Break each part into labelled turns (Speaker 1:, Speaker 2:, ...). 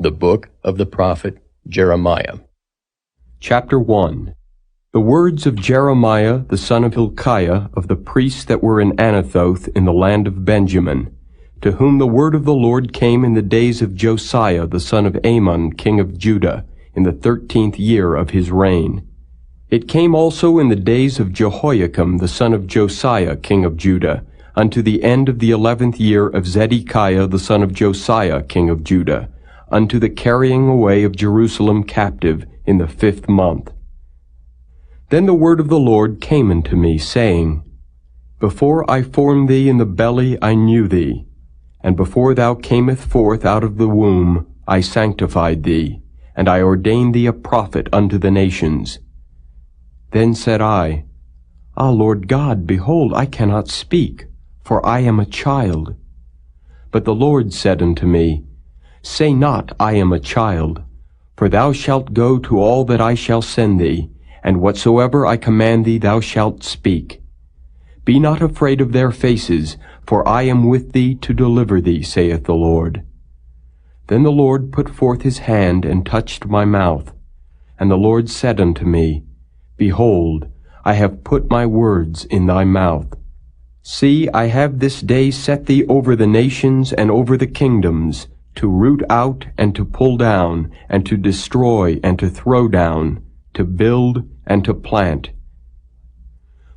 Speaker 1: The book of the prophet Jeremiah.
Speaker 2: Chapter 1. The words of Jeremiah the son of Hilkiah of the priests that were in Anathoth in the land of Benjamin, to whom the word of the Lord came in the days of Josiah the son of Amon king of Judah, in the 13th year of his reign. It came also in the days of Jehoiakim the son of Josiah king of Judah, unto the end of the 11th year of Zedekiah the son of Josiah king of Judah, unto the carrying away of Jerusalem captive in the 5th month. Then the word of the Lord came unto me, saying, Before I formed thee in the belly I knew thee, and before thou camest forth out of the womb I sanctified thee, and I ordained thee a prophet unto the nations. Then said I, Ah, Lord God, behold, I cannot speak, for I am a child. But the Lord said unto me, Say not, I am a child, for thou shalt go to all that I shall send thee, and whatsoever I command thee thou shalt speak. Be not afraid of their faces, for I am with thee to deliver thee, saith the Lord. Then the Lord put forth his hand and touched my mouth. And the Lord said unto me, Behold, I have put my words in thy mouth. See, I have this day set thee over the nations and over the kingdoms, to root out and to pull down, and to destroy and to throw down, to build and to plant.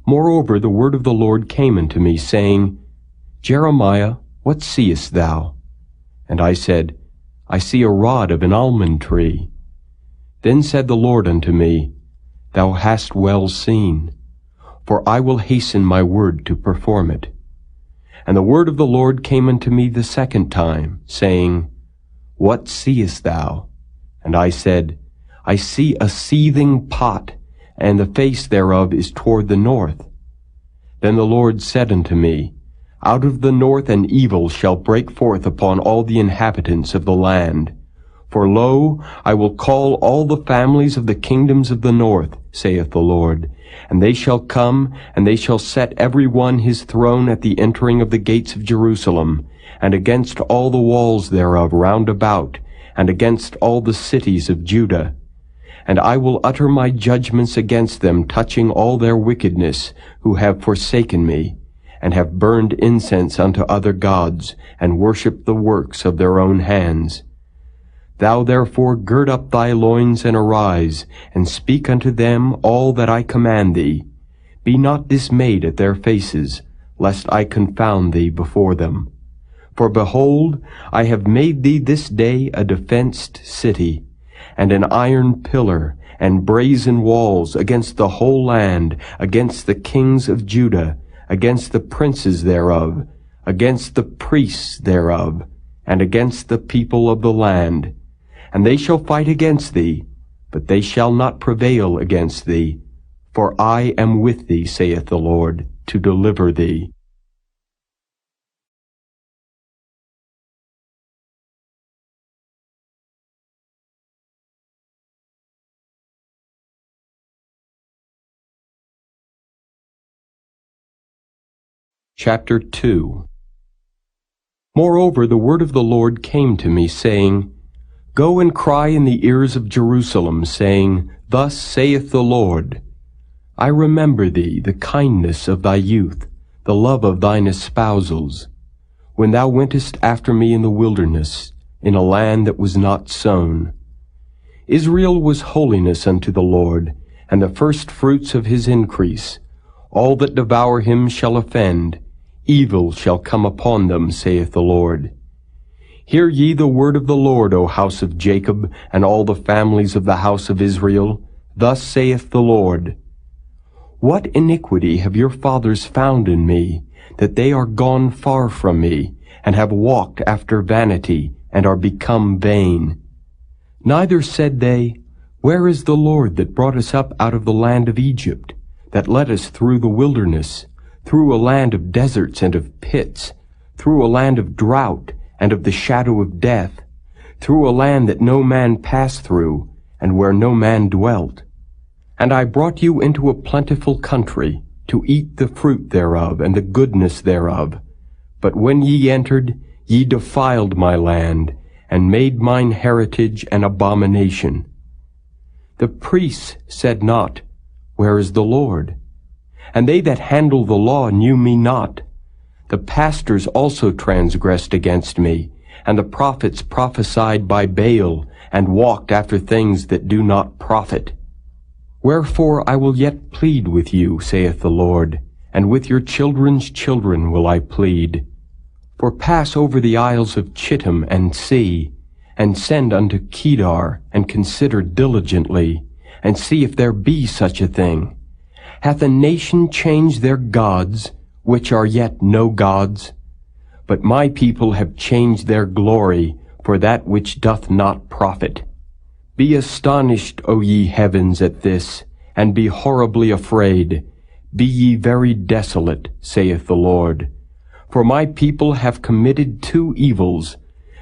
Speaker 2: Moreover, the word of the Lord came unto me, saying, Jeremiah, what seest thou? And I said, I see a rod of an almond tree. Then said the Lord unto me, Thou hast well seen, for I will hasten my word to perform it. And the word of the Lord came unto me the second time, saying, What seest thou? And I said, I see a seething pot, and the face thereof is toward the north. Then the Lord said unto me, Out of the north an evil shall break forth upon all the inhabitants of the land. For lo, I will call all the families of the kingdoms of the north, saith the Lord, and they shall come, and they shall set every one his throne at the entering of the gates of Jerusalem, and against all the walls thereof round about, and against all the cities of Judah. And I will utter my judgments against them touching all their wickedness, who have forsaken me, and have burned incense unto other gods, and worshipped the works of their own hands. Thou therefore gird up thy loins and arise, and speak unto them all that I command thee. Be not dismayed at their faces, lest I confound thee before them. For behold, I have made thee this day a defenced city, and an iron pillar, and brazen walls against the whole land, against the kings of Judah, against the princes thereof, against the priests thereof, and against the people of the land. And they shall fight against thee, but they shall not prevail against thee, for I am with thee, saith the Lord, to deliver thee. Chapter 2. Moreover, the word of the Lord came to me, saying, Go and cry in the ears of Jerusalem, saying, Thus saith the Lord, I remember thee, the kindness of thy youth, the love of thine espousals, when thou wentest after me in the wilderness, in a land that was not sown. Israel was holiness unto the Lord, and the first fruits of his increase. All that devour him shall offend, evil shall come upon them, saith the Lord. Hear ye the word of the Lord, O house of Jacob, and all the families of the house of Israel. Thus saith the Lord, What iniquity have your fathers found in me, that they are gone far from me, and have walked after vanity, and are become vain? Neither said they, Where is the Lord that brought us up out of the land of Egypt, that led us through the wilderness, through a land of deserts and of pits, through a land of drought and of the shadow of death, through a land that no man passed through, and where no man dwelt? And I brought you into a plentiful country, to eat the fruit thereof and the goodness thereof. But when ye entered, ye defiled my land, and made mine heritage an abomination. The priests said not, Where is the Lord? And they that handle the law knew me not. The pastors also transgressed against me, and the prophets prophesied by Baal, and walked after things that do not profit. Wherefore I will yet plead with you, saith the Lord, and with your children's children will I plead. For pass over the isles of Chittim and see, and send unto Kedar, and consider diligently, and see if there be such a thing. Hath a nation changed their gods, which are yet no gods? But my people have changed their glory for that which doth not profit. Be astonished, O ye heavens, at this, and be horribly afraid. Be ye very desolate, saith the Lord. For my people have committed two evils.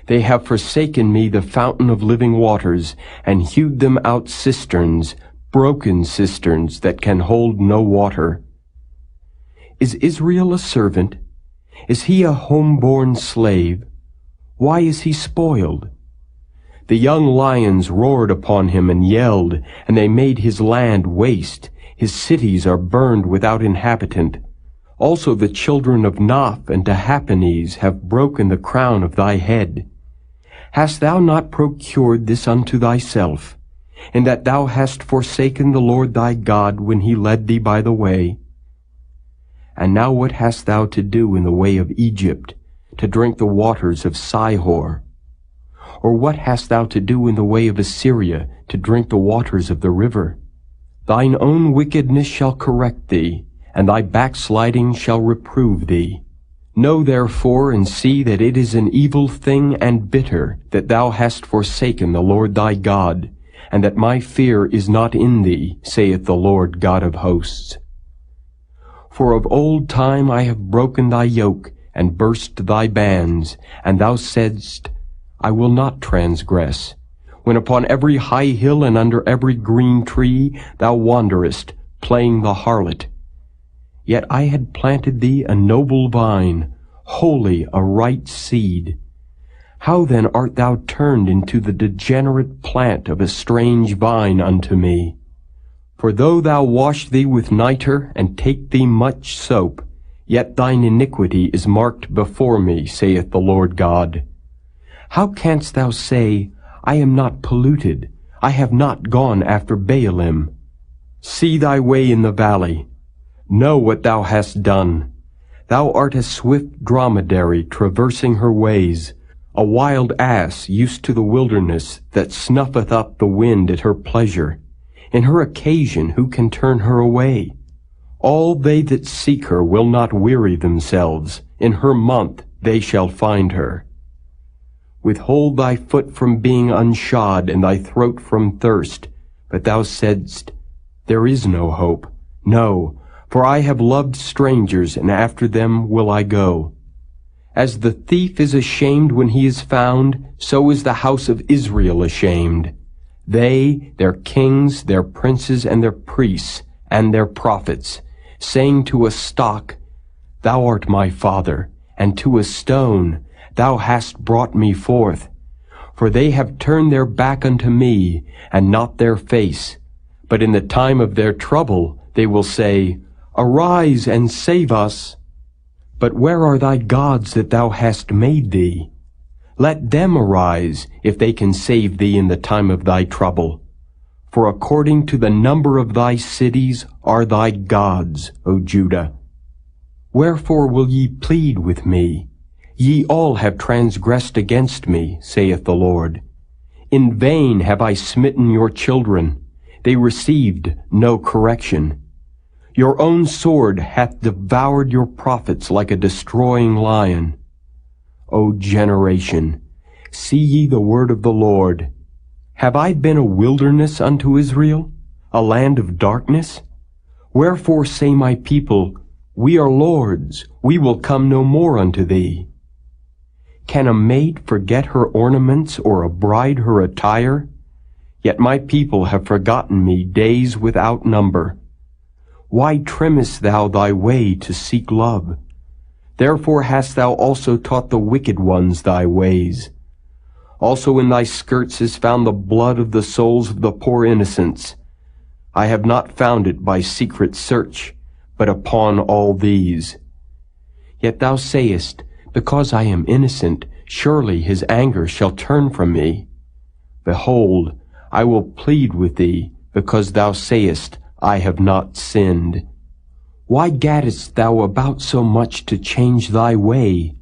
Speaker 2: They have forsaken me, the fountain of living waters, and hewed them out cisterns, broken cisterns that can hold no water. Is Israel a servant? Is he a home-born slave? Why is he spoiled? The young lions roared upon him and yelled, and they made his land waste. His cities are burned without inhabitant. Also the children of Naph and Tahpanhes have broken the crown of thy head. Hast thou not procured this unto thyself, in that thou hast forsaken the Lord thy God when he led thee by the way? And now what hast thou to do in the way of Egypt, to drink the waters of Sihor? Or what hast thou to do in the way of Assyria, to drink the waters of the river? Thine own wickedness shall correct thee, and thy backsliding shall reprove thee. Know therefore and see that it is an evil thing and bitter that thou hast forsaken the Lord thy God, and that my fear is not in thee, saith the Lord God of hosts. For of old time I have broken thy yoke, and burst thy bands, and thou saidst, I will not transgress. When upon every high hill and under every green tree thou wanderest, playing the harlot. Yet I had planted thee a noble vine, holy a right seed. How then art thou turned into the degenerate plant of a strange vine unto me? For though thou wash thee with nitre, and take thee much soap, yet thine iniquity is marked before me, saith the Lord God. How canst thou say, I am not polluted, I have not gone after Baalim? See thy way in the valley. Know what thou hast done. Thou art a swift dromedary traversing her ways, a wild ass used to the wilderness that snuffeth up the wind at her pleasure. In her occasion who can turn her away? All they that seek her will not weary themselves. In her month they shall find her. Withhold thy foot from being unshod, and thy throat from thirst. But thou saidst, There is no hope. No, for I have loved strangers, and after them will I go. As the thief is ashamed when he is found, so is the house of Israel ashamed. They, their kings, their princes, and their priests, and their prophets, saying to a stock, Thou art my father, and to a stone, Thou hast brought me forth. For they have turned their back unto me, and not their face. But in the time of their trouble they will say, Arise and save us. But where are thy gods that thou hast made thee? Let them arise, if they can save thee in the time of thy trouble. For according to the number of thy cities are thy gods, O Judah. Wherefore will ye plead with me? Ye all have transgressed against me, saith the Lord. In vain have I smitten your children. They received no correction. Your own sword hath devoured your prophets like a destroying lion. O generation, see ye the word of the Lord. Have I been a wilderness unto Israel, a land of darkness? Wherefore say my people, We are lords, we will come no more unto thee. Can a maid forget her ornaments, or a bride her attire? Yet my people have forgotten me days without number. Why trimmest thou thy way to seek love? Therefore hast thou also taught the wicked ones thy ways. Also in thy skirts is found the blood of the souls of the poor innocents. I have not found it by secret search, but upon all these. Yet thou sayest, because I am innocent, surely his anger shall turn from me. Behold, I will plead with thee, because thou sayest, I have not sinned. Why gaddest thou about so much to change thy way?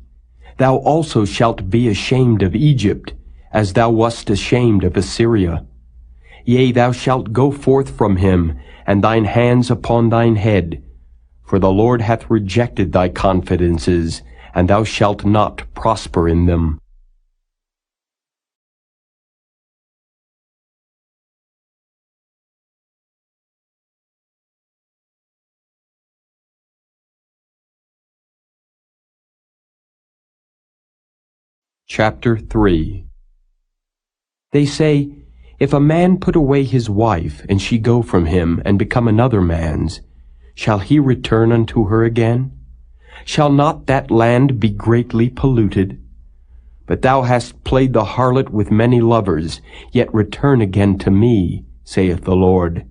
Speaker 2: Thou also shalt be ashamed of Egypt, as thou wast ashamed of Assyria. Yea, thou shalt go forth from him, and thine hands upon thine head. For the Lord hath rejected thy confidences, and thou shalt not prosper in them. Chapter 3. They say, if a man put away his wife, and she go from him, and become another man's, shall he return unto her again? Shall not that land be greatly polluted? But thou hast played the harlot with many lovers, yet return again to me, saith the Lord.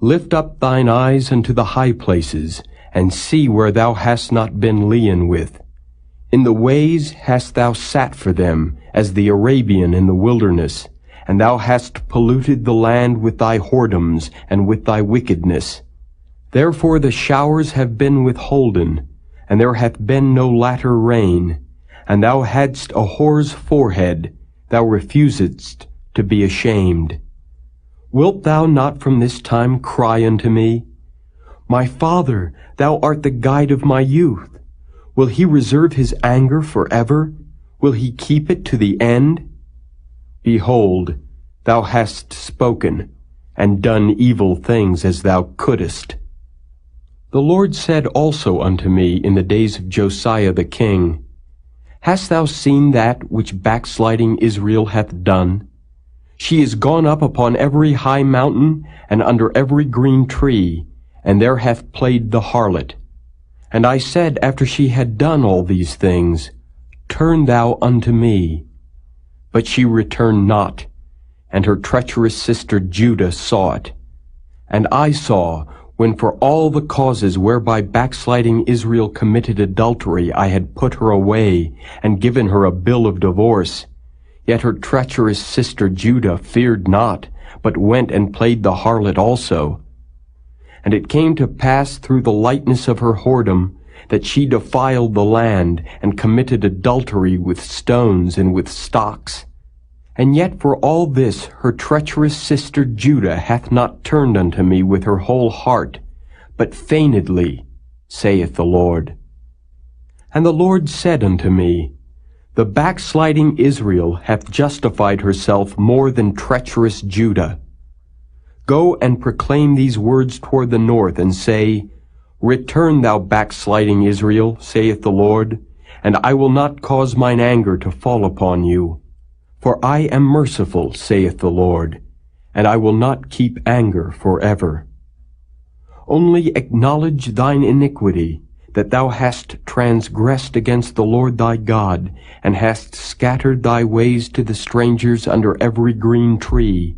Speaker 2: Lift up thine eyes unto the high places, and see where thou hast not been lian with. In the ways hast thou sat for them, as the Arabian in the wilderness, and thou hast polluted the land with thy whoredoms and with thy wickedness. Therefore the showers have been withholden, and there hath been no latter rain, and thou hadst a whore's forehead, thou refusedst to be ashamed. Wilt thou not from this time cry unto me, My Father, thou art the guide of my youth. Will he reserve his anger forever? Will he keep it to the end? Behold, thou hast spoken, and done evil things as thou couldest. The Lord said also unto me in the days of Josiah the king, Hast thou seen that which backsliding Israel hath done? She is gone up upon every high mountain, and under every green tree, and there hath played the harlot. And I said after she had done all these things, Turn thou unto me. But she returned not, and her treacherous sister Judah saw it. And I saw, when for all the causes whereby backsliding Israel committed adultery I had put her away, and given her a bill of divorce, yet her treacherous sister Judah feared not, but went and played the harlot also. And it came to pass through the lightness of her whoredom, that she defiled the land, and committed adultery with stones and with stocks. And yet for all this her treacherous sister Judah hath not turned unto me with her whole heart, but feignedly, saith the Lord. And the Lord said unto me, The backsliding Israel hath justified herself more than treacherous Judah. Go and proclaim these words toward the north, and say, Return, thou backsliding Israel, saith the Lord, and I will not cause mine anger to fall upon you. For I am merciful, saith the Lord, and I will not keep anger forever. Only acknowledge thine iniquity, that thou hast transgressed against the Lord thy God, and hast scattered thy ways to the strangers under every green tree,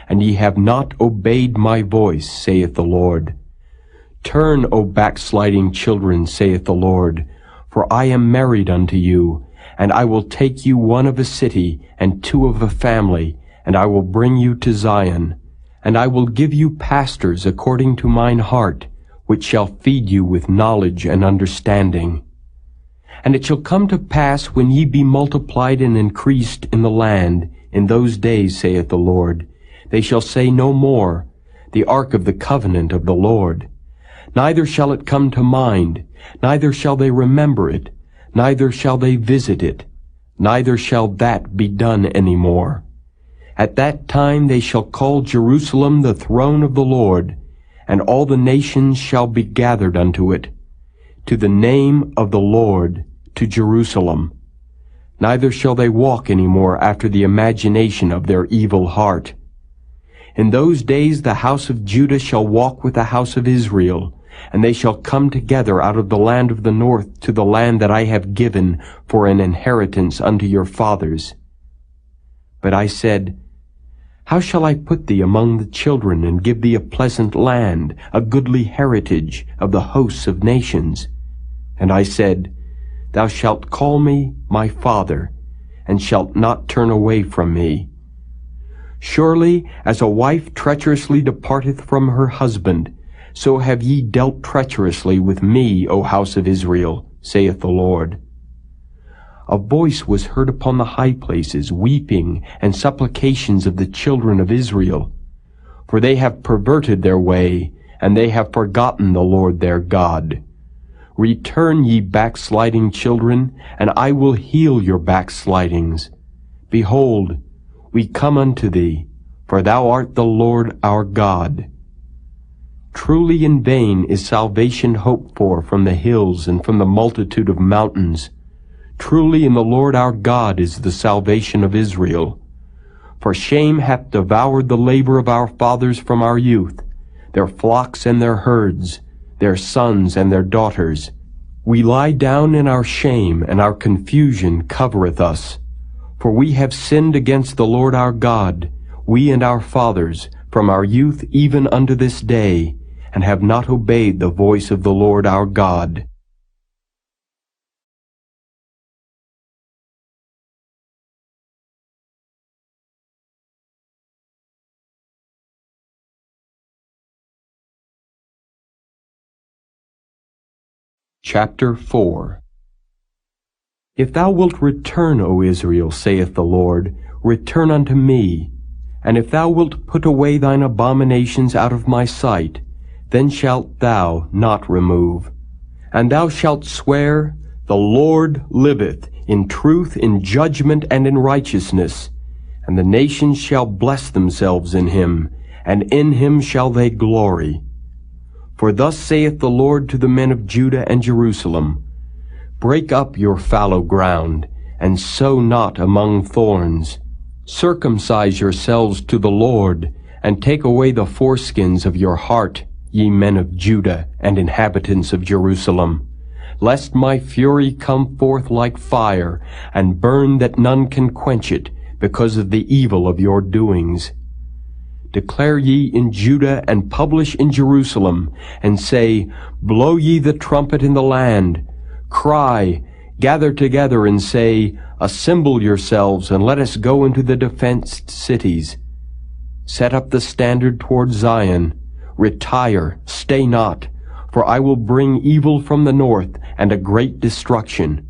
Speaker 2: and ye have not obeyed my voice, saith the Lord. Turn, O backsliding children, saith the Lord, for I am married unto you, and I will take you one of a city, and two of a family, and I will bring you to Zion, and I will give you pastors according to mine heart, which shall feed you with knowledge and understanding. And it shall come to pass, when ye be multiplied and increased in the land, in those days, saith the Lord, they shall say no more, The ark of the covenant of the Lord. Neither shall it come to mind, neither shall they remember it, neither shall they visit it, neither shall that be done any more. At that time they shall call Jerusalem the throne of the Lord, and all the nations shall be gathered unto it, to the name of the Lord, to Jerusalem. Neither shall they walk any more after the imagination of their evil heart. In those days the house of Judah shall walk with the house of Israel, and they shall come together out of the land of the north to the land that I have given for an inheritance unto your fathers. But I said, How shall I put thee among the children, and give thee a pleasant land, a goodly heritage of the hosts of nations? And I said, Thou shalt call me my father, and shalt not turn away from me. Surely as a wife treacherously departeth from her husband, so have ye dealt treacherously with me, O house of Israel, saith the Lord. A voice was heard upon the high places, weeping and supplications of the children of Israel. For they have perverted their way, and they have forgotten the Lord their God. Return, ye backsliding children, and I will heal your backslidings. Behold, we come unto thee, for thou art the Lord our God. Truly in vain is salvation hoped for from the hills and from the multitude of mountains. Truly in the Lord our God is the salvation of Israel. For shame hath devoured the labor of our fathers from our youth, their flocks and their herds, their sons and their daughters. We lie down in our shame, and our confusion covereth us. For we have sinned against the Lord our God, we and our fathers, from our youth even unto this day, and have not obeyed the voice of the Lord our God. Chapter 4. If thou wilt return, O Israel, saith the Lord, return unto me. And if thou wilt put away thine abominations out of my sight, then shalt thou not remove. And thou shalt swear, The Lord liveth, in truth, in judgment, and in righteousness. And the nations shall bless themselves in him, and in him shall they glory. For thus saith the Lord to the men of Judah and Jerusalem, Break up your fallow ground, and sow not among thorns. Circumcise yourselves to the Lord, and take away the foreskins of your heart, ye men of Judah and inhabitants of Jerusalem, lest my fury come forth like fire, and burn that none can quench it, because of the evil of your doings. Declare ye in Judah, and publish in Jerusalem, and say, Blow ye the trumpet in the land. Cry, gather together, and say, Assemble yourselves, and let us go into the defenced cities. Set up the standard toward Zion. Retire, stay not, for I will bring evil from the north, and a great destruction.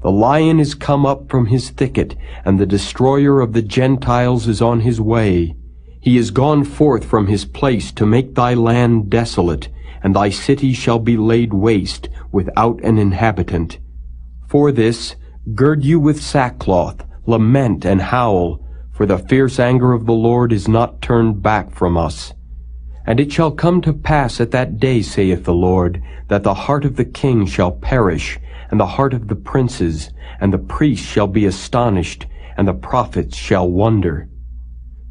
Speaker 2: The lion is come up from his thicket, and the destroyer of the Gentiles is on his way. He is gone forth from his place to make thy land desolate, and thy city shall be laid waste, without an inhabitant. For this, gird you with sackcloth, lament and howl, for the fierce anger of the Lord is not turned back from us. And it shall come to pass at that day, saith the Lord, that the heart of the king shall perish, and the heart of the princes, and the priests shall be astonished, and the prophets shall wonder.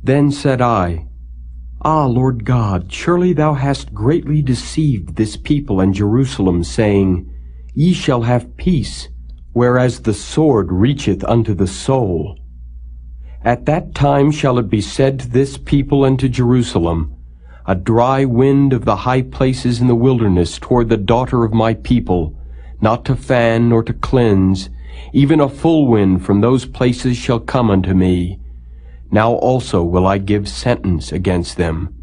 Speaker 2: Then said I, Ah, Lord God, surely thou hast greatly deceived this people and Jerusalem, saying, Ye shall have peace, whereas the sword reacheth unto the soul. At that time shall it be said to this people and to Jerusalem, A dry wind of the high places in the wilderness toward the daughter of my people, not to fan nor to cleanse, even a full wind from those places shall come unto me. Now also will I give sentence against them.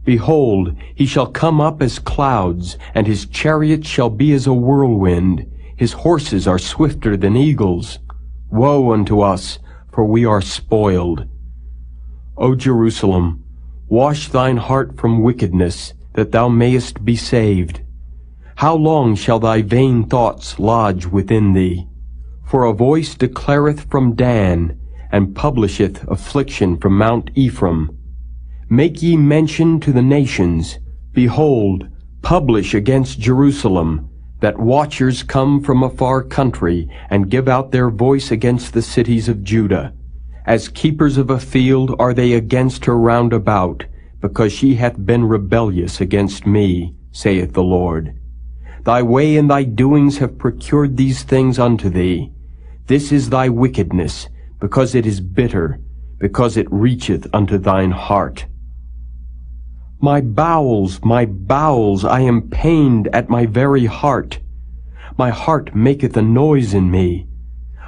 Speaker 2: Behold, he shall come up as clouds, and his chariot shall be as a whirlwind. His horses are swifter than eagles. Woe unto us, for we are spoiled. O Jerusalem, wash thine heart from wickedness, that thou mayest be saved. How long shall thy vain thoughts lodge within thee? For a voice declareth from Dan, and publisheth affliction from Mount Ephraim. Make ye mention to the nations, Behold, publish against Jerusalem, that watchers come from a far country, and give out their voice against the cities of Judah. As keepers of a field are they against her round about, because she hath been rebellious against me, saith the Lord. Thy way and thy doings have procured these things unto thee. This is thy wickedness, because it is bitter, because it reacheth unto thine heart. My bowels, I am pained at my very heart. My heart maketh a noise in me.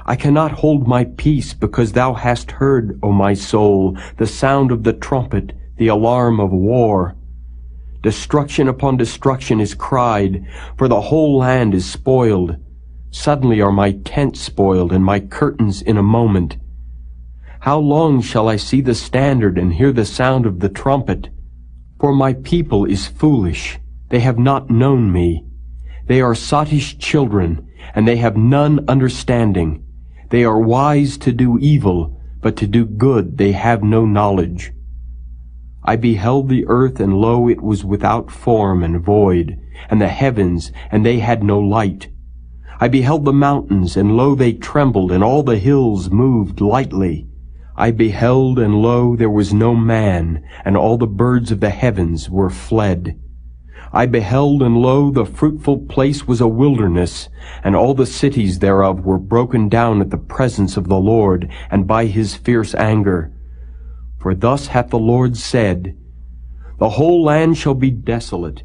Speaker 2: I cannot hold my peace, because thou hast heard, O my soul, the sound of the trumpet, the alarm of war. Destruction upon destruction is cried, for the whole land is spoiled. Suddenly are my tents spoiled, and my curtains in a moment. How long shall I see the standard and hear the sound of the trumpet? For my people is foolish, they have not known me. They are sottish children, and they have none understanding. They are wise to do evil, but to do good they have no knowledge. I beheld the earth, and lo, it was without form and void, and the heavens, and they had no light. I beheld the mountains, and lo, they trembled, and all the hills moved lightly. I beheld, and lo, there was no man, and all the birds of the heavens were fled. I beheld, and lo, the fruitful place was a wilderness, and all the cities thereof were broken down at the presence of the Lord, and by his fierce anger. For thus hath the Lord said, The whole land shall be desolate,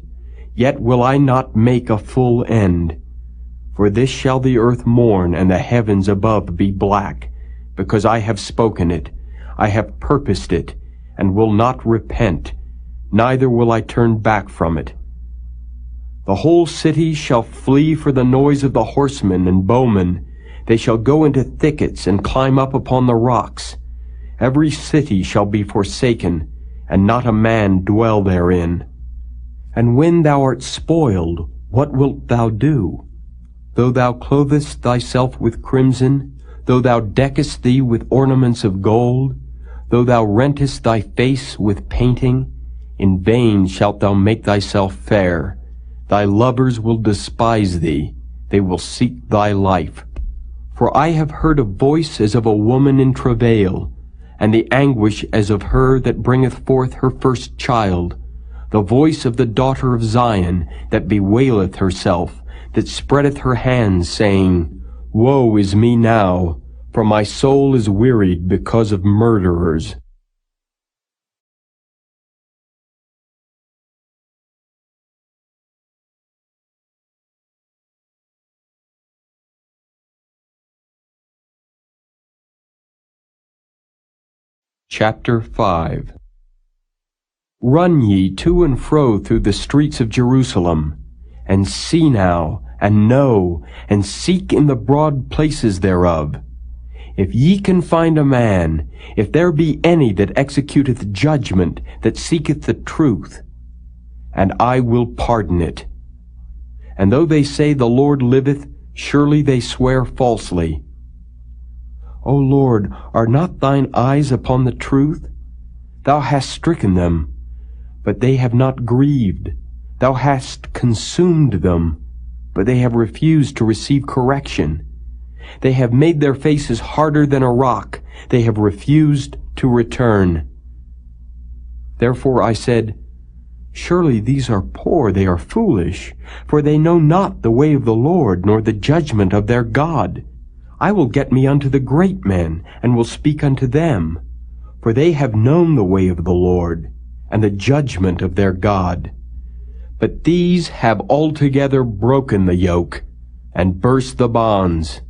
Speaker 2: yet will I not make a full end. For this shall the earth mourn, and the heavens above be black, because I have spoken it, I have purposed it, and will not repent, neither will I turn back from it. The whole city shall flee for the noise of the horsemen and bowmen. They shall go into thickets and climb up upon the rocks. Every city shall be forsaken, and not a man dwell therein. And when thou art spoiled, what wilt thou do? Though thou clothest thyself with crimson, though thou deckest thee with ornaments of gold, though thou rentest thy face with painting, in vain shalt thou make thyself fair. Thy lovers will despise thee, they will seek thy life. For I have heard a voice as of a woman in travail, and the anguish as of her that bringeth forth her first child, the voice of the daughter of Zion, that bewaileth herself, that spreadeth her hands, saying, Woe is me now, for my soul is wearied because of murderers. Chapter 5. Run ye to and fro through the streets of Jerusalem, and see now, and know, and seek in the broad places thereof. If ye can find a man, if there be any that executeth judgment, that seeketh the truth, and I will pardon it. And though they say the Lord liveth, surely they swear falsely. O Lord, are not thine eyes upon the truth? Thou hast stricken them, but they have not grieved. Thou hast consumed them, but they have refused to receive correction. They have made their faces harder than a rock. They have refused to return. Therefore I said, Surely these are poor, they are foolish, for they know not the way of the Lord, nor the judgment of their God. I will get me unto the great men, and will speak unto them. For they have known the way of the Lord, and the judgment of their God. But these have altogether broken the yoke, and burst the bonds.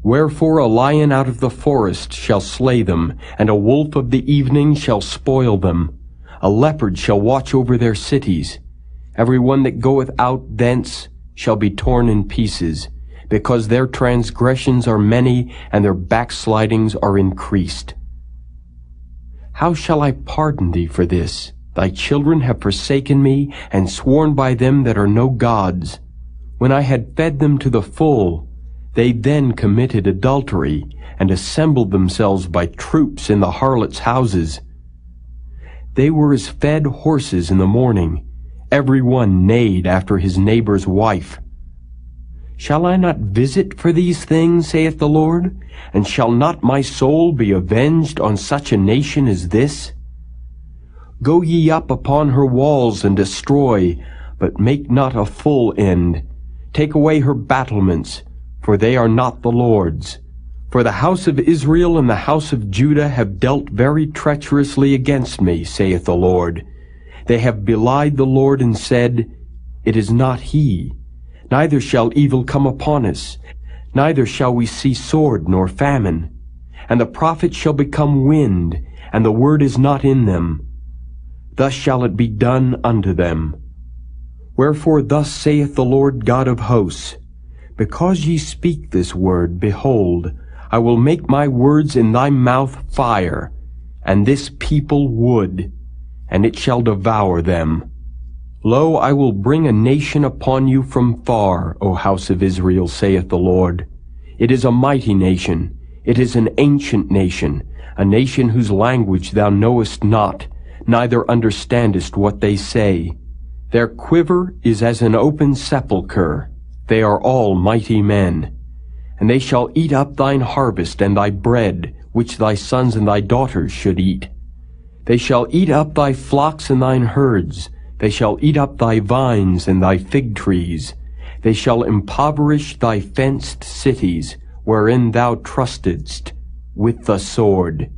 Speaker 2: Wherefore a lion out of the forest shall slay them, and a wolf of the evening shall spoil them. A leopard shall watch over their cities. Every one that goeth out thence shall be torn in pieces, because their transgressions are many, and their backslidings are increased. How shall I pardon thee for this? Thy children have forsaken me, and sworn by them that are no gods. When I had fed them to the full, they then committed adultery, and assembled themselves by troops in the harlots' houses. They were as fed horses in the morning. Every one neighed after his neighbor's wife. Shall I not visit for these things, saith the Lord? And shall not my soul be avenged on such a nation as this? Go ye up upon her walls and destroy, but make not a full end. Take away her battlements, for they are not the Lord's. For the house of Israel and the house of Judah have dealt very treacherously against me, saith the Lord. They have belied the Lord and said, It is not he. Neither shall evil come upon us, neither shall we see sword nor famine. And the prophets shall become wind, and the word is not in them. Thus shall it be done unto them. Wherefore thus saith the Lord God of hosts, Because ye speak this word, behold, I will make my words in thy mouth fire, and this people wood, and it shall devour them. Lo, I will bring a nation upon you from far, O house of Israel, saith the Lord. It is a mighty nation, it is an ancient nation, a nation whose language thou knowest not, neither understandest what they say. Their quiver is as an open sepulchre. They are all mighty men. And they shall eat up thine harvest and thy bread, which thy sons and thy daughters should eat. They shall eat up thy flocks and thine herds. They shall eat up thy vines and thy fig trees. They shall impoverish thy fenced cities, wherein thou trustedst, with the sword.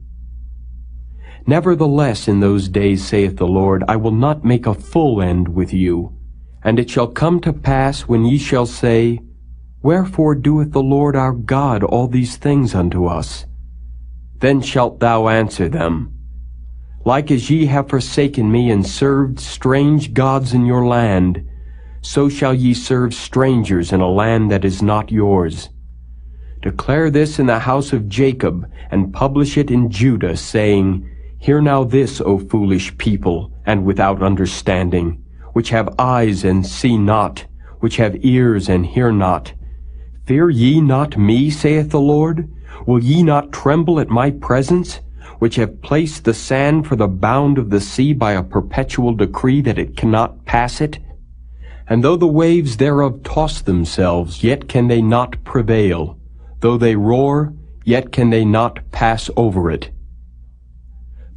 Speaker 2: Nevertheless, in those days, saith the Lord, I will not make a full end with you. And it shall come to pass, when ye shall say, Wherefore doeth the Lord our God all these things unto us? Then shalt thou answer them, Like as ye have forsaken me and served strange gods in your land, so shall ye serve strangers in a land that is not yours. Declare this in the house of Jacob, and publish it in Judah, saying, Hear now this, O foolish people, and without understanding, which have eyes and see not, which have ears and hear not. Fear ye not me, saith the Lord? Will ye not tremble at my presence, which have placed the sand for the bound of the sea by a perpetual decree that it cannot pass it? And though the waves thereof toss themselves, yet can they not prevail. Though they roar, yet can they not pass over it.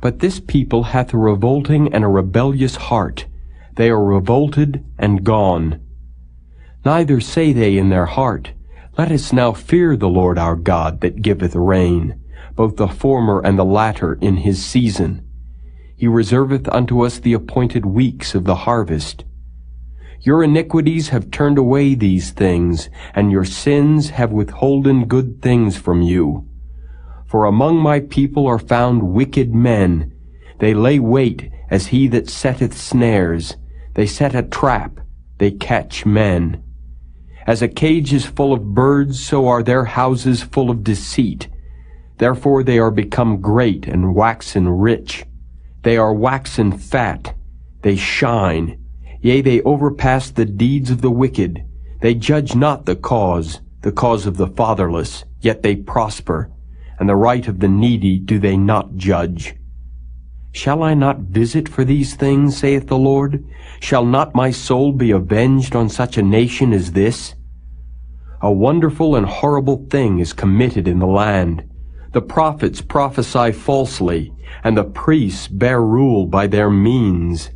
Speaker 2: But this people hath a revolting and a rebellious heart. They are revolted and gone. Neither say they in their heart, Let us now fear the Lord our God that giveth rain, both the former and the latter in his season. He reserveth unto us the appointed weeks of the harvest. Your iniquities have turned away these things, and your sins have withholden good things from you. For among my people are found wicked men. They lay wait as he that setteth snares. They set a trap, they catch men. As a cage is full of birds, so are their houses full of deceit. Therefore they are become great and waxen rich. They are waxen fat, they shine. Yea, they overpass the deeds of the wicked. They judge not the cause of the fatherless, yet they prosper, and the right of the needy do they not judge. Shall I not visit for these things, saith the Lord? Shall not my soul be avenged on such a nation as this? A wonderful and horrible thing is committed in the land. The prophets prophesy falsely, and the priests bear rule by their means.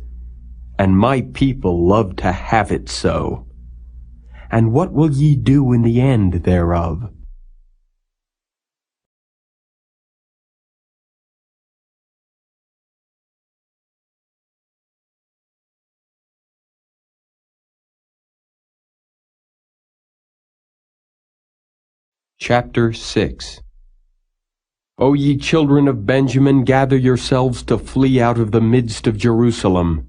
Speaker 2: And my people love to have it so. And what will ye do in the end thereof? Chapter 6. O ye children of Benjamin, gather yourselves to flee out of the midst of Jerusalem,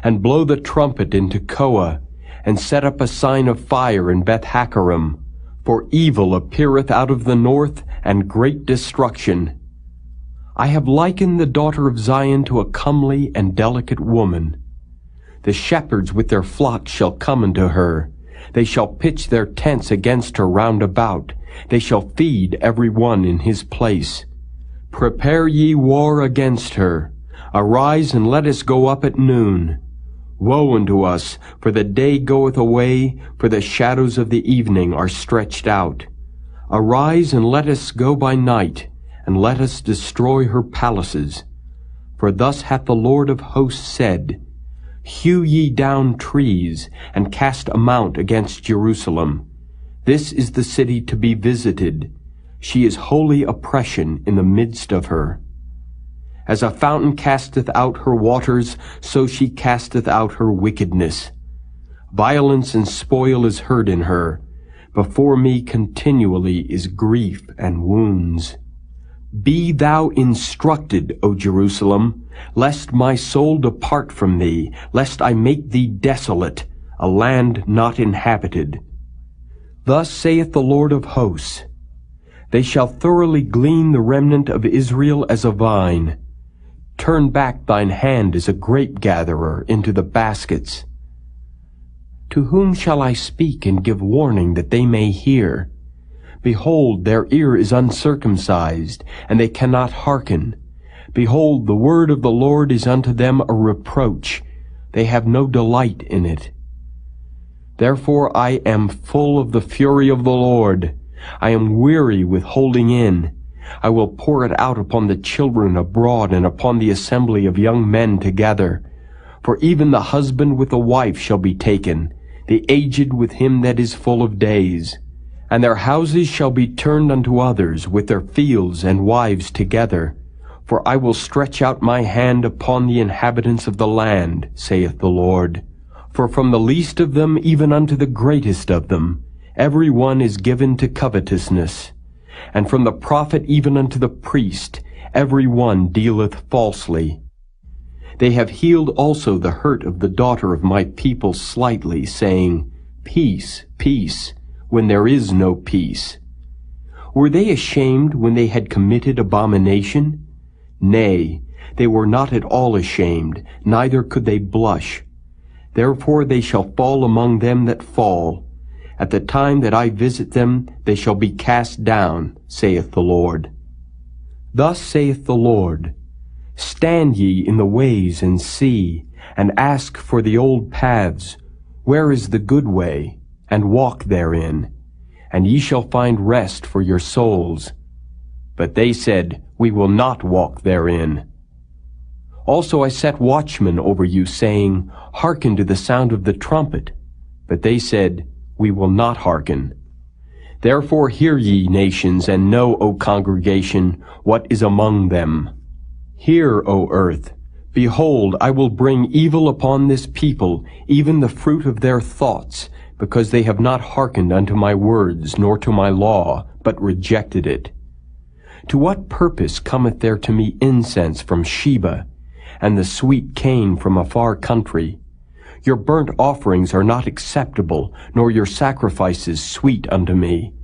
Speaker 2: and blow the trumpet in Tekoa, and set up a sign of fire in Beth-Haccherem, for evil appeareth out of the north, and great destruction. I have likened the daughter of Zion to a comely and delicate woman. The shepherds with their flocks shall come unto her. They shall pitch their tents against her round about. They shall feed every one in his place. Prepare ye war against her. Arise and let us go up at noon. Woe unto us, for the day goeth away, for the shadows of the evening are stretched out. Arise and let us go by night, and let us destroy her palaces. For thus hath the Lord of hosts said, Hew ye down trees, and cast a mount against Jerusalem. This is the city to be visited. She is holy oppression in the midst of her. As a fountain casteth out her waters, so she casteth out her wickedness. Violence and spoil is heard in her. Before me continually is grief and wounds. Be thou instructed, O Jerusalem, lest my soul depart from thee, lest I make thee desolate, a land not inhabited. Thus saith the Lord of hosts, they shall thoroughly glean the remnant of Israel as a vine. Turn back thine hand as a grape-gatherer into the baskets. To whom shall I speak and give warning that they may hear? Behold, their ear is uncircumcised, and they cannot hearken. Behold, the word of the Lord is unto them a reproach. They have no delight in it. Therefore I am full of the fury of the Lord. I am weary with holding in. I will pour it out upon the children abroad and upon the assembly of young men together. For even the husband with the wife shall be taken, the aged with him that is full of days. And their houses shall be turned unto others, with their fields and wives together. For I will stretch out my hand upon the inhabitants of the land, saith the Lord. For from the least of them even unto the greatest of them, every one is given to covetousness. And from the prophet even unto the priest, every one dealeth falsely. They have healed also the hurt of the daughter of my people slightly, saying, Peace, peace, when there is no peace. Were they ashamed when they had committed abomination? Nay, they were not at all ashamed, neither could they blush. Therefore they shall fall among them that fall. At the time that I visit them, they shall be cast down, saith the Lord. Thus saith the Lord, Stand ye in the ways and see, and ask for the old paths, where is the good way, and walk therein, and ye shall find rest for your souls. But they said, We will not walk therein. Also I set watchmen over you, saying, Hearken to the sound of the trumpet. But they said, We will not hearken. Therefore hear ye, nations, and know, O congregation, what is among them. Hear, O earth. Behold, I will bring evil upon this people, even the fruit of their thoughts, because they have not hearkened unto my words, nor to my law, but rejected it. To what purpose cometh there to me incense from Sheba, and the sweet cane from a far country? Your burnt offerings are not acceptable, nor your sacrifices sweet unto me.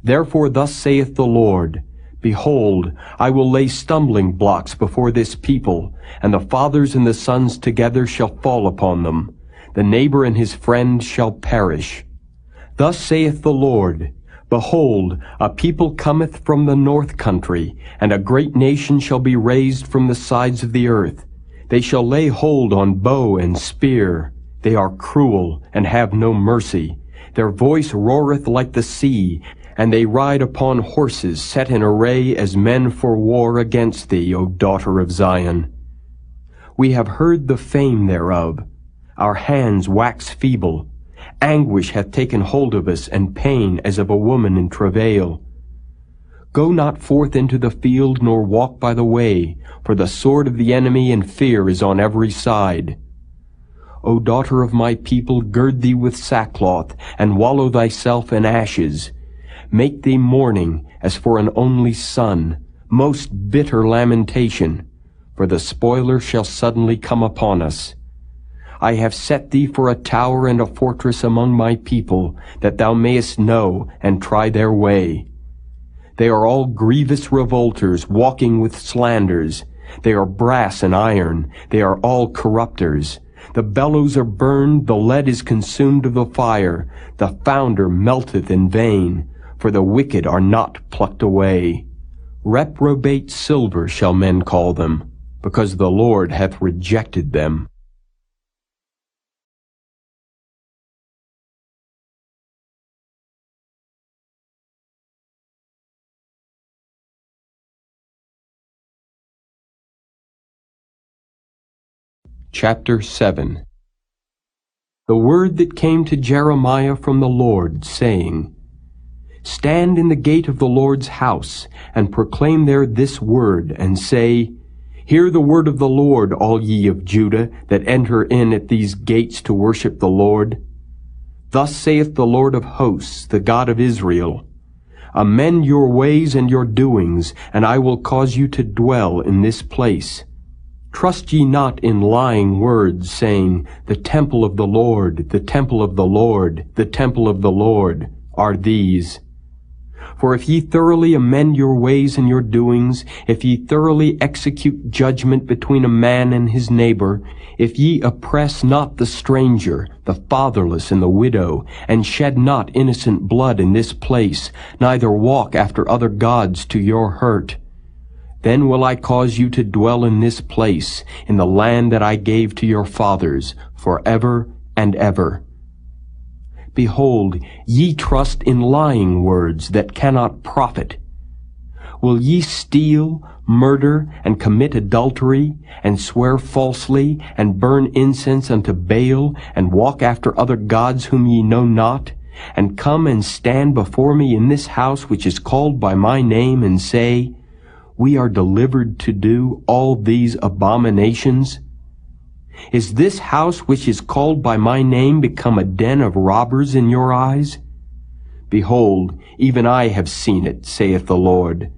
Speaker 2: Therefore thus saith the Lord, Behold, I will lay stumbling blocks before this people, and the fathers and the sons together shall fall upon them. The neighbor and his friend shall perish. Thus saith the Lord, Behold, a people cometh from the north country, and a great nation shall be raised from the sides of the earth. They shall lay hold on bow and spear. They are cruel, and have no mercy. Their voice roareth like the sea, and they ride upon horses set in array as men for war against thee, O daughter of Zion. We have heard the fame thereof. Our hands wax feeble. Anguish hath taken hold of us, and pain as of a woman in travail. Go not forth into the field, nor walk by the way, for the sword of the enemy and fear is on every side. O daughter of my people, gird thee with sackcloth, and wallow thyself in ashes. Make thee mourning as for an only son, most bitter lamentation, for the spoiler shall suddenly come upon us. I have set thee for a tower and a fortress among my people, that thou mayest know and try their way. They are all grievous revolters, walking with slanders. They are brass and iron. They are all corrupters. The bellows are burned, the lead is consumed of the fire. The founder melteth in vain, for the wicked are not plucked away. Reprobate silver shall men call them, because the Lord hath rejected them. Chapter 7. The word that came to Jeremiah from the Lord, saying, Stand in the gate of the Lord's house, and proclaim there this word, and say, Hear the word of the Lord, all ye of Judah, that enter in at these gates to worship the Lord. Thus saith the Lord of hosts, the God of Israel, Amend your ways and your doings, and I will cause you to dwell in this place. Trust ye not in lying words, saying, The temple of the Lord, the temple of the Lord, the temple of the Lord, are these. For if ye thoroughly amend your ways and your doings, if ye thoroughly execute judgment between a man and his neighbor, if ye oppress not the stranger, the fatherless, and the widow, and shed not innocent blood in this place, neither walk after other gods to your hurt, then will I cause you to dwell in this place, in the land that I gave to your fathers, forever and ever. Behold, ye trust in lying words that cannot profit. Will ye steal, murder, and commit adultery, and swear falsely, and burn incense unto Baal, and walk after other gods whom ye know not, and come and stand before me in this house which is called by my name, and say, We are delivered to do all these abominations? Is this house which is called by my name become a den of robbers in your eyes? Behold, even I have seen it, saith the Lord.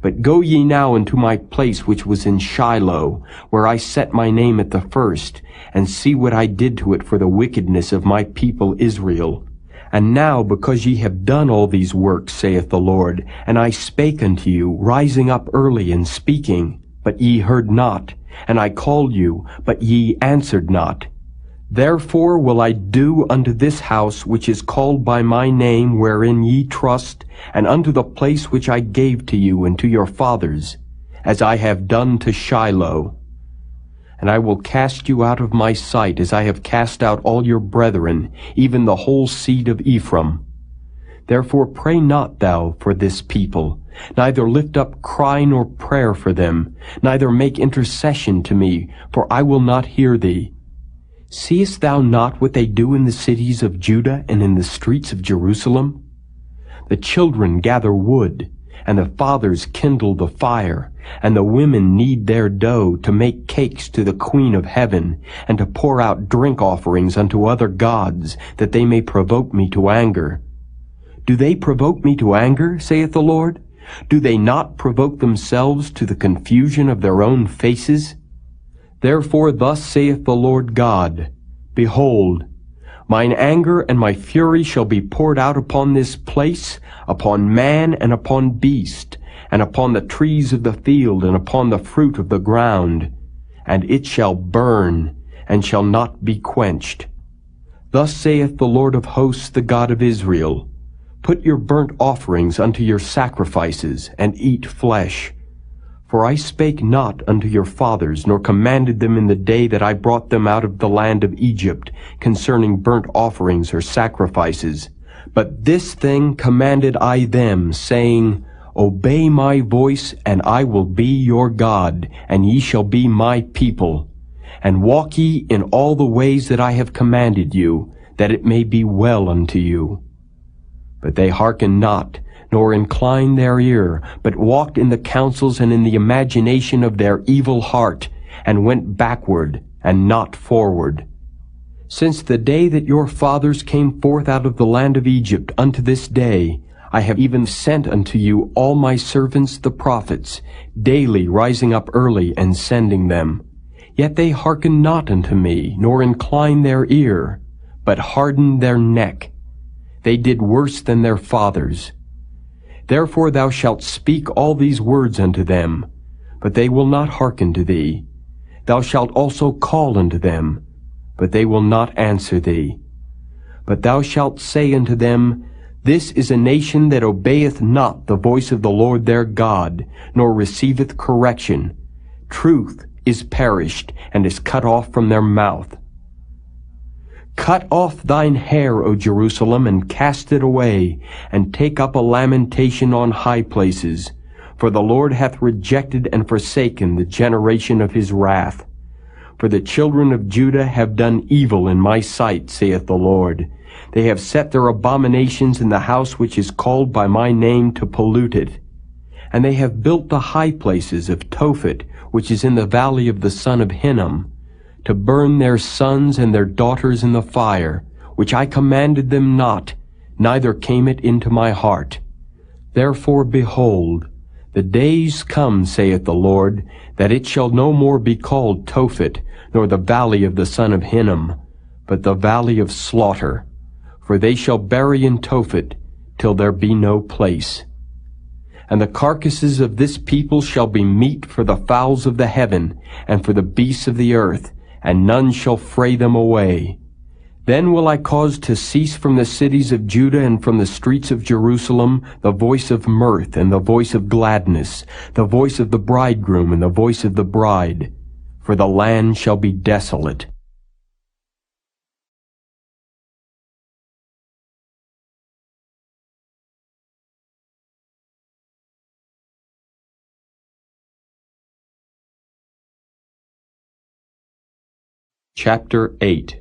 Speaker 2: But go ye now into my place which was in Shiloh, where I set my name at the first, and see what I did to it for the wickedness of my people Israel. And now, because ye have done all these works, saith the Lord, and I spake unto you, rising up early and speaking, but ye heard not, and I called you, but ye answered not. Therefore will I do unto this house which is called by my name, wherein ye trust, and unto the place which I gave to you and to your fathers, as I have done to Shiloh. And I will cast you out of my sight, as I have cast out all your brethren, even the whole seed of Ephraim. Therefore pray not thou for this people, neither lift up cry nor prayer for them, neither make intercession to me, for I will not hear thee. Seest thou not what they do in the cities of Judah and in the streets of Jerusalem? The children gather wood, and the fathers kindle the fire, and the women knead their dough to make cakes to the Queen of Heaven, and to pour out drink offerings unto other gods, that they may provoke me to anger. Do they provoke me to anger, saith the Lord? Do they not provoke themselves to the confusion of their own faces? Therefore thus saith the Lord God, Behold, mine anger and my fury shall be poured out upon this place, upon man and upon beast, and upon the trees of the field and upon the fruit of the ground, and it shall burn, and shall not be quenched. Thus saith the Lord of hosts, the God of Israel, Put your burnt offerings unto your sacrifices, and eat flesh. For I spake not unto your fathers, nor commanded them in the day that I brought them out of the land of Egypt, concerning burnt offerings or sacrifices. But this thing commanded I them, saying, Obey my voice, and I will be your God, and ye shall be my people. And walk ye in all the ways that I have commanded you, that it may be well unto you. But they hearkened not, nor inclined their ear, but walked in the counsels and in the imagination of their evil heart, and went backward, and not forward. Since the day that your fathers came forth out of the land of Egypt unto this day, I have even sent unto you all my servants the prophets, daily rising up early and sending them. Yet they hearkened not unto me, nor inclined their ear, but hardened their neck. They did worse than their fathers. Therefore thou shalt speak all these words unto them, but they will not hearken to thee. Thou shalt also call unto them, but they will not answer thee. But thou shalt say unto them, This is a nation that obeyeth not the voice of the Lord their God, nor receiveth correction. Truth is perished, and is cut off from their mouth. Cut off thine hair, O Jerusalem, and cast it away, and take up a lamentation on high places. For the Lord hath rejected and forsaken the generation of his wrath. For the children of Judah have done evil in my sight, saith the Lord. They have set their abominations in the house which is called by my name to pollute it. And they have built the high places of Tophet, which is in the valley of the son of Hinnom, to burn their sons and their daughters in the fire, which I commanded them not, neither came it into my heart. Therefore, behold, the days come, saith the Lord, that it shall no more be called Tophet, nor the valley of the son of Hinnom, but the valley of slaughter. For they shall bury in Tophet, till there be no place. And the carcasses of this people shall be meat for the fowls of the heaven, and for the beasts of the earth, and none shall fray them away. Then will I cause to cease from the cities of Judah and from the streets of Jerusalem the voice of mirth and the voice of gladness, the voice of the bridegroom and the voice of the bride, for the land shall be desolate. Chapter 8.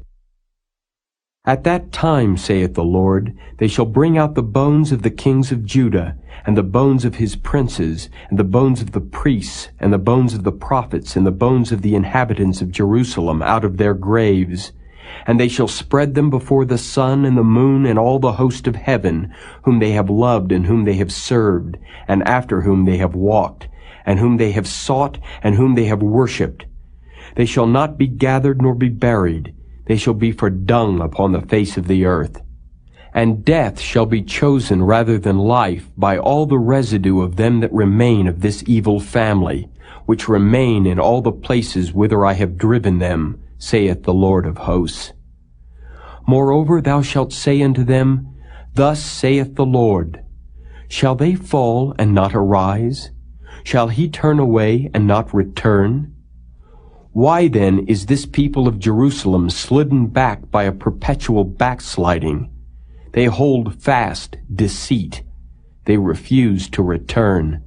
Speaker 2: At that time, saith the Lord, they shall bring out the bones of the kings of Judah, and the bones of his princes, and the bones of the priests, and the bones of the prophets, and the bones of the inhabitants of Jerusalem out of their graves. And they shall spread them before the sun and the moon and all the host of heaven, whom they have loved and whom they have served, and after whom they have walked, and whom they have sought, and whom they have worshipped. They shall not be gathered nor be buried. They shall be for dung upon the face of the earth. And death shall be chosen rather than life by all the residue of them that remain of this evil family, which remain in all the places whither I have driven them, saith the Lord of hosts. Moreover, thou shalt say unto them, Thus saith the Lord, Shall they fall and not arise? Shall he turn away and not return? Why then is this people of Jerusalem slidden back by a perpetual backsliding? They hold fast deceit. They refuse to return.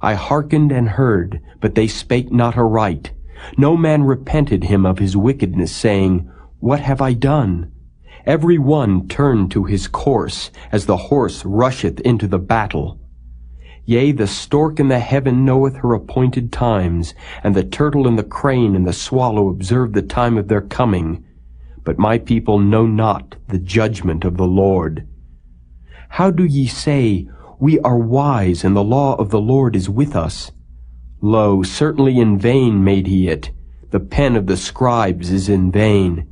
Speaker 2: I hearkened and heard, but they spake not aright. No man repented him of his wickedness, saying, What have I done? Every one turned to his course, as the horse rusheth into the battle. Yea, the stork in the heaven knoweth her appointed times, and the turtle and the crane and the swallow observe the time of their coming. But my people know not the judgment of the Lord. How do ye say, We are wise, and the law of the Lord is with us? Lo, certainly in vain made he it. The pen of the scribes is in vain.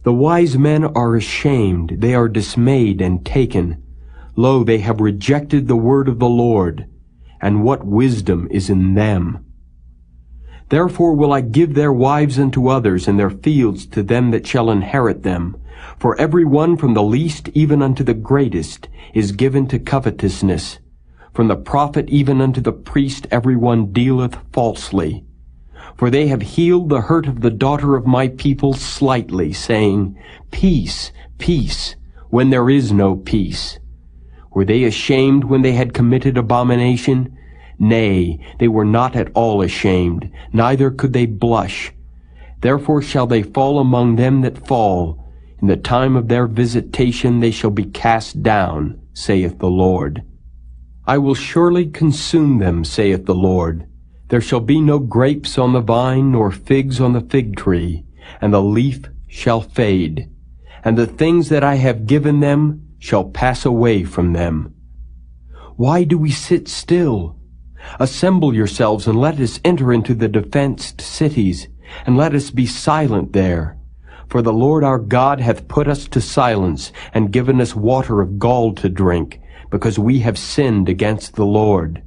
Speaker 2: The wise men are ashamed, they are dismayed and taken. Lo, they have rejected the word of the Lord, and what wisdom is in them? Therefore will I give their wives unto others, and their fields to them that shall inherit them. For every one from the least even unto the greatest is given to covetousness. From the prophet even unto the priest every one dealeth falsely. For they have healed the hurt of the daughter of my people slightly, saying, Peace, peace, when there is no peace. Were they ashamed when they had committed abomination? Nay, they were not at all ashamed, neither could they blush. Therefore shall they fall among them that fall. In the time of their visitation they shall be cast down, saith the Lord. I will surely consume them, saith the Lord. There shall be no grapes on the vine, nor figs on the fig tree, and the leaf shall fade. And the things that I have given them shall pass away from them. Why do we sit still? Assemble yourselves, and let us enter into the defenced cities, and let us be silent there. For the Lord our God hath put us to silence, and given us water of gall to drink, because we have sinned against the Lord.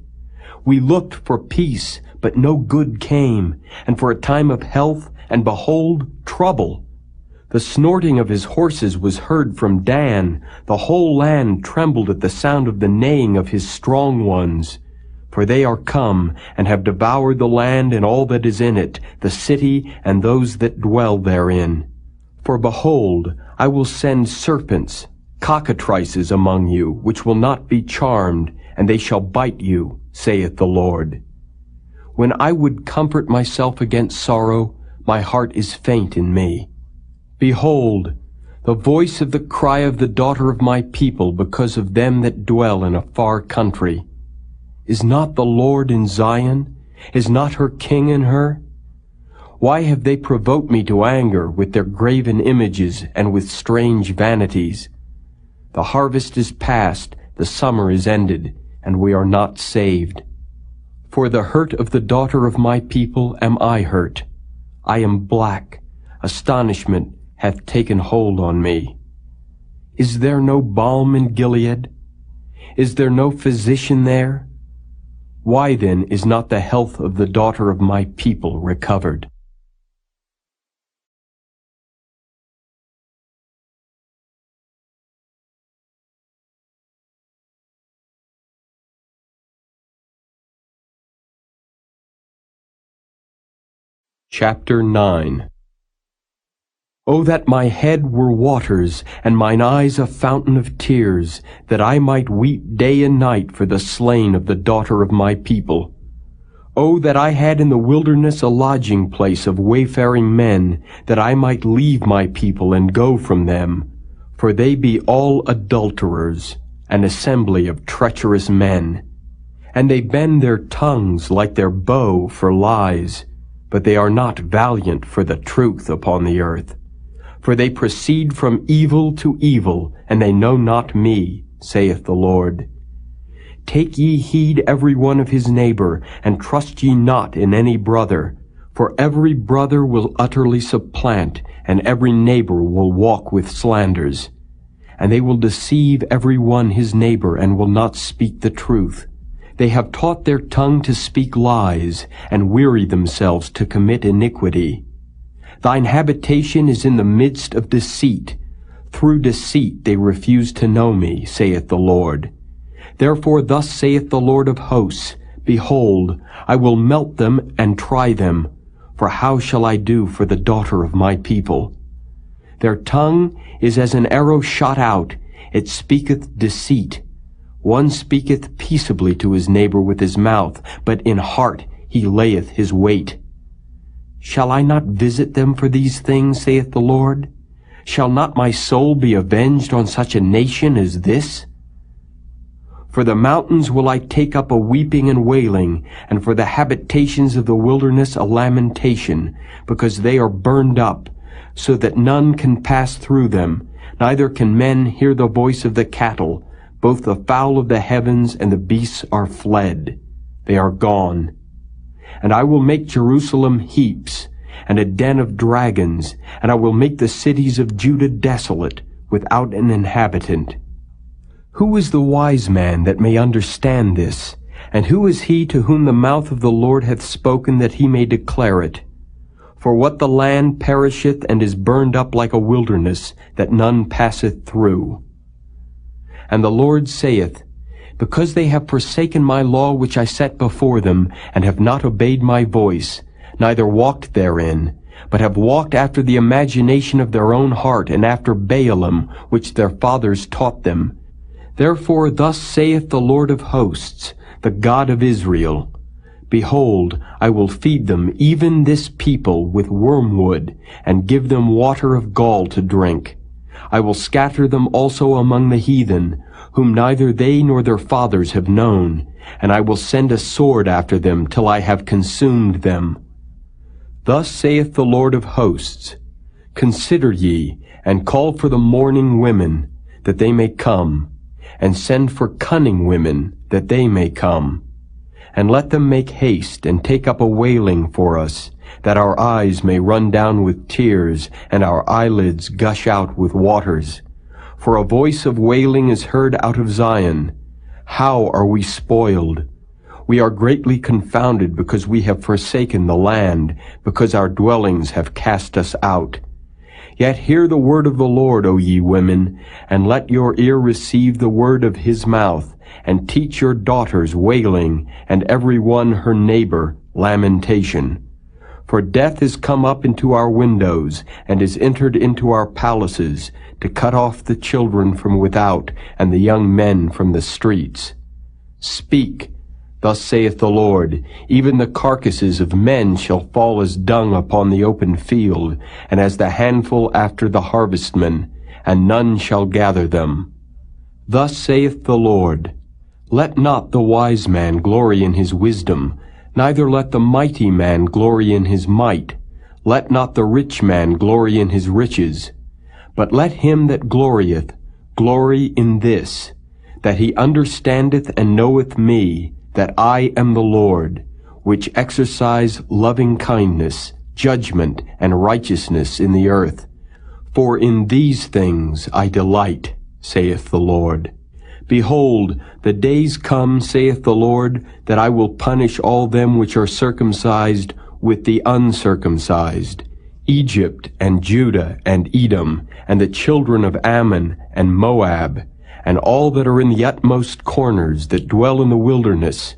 Speaker 2: We looked for peace, but no good came, and for a time of health, and behold, trouble. The snorting of his horses was heard from Dan. The whole land trembled at the sound of the neighing of his strong ones. For they are come, and have devoured the land and all that is in it, the city and those that dwell therein. For behold, I will send serpents, cockatrices among you, which will not be charmed, and they shall bite you, saith the Lord. When I would comfort myself against sorrow, my heart is faint in me. Behold, the voice of the cry of the daughter of my people because of them that dwell in a far country. Is not the Lord in Zion? Is not her king in her? Why have they provoked me to anger with their graven images and with strange vanities? The harvest is past, the summer is ended, and we are not saved. For the hurt of the daughter of my people am I hurt. I am black. Astonishment hath taken hold on me. Is there no balm in Gilead? Is there no physician there? Why then is not the health of the daughter of my people recovered? Chapter 9. O that my head were waters, and mine eyes a fountain of tears, that I might weep day and night for the slain of the daughter of my people. O that I had in the wilderness a lodging place of wayfaring men, that I might leave my people and go from them. For they be all adulterers, an assembly of treacherous men. And they bend their tongues like their bow for lies, but they are not valiant for the truth upon the earth. For they proceed from evil to evil, and they know not me, saith the Lord. Take ye heed every one of his neighbor, and trust ye not in any brother. For every brother will utterly supplant, and every neighbor will walk with slanders. And they will deceive every one his neighbor, and will not speak the truth. They have taught their tongue to speak lies, and weary themselves to commit iniquity. Thine habitation is in the midst of deceit. Through deceit they refuse to know me, saith the Lord. Therefore thus saith the Lord of hosts, Behold, I will melt them and try them. For how shall I do for the daughter of my people? Their tongue is as an arrow shot out, it speaketh deceit. One speaketh peaceably to his neighbor with his mouth, but in heart he layeth his weight. Shall I not visit them for these things, saith the Lord? Shall not my soul be avenged on such a nation as this? For the mountains will I take up a weeping and wailing, and for the habitations of the wilderness a lamentation, because they are burned up, so that none can pass through them, neither can men hear the voice of the cattle. Both the fowl of the heavens and the beasts are fled. They are gone. And I will make Jerusalem heaps, and a den of dragons, and I will make the cities of Judah desolate, without an inhabitant. Who is the wise man that may understand this? And who is he to whom the mouth of the Lord hath spoken that he may declare it? For what the land perisheth and is burned up like a wilderness, that none passeth through. And the Lord saith, Because they have forsaken my law which I set before them, and have not obeyed my voice, neither walked therein, but have walked after the imagination of their own heart, and after Baalim, which their fathers taught them. Therefore thus saith the Lord of hosts, the God of Israel, Behold, I will feed them, even this people, with wormwood, and give them water of gall to drink. I will scatter them also among the heathen, whom neither they nor their fathers have known, and I will send a sword after them till I have consumed them. Thus saith the Lord of hosts, Consider ye, and call for the mourning women, that they may come, and send for cunning women, that they may come. And let them make haste, and take up a wailing for us, that our eyes may run down with tears, and our eyelids gush out with waters. For a voice of wailing is heard out of Zion. How are we spoiled? We are greatly confounded, because we have forsaken the land, because our dwellings have cast us out. Yet hear the word of the Lord, O ye women, and let your ear receive the word of his mouth, and teach your daughters wailing, and every one her neighbor lamentation. For death is come up into our windows, and is entered into our palaces, to cut off the children from without, and the young men from the streets. Speak, thus saith the Lord, even the carcasses of men shall fall as dung upon the open field, and as the handful after the harvestman, and none shall gather them. Thus saith the Lord, Let not the wise man glory in his wisdom, neither let the mighty man glory in his might, let not the rich man glory in his riches, but let him that glorieth glory in this, that he understandeth and knoweth me, that I am the Lord, which exercise loving kindness, judgment, and righteousness in the earth. For in these things I delight, saith the Lord. Behold, the days come, saith the Lord, that I will punish all them which are circumcised with the uncircumcised, Egypt and Judah and Edom, and the children of Ammon and Moab, and all that are in the utmost corners that dwell in the wilderness.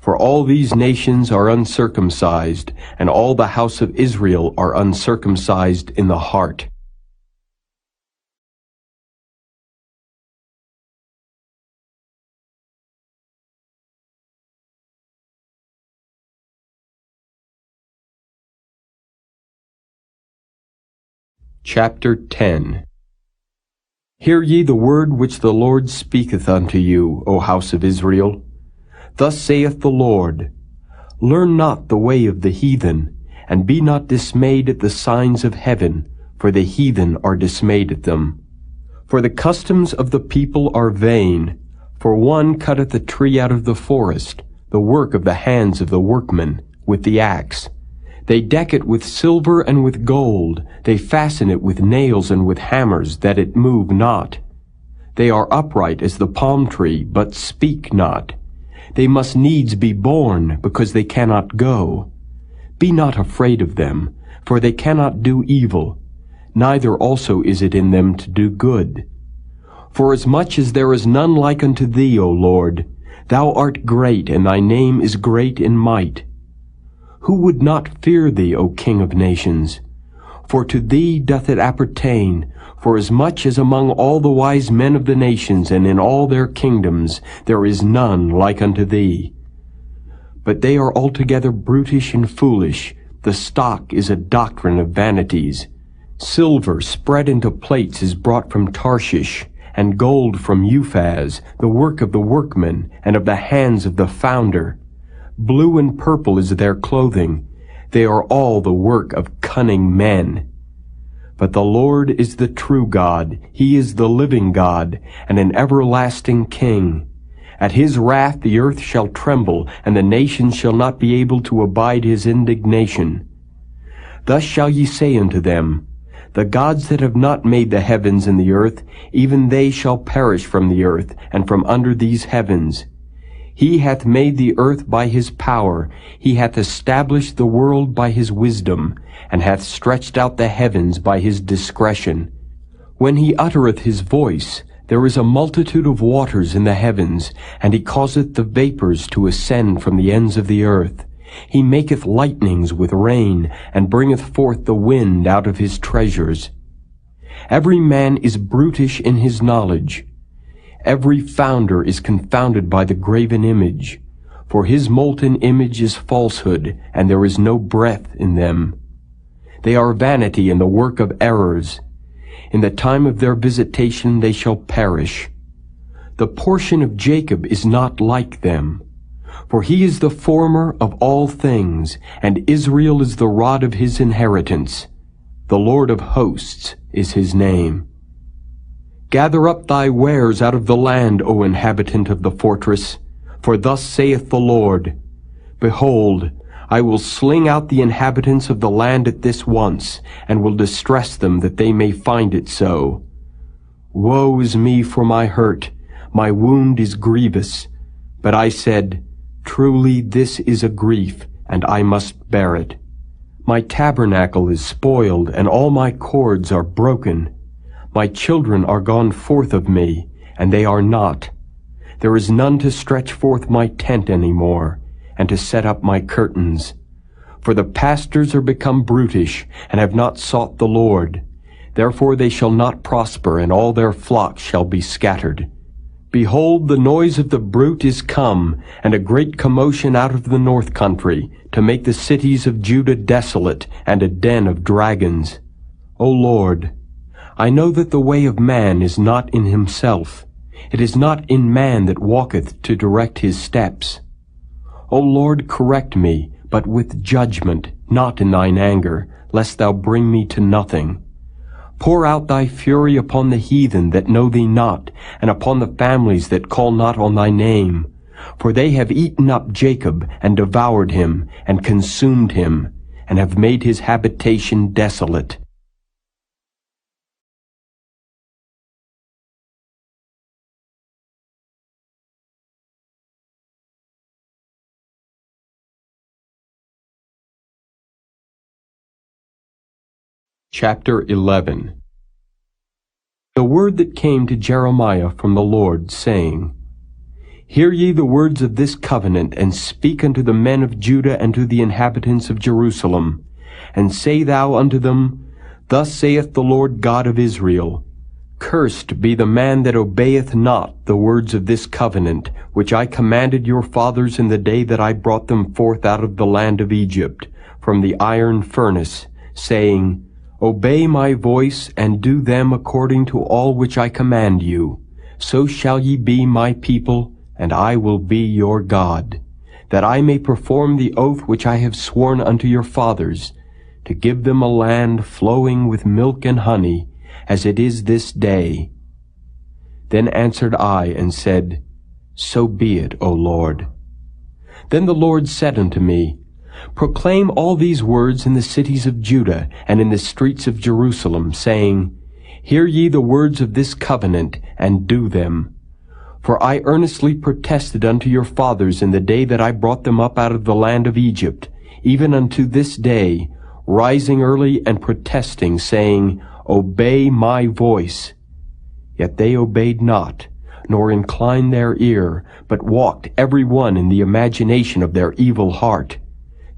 Speaker 2: For all these nations are uncircumcised, and all the house of Israel are uncircumcised in the heart. Chapter 10. Hear ye the word which the Lord speaketh unto you, O house of Israel. Thus saith the Lord, Learn not the way of the heathen, and be not dismayed at the signs of heaven, for the heathen are dismayed at them. For the customs of the people are vain, for one cutteth a tree out of the forest, the work of the hands of the workman, with the axe. They deck it with silver and with gold, they fasten it with nails and with hammers, that it move not. They are upright as the palm tree, but speak not. They must needs be born, because they cannot go. Be not afraid of them, for they cannot do evil, neither also is it in them to do good. Forasmuch as there is none like unto thee, O Lord, thou art great, and thy name is great in might. Who would not fear thee, O King of nations? For to thee doth it appertain, forasmuch as among all the wise men of the nations and in all their kingdoms there is none like unto thee. But they are altogether brutish and foolish, the stock is a doctrine of vanities. Silver spread into plates is brought from Tarshish, and gold from Uphaz, the work of the workman, and of the hands of the founder. Blue and purple is their clothing. They are all the work of cunning men. But the Lord is the true God. He is the living God, and an everlasting King. At his wrath the earth shall tremble, and the nations shall not be able to abide his indignation. Thus shall ye say unto them, The gods that have not made the heavens and the earth, even they shall perish from the earth, and from under these heavens. He hath made the earth by his power, he hath established the world by his wisdom, and hath stretched out the heavens by his discretion. When he uttereth his voice, there is a multitude of waters in the heavens, and he causeth the vapors to ascend from the ends of the earth. He maketh lightnings with rain, and bringeth forth the wind out of his treasures. Every man is brutish in his knowledge. Every founder is confounded by the graven image, for his molten image is falsehood, and there is no breath in them. They are vanity and the work of errors. In the time of their visitation they shall perish. The portion of Jacob is not like them, for he is the former of all things, and Israel is the rod of his inheritance. The Lord of hosts is his name. Gather up thy wares out of the land, O inhabitant of the fortress, for thus saith the Lord, Behold, I will sling out the inhabitants of the land at this once, and will distress them that they may find it so. Woe is me for my hurt, my wound is grievous. But I said, Truly this is a grief, and I must bear it. My tabernacle is spoiled, and all my cords are broken. My children are gone forth of me, and they are not. There is none to stretch forth my tent any more, and to set up my curtains. For the pastors are become brutish, and have not sought the Lord. Therefore they shall not prosper, and all their flocks shall be scattered. Behold, the noise of the brute is come, and a great commotion out of the north country, to make the cities of Judah desolate, and a den of dragons. O Lord, I know that the way of man is not in himself. It is not in man that walketh to direct his steps. O Lord, correct me, but with judgment, not in thine anger, lest thou bring me to nothing. Pour out thy fury upon the heathen that know thee not, and upon the families that call not on thy name. For they have eaten up Jacob, and devoured him, and consumed him, and have made his habitation desolate. Chapter 11. The word that came to Jeremiah from the Lord, saying, Hear ye the words of this covenant, and speak unto the men of Judah and to the inhabitants of Jerusalem. And say thou unto them, Thus saith the Lord God of Israel, Cursed be the man that obeyeth not the words of this covenant, which I commanded your fathers in the day that I brought them forth out of the land of Egypt, from the iron furnace, saying, Obey my voice, and do them according to all which I command you. So shall ye be my people, and I will be your God, that I may perform the oath which I have sworn unto your fathers, to give them a land flowing with milk and honey, as it is this day. Then answered I, and said, So be it, O Lord. Then the Lord said unto me, Proclaim all these words in the cities of Judah and in the streets of Jerusalem, saying, Hear ye the words of this covenant, and do them. For I earnestly protested unto your fathers in the day that I brought them up out of the land of Egypt, even unto this day, rising early and protesting, saying, Obey my voice. Yet they obeyed not, nor inclined their ear, but walked every one in the imagination of their evil heart.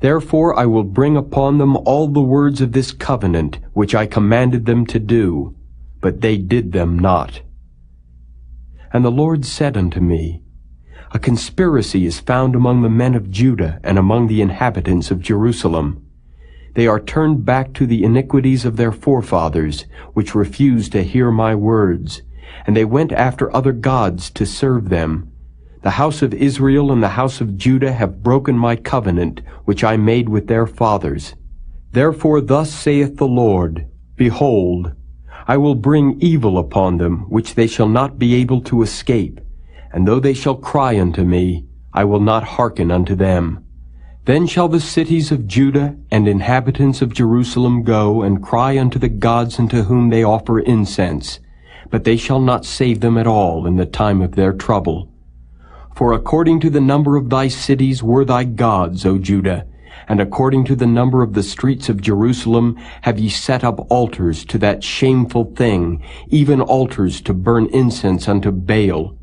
Speaker 2: Therefore I will bring upon them all the words of this covenant, which I commanded them to do, but they did them not. And the Lord said unto me, A conspiracy is found among the men of Judah and among the inhabitants of Jerusalem. They are turned back to the iniquities of their forefathers, which refused to hear my words, and they went after other gods to serve them. The house of Israel and the house of Judah have broken my covenant, which I made with their fathers. Therefore thus saith the Lord, Behold, I will bring evil upon them, which they shall not be able to escape. And though they shall cry unto me, I will not hearken unto them. Then shall the cities of Judah and inhabitants of Jerusalem go and cry unto the gods unto whom they offer incense, but they shall not save them at all in the time of their trouble. For according to the number of thy cities were thy gods, O Judah, and according to the number of the streets of Jerusalem have ye set up altars to that shameful thing, even altars to burn incense unto Baal.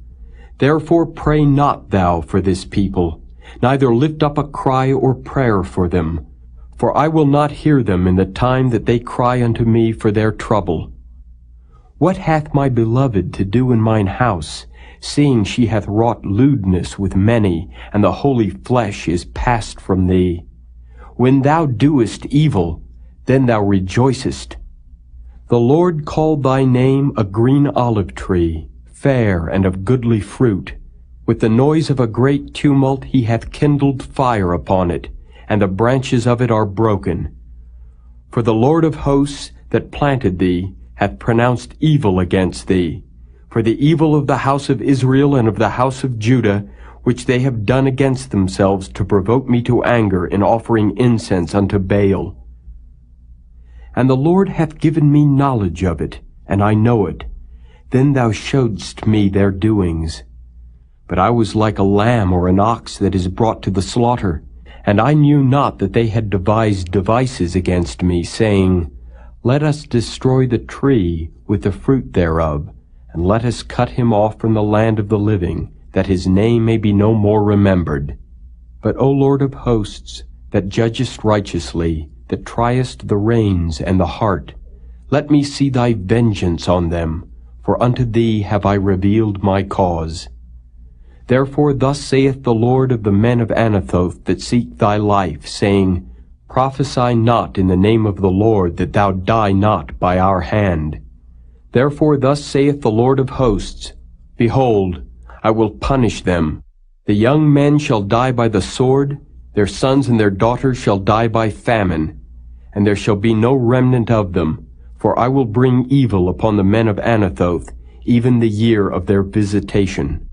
Speaker 2: Therefore pray not thou for this people, neither lift up a cry or prayer for them. For I will not hear them in the time that they cry unto me for their trouble. What hath my beloved to do in mine house, seeing she hath wrought lewdness with many, and the holy flesh is passed from thee? When thou doest evil, then thou rejoicest. The Lord called thy name a green olive tree, fair and of goodly fruit. With the noise of a great tumult he hath kindled fire upon it, and the branches of it are broken. For the Lord of hosts that planted thee hath pronounced evil against thee. For the evil of the house of Israel and of the house of Judah, which they have done against themselves to provoke me to anger in offering incense unto Baal. And the Lord hath given me knowledge of it, and I know it. Then thou showedst me their doings. But I was like a lamb or an ox that is brought to the slaughter, and I knew not that they had devised devices against me, saying, Let us destroy the tree with the fruit thereof, and let us cut him off from the land of the living, that his name may be no more remembered. But, O Lord of hosts, that judgest righteously, that triest the reins and the heart, let me see thy vengeance on them, for unto thee have I revealed my cause. Therefore thus saith the Lord of the men of Anathoth that seek thy life, saying, Prophesy not in the name of the Lord, that thou die not by our hand. Therefore thus saith the Lord of hosts, Behold, I will punish them. The young men shall die by the sword, their sons and their daughters shall die by famine, and there shall be no remnant of them, for I will bring evil upon the men of Anathoth, even the year of their visitation.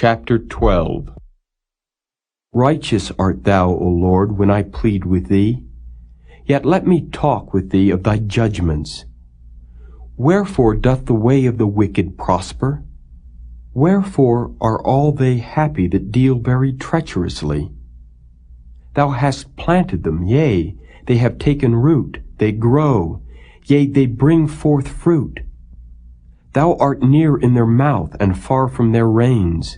Speaker 2: Chapter 12. Righteous art thou, O Lord, when I plead with thee. Yet let me talk with thee of thy judgments. Wherefore doth the way of the wicked prosper? Wherefore are all they happy that deal very treacherously? Thou hast planted them, yea, they have taken root, they grow, yea, they bring forth fruit. Thou art near in their mouth, and far from their reins.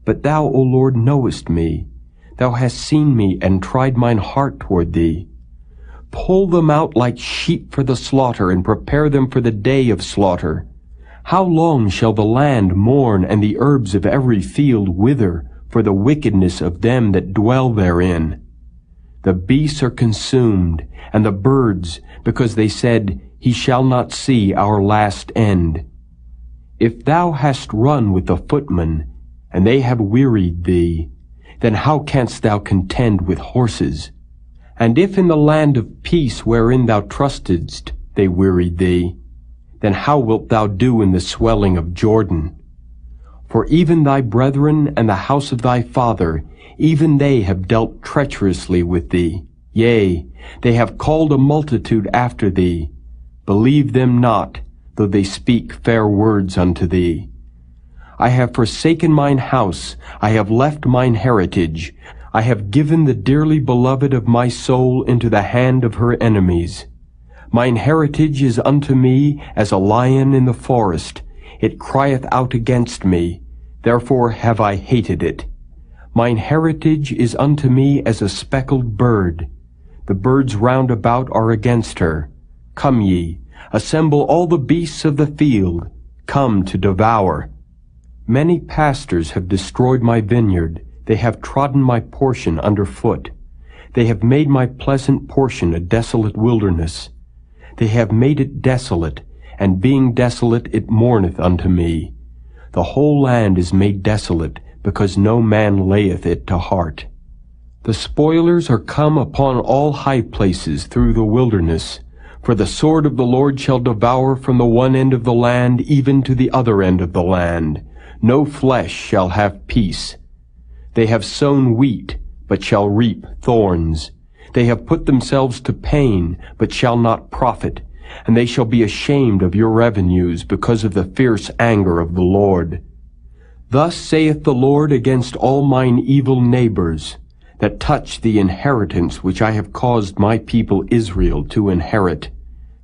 Speaker 2: But thou, O Lord, knowest me. Thou hast seen me, and tried mine heart toward thee. Pull them out like sheep for the slaughter, and prepare them for the day of slaughter. How long shall the land mourn, and the herbs of every field wither, for the wickedness of them that dwell therein? The beasts are consumed, and the birds, because they said, He shall not see our last end. If thou hast run with the footmen, and they have wearied thee, then how canst thou contend with horses? And if in the land of peace wherein thou trustedst they wearied thee, then how wilt thou do in the swelling of Jordan? For even thy brethren and the house of thy father, even they have dealt treacherously with thee. Yea, they have called a multitude after thee. Believe them not, though they speak fair words unto thee. I have forsaken mine house, I have left mine heritage, I have given the dearly beloved of my soul into the hand of her enemies. Mine heritage is unto me as a lion in the forest. It crieth out against me, therefore have I hated it. Mine heritage is unto me as a speckled bird. The birds round about are against her. Come ye, assemble all the beasts of the field, come to devour. Many pastors have destroyed my vineyard, they have trodden my portion under foot. They have made my pleasant portion a desolate wilderness. They have made it desolate, and being desolate it mourneth unto me. The whole land is made desolate, because no man layeth it to heart. The spoilers are come upon all high places through the wilderness, for the sword of the Lord shall devour from the one end of the land even to the other end of the land. No flesh shall have peace. They have sown wheat, but shall reap thorns. They have put themselves to pain, but shall not profit, and they shall be ashamed of your revenues because of the fierce anger of the Lord. Thus saith the Lord against all mine evil neighbors, that touch the inheritance which I have caused my people Israel to inherit.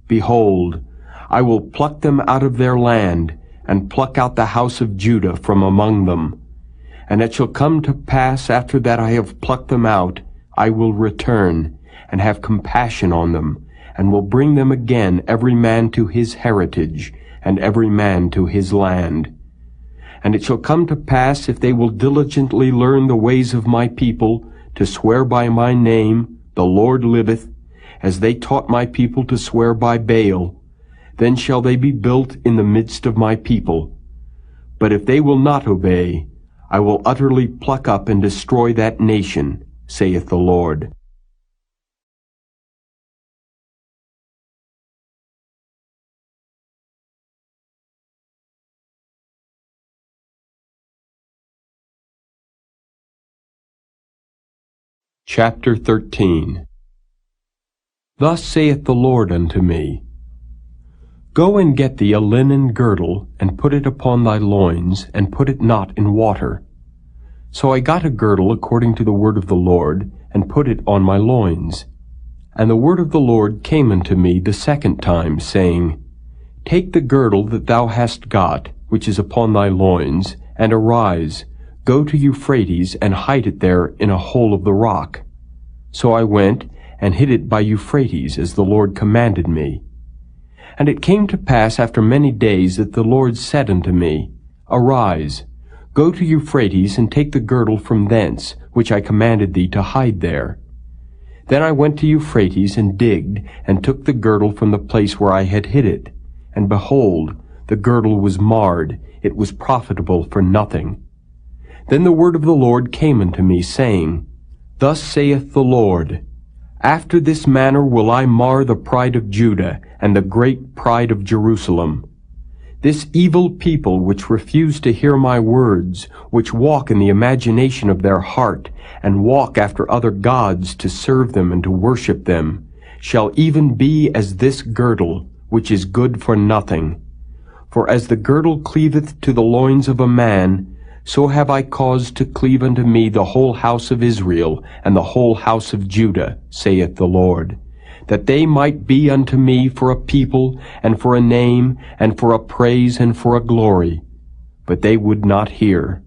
Speaker 2: Behold, I will pluck them out of their land, and pluck out the house of Judah from among them. And it shall come to pass after that I have plucked them out, I will return, and have compassion on them, and will bring them again every man to his heritage, and every man to his land. And it shall come to pass, if they will diligently learn the ways of my people, to swear by my name, the Lord liveth, as they taught my people to swear by Baal, then shall they be built in the midst of my people. But if they will not obey, I will utterly pluck up and destroy that nation, saith the Lord. Chapter 13. Thus saith the Lord unto me, Go and get thee a linen girdle, and put it upon thy loins, and put it not in water. So I got a girdle according to the word of the Lord, and put it on my loins. And the word of the Lord came unto me the second time, saying, Take the girdle that thou hast got, which is upon thy loins, and arise, go to Euphrates, and hide it there in a hole of the rock. So I went, and hid it by Euphrates, as the Lord commanded me. And it came to pass after many days that the Lord said unto me, Arise, go to Euphrates, and take the girdle from thence, which I commanded thee to hide there. Then I went to Euphrates, and digged, and took the girdle from the place where I had hid it. And behold, the girdle was marred, it was profitable for nothing. Then the word of the Lord came unto me, saying, Thus saith the Lord, After this manner will I mar the pride of Judah, and the great pride of Jerusalem. This evil people which refuse to hear my words, which walk in the imagination of their heart, and walk after other gods to serve them and to worship them, shall even be as this girdle, which is good for nothing. For as the girdle cleaveth to the loins of a man, so have I caused to cleave unto me the whole house of Israel, and the whole house of Judah, saith the Lord, that they might be unto me for a people, and for a name, and for a praise, and for a glory. But they would not hear.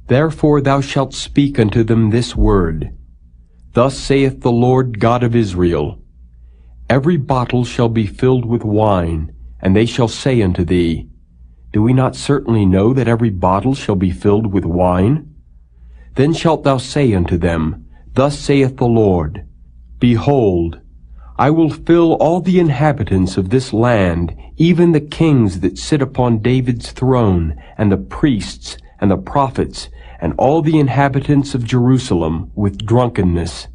Speaker 2: Therefore thou shalt speak unto them this word, Thus saith the Lord God of Israel, Every bottle shall be filled with wine, and they shall say unto thee, Do we not certainly know that every bottle shall be filled with wine? Then shalt thou say unto them, Thus saith the Lord, Behold, I will fill all the inhabitants of this land, even the kings that sit upon David's throne, and the priests, and the prophets, and all the inhabitants of Jerusalem, with drunkenness.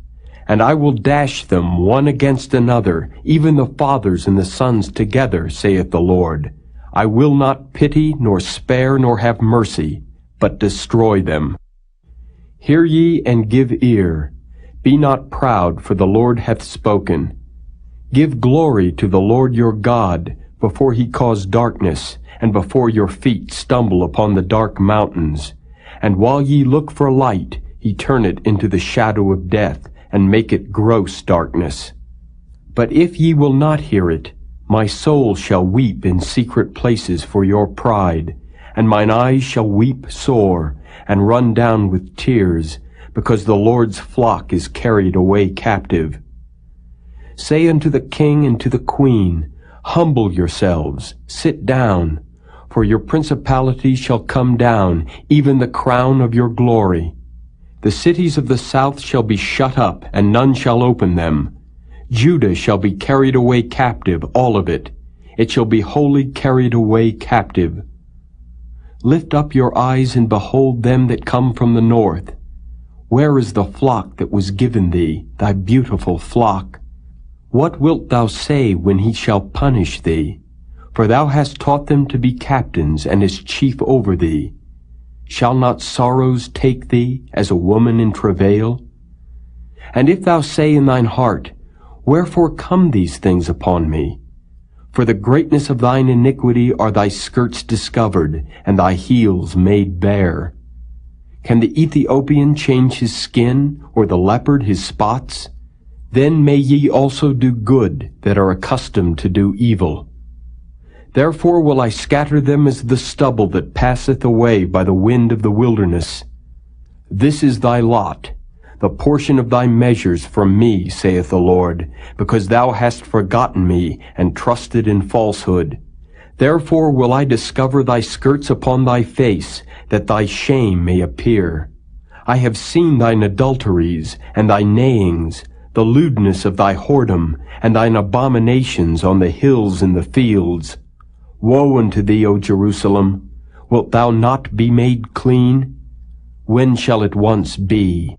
Speaker 2: And I will dash them one against another, even the fathers and the sons together, saith the Lord. I will not pity, nor spare, nor have mercy, but destroy them. Hear ye and give ear. Be not proud, for the Lord hath spoken. Give glory to the Lord your God, before he cause darkness, and before your feet stumble upon the dark mountains. And while ye look for light, he turn it into the shadow of death, and make it gross darkness. But if ye will not hear it, my soul shall weep in secret places for your pride, and mine eyes shall weep sore, and run down with tears, because the Lord's flock is carried away captive. Say unto the king and to the queen, Humble yourselves, sit down, for your principality shall come down, even the crown of your glory. The cities of the south shall be shut up, and none shall open them. Judah shall be carried away captive, all of it. It shall be wholly carried away captive. Lift up your eyes and behold them that come from the north. Where is the flock that was given thee, thy beautiful flock? What wilt thou say when he shall punish thee? For thou hast taught them to be captains, and as chief over thee. Shall not sorrows take thee, as a woman in travail? And if thou say in thine heart, Wherefore come these things upon me? For the greatness of thine iniquity are thy skirts discovered, and thy heels made bare. Can the Ethiopian change his skin, or the leopard his spots? Then may ye also do good, that are accustomed to do evil. Therefore will I scatter them as the stubble that passeth away by the wind of the wilderness. This is thy lot, the portion of thy measures from me, saith the Lord, because thou hast forgotten me, and trusted in falsehood. Therefore will I discover thy skirts upon thy face, that thy shame may appear. I have seen thine adulteries, and thy neighings, the lewdness of thy whoredom, and thine abominations on the hills and the fields. Woe unto thee, O Jerusalem! Wilt thou not be made clean? When shall it once be?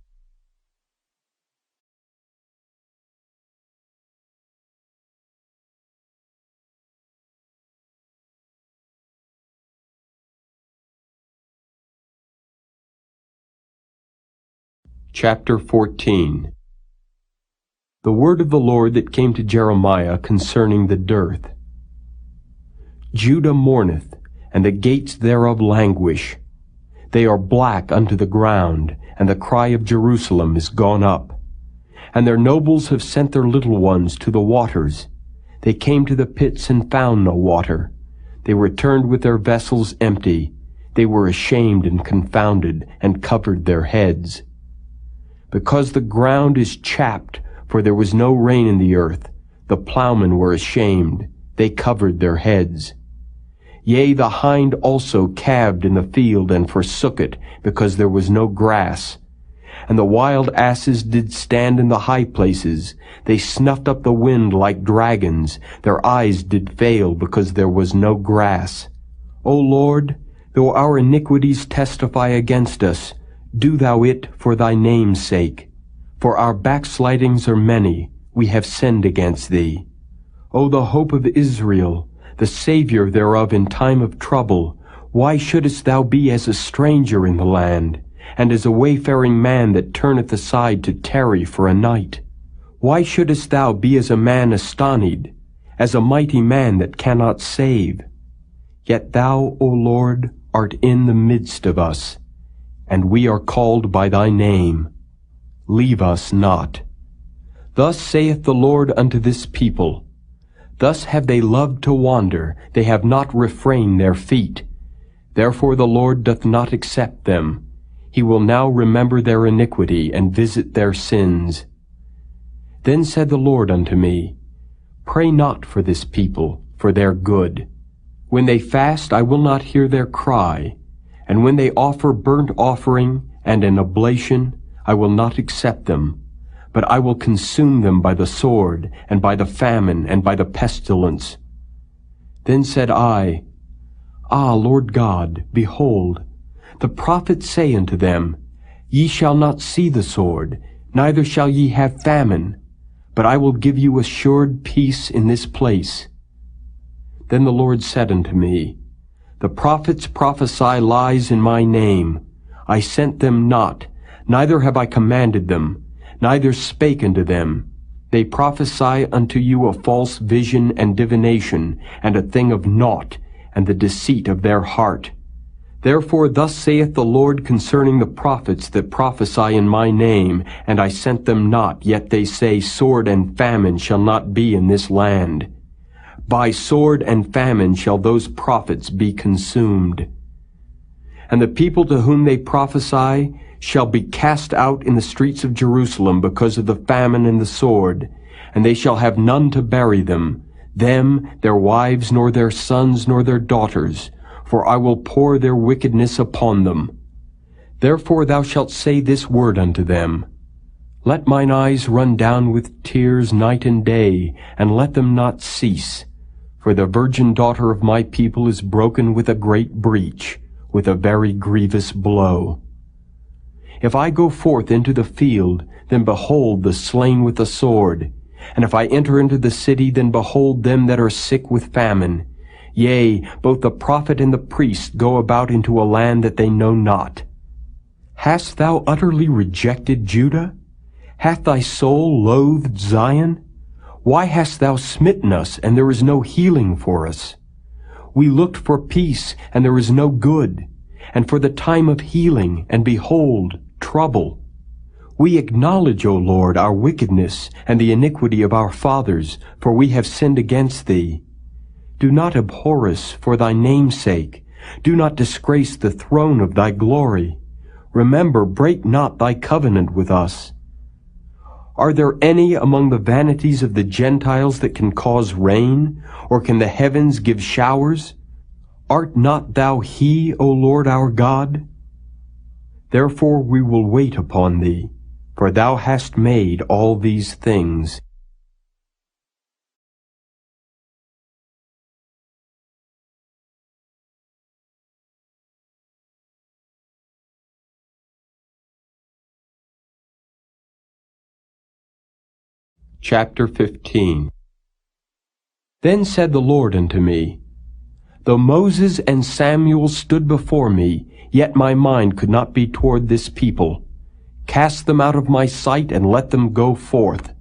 Speaker 2: Chapter 14. The word of the Lord that came to Jeremiah concerning the dearth. Judah mourneth, and the gates thereof languish. They are black unto the ground, and the cry of Jerusalem is gone up. And their nobles have sent their little ones to the waters. They came to the pits and found no water. They returned with their vessels empty. They were ashamed and confounded, and covered their heads. Because the ground is chapped, for there was no rain in the earth, the plowmen were ashamed, they covered their heads. Yea, the hind also calved in the field and forsook it, because there was no grass. And the wild asses did stand in the high places. They snuffed up the wind like dragons. Their eyes did fail, because there was no grass. O Lord, though our iniquities testify against us, do thou it for thy name's sake. For our backslidings are many, we have sinned against thee. O the hope of Israel, the Savior thereof in time of trouble, why shouldest thou be as a stranger in the land, and as a wayfaring man that turneth aside to tarry for a night? Why shouldest thou be as a man astonied, as a mighty man that cannot save? Yet thou, O Lord, art in the midst of us, and we are called by thy name. Leave us not. Thus saith the Lord unto this people, thus have they loved to wander, they have not refrained their feet. Therefore the Lord doth not accept them. He will now remember their iniquity, and visit their sins. Then said the Lord unto me, Pray not for this people, for their good. When they fast, I will not hear their cry, and when they offer burnt offering and an oblation, I will not accept them, but I will consume them by the sword, and by the famine, and by the pestilence. Then said I, Ah, Lord God, behold, the prophets say unto them, Ye shall not see the sword, neither shall ye have famine, but I will give you assured peace in this place. Then the Lord said unto me, The prophets prophesy lies in my name. I sent them not, neither have I commanded them, neither spake unto them. They prophesy unto you a false vision and divination, and a thing of naught, and the deceit of their heart. Therefore thus saith the Lord concerning the prophets that prophesy in my name, and I sent them not, yet they say, Sword and famine shall not be in this land. By sword and famine shall those prophets be consumed. And the people to whom they prophesy shall be cast out in the streets of Jerusalem because of the famine and the sword, and they shall have none to bury them, their wives, nor their sons, nor their daughters, for I will pour their wickedness upon them. Therefore thou shalt say this word unto them, Let mine eyes run down with tears night and day, and let them not cease. For the virgin daughter of my people is broken with a great breach, with a very grievous blow. If I go forth into the field, then behold the slain with the sword. And if I enter into the city, then behold them that are sick with famine. Yea, both the prophet and the priest go about into a land that they know not. Hast thou utterly rejected Judah? Hath thy soul loathed Zion? Why hast thou smitten us, and there is no healing for us? We looked for peace, and there is no good, and for the time of healing, and behold, trouble. We acknowledge, O Lord, our wickedness, and the iniquity of our fathers, for we have sinned against thee. Do not abhor us for thy name's sake. Do not disgrace the throne of thy glory. Remember, break not thy covenant with us. Are there any among the vanities of the Gentiles that can cause rain, or can the heavens give showers? Art not thou he, O Lord our God? Therefore we will wait upon thee, for thou hast made all these things. Chapter 15. Then said the Lord unto me, Though Moses and Samuel stood before me, yet my mind could not be toward this people. Cast them out of my sight, and let them go forth.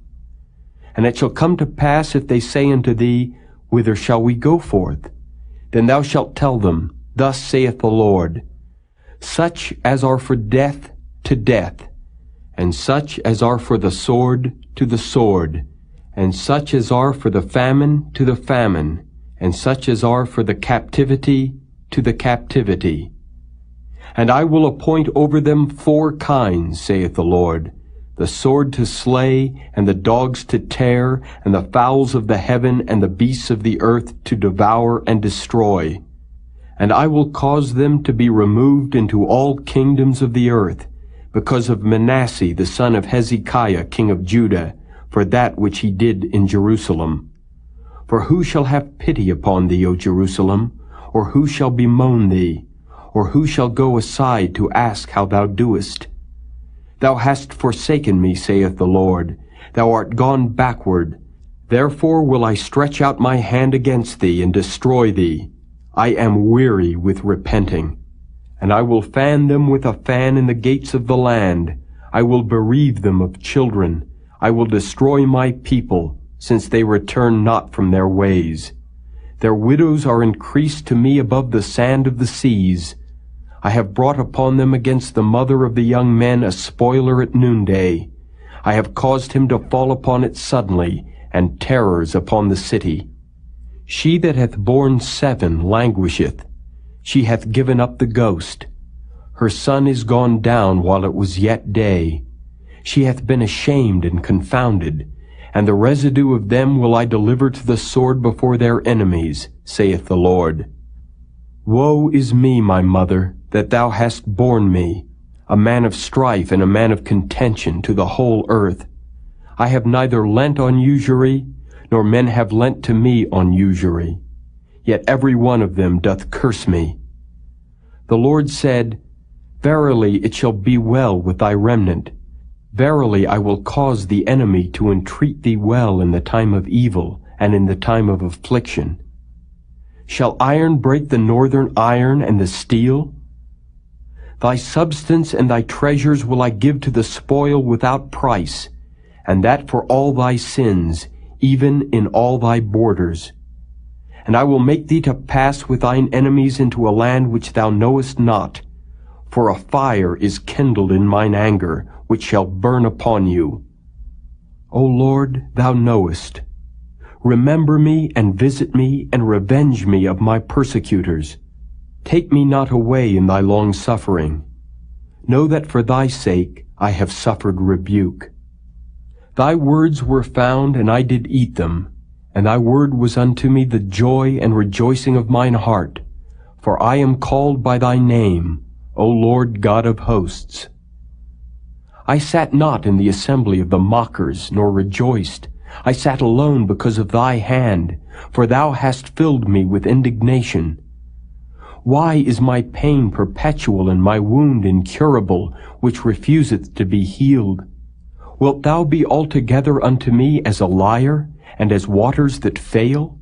Speaker 2: And it shall come to pass, if they say unto thee, Whither shall we go forth? Then thou shalt tell them, Thus saith the Lord, Such as are for death, to death, and such as are for the sword, to the sword, and such as are for the famine, to the famine, and such as are for the captivity, to the captivity. And I will appoint over them 4 kinds, saith the Lord, the sword to slay, and the dogs to tear, and the fowls of the heaven and the beasts of the earth to devour and destroy. And I will cause them to be removed into all kingdoms of the earth, because of Manasseh the son of Hezekiah king of Judah, for that which he did in Jerusalem. For who shall have pity upon thee, O Jerusalem? Or who shall bemoan thee? Or who shall go aside to ask how thou doest? Thou hast forsaken me, saith the Lord. Thou art gone backward. Therefore will I stretch out my hand against thee and destroy thee. I am weary with repenting. And I will fan them with a fan in the gates of the land. I will bereave them of children. I will destroy my people, since they return not from their ways. Their widows are increased to me above the sand of the seas. I have brought upon them against the mother of the young men a spoiler at noonday. I have caused him to fall upon it suddenly, and terrors upon the city. She that hath borne 7 languisheth. She hath given up the ghost. Her son is gone down while it was yet day. She hath been ashamed and confounded, and the residue of them will I deliver to the sword before their enemies, saith the Lord. Woe is me, my mother, that thou hast borne me, a man of strife and a man of contention to the whole earth. I have neither lent on usury, nor men have lent to me on usury. Yet every one of them doth curse me. The Lord said, Verily it shall be well with thy remnant. Verily I will cause the enemy to entreat thee well in the time of evil and in the time of affliction. Shall iron break the northern iron and the steel? Thy substance and thy treasures will I give to the spoil without price, and that for all thy sins, even in all thy borders. And I will make thee to pass with thine enemies into a land which thou knowest not, for a fire is kindled in mine anger, which shall burn upon you. O Lord, thou knowest. Remember me and visit me and revenge me of my persecutors. Take me not away in thy long suffering. Know that for thy sake I have suffered rebuke. Thy words were found, and I did eat them, and thy word was unto me the joy and rejoicing of mine heart. For I am called by thy name, O Lord God of hosts. I sat not in the assembly of the mockers, nor rejoiced. I sat alone because of thy hand, for thou hast filled me with indignation. Why is my pain perpetual and my wound incurable, which refuseth to be healed? Wilt thou be altogether unto me as a liar, and as waters that fail?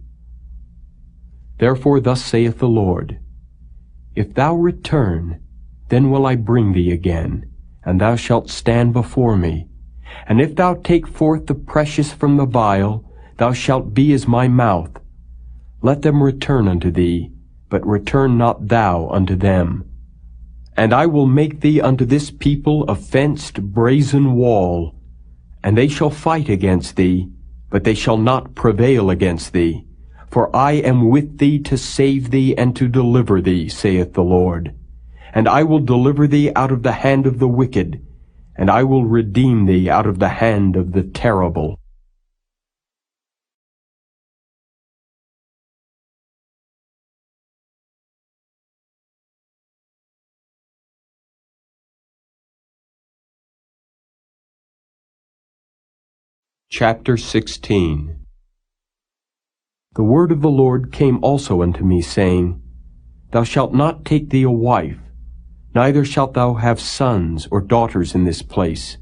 Speaker 2: Therefore thus saith the Lord, If thou return, then will I bring thee again, and thou shalt stand before me. And if thou take forth the precious from the vial, thou shalt be as my mouth. Let them return unto thee, but return not thou unto them. And I will make thee unto this people a fenced brazen wall, and they shall fight against thee, but they shall not prevail against thee. For I am with thee to save thee and to deliver thee, saith the Lord. And I will deliver thee out of the hand of the wicked, and I will redeem thee out of the hand of the terrible. Chapter 16. The word of the Lord came also unto me, saying, Thou shalt not take thee a wife, neither shalt thou have sons or daughters in this place.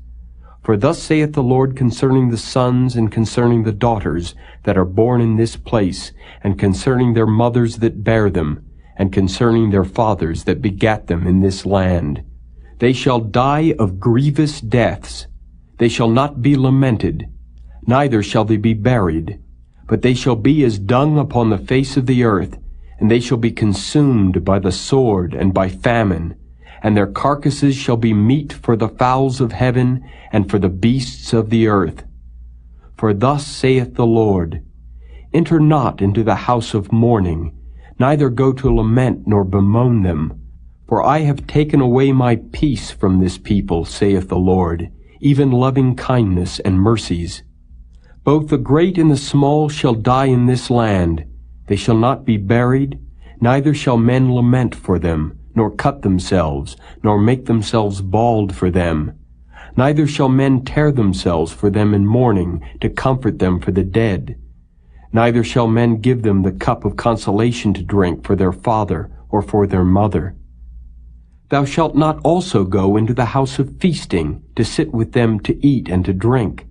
Speaker 2: For thus saith the Lord concerning the sons and concerning the daughters that are born in this place, and concerning their mothers that bear them, and concerning their fathers that begat them in this land. They shall die of grievous deaths. They shall not be lamented, neither shall they be buried, but they shall be as dung upon the face of the earth, and they shall be consumed by the sword and by famine, and their carcasses shall be meat for the fowls of heaven and for the beasts of the earth. For thus saith the Lord, Enter not into the house of mourning, neither go to lament nor bemoan them. For I have taken away my peace from this people, saith the Lord, even loving kindness and mercies. Both the great and the small shall die in this land. They shall not be buried, neither shall men lament for them, nor cut themselves, nor make themselves bald for them. Neither shall men tear themselves for them in mourning, to comfort them for the dead. Neither shall men give them the cup of consolation to drink for their father or for their mother. Thou shalt not also go into the house of feasting, to sit with them to eat and to drink.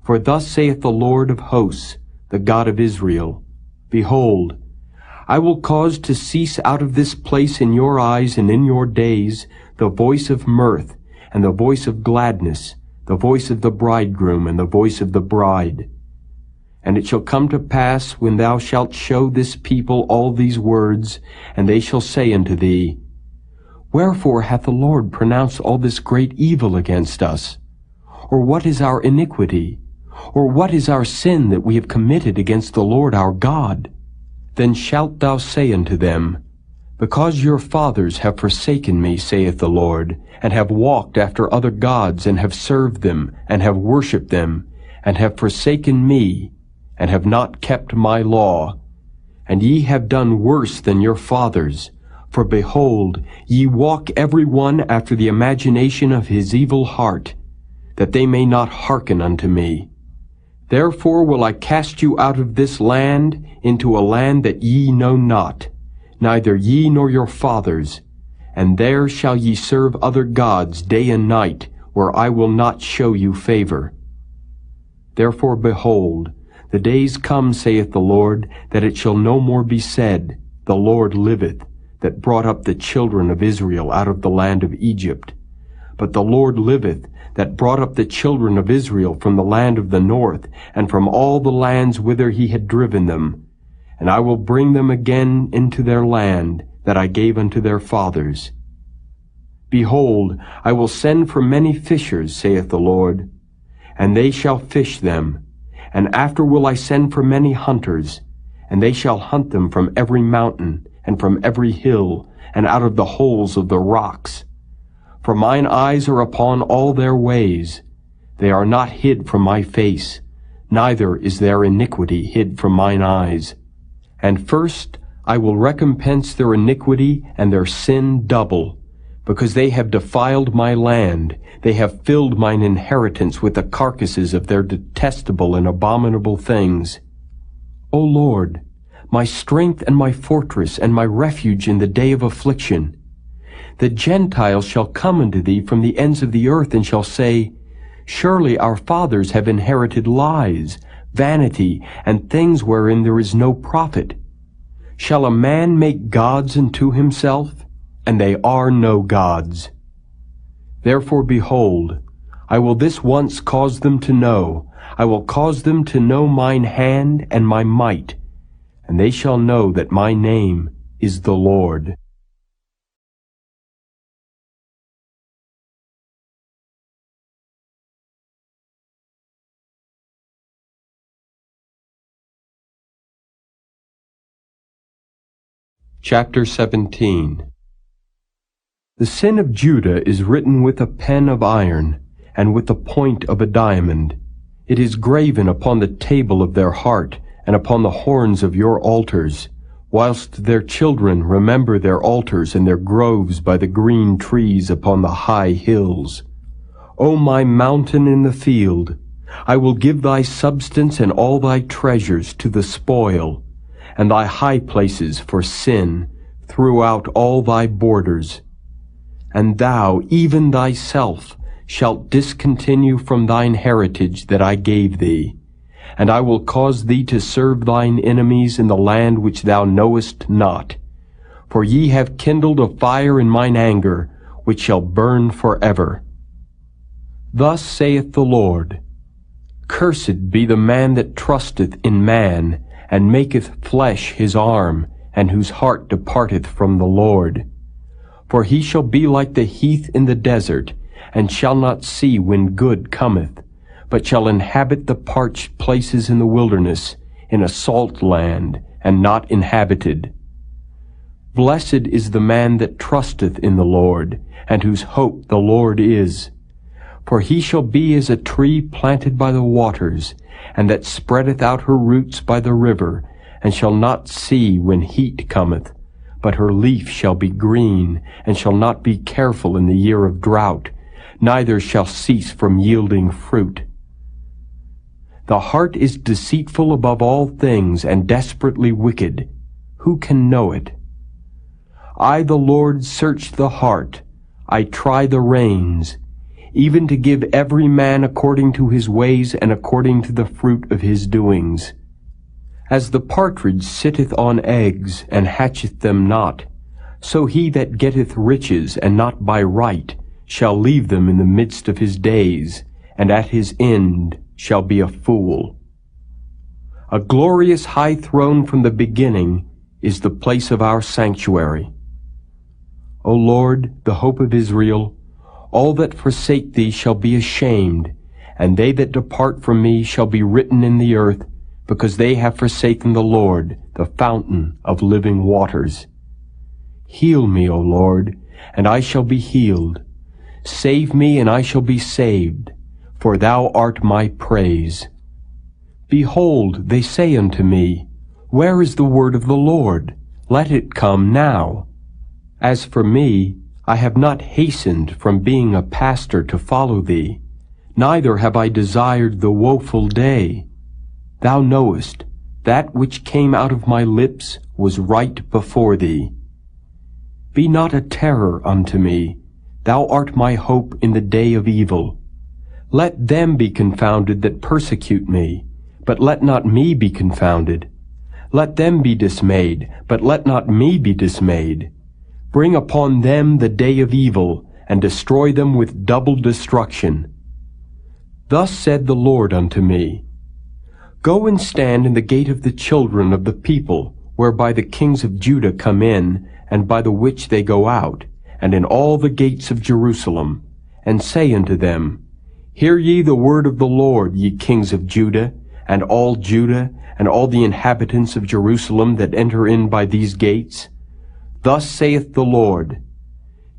Speaker 2: For thus saith the Lord of hosts, the God of Israel, Behold, I will cause to cease out of this place in your eyes and in your days the voice of mirth, and the voice of gladness, the voice of the bridegroom, and the voice of the bride. And it shall come to pass, when thou shalt show this people all these words, and they shall say unto thee, Wherefore hath the Lord pronounced all this great evil against us? Or what is our iniquity? Or what is our sin that we have committed against the Lord our God? Then shalt thou say unto them, Because your fathers have forsaken me, saith the Lord, and have walked after other gods, and have served them, and have worshipped them, and have forsaken me, and have not kept my law. And ye have done worse than your fathers. For behold, ye walk every one after the imagination of his evil heart, that they may not hearken unto me. Therefore will I cast you out of this land into a land that ye know not, neither ye nor your fathers, and there shall ye serve other gods day and night, where I will not show you favor. Therefore, behold, the days come, saith the Lord, that it shall no more be said, The Lord liveth, that brought up the children of Israel out of the land of Egypt. But the Lord liveth, that brought up the children of Israel from the land of the north, and from all the lands whither he had driven them. And I will bring them again into their land, that I gave unto their fathers. Behold, I will send for many fishers, saith the Lord, and they shall fish them. And after will I send for many hunters, and they shall hunt them from every mountain, and from every hill, and out of the holes of the rocks. For mine eyes are upon all their ways. They are not hid from my face, neither is their iniquity hid from mine eyes. And first I will recompense their iniquity and their sin double, because they have defiled my land. They have filled mine inheritance with the carcasses of their detestable and abominable things. O Lord, my strength and my fortress and my refuge in the day of affliction. The Gentiles shall come unto thee from the ends of the earth, and shall say, Surely our fathers have inherited lies, vanity, and things wherein there is no profit. Shall a man make gods unto himself? And they are no gods. Therefore, behold, I will this once cause them to know. I will cause them to know mine hand and my might, and they shall know that my name is the Lord. Chapter 17. The sin of Judah is written with a pen of iron, and with the point of a diamond. It is graven upon the table of their heart, and upon the horns of your altars, whilst their children remember their altars and their groves by the green trees upon the high hills. O my mountain in the field, I will give thy substance and all thy treasures to the spoil, and thy high places for sin throughout all thy borders. And thou, even thyself, shalt discontinue from thine heritage that I gave thee, and I will cause thee to serve thine enemies in the land which thou knowest not. For ye have kindled a fire in mine anger, which shall burn forever. Thus saith the Lord, Cursed be the man that trusteth in man, and maketh flesh his arm, and whose heart departeth from the Lord. For he shall be like the heath in the desert, and shall not see when good cometh, but shall inhabit the parched places in the wilderness, in a salt land, and not inhabited. Blessed is the man that trusteth in the Lord, and whose hope the Lord is. For he shall be as a tree planted by the waters, and that spreadeth out her roots by the river, and shall not see when heat cometh, but her leaf shall be green, and shall not be careful in the year of drought, neither shall cease from yielding fruit. The heart is deceitful above all things, and desperately wicked. Who can know it? I, the Lord, search the heart. I try the reins, even to give every man according to his ways and according to the fruit of his doings. As the partridge sitteth on eggs, and hatcheth them not, so he that getteth riches, and not by right, shall leave them in the midst of his days, and at his end shall be a fool. A glorious high throne from the beginning is the place of our sanctuary. O Lord, the hope of Israel, all that forsake thee shall be ashamed, and they that depart from me shall be written in the earth, because they have forsaken the Lord, the fountain of living waters. Heal me, O Lord, and I shall be healed. Save me, and I shall be saved, for thou art my praise. Behold, they say unto me, Where is the word of the Lord? Let it come now. As for me, I have not hastened from being a pastor to follow thee, neither have I desired the woeful day. Thou knowest, that which came out of my lips was right before thee. Be not a terror unto me, thou art my hope in the day of evil. Let them be confounded that persecute me, but let not me be confounded. Let them be dismayed, but let not me be dismayed. Bring upon them the day of evil, and destroy them with double destruction. Thus said the Lord unto me, Go and stand in the gate of the children of the people, whereby the kings of Judah come in, and by the which they go out, and in all the gates of Jerusalem, and say unto them, Hear ye the word of the Lord, ye kings of Judah, and all the inhabitants of Jerusalem that enter in by these gates. Thus saith the Lord,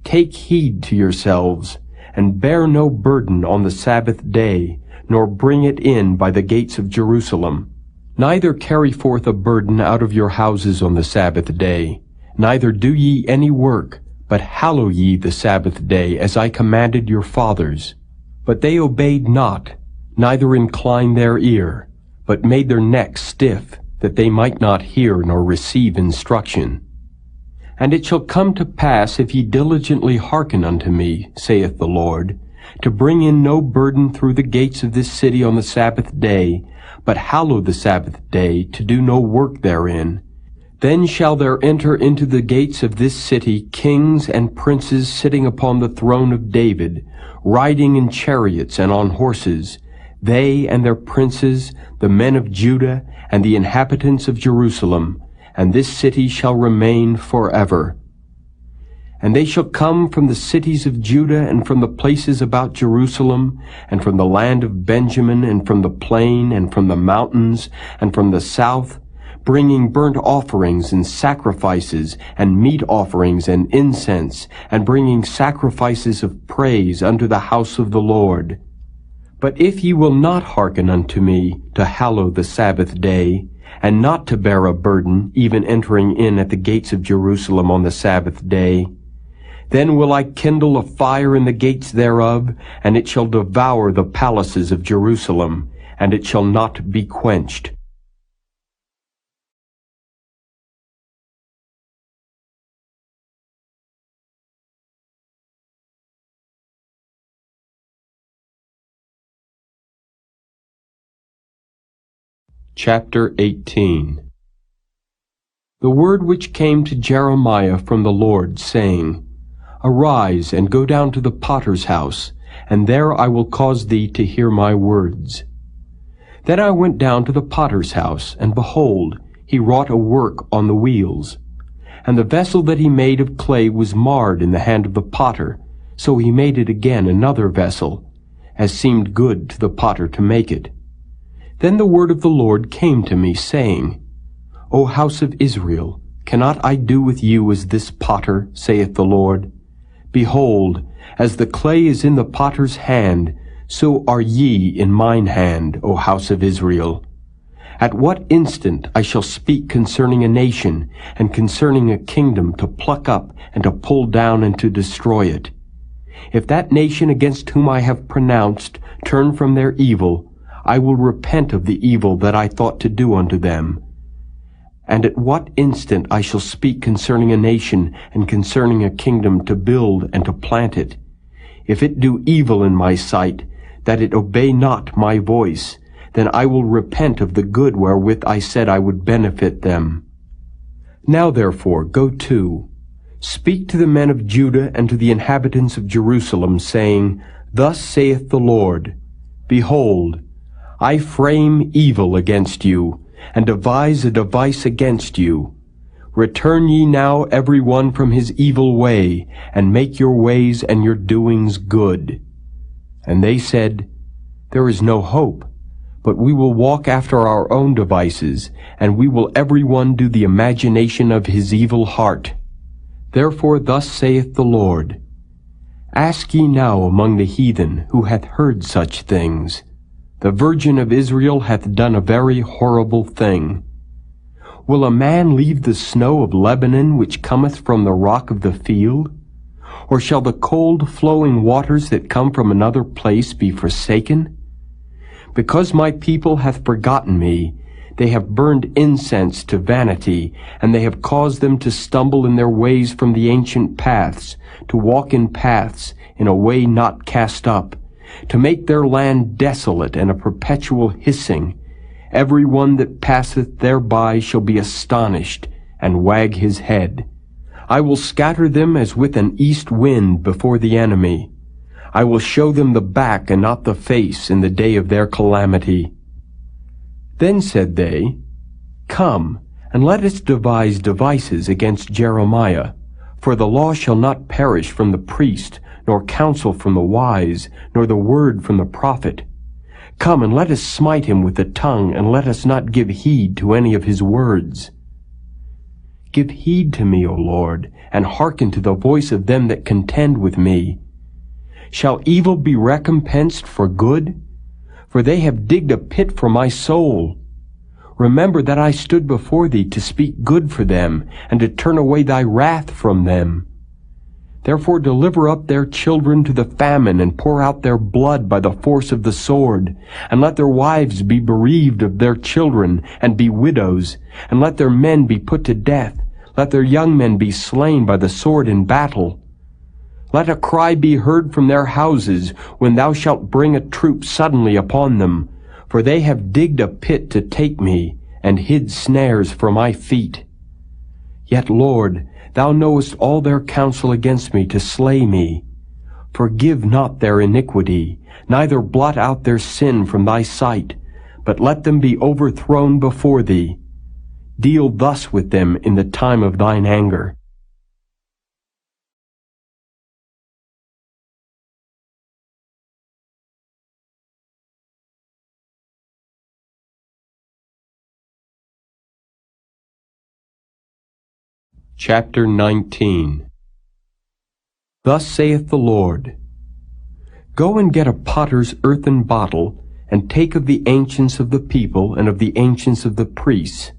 Speaker 2: Take heed to yourselves, and bear no burden on the Sabbath day, nor bring it in by the gates of Jerusalem. Neither carry forth a burden out of your houses on the Sabbath day, neither do ye any work, but hallow ye the Sabbath day, as I commanded your fathers. But they obeyed not, neither inclined their ear, but made their necks stiff, that they might not hear nor receive instruction. And it shall come to pass, if ye diligently hearken unto me, saith the Lord, to bring in no burden through the gates of this city on the Sabbath day, but hallow the Sabbath day, to do no work therein, then shall there enter into the gates of this city kings and princes sitting upon the throne of David, riding in chariots and on horses, they and their princes, the men of Judah, and the inhabitants of Jerusalem, and this city shall remain forever. And they shall come from the cities of Judah, and from the places about Jerusalem, and from the land of Benjamin, and from the plain, and from the mountains, and from the south, bringing burnt offerings and sacrifices, and meat offerings and incense, and bringing sacrifices of praise unto the house of the Lord. But if ye will not hearken unto me, to hallow the Sabbath day, and not to bear a burden, even entering in at the gates of Jerusalem on the Sabbath day, then will I kindle a fire in the gates thereof, and it shall devour the palaces of Jerusalem, and it shall not be quenched. Chapter 18. The word which came to Jeremiah from the Lord, saying, Arise, and go down to the potter's house, and there I will cause thee to hear my words. Then I went down to the potter's house, and behold, he wrought a work on the wheels. And the vessel that he made of clay was marred in the hand of the potter, so he made it again another vessel, as seemed good to the potter to make it. Then the word of the Lord came to me, saying, O house of Israel, cannot I do with you as this potter, saith the Lord? Behold, as the clay is in the potter's hand, so are ye in mine hand, O house of Israel. At what instant I shall speak concerning a nation, and concerning a kingdom, to pluck up, and to pull down, and to destroy it. If that nation against whom I have pronounced turn from their evil, I will repent of the evil that I thought to do unto them. And at what instant I shall speak concerning a nation, and concerning a kingdom, to build and to plant it. If it do evil in my sight, that it obey not my voice, then I will repent of the good wherewith I said I would benefit them. Now therefore go to, speak to the men of Judah and to the inhabitants of Jerusalem, saying, Thus saith the Lord, Behold, I frame evil against you, and devise a device against you. Return ye now every one from his evil way, and make your ways and your doings good. And they said, There is no hope, but we will walk after our own devices, and we will every one do the imagination of his evil heart. Therefore thus saith the Lord, Ask ye now among the heathen, who hath heard such things. The Virgin of Israel hath done a very horrible thing. Will a man leave the snow of Lebanon, which cometh from the rock of the field? Or shall the cold flowing waters that come from another place be forsaken? Because my people hath forgotten me, they have burned incense to vanity, and they have caused them to stumble in their ways from the ancient paths, to walk in paths in a way not cast up, to make their land desolate and a perpetual hissing. Every one that passeth thereby shall be astonished, and wag his head. I will scatter them as with an east wind before the enemy. I will show them the back and not the face in the day of their calamity. Then said they, Come, and let us devise devices against Jeremiah, for the law shall not perish from the priest, nor counsel from the wise, nor the word from the prophet. Come, and let us smite him with the tongue, and let us not give heed to any of his words. Give heed to me, O Lord, and hearken to the voice of them that contend with me. Shall evil be recompensed for good? For they have digged a pit for my soul. Remember that I stood before thee to speak good for them, and to turn away thy wrath from them. Therefore deliver up their children to the famine, and pour out their blood by the force of the sword. And let their wives be bereaved of their children, and be widows. And let their men be put to death. Let their young men be slain by the sword in battle. Let a cry be heard from their houses, when thou shalt bring a troop suddenly upon them. For they have digged a pit to take me, and hid snares for my feet. Yet, Lord, thou knowest all their counsel against me to slay me. Forgive not their iniquity, neither blot out their sin from thy sight, but let them be overthrown before thee. Deal thus with them in the time of thine anger. Chapter 19. Thus saith the Lord, Go and get a potter's earthen bottle, and take of the ancients of the people, and of the ancients of the priests,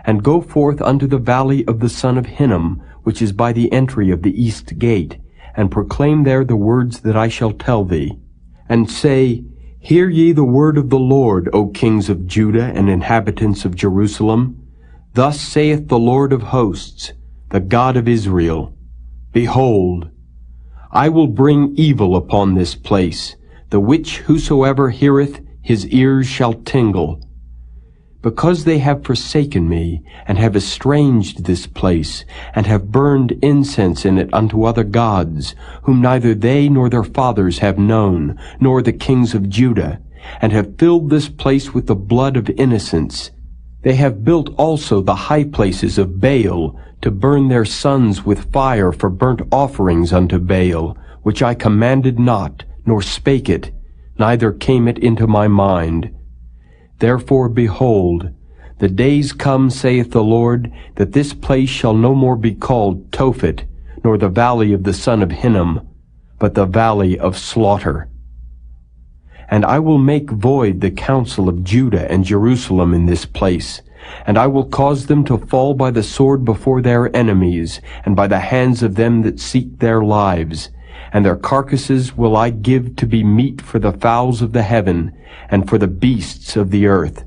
Speaker 2: and go forth unto the valley of the son of Hinnom, which is by the entry of the east gate, and proclaim there the words that I shall tell thee. And say, Hear ye the word of the Lord, O kings of Judah and inhabitants of Jerusalem. Thus saith the Lord of hosts, the God of Israel, Behold, I will bring evil upon this place, the which whosoever heareth, his ears shall tingle. Because they have forsaken me, and have estranged this place, and have burned incense in it unto other gods, whom neither they nor their fathers have known, nor the kings of Judah, and have filled this place with the blood of innocents. They have built also the high places of Baal, to burn their sons with fire for burnt offerings unto Baal, which I commanded not, nor spake it, neither came it into my mind. Therefore, behold, the days come, saith the Lord, that this place shall no more be called Tophet, nor the valley of the son of Hinnom, but the valley of slaughter. And I will make void the counsel of Judah and Jerusalem in this place, and I will cause them to fall by the sword before their enemies, and by the hands of them that seek their lives. And their carcasses will I give to be meat for the fowls of the heaven, and for the beasts of the earth.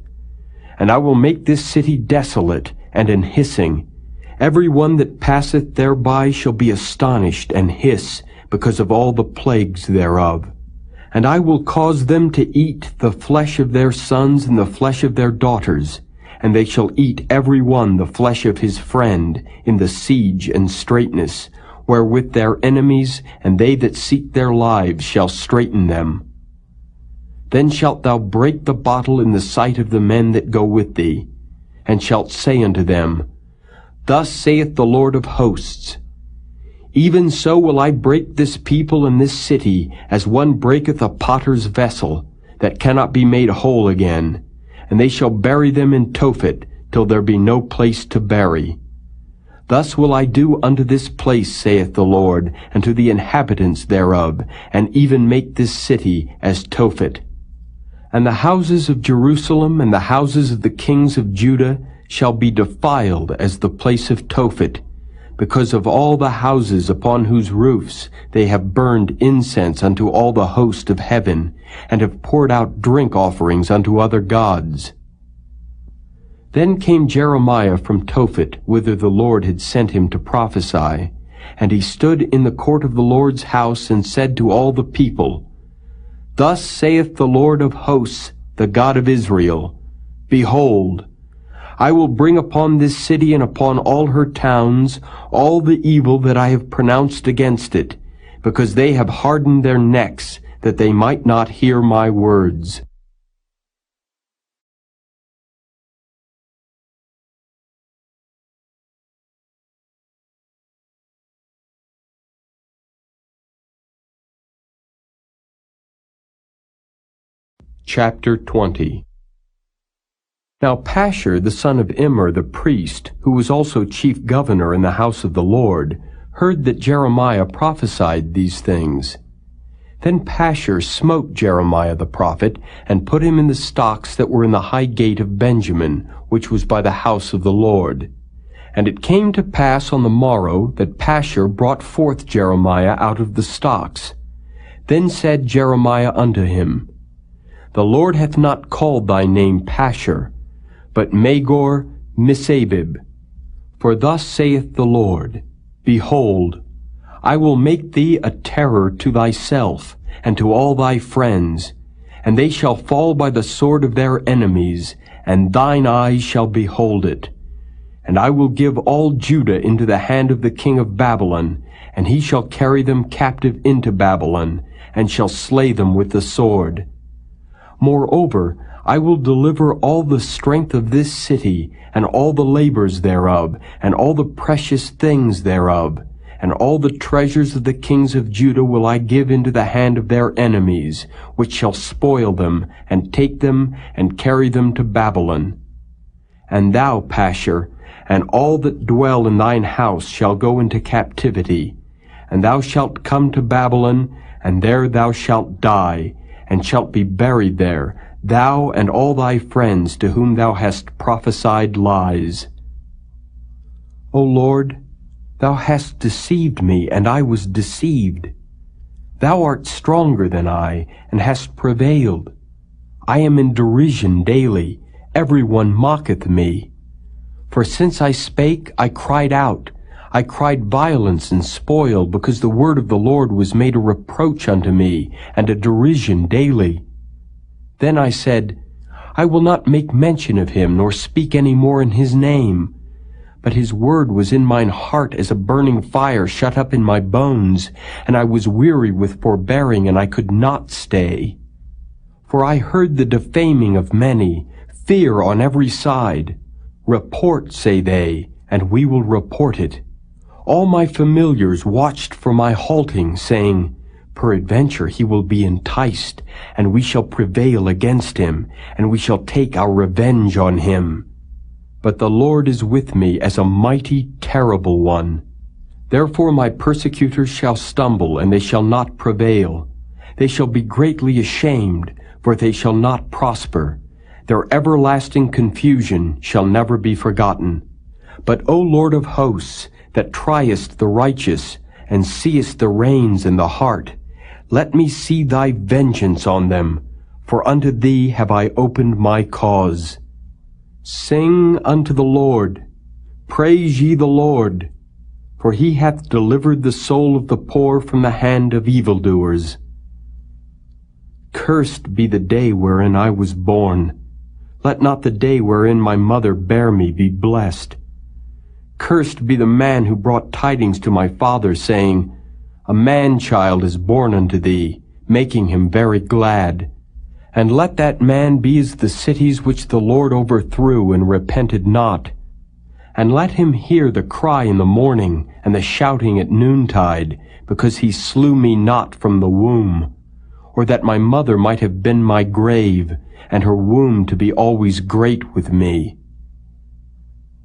Speaker 2: And I will make this city desolate and an hissing. Every one that passeth thereby shall be astonished and hiss, because of all the plagues thereof. And I will cause them to eat the flesh of their sons and the flesh of their daughters, and they shall eat every one the flesh of his friend in the siege and straitness, wherewith their enemies and they that seek their lives shall straiten them. Then shalt thou break the bottle in the sight of the men that go with thee, and shalt say unto them, Thus saith the Lord of hosts, Even so will I break this people and this city, as one breaketh a potter's vessel, that cannot be made whole again. And they shall bury them in Tophet, till there be no place to bury. Thus will I do unto this place, saith the Lord, and to the inhabitants thereof, and even make this city as Tophet. And the houses of Jerusalem and the houses of the kings of Judah shall be defiled as the place of Tophet, because of all the houses upon whose roofs they have burned incense unto all the host of heaven, and have poured out drink offerings unto other gods. Then came Jeremiah from Tophet, whither the Lord had sent him to prophesy. And he stood in the court of the Lord's house, and said to all the people, Thus saith the Lord of hosts, the God of Israel, Behold, I will bring upon this city and upon all her towns all the evil that I have pronounced against it, because they have hardened their necks, that they might not hear my words. Chapter 20. Now Pashur the son of Immer the priest, who was also chief governor in the house of the Lord, heard that Jeremiah prophesied these things. Then Pashur smote Jeremiah the prophet, and put him in the stocks that were in the high gate of Benjamin, which was by the house of the Lord. And it came to pass on the morrow that Pashur brought forth Jeremiah out of the stocks. Then said Jeremiah unto him, The Lord hath not called thy name Pashur, but Magor Missabib. For thus saith the Lord, Behold, I will make thee a terror to thyself, and to all thy friends, and they shall fall by the sword of their enemies, and thine eyes shall behold it. And I will give all Judah into the hand of the king of Babylon, and he shall carry them captive into Babylon, and shall slay them with the sword. Moreover, I will deliver all the strength of this city, and all the labors thereof, and all the precious things thereof, and all the treasures of the kings of Judah will I give into the hand of their enemies, which shall spoil them, and take them, and carry them to Babylon. And thou, Pashur, and all that dwell in thine house shall go into captivity, and thou shalt come to Babylon, and there thou shalt die, and shalt be buried there, thou and all thy friends to whom thou hast prophesied lies. O Lord, thou hast deceived me, and I was deceived. Thou art stronger than I, and hast prevailed. I am in derision daily, every one mocketh me. For since I spake, I cried out. I cried violence and spoil, because the word of the Lord was made a reproach unto me, and a derision daily. Then I said, I will not make mention of him, nor speak any more in his name. But his word was in mine heart as a burning fire shut up in my bones, and I was weary with forbearing, and I could not stay. For I heard the defaming of many, fear on every side. Report, say they, and we will report it. All my familiars watched for my halting, saying, Peradventure he will be enticed, and we shall prevail against him, and we shall take our revenge on him. But the Lord is with me as a mighty, terrible one. Therefore my persecutors shall stumble, and they shall not prevail. They shall be greatly ashamed, for they shall not prosper. Their everlasting confusion shall never be forgotten. But, O Lord of hosts, that triest the righteous, and seest the reins in the heart, let me see thy vengeance on them, for unto thee have I opened my cause. Sing unto the Lord, praise ye the Lord, for he hath delivered the soul of the poor from the hand of evildoers. Cursed be the day wherein I was born. Let not the day wherein my mother bare me be blessed. Cursed be the man who brought tidings to my father, saying, A man-child is born unto thee, making him very glad. And let that man be as the cities which the Lord overthrew and repented not. And let him hear the cry in the morning, and the shouting at noontide, because he slew me not from the womb. Or that my mother might have been my grave, and her womb to be always great with me.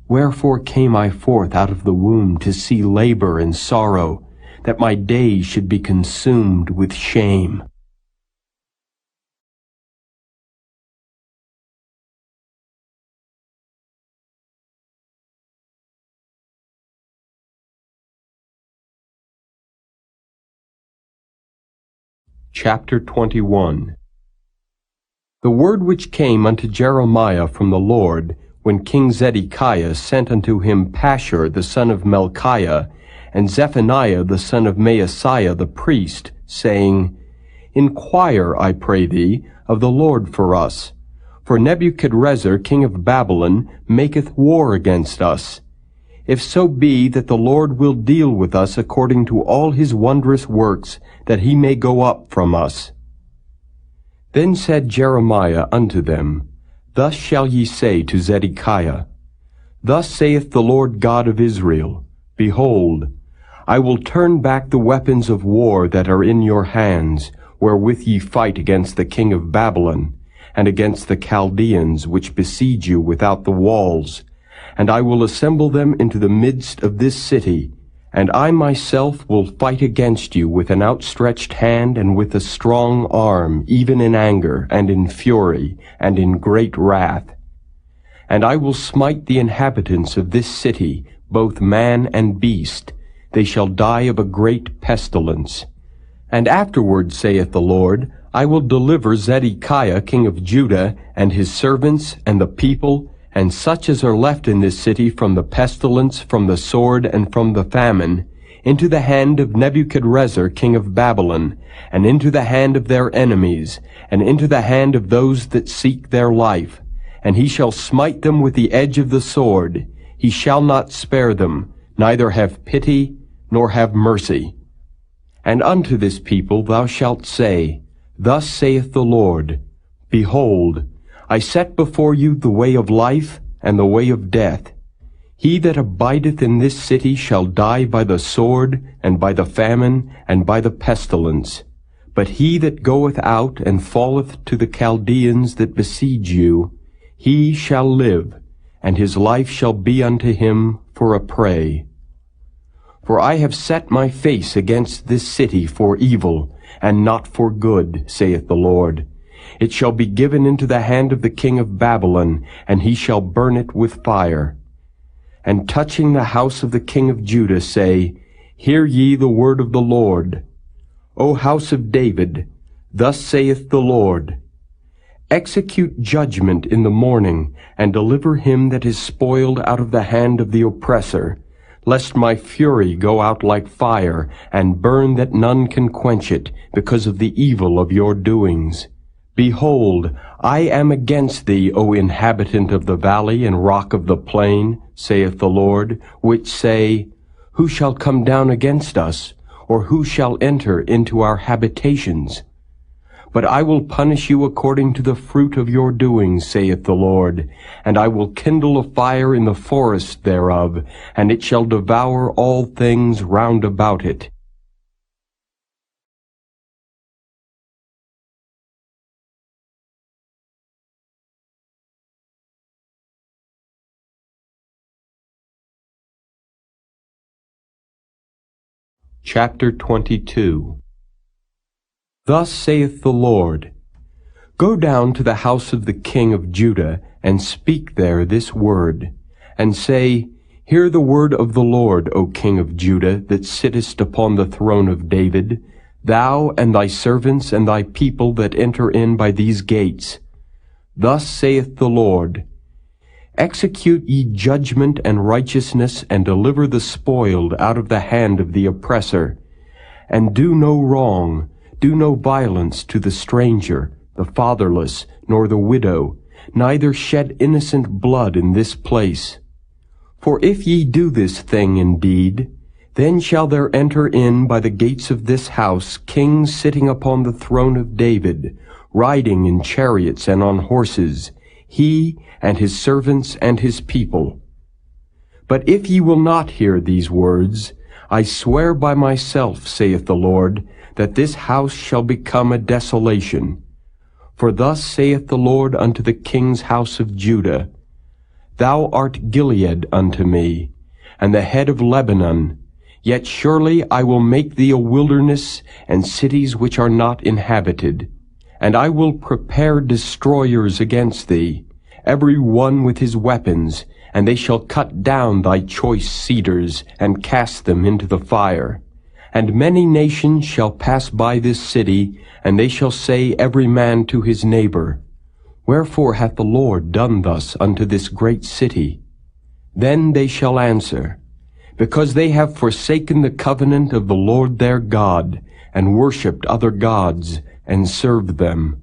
Speaker 2: Wherefore came I forth out of the womb to see labor and sorrow, that my days should be consumed with shame. Chapter 21. The word which came unto Jeremiah from the Lord, when King Zedekiah sent unto him Pashur the son of Melchiah, and Zephaniah the son of Maaseiah the priest, saying, Inquire, I pray thee, of the Lord for us. For Nebuchadrezzar king of Babylon maketh war against us. If so be that the Lord will deal with us according to all his wondrous works, that he may go up from us. Then said Jeremiah unto them, Thus shall ye say to Zedekiah, Thus saith the Lord God of Israel, Behold, I will turn back the weapons of war that are in your hands, wherewith ye fight against the king of Babylon, and against the Chaldeans which besiege you without the walls, and I will assemble them into the midst of this city, and I myself will fight against you with an outstretched hand and with a strong arm, even in anger, and in fury, and in great wrath. And I will smite the inhabitants of this city, both man and beast. They shall die of a great pestilence. And afterward, saith the Lord, I will deliver Zedekiah king of Judah, and his servants, and the people, and such as are left in this city from the pestilence, from the sword, and from the famine, into the hand of Nebuchadrezzar king of Babylon, and into the hand of their enemies, and into the hand of those that seek their life. And he shall smite them with the edge of the sword. He shall not spare them, neither have pity, nor have mercy. And unto this people thou shalt say, Thus saith the Lord, Behold, I set before you the way of life and the way of death. He that abideth in this city shall die by the sword, and by the famine, and by the pestilence. But he that goeth out and falleth to the Chaldeans that besiege you, he shall live, and his life shall be unto him for a prey. For I have set my face against this city for evil, and not for good, saith the Lord. It shall be given into the hand of the king of Babylon, and he shall burn it with fire. And touching the house of the king of Judah say, Hear ye the word of the Lord. O house of David, thus saith the Lord, Execute judgment in the morning, and deliver him that is spoiled out of the hand of the oppressor, lest my fury go out like fire, and burn that none can quench it, because of the evil of your doings. Behold, I am against thee, O inhabitant of the valley and rock of the plain, saith the Lord, which say, Who shall come down against us, or who shall enter into our habitations? But I will punish you according to the fruit of your doings, saith the Lord, and I will kindle a fire in the forest thereof, and it shall devour all things round about it. Chapter 22. Thus saith the Lord, Go down to the house of the king of Judah, and speak there this word, and say, Hear the word of the Lord, O king of Judah, that sittest upon the throne of David, thou and thy servants and thy people that enter in by these gates. Thus saith the Lord, Execute ye judgment and righteousness, and deliver the spoiled out of the hand of the oppressor, and do no wrong, do no violence to the stranger, the fatherless, nor the widow, neither shed innocent blood in this place. For if ye do this thing indeed, then shall there enter in by the gates of this house kings sitting upon the throne of David, riding in chariots and on horses, he and his servants and his people. But if ye will not hear these words, I swear by myself, saith the Lord, that this house shall become a desolation. For thus saith the Lord unto the king's house of Judah, Thou art Gilead unto me, and the head of Lebanon, yet surely I will make thee a wilderness, and cities which are not inhabited. And I will prepare destroyers against thee, every one with his weapons, and they shall cut down thy choice cedars, and cast them into the fire. And many nations shall pass by this city, and they shall say every man to his neighbor, Wherefore hath the Lord done thus unto this great city? Then they shall answer, Because they have forsaken the covenant of the Lord their God, and worshipped other gods, and served them.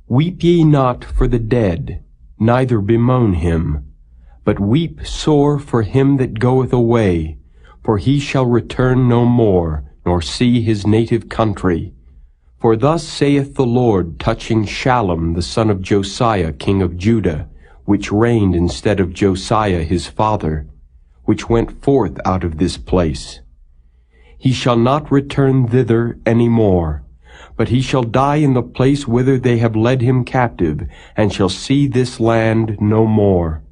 Speaker 2: Weep ye not for the dead, neither bemoan him, but weep sore for him that goeth away, for he shall return no more, nor see his native country. For thus saith the Lord touching Shallum the son of Josiah king of Judah, which reigned instead of Josiah his father, which went forth out of this place. He shall not return thither any more, but he shall die in the place whither they have led him captive, and shall see this land no more.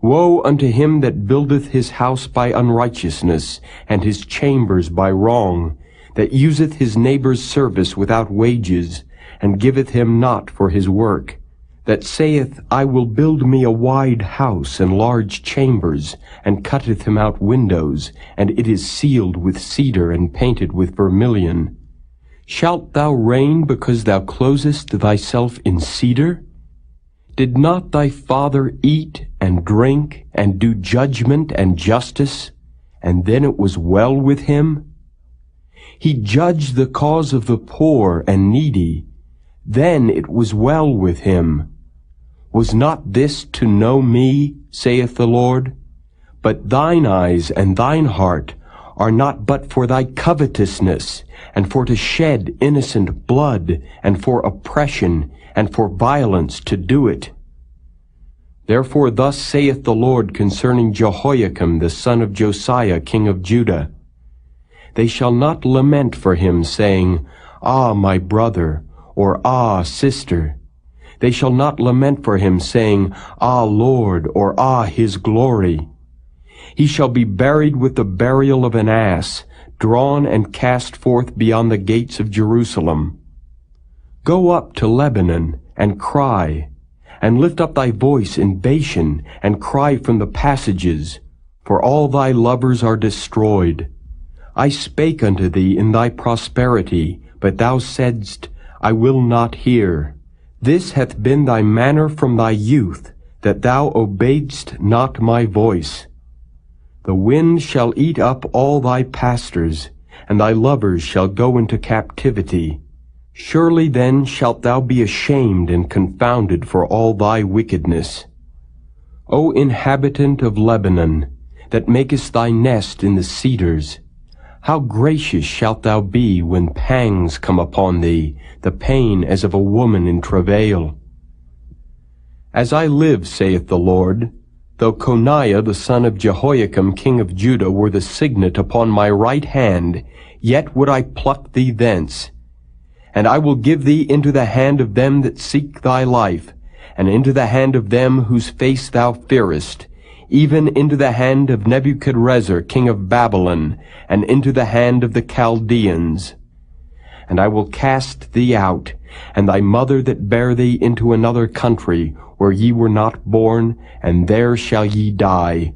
Speaker 2: Woe unto him that buildeth his house by unrighteousness, and his chambers by wrong, that useth his neighbor's service without wages, and giveth him not for his work, that saith, I will build me a wide house and large chambers, and cutteth him out windows, and it is sealed with cedar and painted with vermilion. Shalt thou reign because thou closest thyself in cedar? Did not thy father eat and drink and do judgment and justice, and then it was well with him? He judged the cause of the poor and needy, then it was well with him. Was not this to know me, saith the Lord? But thine eyes and thine heart are not but for thy covetousness, and for to shed innocent blood, and for oppression, and for violence to do it. Therefore thus saith the Lord concerning Jehoiakim the son of Josiah king of Judah, They shall not lament for him, saying, Ah, my brother, or Ah, sister. They shall not lament for him, saying, Ah, Lord, or Ah, his glory. He shall be buried with the burial of an ass, drawn and cast forth beyond the gates of Jerusalem. Go up to Lebanon, and cry, and lift up thy voice in Bashan, and cry from the passages, for all thy lovers are destroyed. I spake unto thee in thy prosperity, but thou saidst, I will not hear. This hath been thy manner from thy youth, that thou obeyedst not my voice. The wind shall eat up all thy pastors, and thy lovers shall go into captivity. Surely then shalt thou be ashamed and confounded for all thy wickedness. O inhabitant of Lebanon, that makest thy nest in the cedars, how gracious shalt thou be when pangs come upon thee, the pain as of a woman in travail. As I live, saith the Lord, though Coniah the son of Jehoiakim king of Judah were the signet upon my right hand, yet would I pluck thee thence. And I will give thee into the hand of them that seek thy life, and into the hand of them whose face thou fearest, even into the hand of Nebuchadrezzar king of Babylon, and into the hand of the Chaldeans. and I will cast thee out, and thy mother that bare thee into another country, where ye were not born, and there shall ye die.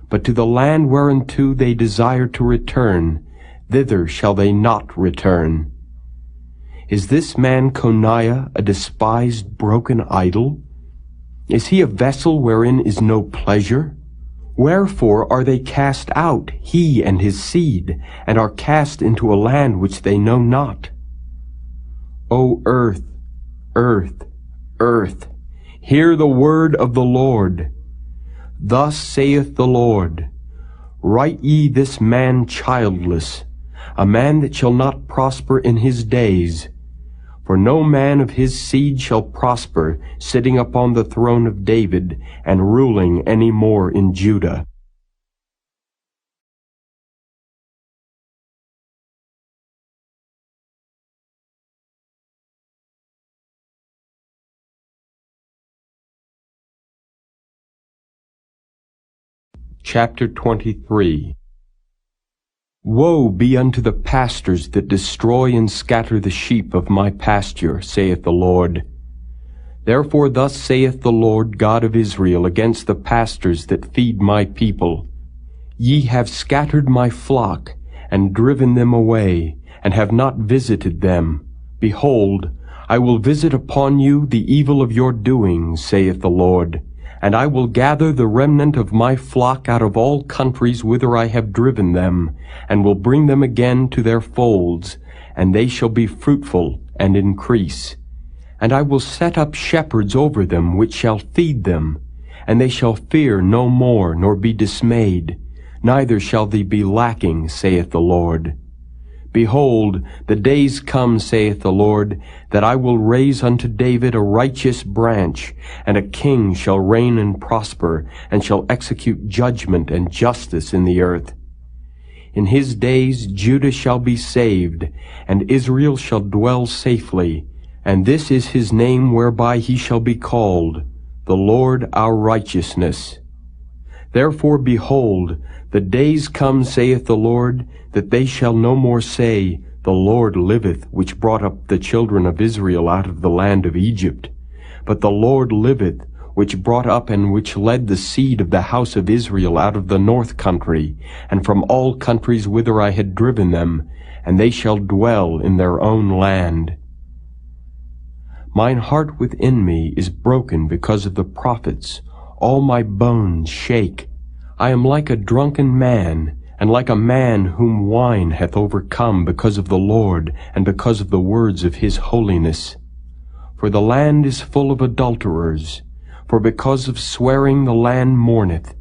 Speaker 2: But to the land whereunto they desire to return, thither shall they not return. Is this man Coniah a despised broken idol? Is he a vessel wherein is no pleasure? Wherefore are they cast out, he and his seed, and are cast into a land which they know not? O earth, earth, earth, hear the word of the Lord. Thus saith the Lord, write ye this man childless, a man that shall not prosper in his days. For no man of his seed shall prosper, sitting upon the throne of David, and ruling any more in Judah. Chapter 23. Woe be unto the pastors that destroy and scatter the sheep of my pasture, saith the Lord. Therefore thus saith the Lord God of Israel against the pastors that feed my people. Ye have scattered my flock, and driven them away, and have not visited them. Behold, I will visit upon you the evil of your doings, saith the Lord. And I will gather the remnant of my flock out of all countries whither I have driven them, and will bring them again to their folds, and they shall be fruitful and increase. And I will set up shepherds over them which shall feed them, and they shall fear no more, nor be dismayed, neither shall they be lacking, saith the Lord. Behold, the days come, saith the Lord, that I will raise unto David a righteous branch, and a king shall reign and prosper, and shall execute judgment and justice in the earth. In his days Judah shall be saved, and Israel shall dwell safely, and this is his name whereby he shall be called, the Lord our righteousness. Therefore, behold, the days come, saith the Lord, that they shall no more say, The Lord liveth, which brought up the children of Israel out of the land of Egypt. But the Lord liveth, which brought up and which led the seed of the house of Israel out of the north country, and from all countries whither I had driven them, and they shall dwell in their own land. Mine heart within me is broken because of the prophets. All my bones shake. I am like a drunken man, and like a man whom wine hath overcome because of the Lord, and because of the words of his holiness. For the land is full of adulterers, for because of swearing the land mourneth.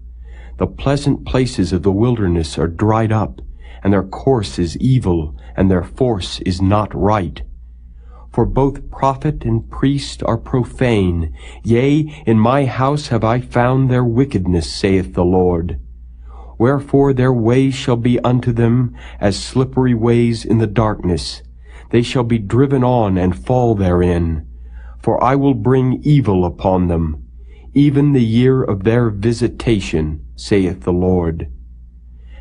Speaker 2: The pleasant places of the wilderness are dried up, and their course is evil, and their force is not right. For both prophet and priest are profane. Yea, in my house have I found their wickedness, saith the Lord. Wherefore their ways shall be unto them as slippery ways in the darkness. They shall be driven on and fall therein. For I will bring evil upon them, even the year of their visitation, saith the Lord.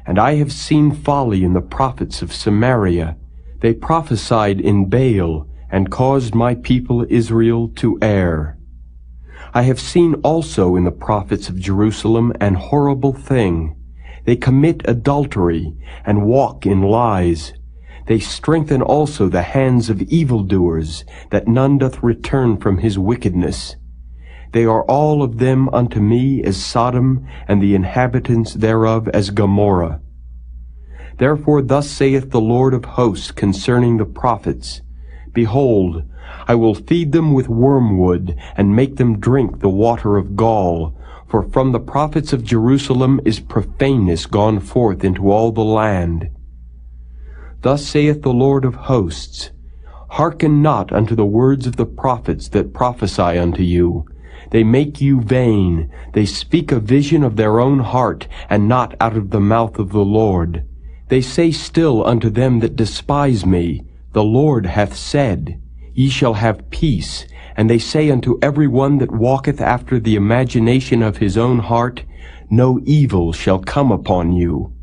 Speaker 2: And I have seen folly in the prophets of Samaria. They prophesied in Baal, and caused my people Israel to err. I have seen also in the prophets of Jerusalem an horrible thing. They commit adultery, and walk in lies. They strengthen also the hands of evildoers, that none doth return from his wickedness. They are all of them unto me as Sodom, and the inhabitants thereof as Gomorrah. Therefore thus saith the Lord of hosts concerning the prophets, Behold, I will feed them with wormwood, and make them drink the water of gall. For from the prophets of Jerusalem is profaneness gone forth into all the land. Thus saith the Lord of hosts, Hearken not unto the words of the prophets that prophesy unto you. They make you vain. They speak a vision of their own heart, and not out of the mouth of the Lord. They say still unto them that despise me, The Lord hath said, Ye shall have peace. And they say unto every one that walketh after the imagination of his own heart, No evil shall come upon you.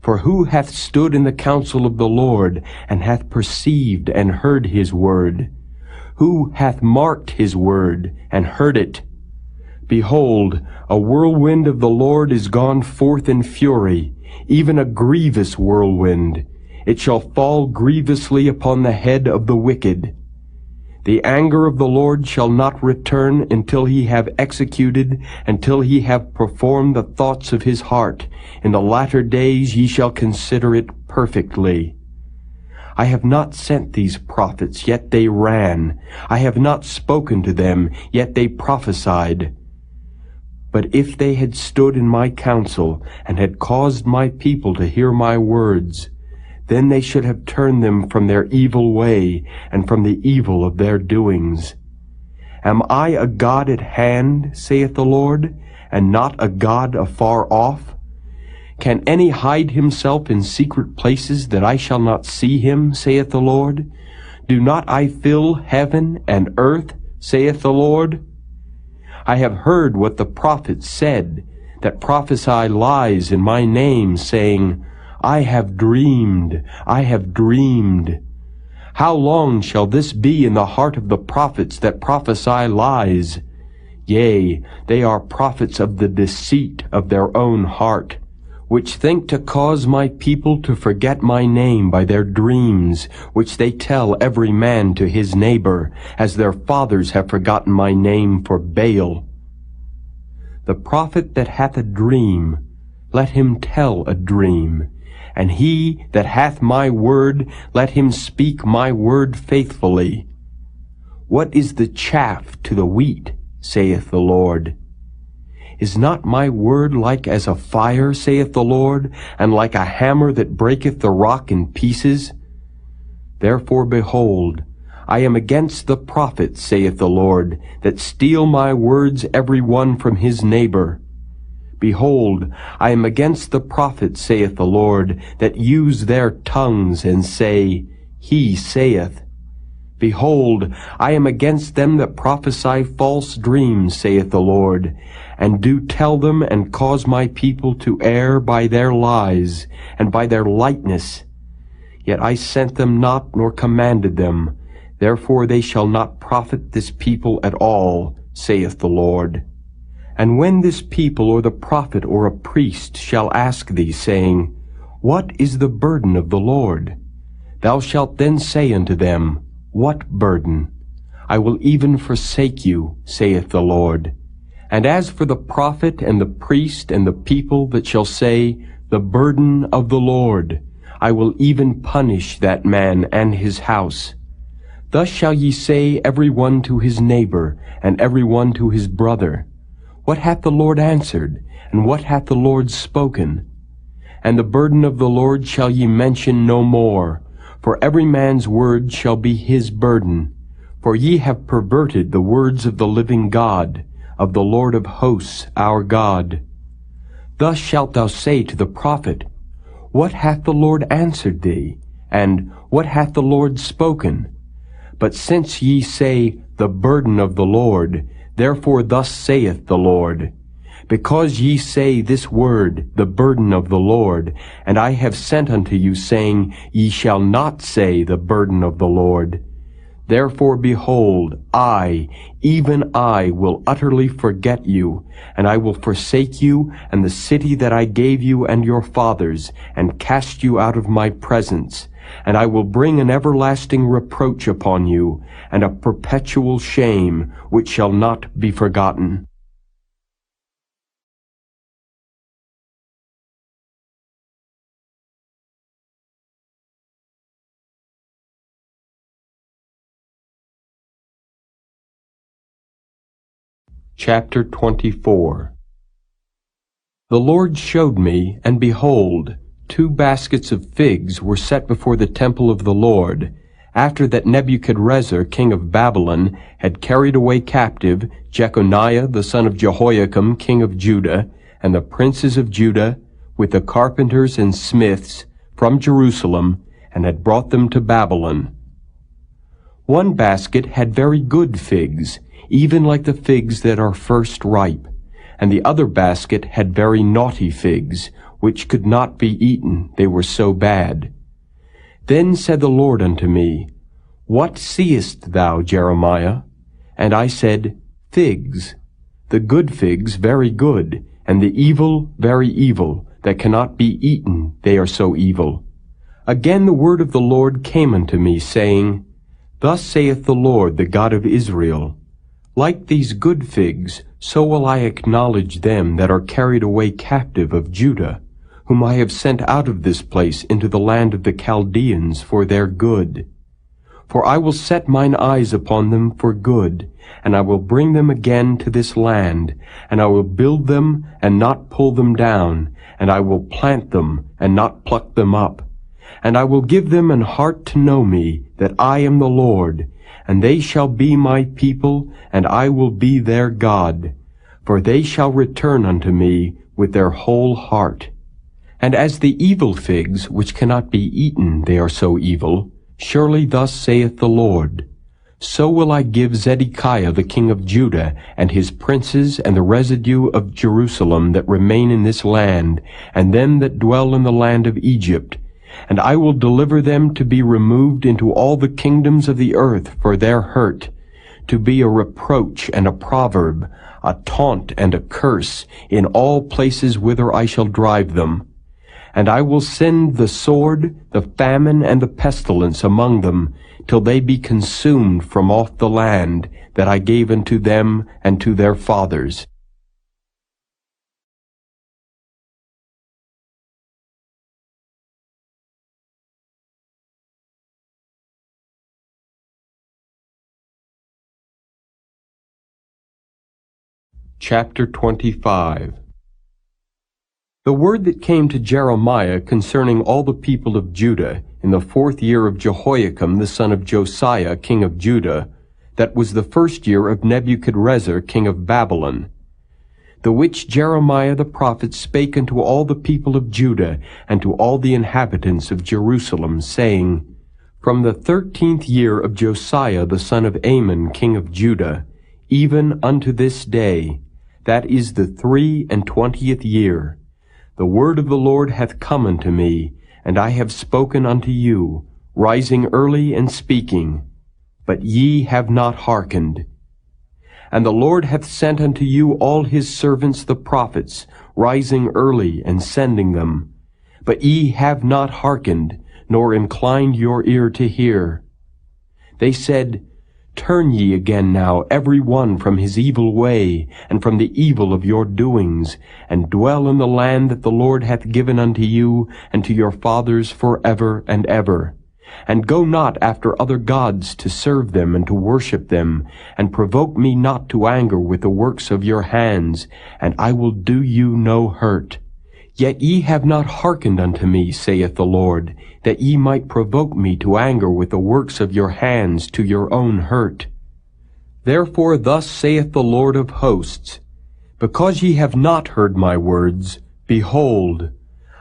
Speaker 2: For who hath stood in the counsel of the Lord, and hath perceived and heard his word? Who hath marked his word, and heard it? Behold, a whirlwind of the Lord is gone forth in fury, even a grievous whirlwind. It shall fall grievously upon the head of the wicked. The anger of the Lord shall not return until he have executed, until he have performed the thoughts of his heart. In the latter days ye shall consider it perfectly. I have not sent these prophets, yet they ran. I have not spoken to them, yet they prophesied. But if they had stood in my counsel, and had caused my people to hear my words, then they should have turned them from their evil way, and from the evil of their doings. Am I a God at hand, saith the Lord, and not a God afar off? Can any hide himself in secret places, that I shall not see him, saith the Lord? Do not I fill heaven and earth, saith the Lord? I have heard what the prophets said, that prophesy lies in my name, saying, I have dreamed, I have dreamed. How long shall this be in the heart of the prophets that prophesy lies? Yea, they are prophets of the deceit of their own heart, which think to cause my people to forget my name by their dreams, which they tell every man to his neighbor, as their fathers have forgotten my name for Baal. The prophet that hath a dream, let him tell a dream. And he that hath my word, let him speak my word faithfully. What is the chaff to the wheat, saith the Lord? Is not my word like as a fire, saith the Lord, and like a hammer that breaketh the rock in pieces? Therefore, behold, I am against the prophets, saith the Lord, that steal my words every one from his neighbor. Behold, I am against the prophets, saith the Lord, that use their tongues and say, He saith. Behold, I am against them that prophesy false dreams, saith the Lord, and do tell them and cause my people to err by their lies and by their lightness. Yet I sent them not nor commanded them. Therefore they shall not profit this people at all, saith the Lord. And when this people or the prophet or a priest shall ask thee, saying, What is the burden of the Lord? Thou shalt then say unto them, What burden? I will even forsake you, saith the Lord. And as for the prophet and the priest and the people that shall say, The burden of the Lord, I will even punish that man and his house. Thus shall ye say every one to his neighbor, and every one to his brother, What hath the Lord answered, and what hath the Lord spoken? And the burden of the Lord shall ye mention no more, for every man's word shall be his burden. For ye have perverted the words of the living God, of the Lord of hosts our God. Thus shalt thou say to the prophet, What hath the Lord answered thee? And what hath the Lord spoken? But since ye say, The burden of the Lord, therefore thus saith the Lord, Because ye say this word, the burden of the Lord, and I have sent unto you, saying, Ye shall not say the burden of the Lord. Therefore, behold, I, even I, will utterly forget you, and I will forsake you, and the city that I gave you and your fathers, and cast you out of my presence. And I will bring an everlasting reproach upon you, and a perpetual shame, which shall not be forgotten. Chapter 24. The Lord showed me, and behold, 2 baskets of figs were set before the temple of the Lord, after that Nebuchadrezzar, king of Babylon, had carried away captive Jeconiah the son of Jehoiakim, king of Judah, and the princes of Judah, with the carpenters and smiths, from Jerusalem, and had brought them to Babylon. One basket had very good figs, even like the figs that are first ripe, and the other basket had very naughty figs, which could not be eaten, they were so bad. Then said the Lord unto me, What seest thou, Jeremiah? And I said, Figs, the good figs very good, and the evil very evil, that cannot be eaten, they are so evil. Again the word of the Lord came unto me, saying, Thus saith the Lord, the God of Israel, Like these good figs, so will I acknowledge them that are carried away captive of Judah, whom I have sent out of this place into the land of the Chaldeans for their good. For I will set mine eyes upon them for good, and I will bring them again to this land, and I will build them and not pull them down, and I will plant them and not pluck them up. And I will give them an heart to know me, that I am the Lord, and they shall be my people, and I will be their God. For they shall return unto me with their whole heart. And as the evil figs, which cannot be eaten, they are so evil, surely thus saith the Lord, So will I give Zedekiah the king of Judah, and his princes, and the residue of Jerusalem that remain in this land, and them that dwell in the land of Egypt, and I will deliver them to be removed into all the kingdoms of the earth for their hurt, to be a reproach and a proverb, a taunt and a curse, in all places whither I shall drive them. And I will send the sword, the famine, and the pestilence among them, till they be consumed from off the land that I gave unto them and to their fathers. Chapter 25. The word that came to Jeremiah concerning all the people of Judah in the 4th year of Jehoiakim the son of Josiah king of Judah, that was the 1st year of Nebuchadrezzar king of Babylon, the which Jeremiah the prophet spake unto all the people of Judah and to all the inhabitants of Jerusalem, saying, From the 13th year of Josiah the son of Amon king of Judah, even unto this day, that is the 23 year, the word of the Lord hath come unto me, and I have spoken unto you, rising early and speaking, but ye have not hearkened. And the Lord hath sent unto you all his servants the prophets, rising early and sending them, but ye have not hearkened, nor inclined your ear to hear. They said, Turn ye again now every one from his evil way, and from the evil of your doings, and dwell in the land that the Lord hath given unto you and to your fathers forever and ever. And go not after other gods to serve them and to worship them, and provoke me not to anger with the works of your hands, and I will do you no hurt. Yet ye have not hearkened unto me, saith the Lord, that ye might provoke me to anger with the works of your hands to your own hurt. Therefore thus saith the Lord of hosts, Because ye have not heard my words, behold,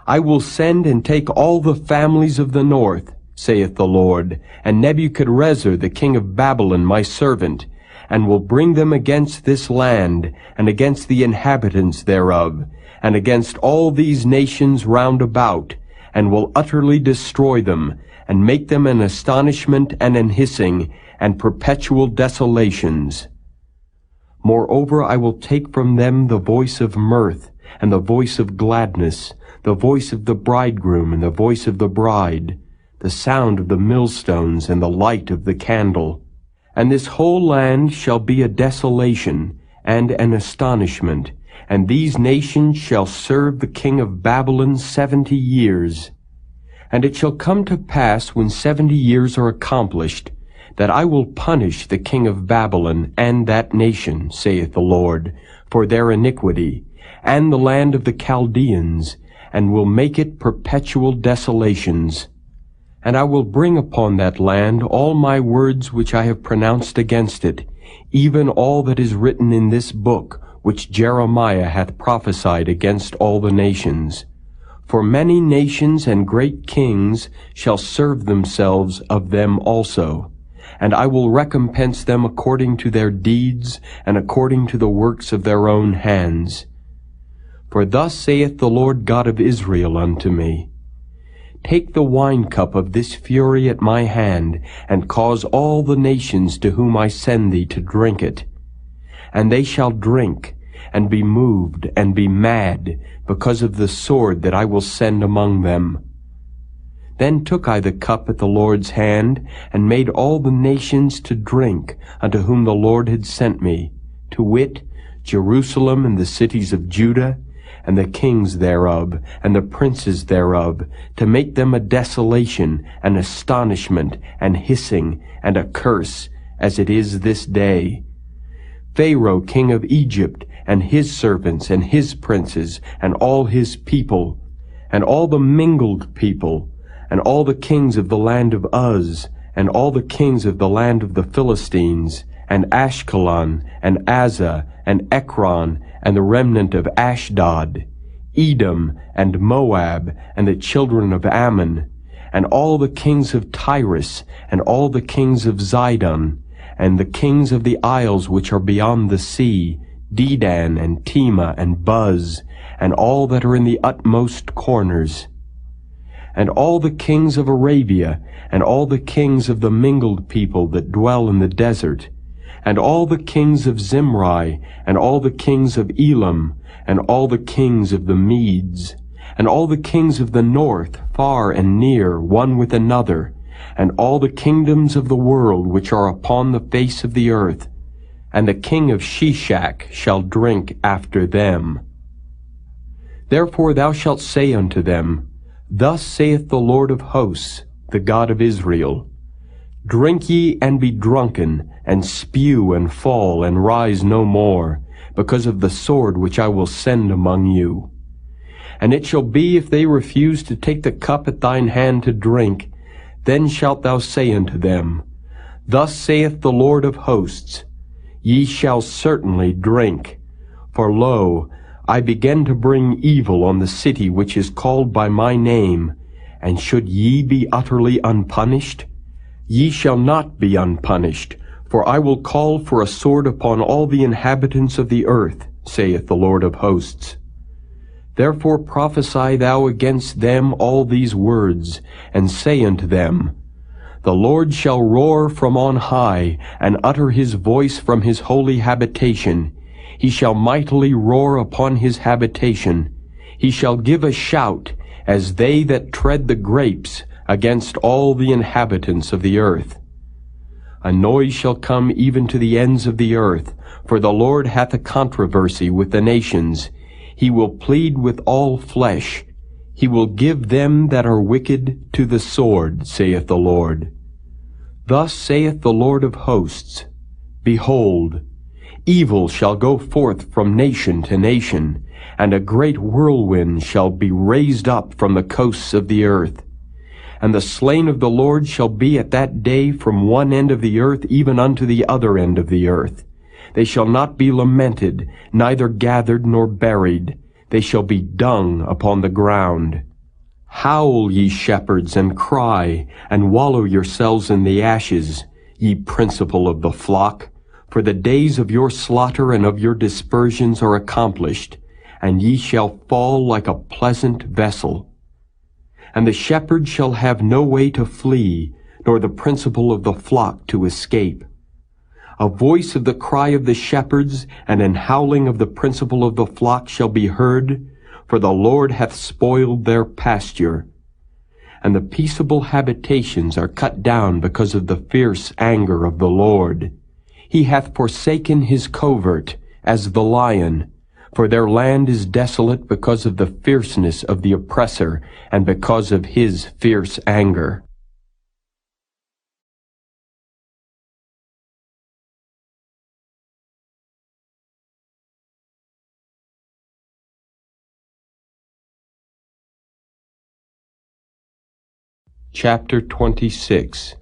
Speaker 2: I will send and take all the families of the north, saith the Lord, and Nebuchadrezzar the king of Babylon my servant, and will bring them against this land, and against the inhabitants thereof, and against all these nations round about, and will utterly destroy them, and make them an astonishment and an hissing, and perpetual desolations. Moreover, I will take from them the voice of mirth, and the voice of gladness, the voice of the bridegroom, and the voice of the bride, the sound of the millstones, and the light of the candle. And this whole land shall be a desolation, and an astonishment, and these nations shall serve the king of Babylon 70 years. And it shall come to pass, when 70 years are accomplished, that I will punish the king of Babylon and that nation, saith the Lord, for their iniquity, and the land of the Chaldeans, and will make it perpetual desolations. And I will bring upon that land all my words which I have pronounced against it, even all that is written in this book, which Jeremiah hath prophesied against all the nations. For many nations and great kings shall serve themselves of them also, and I will recompense them according to their deeds and according to the works of their own hands. For thus saith the Lord God of Israel unto me, Take the wine cup of this fury at my hand, and cause all the nations to whom I send thee to drink it. And they shall drink, and be moved, and be mad, because of the sword that I will send among them. Then took I the cup at the Lord's hand, and made all the nations to drink, unto whom the Lord had sent me, to wit, Jerusalem and the cities of Judah, and the kings thereof, and the princes thereof, to make them a desolation, and astonishment, and hissing, and a curse, as it is this day. Pharaoh king of Egypt, and his servants, and his princes, and all his people, and all the mingled people, and all the kings of the land of Uz, and all the kings of the land of the Philistines, and Ashkelon, and Azzah, and Ekron, and the remnant of Ashdod, Edom, and Moab, and the children of Ammon, and all the kings of Tyrus, and all the kings of Zidon, and the kings of the isles which are beyond the sea, Dedan, and Tema, and Buz, and all that are in the utmost corners, and all the kings of Arabia, and all the kings of the mingled people that dwell in the desert, and all the kings of Zimri, and all the kings of Elam, and all the kings of the Medes, and all the kings of the north, far and near, one with another, and all the kingdoms of the world which are upon the face of the earth, and the king of Shishak shall drink after them. Therefore thou shalt say unto them, Thus saith the Lord of hosts, the God of Israel, Drink ye and be drunken, and spew and fall, and rise no more, because of the sword which I will send among you. And it shall be, if they refuse to take the cup at thine hand to drink, then shalt thou say unto them, Thus saith the Lord of hosts, Ye shall certainly drink. For lo, I begin to bring evil on the city which is called by my name, and should ye be utterly unpunished? Ye shall not be unpunished, for I will call for a sword upon all the inhabitants of the earth, saith the Lord of hosts. Therefore prophesy thou against them all these words, and say unto them, The Lord shall roar from on high, and utter his voice from his holy habitation. He shall mightily roar upon his habitation. He shall give a shout, as they that tread the grapes, against all the inhabitants of the earth. A noise shall come even to the ends of the earth, for the Lord hath a controversy with the nations. He will plead with all flesh. He will give them that are wicked to the sword, saith the Lord. Thus saith the Lord of hosts, Behold, evil shall go forth from nation to nation, and a great whirlwind shall be raised up from the coasts of the earth. And the slain of the Lord shall be at that day from one end of the earth even unto the other end of the earth. They shall not be lamented, neither gathered nor buried. They shall be dung upon the ground. Howl, ye shepherds, and cry, and wallow yourselves in the ashes, ye principal of the flock. For the days of your slaughter and of your dispersions are accomplished, and ye shall fall like a pleasant vessel. And the shepherd shall have no way to flee, nor the principal of the flock to escape. A voice of the cry of the shepherds, and an howling of the principal of the flock shall be heard, for the Lord hath spoiled their pasture. And the peaceable habitations are cut down because of the fierce anger of the Lord. He hath forsaken his covert, as the lion, for their land is desolate because of the fierceness of the oppressor, and because of his fierce anger. Chapter 26.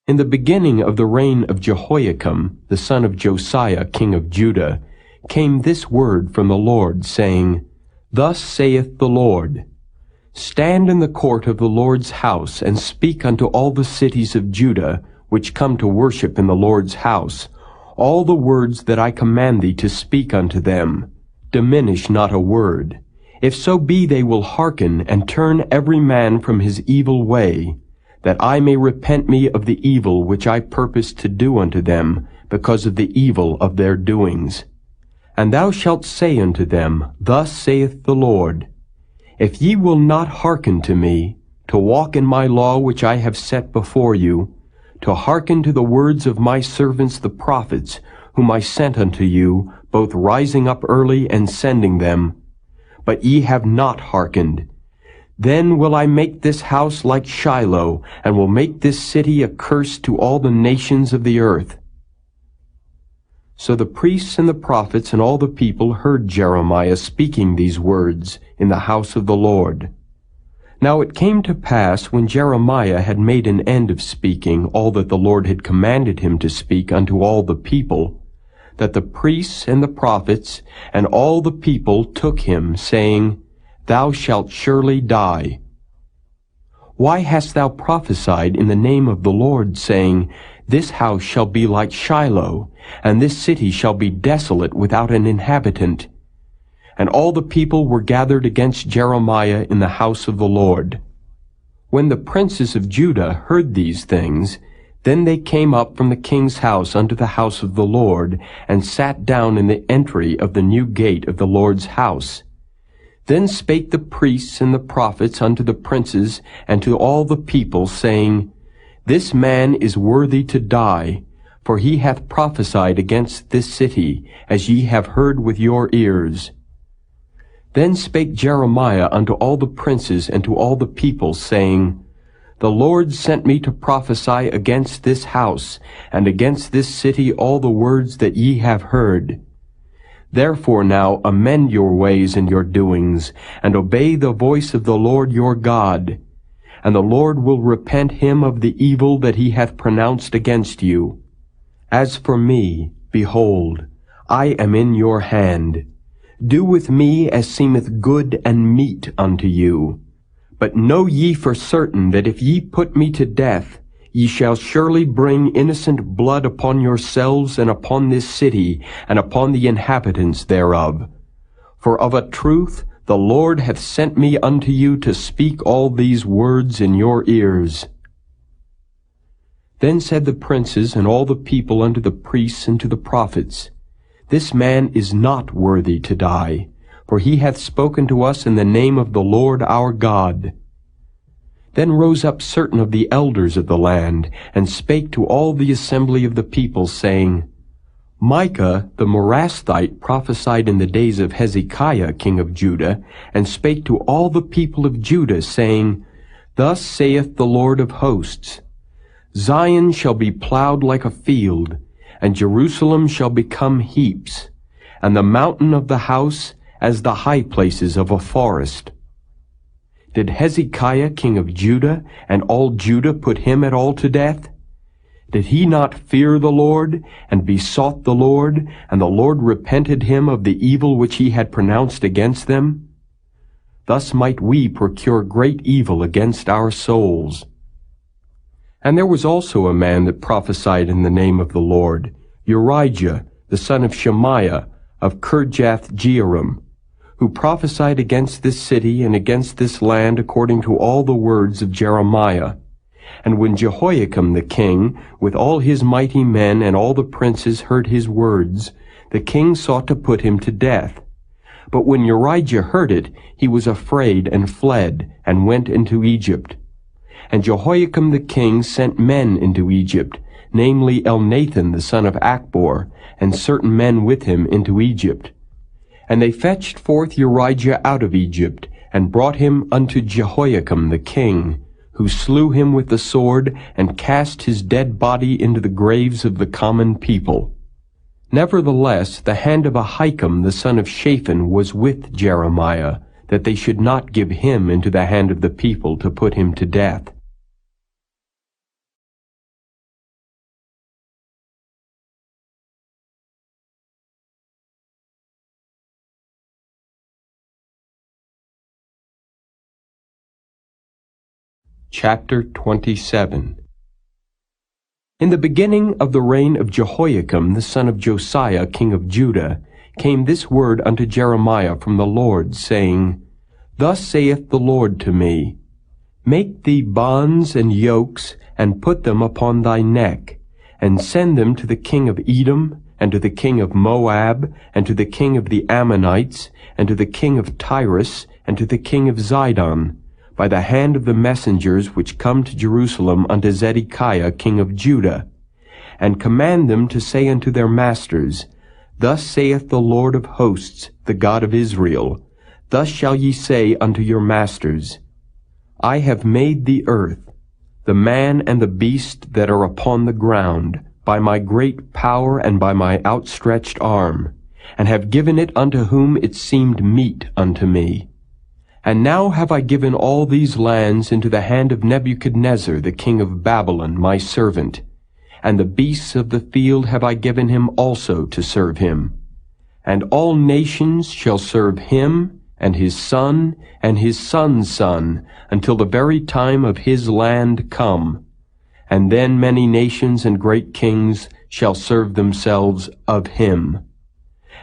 Speaker 2: In the beginning of the reign of Jehoiakim, the son of Josiah, king of Judah, came this word from the Lord, saying, Thus saith the Lord, Stand in the court of the Lord's house, and speak unto all the cities of Judah, which come to worship in the Lord's house, all the words that I command thee to speak unto them. diminish not a word. If so be they will hearken and turn every man from his evil way, that I may repent me of the evil which I purpose to do unto them, because of the evil of their doings. And thou shalt say unto them, Thus saith the Lord, If ye will not hearken to me, to walk in my law which I have set before you, to hearken to the words of my servants the prophets, whom I sent unto you, both rising up early and sending them, but ye have not hearkened, then will I make this house like Shiloh, and will make this city a curse to all the nations of the earth. So the priests and the prophets and all the people heard Jeremiah speaking these words in the house of the Lord. Now it came to pass, when Jeremiah had made an end of speaking all that the Lord had commanded him to speak unto all the people, that the priests and the prophets and all the people took him, saying, Thou shalt surely die. Why hast thou prophesied in the name of the Lord, saying, This house shall be like Shiloh, and this city shall be desolate without an inhabitant? And all the people were gathered against Jeremiah in the house of the Lord. When the princes of Judah heard these things, then they came up from the king's house unto the house of the Lord, and sat down in the entry of the new gate of the Lord's house. Then spake the priests and the prophets unto the princes and to all the people, saying, This man is worthy to die, for he hath prophesied against this city, as ye have heard with your ears. Then spake Jeremiah unto all the princes and to all the people, saying, The Lord sent me to prophesy against this house, and against this city all the words that ye have heard. Therefore now amend your ways and your doings, and obey the voice of the Lord your God. And the Lord will repent him of the evil that he hath pronounced against you. As for me, behold, I am in your hand. Do with me as seemeth good and meet unto you. But know ye for certain that if ye put me to death, ye shall surely bring innocent blood upon yourselves and upon this city, and upon the inhabitants thereof. For of a truth the Lord hath sent me unto you to speak all these words in your ears. Then said the princes and all the people unto the priests and to the prophets, This man is not worthy to die, for he hath spoken to us in the name of the Lord our God. Then rose up certain of the elders of the land, and spake to all the assembly of the people, saying, Micah the Morasthite prophesied in the days of Hezekiah king of Judah, and spake to all the people of Judah, saying, Thus saith the Lord of hosts, Zion shall be plowed like a field, and Jerusalem shall become heaps, and the mountain of the house as the high places of a forest. Did Hezekiah king of Judah and all Judah put him at all to death? Did he not fear the Lord, and besought the Lord, and the Lord repented him of the evil which he had pronounced against them? Thus might we procure great evil against our souls. And there was also a man that prophesied in the name of the Lord, Urijah, the son of Shemaiah, of Kirjath-jearim, who prophesied against this city and against this land according to all the words of Jeremiah. And when Jehoiakim the king, with all his mighty men and all the princes heard his words, the king sought to put him to death. But when Urijah heard it, he was afraid and fled, and went into Egypt. And Jehoiakim the king sent men into Egypt, namely Elnathan the son of Achbor, and certain men with him into Egypt. And they fetched forth Urijah out of Egypt, and brought him unto Jehoiakim the king, who slew him with the sword, and cast his dead body into the graves of the common people. Nevertheless, the hand of Ahikam the son of Shaphan was with Jeremiah, that they should not give him into the hand of the people to put him to death. Chapter 27. In the beginning of the reign of Jehoiakim the son of Josiah king of Judah, came this word unto Jeremiah from the Lord, saying, Thus saith the Lord to me, Make thee bonds and yokes, and put them upon thy neck, and send them to the king of Edom, and to the king of Moab, and to the king of the Ammonites, and to the king of Tyrus, and to the king of Zidon, by the hand of the messengers which come to Jerusalem unto Zedekiah king of Judah, and command them to say unto their masters, Thus saith the Lord of hosts, the God of Israel, Thus shall ye say unto your masters, I have made the earth, the man and the beast that are upon the ground, by my great power and by my outstretched arm, and have given it unto whom it seemed meet unto me. And now have I given all these lands into the hand of Nebuchadnezzar the king of Babylon, my servant, and the beasts of the field have I given him also to serve him. And all nations shall serve him, and his son, and his son's son, until the very time of his land come. And then many nations and great kings shall serve themselves of him.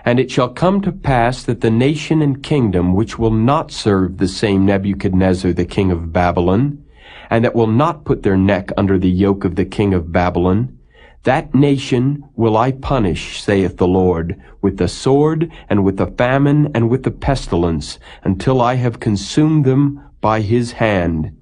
Speaker 2: And it shall come to pass that the nation and kingdom which will not serve the same Nebuchadnezzar the king of Babylon, and that will not put their neck under the yoke of the king of Babylon, that nation will I punish, saith the Lord, with the sword, and with the famine, and with the pestilence, until I have consumed them by his hand.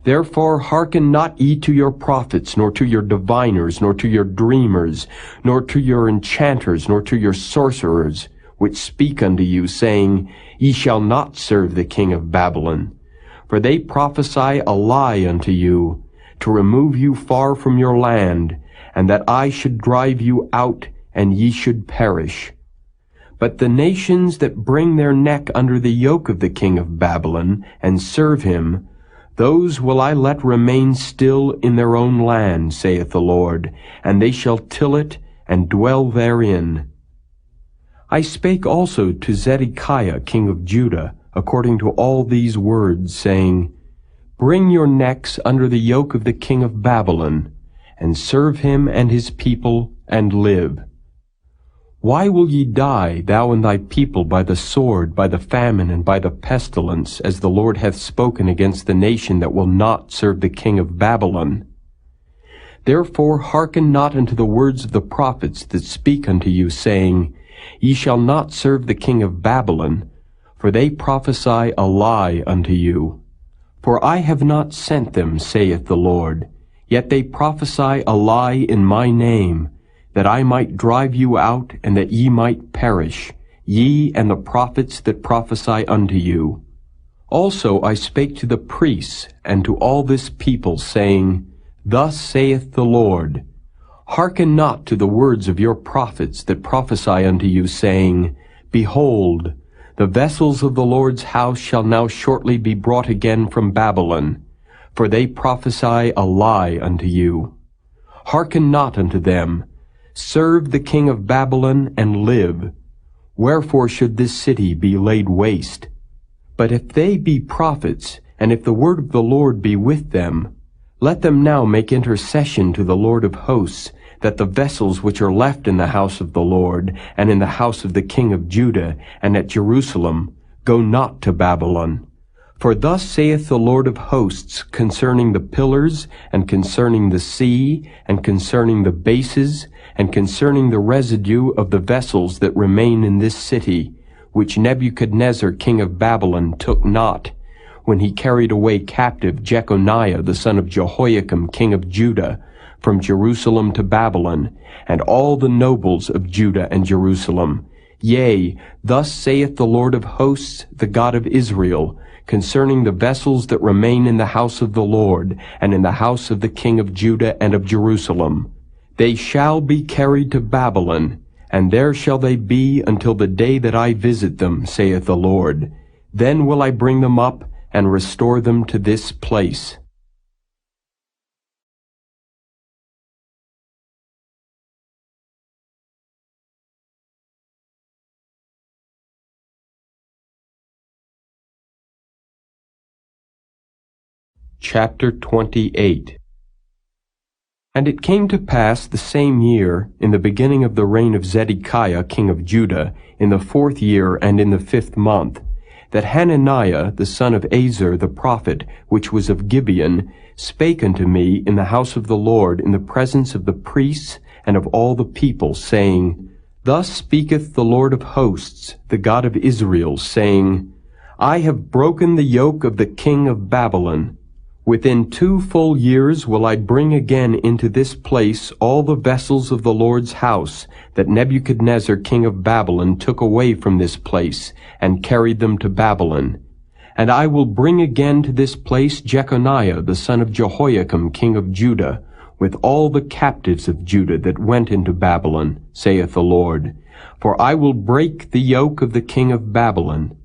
Speaker 2: Therefore hearken not ye to your prophets, nor to your diviners, nor to your dreamers, nor to your enchanters, nor to your sorcerers, which speak unto you, saying, Ye shall not serve the king of Babylon. For they prophesy a lie unto you, to remove you far from your land, and that I should drive you out, and ye should perish. But the nations that bring their neck under the yoke of the king of Babylon, and serve him, those will I let remain still in their own land, saith the Lord, and they shall till it, and dwell therein. I spake also to Zedekiah king of Judah, according to all these words, saying, Bring your necks under the yoke of the king of Babylon, and serve him and his people, and live. Why will ye die, thou and thy people, by the sword, by the famine, and by the pestilence, as the Lord hath spoken against the nation that will not serve the king of Babylon? Therefore hearken not unto the words of the prophets that speak unto you, saying, Ye shall not serve the king of Babylon, for they prophesy a lie unto you. For I have not sent them, saith the Lord, yet they prophesy a lie in my name, that I might drive you out, and that ye might perish, ye and the prophets that prophesy unto you. Also I spake to the priests and to all this people, saying, Thus saith the Lord, Hearken not to the words of your prophets that prophesy unto you, saying, Behold, the vessels of the Lord's house shall now shortly be brought again from Babylon, for they prophesy a lie unto you. Hearken not unto them. Serve the king of Babylon, and live. Wherefore should this city be laid waste? But if they be prophets, and if the word of the Lord be with them, let them now make intercession to the Lord of hosts, that the vessels which are left in the house of the Lord, and in the house of the king of Judah, and at Jerusalem, go not to Babylon. For thus saith the Lord of hosts concerning the pillars, and concerning the sea, and concerning the bases, and concerning the residue of the vessels that remain in this city, which Nebuchadnezzar king of Babylon took not, when he carried away captive Jeconiah the son of Jehoiakim king of Judah, from Jerusalem to Babylon, and all the nobles of Judah and Jerusalem. Yea, thus saith the Lord of hosts, the God of Israel, concerning the vessels that remain in the house of the Lord, and in the house of the king of Judah and of Jerusalem. They shall be carried to Babylon, and there shall they be until the day that I visit them, saith the Lord. Then will I bring them up, and restore them to this place. Chapter 28. And it came to pass the same year, in the beginning of the reign of Zedekiah king of Judah, in the 4th year and in the 5th month, that Hananiah the son of Azur the prophet, which was of Gibeon, spake unto me in the house of the Lord in the presence of the priests and of all the people, saying, Thus speaketh the Lord of hosts, the God of Israel, saying, I have broken the yoke of the king of Babylon. Within 2 full years will I bring again into this place all the vessels of the Lord's house that Nebuchadnezzar king of Babylon took away from this place, and carried them to Babylon. And I will bring again to this place Jeconiah the son of Jehoiakim king of Judah, with all the captives of Judah that went into Babylon, saith the Lord. For I will break the yoke of the king of Babylon.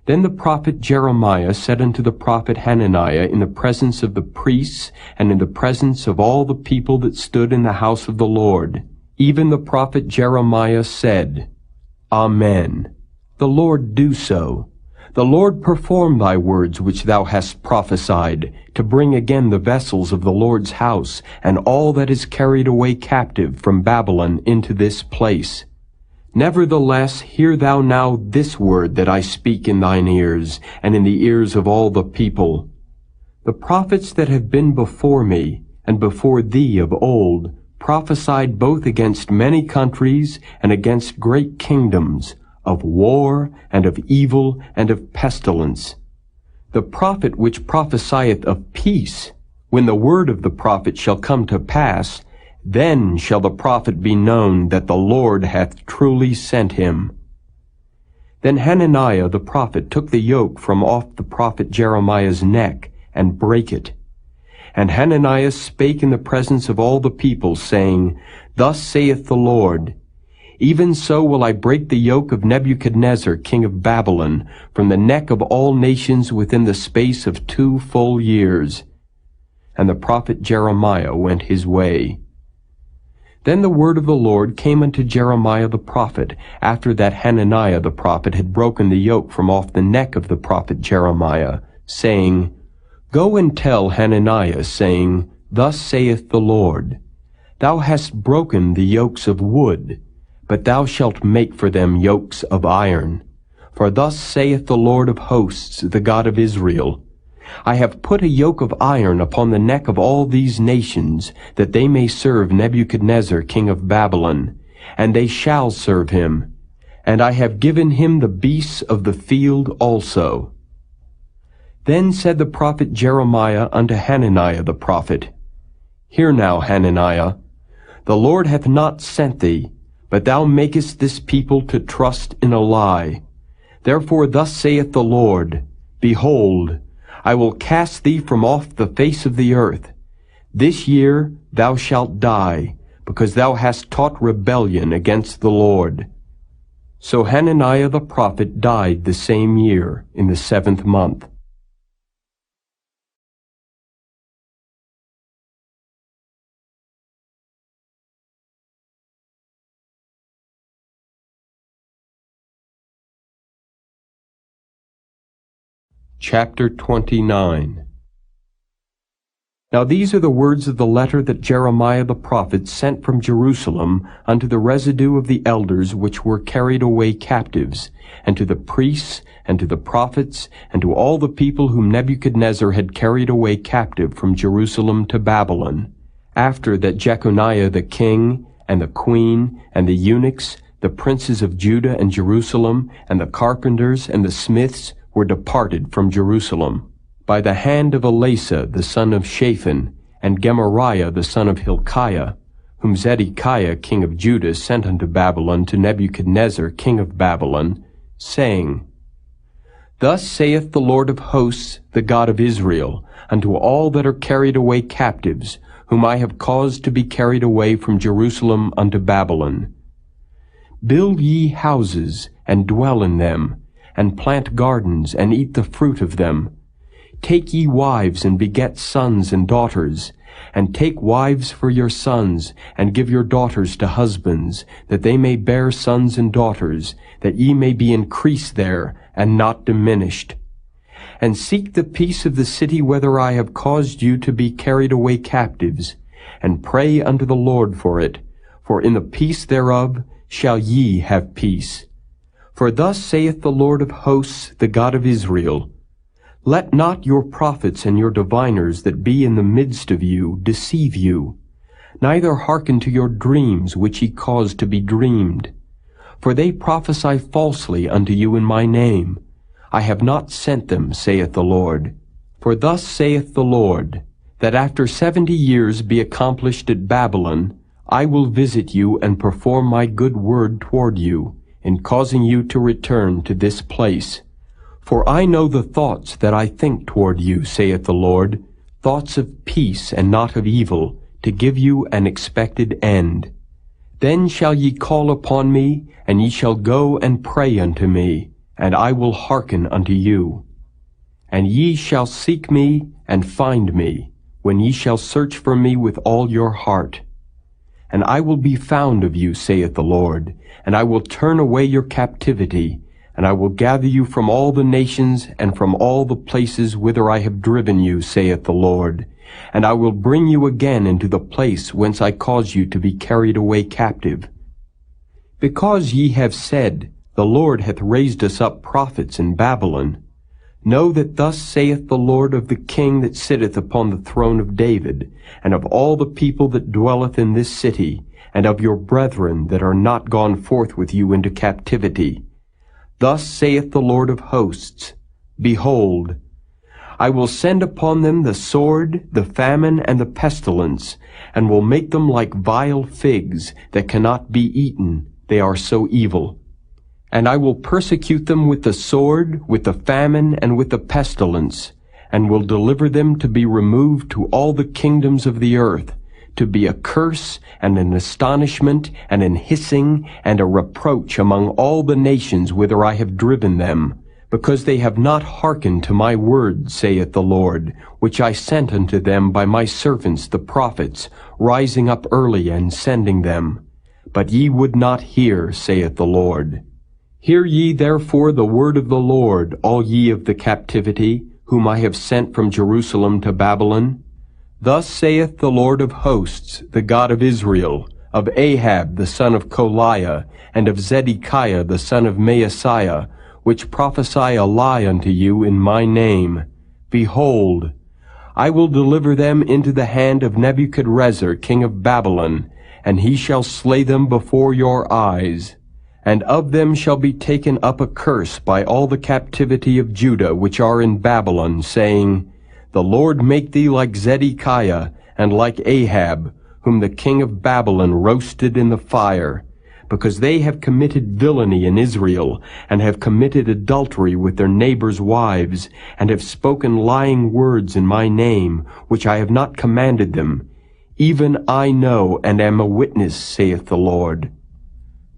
Speaker 2: Then the prophet Jeremiah said unto the prophet Hananiah in the presence of the priests and in the presence of all the people that stood in the house of the Lord, even the prophet Jeremiah said, Amen. The Lord do so. The Lord perform thy words which thou hast prophesied, to bring again the vessels of the Lord's house, and all that is carried away captive from Babylon into this place. Nevertheless, hear thou now this word that I speak in thine ears, and in the ears of all the people. The prophets that have been before me, and before thee of old, prophesied both against many countries, and against great kingdoms, of war, and of evil, and of pestilence. The prophet which prophesieth of peace, when the word of the prophet shall come to pass, then shall the prophet be known that the Lord hath truly sent him. Then Hananiah the prophet took the yoke from off the prophet Jeremiah's neck, and brake it. And Hananiah spake in the presence of all the people, saying, Thus saith the Lord, Even so will I break the yoke of Nebuchadnezzar king of Babylon from the neck of all nations within the space of 2 full years. And the prophet Jeremiah went his way. Then the word of the Lord came unto Jeremiah the prophet, after that Hananiah the prophet had broken the yoke from off the neck of the prophet Jeremiah, saying, Go and tell Hananiah, saying, Thus saith the Lord, Thou hast broken the yokes of wood, but thou shalt make for them yokes of iron. For thus saith the Lord of hosts, the God of Israel, I have put a yoke of iron upon the neck of all these nations, that they may serve Nebuchadnezzar king of Babylon, and they shall serve him. And I have given him the beasts of the field also. Then said the prophet Jeremiah unto Hananiah the prophet, Hear now, Hananiah, the Lord hath not sent thee, but thou makest this people to trust in a lie. Therefore thus saith the Lord, Behold, I will cast thee from off the face of the earth. This year thou shalt die, because thou hast taught rebellion against the Lord. So Hananiah the prophet died the same year, in the 7th month. Chapter 29. Now these are the words of the letter that Jeremiah the prophet sent from Jerusalem unto the residue of the elders which were carried away captives, and to the priests, and to the prophets, and to all the people whom Nebuchadnezzar had carried away captive from Jerusalem to Babylon, after that Jeconiah the king, and the queen, and the eunuchs, the princes of Judah and Jerusalem, and the carpenters, and the smiths, were departed from Jerusalem, by the hand of Elasah the son of Shaphan, and Gemariah the son of Hilkiah, whom Zedekiah king of Judah sent unto Babylon to Nebuchadnezzar king of Babylon, saying, Thus saith the Lord of hosts, the God of Israel, unto all that are carried away captives, whom I have caused to be carried away from Jerusalem unto Babylon. Build ye houses, and dwell in them, and plant gardens, and eat the fruit of them. Take ye wives, and beget sons and daughters, and take wives for your sons, and give your daughters to husbands, that they may bear sons and daughters, that ye may be increased there, and not diminished. And seek the peace of the city whither I have caused you to be carried away captives, and pray unto the Lord for it, for in the peace thereof shall ye have peace. For thus saith the Lord of hosts, the God of Israel, Let not your prophets and your diviners that be in the midst of you deceive you, neither hearken to your dreams which ye cause to be dreamed. For they prophesy falsely unto you in my name. I have not sent them, saith the Lord. For thus saith the Lord, that after 70 years be accomplished at Babylon, I will visit you and perform my good word toward you, in causing you to return to this place. For I know the thoughts that I think toward you, saith the Lord, thoughts of peace and not of evil, to give you an expected end. Then shall ye call upon me, and ye shall go and pray unto me, and I will hearken unto you. And ye shall seek me and find me, when ye shall search for me with all your heart. And I will be found of you, saith the Lord, and I will turn away your captivity, and I will gather you from all the nations and from all the places whither I have driven you, saith the Lord. And I will bring you again into the place whence I caused you to be carried away captive. Because ye have said, The Lord hath raised us up prophets in Babylon, know that thus saith the Lord of the King that sitteth upon the throne of David, and of all the people that dwelleth in this city, and of your brethren that are not gone forth with you into captivity. Thus saith the Lord of hosts, Behold, I will send upon them the sword, the famine, and the pestilence, and will make them like vile figs that cannot be eaten, they are so evil. And I will persecute them with the sword, with the famine, and with the pestilence, and will deliver them to be removed to all the kingdoms of the earth, to be a curse, and an astonishment, and an hissing, and a reproach among all the nations whither I have driven them, because they have not hearkened to my word, saith the Lord, which I sent unto them by my servants the prophets, rising up early and sending them. But ye would not hear, saith the Lord. Hear ye therefore the word of the Lord, all ye of the captivity, whom I have sent from Jerusalem to Babylon. Thus saith the Lord of hosts, the God of Israel, of Ahab the son of Koliah, and of Zedekiah the son of Maaseiah, which prophesy a lie unto you in my name. Behold, I will deliver them into the hand of Nebuchadrezzar king of Babylon, and he shall slay them before your eyes. And of them shall be taken up a curse by all the captivity of Judah which are in Babylon, saying, The Lord make thee like Zedekiah, and like Ahab, whom the king of Babylon roasted in the fire, because they have committed villainy in Israel, and have committed adultery with their neighbors' wives, and have spoken lying words in my name, which I have not commanded them. Even I know, and am a witness, saith the Lord.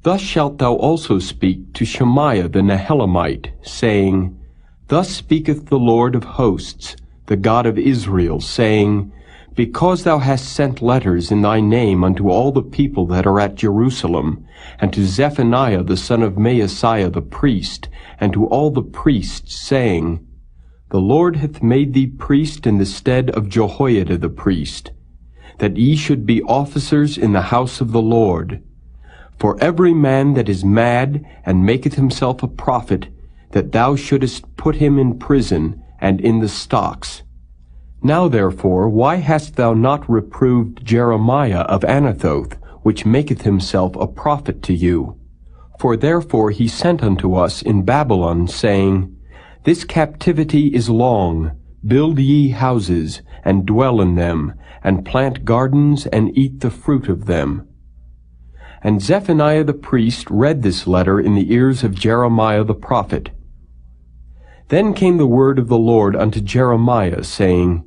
Speaker 2: Thus shalt thou also speak to Shemaiah the Nehelamite, saying, Thus speaketh the Lord of hosts, the God of Israel, saying, Because thou hast sent letters in thy name unto all the people that are at Jerusalem, and to Zephaniah the son of Maaseiah the priest, and to all the priests, saying, The Lord hath made thee priest in the stead of Jehoiada the priest, that ye should be officers in the house of the Lord. For every man that is mad, and maketh himself a prophet, that thou shouldest put him in prison, and in the stocks. Now therefore, why hast thou not reproved Jeremiah of Anathoth, which maketh himself a prophet to you? For therefore he sent unto us in Babylon, saying, This captivity is long. Build ye houses, and dwell in them, and plant gardens, and eat the fruit of them. And Zephaniah the priest read this letter in the ears of Jeremiah the prophet. Then came the word of the Lord unto Jeremiah, saying,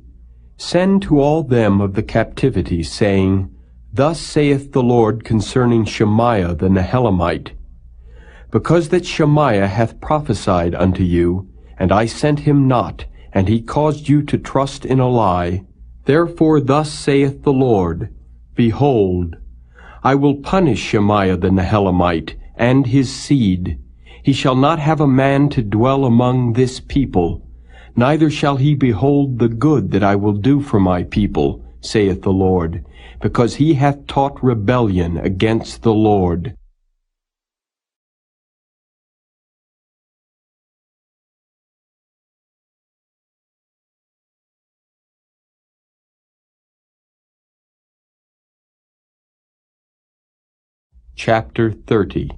Speaker 2: Send to all them of the captivity, saying, Thus saith the Lord concerning Shemaiah the Nehelamite, Because that Shemaiah hath prophesied unto you, and I sent him not, and he caused you to trust in a lie, therefore thus saith the Lord, Behold, I will punish Shemaiah the Nehelamite, and his seed. He shall not have a man to dwell among this people, neither shall he behold the good that I will do for my people, saith the Lord, because he hath taught rebellion against the Lord. Chapter 30.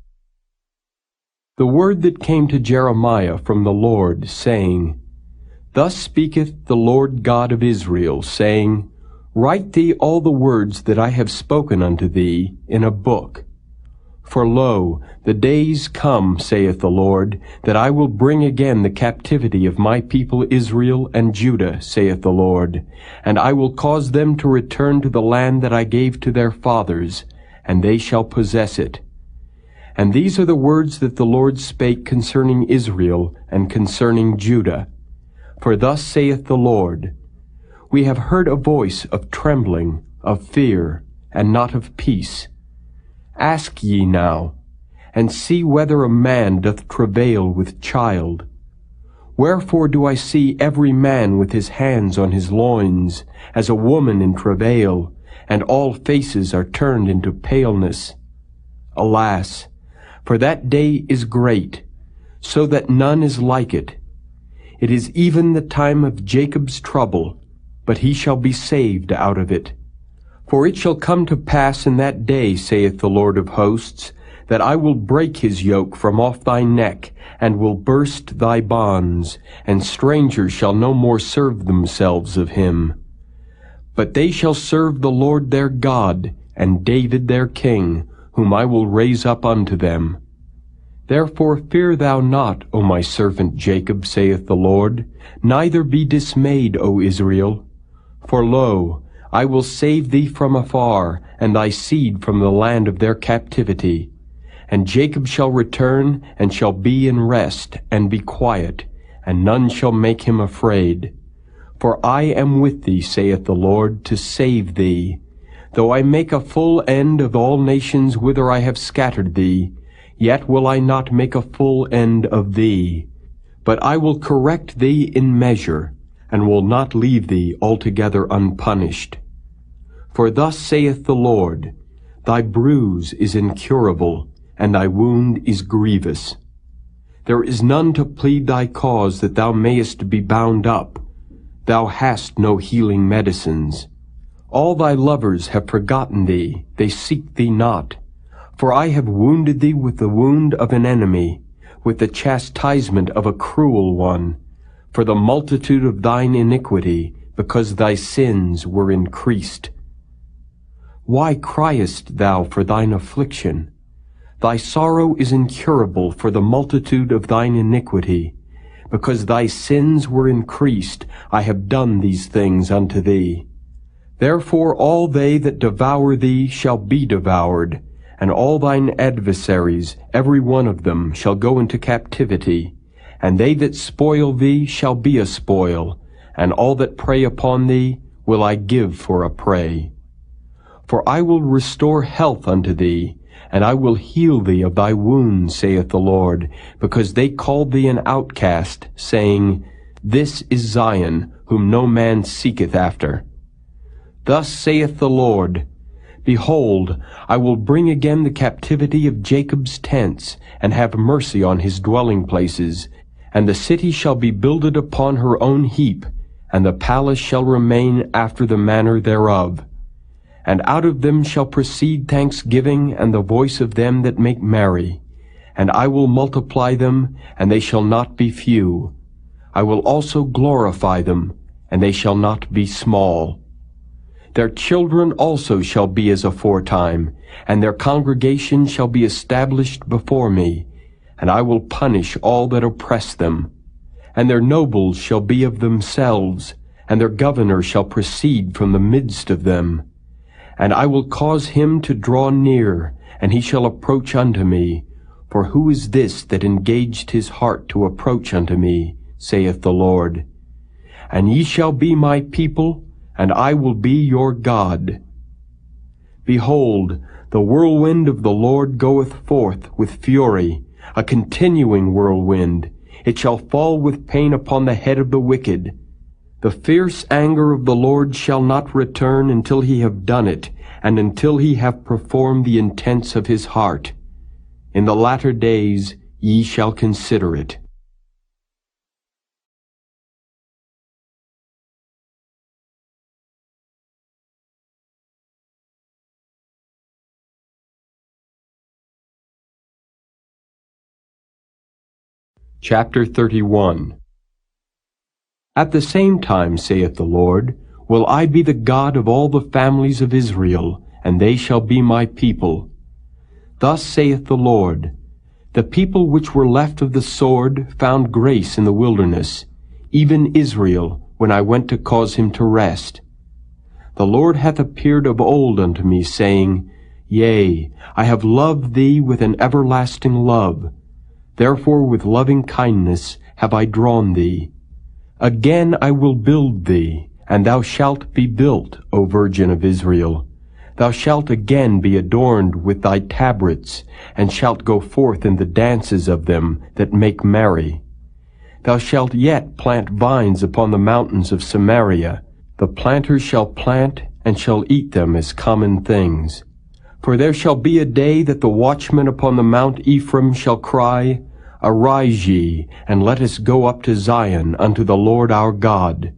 Speaker 2: The word that came to Jeremiah from the Lord, saying, Thus speaketh the Lord God of Israel, saying, Write thee all the words that I have spoken unto thee in a book. For lo, the days come, saith the Lord, that I will bring again the captivity of my people Israel and Judah, saith the Lord, and I will cause them to return to the land that I gave to their fathers, and they shall possess it. And these are the words that the Lord spake concerning Israel and concerning Judah. For thus saith the Lord, We have heard a voice of trembling, of fear, and not of peace. Ask ye now, and see whether a man doth travail with child. Wherefore do I see every man with his hands on his loins, as a woman in travail, and all faces are turned into paleness? Alas, for that day is great, so that none is like it. It is even the time of Jacob's trouble, but he shall be saved out of it. For it shall come to pass in that day, saith the Lord of hosts, that I will break his yoke from off thy neck, and will burst thy bonds, and strangers shall no more serve themselves of him. But they shall serve the Lord their God, and David their king, whom I will raise up unto them. Therefore fear thou not, O my servant Jacob, saith the Lord, neither be dismayed, O Israel. For lo, I will save thee from afar, and thy seed from the land of their captivity. And Jacob shall return, and shall be in rest, and be quiet, and none shall make him afraid. For I am with thee, saith the Lord, to save thee. Though I make a full end of all nations whither I have scattered thee, yet will I not make a full end of thee. But I will correct thee in measure, and will not leave thee altogether unpunished. For thus saith the Lord, Thy bruise is incurable, and thy wound is grievous. There is none to plead thy cause that thou mayest be bound up. Thou hast no healing medicines. All thy lovers have forgotten thee, they seek thee not. For I have wounded thee with the wound of an enemy, with the chastisement of a cruel one, for the multitude of thine iniquity, because thy sins were increased. Why criest thou for thine affliction? Thy sorrow is incurable for the multitude of thine iniquity. Because thy sins were increased, I have done these things unto thee. Therefore all they that devour thee shall be devoured, and all thine adversaries, every one of them, shall go into captivity. And they that spoil thee shall be a spoil, and all that prey upon thee will I give for a prey. For I will restore health unto thee, and I will heal thee of thy wounds, saith the Lord, because they called thee an outcast, saying, This is Zion, whom no man seeketh after. Thus saith the Lord, Behold, I will bring again the captivity of Jacob's tents, and have mercy on his dwelling places, and the city shall be builded upon her own heap, and the palace shall remain after the manner thereof. And out of them shall proceed thanksgiving and the voice of them that make merry. And I will multiply them, and they shall not be few. I will also glorify them, and they shall not be small. Their children also shall be as aforetime, and their congregation shall be established before me, and I will punish all that oppress them. And their nobles shall be of themselves, and their governor shall proceed from the midst of them. And I will cause him to draw near, and he shall approach unto me. For who is this that engaged his heart to approach unto me, saith the Lord? And ye shall be my people, and I will be your God. Behold, the whirlwind of the Lord goeth forth with fury, a continuing whirlwind. It shall fall with pain upon the head of the wicked. The fierce anger of the Lord shall not return until he have done it, and until he have performed the intents of his heart. In the latter days ye shall consider it. Chapter 31. At the same time, saith the Lord, will I be the God of all the families of Israel, and they shall be my people. Thus saith the Lord, the people which were left of the sword found grace in the wilderness, even Israel, when I went to cause him to rest. The Lord hath appeared of old unto me, saying, Yea, I have loved thee with an everlasting love. Therefore with loving kindness have I drawn thee. Again I will build thee, and thou shalt be built, O Virgin of Israel. Thou shalt again be adorned with thy tabrets, and shalt go forth in the dances of them that make merry. Thou shalt yet plant vines upon the mountains of Samaria. The planters shall plant, and shall eat them as common things. For there shall be a day that the watchmen upon the Mount Ephraim shall cry, Arise ye, and let us go up to Zion unto the Lord our God.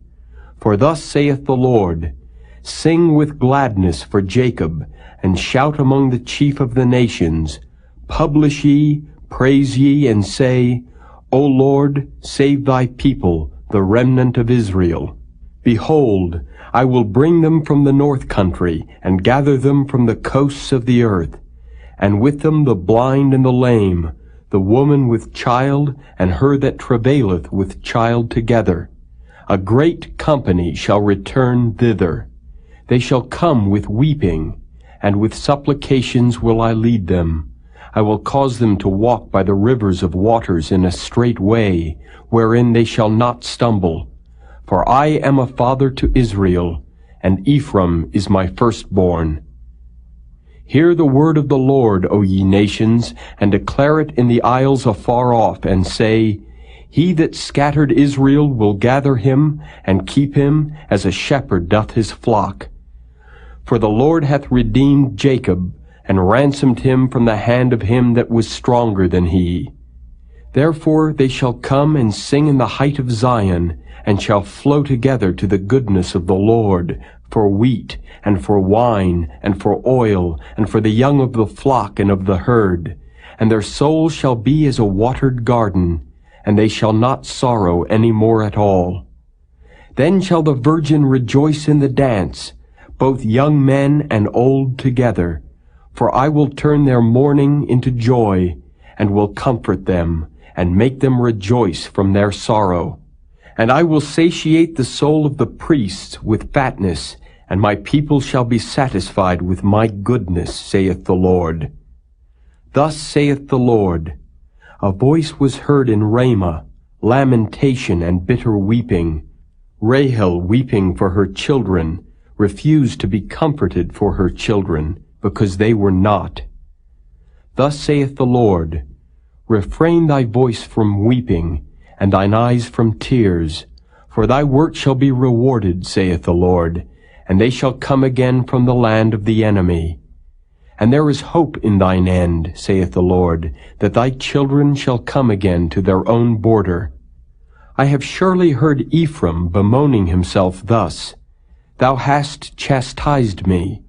Speaker 2: For thus saith the Lord, Sing with gladness for Jacob, and shout among the chief of the nations. Publish ye, praise ye, and say, O Lord, save thy people, the remnant of Israel. Behold, I will bring them from the north country, and gather them from the coasts of the earth, and with them the blind and the lame, the woman with child, and her that travaileth with child together. A great company shall return thither. They shall come with weeping, and with supplications will I lead them. I will cause them to walk by the rivers of waters in a straight way, wherein they shall not stumble. For I am a father to Israel, and Ephraim is my firstborn. Hear the word of the Lord, O ye nations, and declare it in the isles afar off, and say, He that scattered Israel will gather him, and keep him, as a shepherd doth his flock. For the Lord hath redeemed Jacob, and ransomed him from the hand of him that was stronger than he. Therefore they shall come and sing in the height of Zion, and shall flow together to the goodness of the Lord, for wheat, and for wine, and for oil, and for the young of the flock and of the herd. And their soul shall be as a watered garden, and they shall not sorrow any more at all. Then shall the virgin rejoice in the dance, both young men and old together. For I will turn their mourning into joy, and will comfort them, and make them rejoice from their sorrow. And I will satiate the soul of the priests with fatness, and my people shall be satisfied with my goodness, saith the Lord. Thus saith the Lord, A voice was heard in Ramah, lamentation and bitter weeping. Rahel weeping for her children, refused to be comforted for her children, because they were not. Thus saith the Lord, Refrain thy voice from weeping, and thine eyes from tears, for thy work shall be rewarded, saith the Lord, and they shall come again from the land of the enemy. And there is hope in thine end, saith the Lord, that thy children shall come again to their own border. I have surely heard Ephraim bemoaning himself thus, Thou hast chastised me,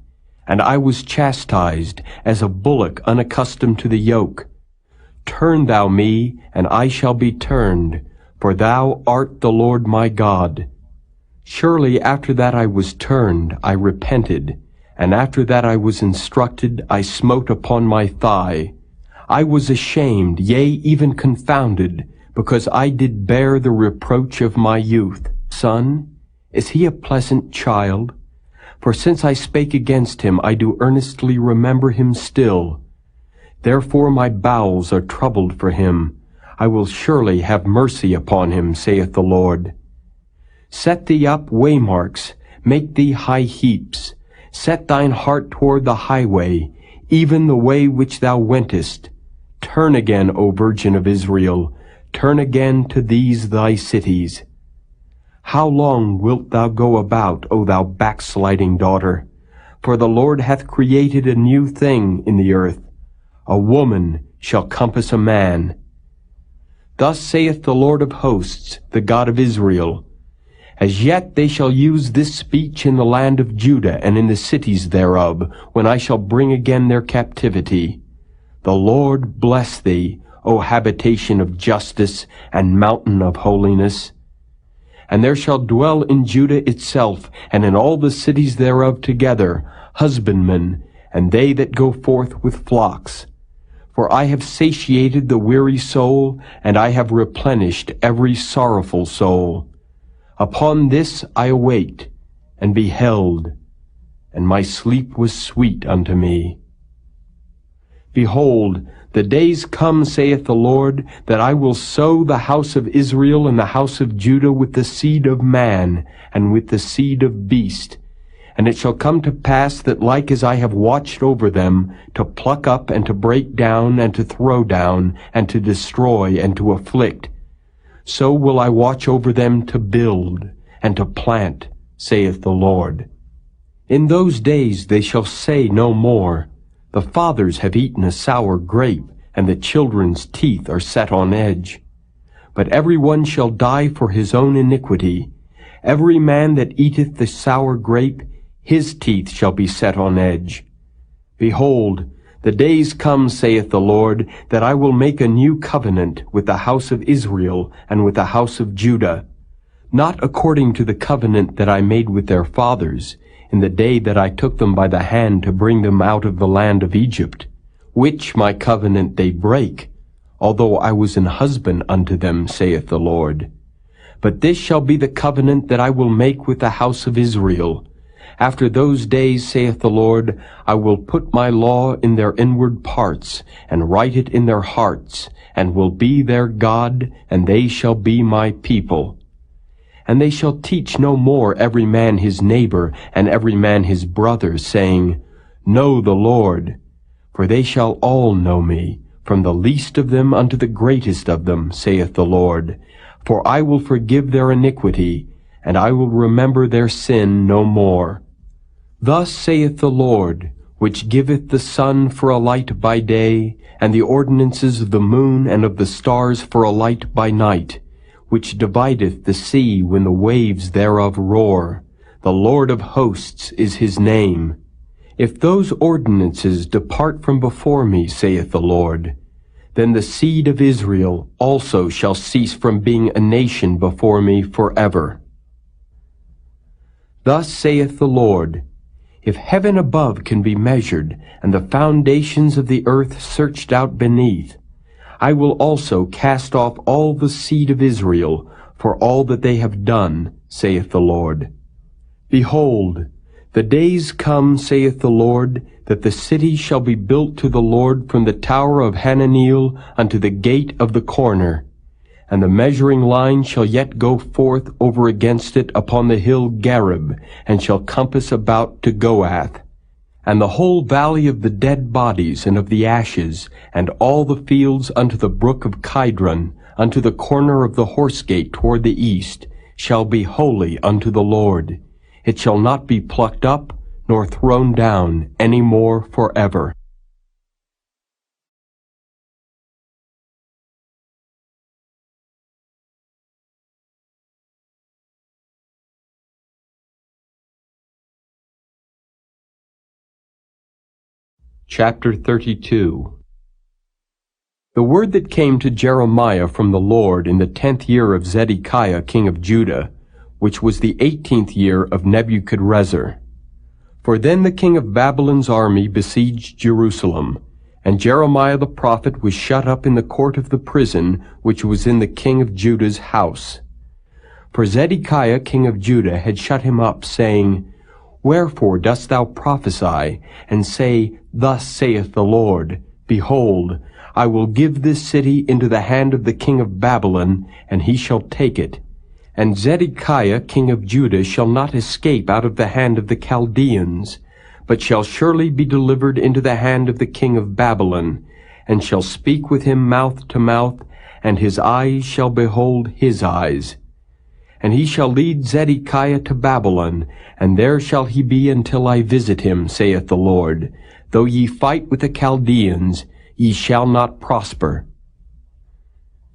Speaker 2: and I was chastised as a bullock unaccustomed to the yoke. Turn thou me, and I shall be turned, for thou art the Lord my God. Surely after that I was turned, I repented, and after that I was instructed, I smote upon my thigh. I was ashamed, yea, even confounded, because I did bear the reproach of my youth. Son, is he a pleasant child? For since I spake against him, I do earnestly remember him still. Therefore my bowels are troubled for him. I will surely have mercy upon him, saith the Lord. Set thee up waymarks, make thee high heaps. Set thine heart toward the highway, even the way which thou wentest. Turn again, O Virgin of Israel, turn again to these thy cities. How long wilt thou go about, O thou backsliding daughter? For the Lord hath created a new thing in the earth. A woman shall compass a man. Thus saith the Lord of hosts, the God of Israel, As yet they shall use this speech in the land of Judah and in the cities thereof, when I shall bring again their captivity. The Lord bless thee, O habitation of justice and mountain of holiness. And there shall dwell in Judah itself, and in all the cities thereof together, husbandmen, and they that go forth with flocks. For I have satiated the weary soul, and I have replenished every sorrowful soul. Upon this I awaked, and beheld, and my sleep was sweet unto me. Behold, the days come, saith the Lord, that I will sow the house of Israel and the house of Judah with the seed of man, and with the seed of beast. And it shall come to pass that like as I have watched over them, to pluck up and to break down and to throw down, and to destroy and to afflict, so will I watch over them to build and to plant, saith the Lord. In those days they shall say no more, The fathers have eaten a sour grape, and the children's teeth are set on edge. But every one shall die for his own iniquity. Every man that eateth the sour grape, his teeth shall be set on edge. Behold, the days come, saith the Lord, that I will make a new covenant with the house of Israel and with the house of Judah, not according to the covenant that I made with their fathers, in the day that I took them by the hand to bring them out of the land of Egypt, which my covenant they break, although I was an husband unto them, saith the Lord. But this shall be the covenant that I will make with the house of Israel. After those days, saith the Lord, I will put my law in their inward parts, and write it in their hearts, and will be their God, and they shall be my people. And they shall teach no more every man his neighbor, and every man his brother, saying, Know the Lord. For they shall all know me, from the least of them unto the greatest of them, saith the Lord. For I will forgive their iniquity, and I will remember their sin no more. Thus saith the Lord, which giveth the sun for a light by day, and the ordinances of the moon and of the stars for a light by night, which divideth the sea when the waves thereof roar. The Lord of hosts is his name. If those ordinances depart from before me, saith the Lord, then the seed of Israel also shall cease from being a nation before me forever. Thus saith the Lord, If heaven above can be measured, and the foundations of the earth searched out beneath, I will also cast off all the seed of Israel for all that they have done, saith the Lord. Behold, the days come, saith the Lord, that the city shall be built to the Lord from the tower of Hananeel unto the gate of the corner. And the measuring line shall yet go forth over against it upon the hill Gareb, and shall compass about to Goath. And the whole valley of the dead bodies and of the ashes, and all the fields unto the brook of Kidron, unto the corner of the horse gate toward the east, shall be holy unto the Lord. It shall not be plucked up, nor thrown down any more forever. Chapter 32. The word that came to Jeremiah from the Lord in the 10th year of Zedekiah king of Judah, which was the 18th year of Nebuchadrezzar. For then the king of Babylon's army besieged Jerusalem, and Jeremiah the prophet was shut up in the court of the prison which was in the king of Judah's house. For Zedekiah king of Judah had shut him up, saying, Wherefore dost thou prophesy, and say, Thus saith the Lord, Behold, I will give this city into the hand of the king of Babylon, and he shall take it. And Zedekiah king of Judah shall not escape out of the hand of the Chaldeans, but shall surely be delivered into the hand of the king of Babylon, and shall speak with him mouth to mouth, and his eyes shall behold his eyes. And he shall lead Zedekiah to Babylon, and there shall he be until I visit him, saith the Lord. Though ye fight with the Chaldeans, ye shall not prosper.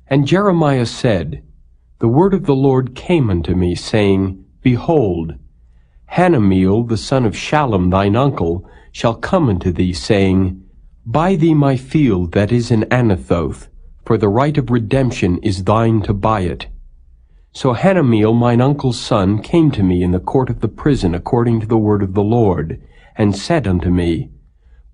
Speaker 2: And Jeremiah said, The word of the Lord came unto me, saying, Behold, Hanameel the son of Shallum thine uncle shall come unto thee, saying, Buy thee my field that is in Anathoth, for the right of redemption is thine to buy it. So Hanameel mine uncle's son came to me in the court of the prison according to the word of the Lord, and said unto me,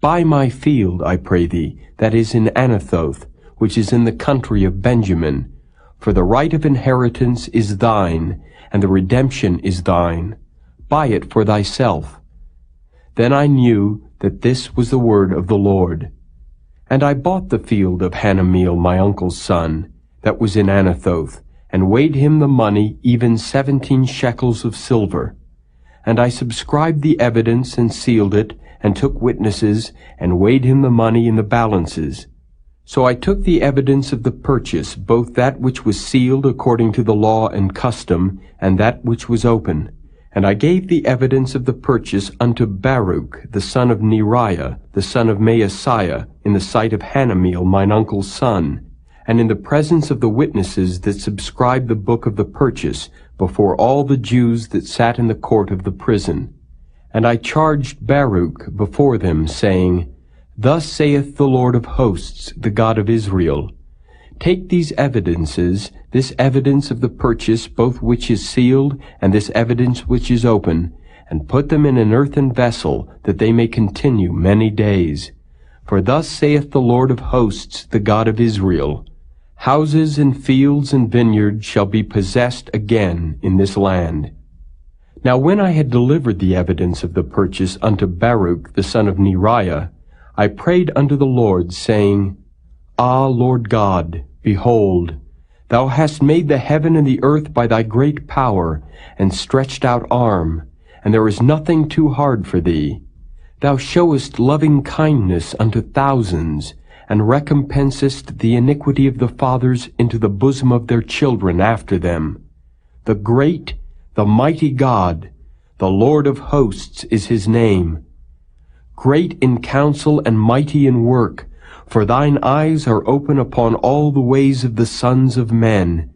Speaker 2: Buy my field, I pray thee, that is in Anathoth, which is in the country of Benjamin, for the right of inheritance is thine, and the redemption is thine. Buy it for thyself. Then I knew that this was the word of the Lord. And I bought the field of Hanameel my uncle's son, that was in Anathoth, and weighed him the money, even 17 shekels of silver. And I subscribed the evidence, and sealed it, and took witnesses, and weighed him the money in the balances. So I took the evidence of the purchase, both that which was sealed according to the law and custom, and that which was open. And I gave the evidence of the purchase unto Baruch, the son of Neriah, the son of Maaseiah, in the sight of Hanameel mine uncle's son, and in the presence of the witnesses that subscribed the book of the purchase, before all the Jews that sat in the court of the prison. And I charged Baruch before them, saying, Thus saith the Lord of hosts, the God of Israel, Take these evidences, this evidence of the purchase, both which is sealed, and this evidence which is open, and put them in an earthen vessel, that they may continue many days. For thus saith the Lord of hosts, the God of Israel, Houses and fields and vineyards shall be possessed again in this land. Now when I had delivered the evidence of the purchase unto Baruch the son of Neriah, I prayed unto the Lord, saying, Ah, Lord God, behold, Thou hast made the heaven and the earth by Thy great power, and stretched out arm, and there is nothing too hard for Thee. Thou showest loving kindness unto thousands, and recompensest the iniquity of the fathers into the bosom of their children after them. The great, the mighty God, the Lord of hosts is His name. Great in counsel and mighty in work, for Thine eyes are open upon all the ways of the sons of men,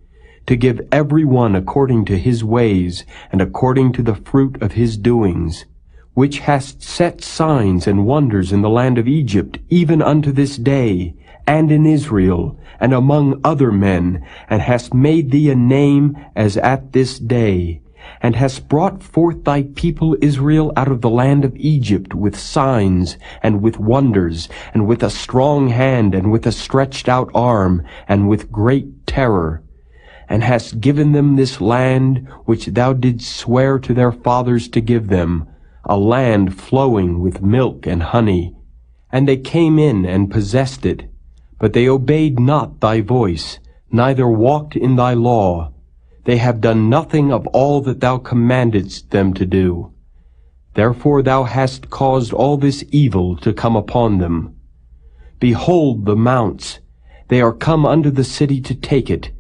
Speaker 2: to give every one according to his ways, and according to the fruit of his doings, which hast set signs and wonders in the land of Egypt, even unto this day, and in Israel, and among other men, and hast made Thee a name as at this day, and hast brought forth Thy people Israel out of the land of Egypt with signs, and with wonders, and with a strong hand, and with a stretched out arm, and with great terror, and hast given them this land which Thou didst swear to their fathers to give them, a land flowing with milk and honey. And they came in and possessed it, but they obeyed not Thy voice, neither walked in Thy law. They have done nothing of all that Thou commandedst them to do. Therefore Thou hast caused all this evil to come upon them. Behold the mounts, they are come unto the city to take it,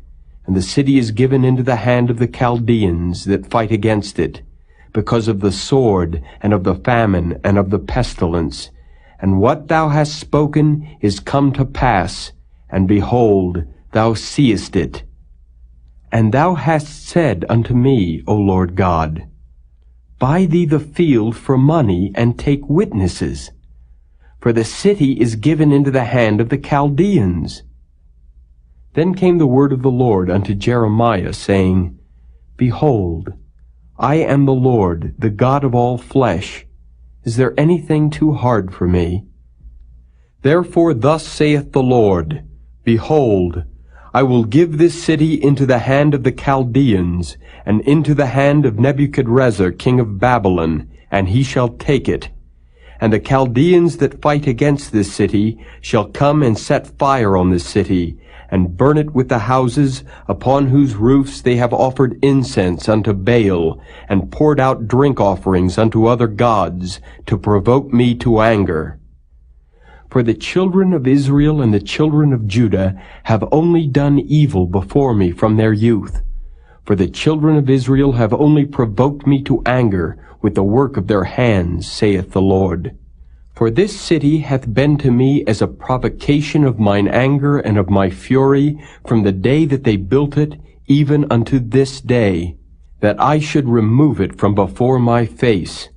Speaker 2: and the city is given into the hand of the Chaldeans that fight against it, because of the sword, and of the famine, and of the pestilence. And what Thou hast spoken is come to pass, and behold, Thou seest it. And Thou hast said unto me, O Lord God, Buy thee the field for money, and take witnesses, for the city is given into the hand of the Chaldeans. Then came the word of the Lord unto Jeremiah, saying, Behold, I am the Lord, the God of all flesh. Is there anything too hard for me? Therefore thus saith the Lord, Behold, I will give this city into the hand of the Chaldeans, and into the hand of Nebuchadrezzar king of Babylon, and he shall take it. And the Chaldeans that fight against this city shall come and set fire on this city, and burn it with the houses, upon whose roofs they have offered incense unto Baal, and poured out drink offerings unto other gods, to provoke me to anger. For the children of Israel and the children of Judah have only done evil before me from their youth. For the children of Israel have only provoked me to anger with the work of their hands, saith the Lord. For this city hath been to me as a provocation of mine anger and of my fury from the day that they built it, even unto this day, that I should remove it from before my face,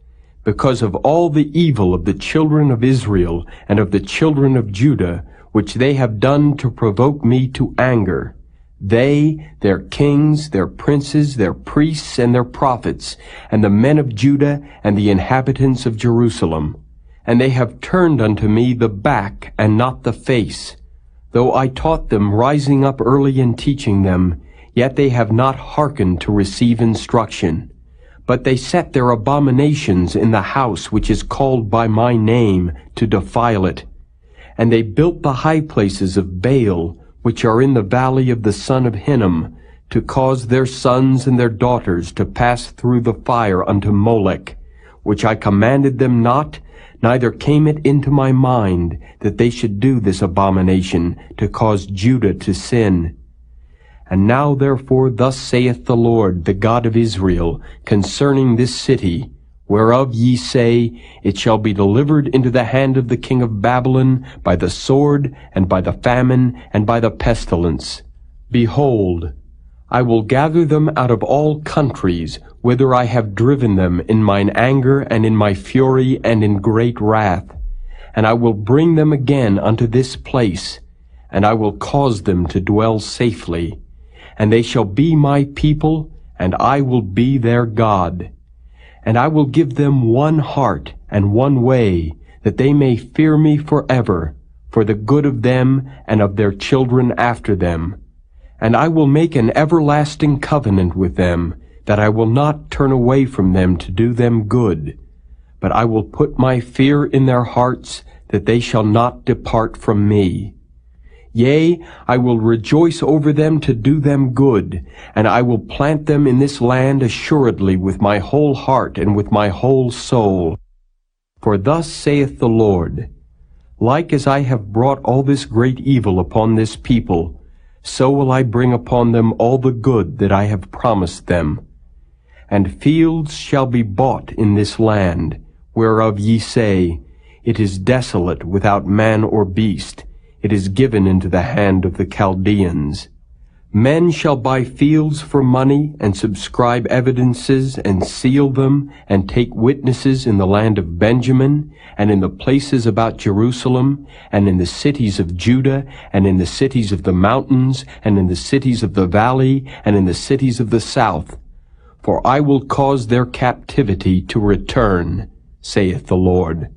Speaker 2: because of all the evil of the children of Israel and of the children of Judah, which they have done to provoke me to anger. They, their kings, their princes, their priests, and their prophets, and the men of Judah, and the inhabitants of Jerusalem. And they have turned unto me the back, and not the face. Though I taught them, rising up early and teaching them, yet they have not hearkened to receive instruction. But they set their abominations in the house which is called by my name, to defile it. And they built the high places of Baal, which are in the valley of the son of Hinnom, to cause their sons and their daughters to pass through the fire unto Molech, which I commanded them not, neither came it into my mind that they should do this abomination, to cause Judah to sin. And now therefore thus saith the Lord, the God of Israel, concerning this city, whereof ye say, it shall be delivered into the hand of the king of Babylon by the sword, and by the famine, and by the pestilence. Behold, I will gather them out of all countries, whither I have driven them in mine anger, and in my fury, and in great wrath. And I will bring them again unto this place, and I will cause them to dwell safely. And they shall be my people, and I will be their God. And I will give them one heart and one way, that they may fear me forever, for the good of them and of their children after them. And I will make an everlasting covenant with them, that I will not turn away from them to do them good. But I will put my fear in their hearts, that they shall not depart from me. Yea, I will rejoice over them to do them good, and I will plant them in this land assuredly with my whole heart and with my whole soul. For thus saith the Lord, like as I have brought all this great evil upon this people, so will I bring upon them all the good that I have promised them. And fields shall be bought in this land, whereof ye say, it is desolate without man or beast, it is given into the hand of the Chaldeans. Men shall buy fields for money, and subscribe evidences, and seal them, and take witnesses in the land of Benjamin, and in the places about Jerusalem, and in the cities of Judah, and in the cities of the mountains, and in the cities of the valley, and in the cities of the south. For I will cause their captivity to return, saith the Lord.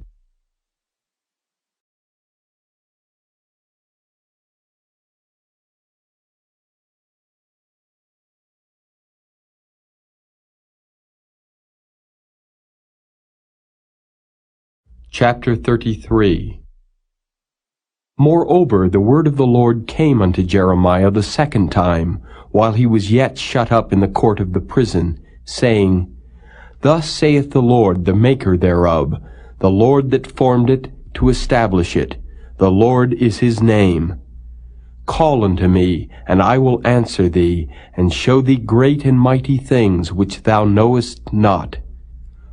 Speaker 2: Chapter 33. Moreover, the word of the Lord came unto Jeremiah the second time, while he was yet shut up in the court of the prison, saying, Thus saith the Lord, the Maker thereof, the Lord that formed it, to establish it. The Lord is his name. Call unto me, and I will answer thee, and show thee great and mighty things which thou knowest not.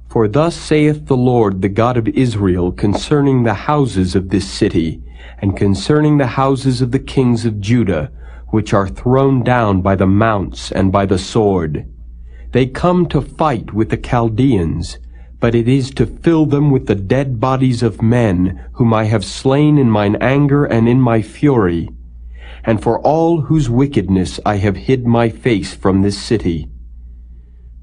Speaker 2: For thus saith the Lord, the God of Israel, concerning the houses of this city, and concerning the houses of the kings of Judah, which are thrown down by the mounts and by the sword. They come to fight with the Chaldeans, but it is to fill them with the dead bodies of men, whom I have slain in mine anger and in my fury, and for all whose wickedness I have hid my face from this city.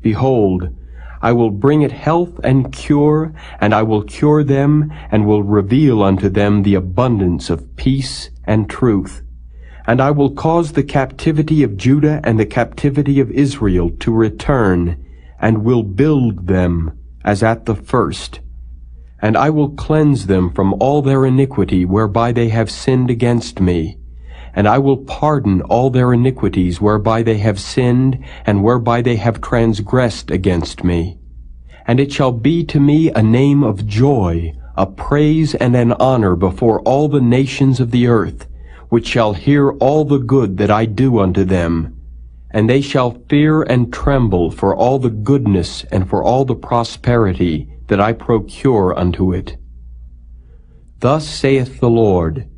Speaker 2: Behold, I will bring it health and cure, and I will cure them, and will reveal unto them the abundance of peace and truth. And I will cause the captivity of Judah and the captivity of Israel to return, and will build them as at the first. And I will cleanse them from all their iniquity whereby they have sinned against me. And I will pardon all their iniquities whereby they have sinned, and whereby they have transgressed against me. And it shall be to me a name of joy, a praise and an honor before all the nations of the earth, which shall hear all the good that I do unto them. and they shall fear and tremble for all the goodness and for all the prosperity that I procure unto it. Thus saith the Lord,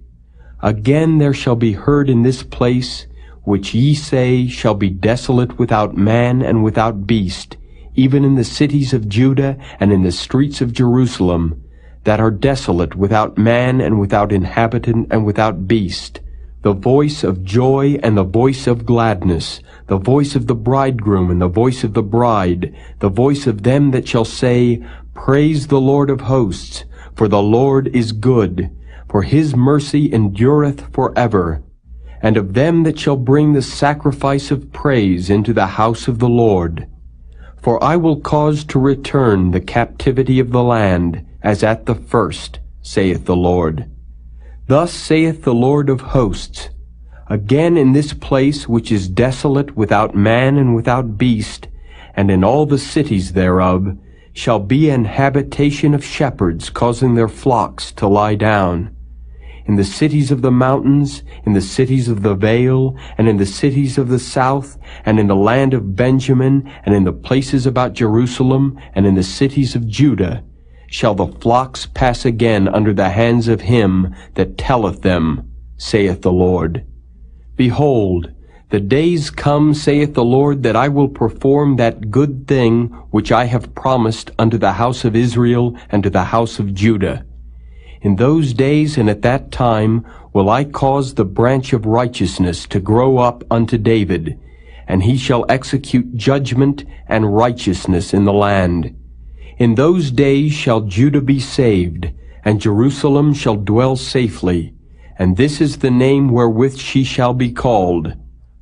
Speaker 2: Again there shall be heard in this place, which ye say shall be desolate without man and without beast, even in the cities of Judah and in the streets of Jerusalem, that are desolate without man and without inhabitant and without beast, the voice of joy and the voice of gladness, the voice of the bridegroom and the voice of the bride, the voice of them that shall say, Praise the Lord of hosts, for the Lord is good, for his mercy endureth forever. And of them that shall bring the sacrifice of praise into the house of the Lord. For I will cause to return the captivity of the land, as at the first, saith the Lord. Thus saith the Lord of hosts, Again in this place which is desolate without man and without beast, and in all the cities thereof, shall be an habitation of shepherds causing their flocks to lie down. In the cities of the mountains, in the cities of the vale, and in the cities of the south, and in the land of Benjamin, and in the places about Jerusalem, and in the cities of Judah, shall the flocks pass again under the hands of him that telleth them, saith the Lord. Behold, the days come, saith the Lord, that I will perform that good thing which I have promised unto the house of Israel and to the house of Judah. In those days and at that time will I cause the branch of righteousness to grow up unto David, and he shall execute judgment and righteousness in the land. In those days shall Judah be saved, and Jerusalem shall dwell safely, and this is the name wherewith she shall be called,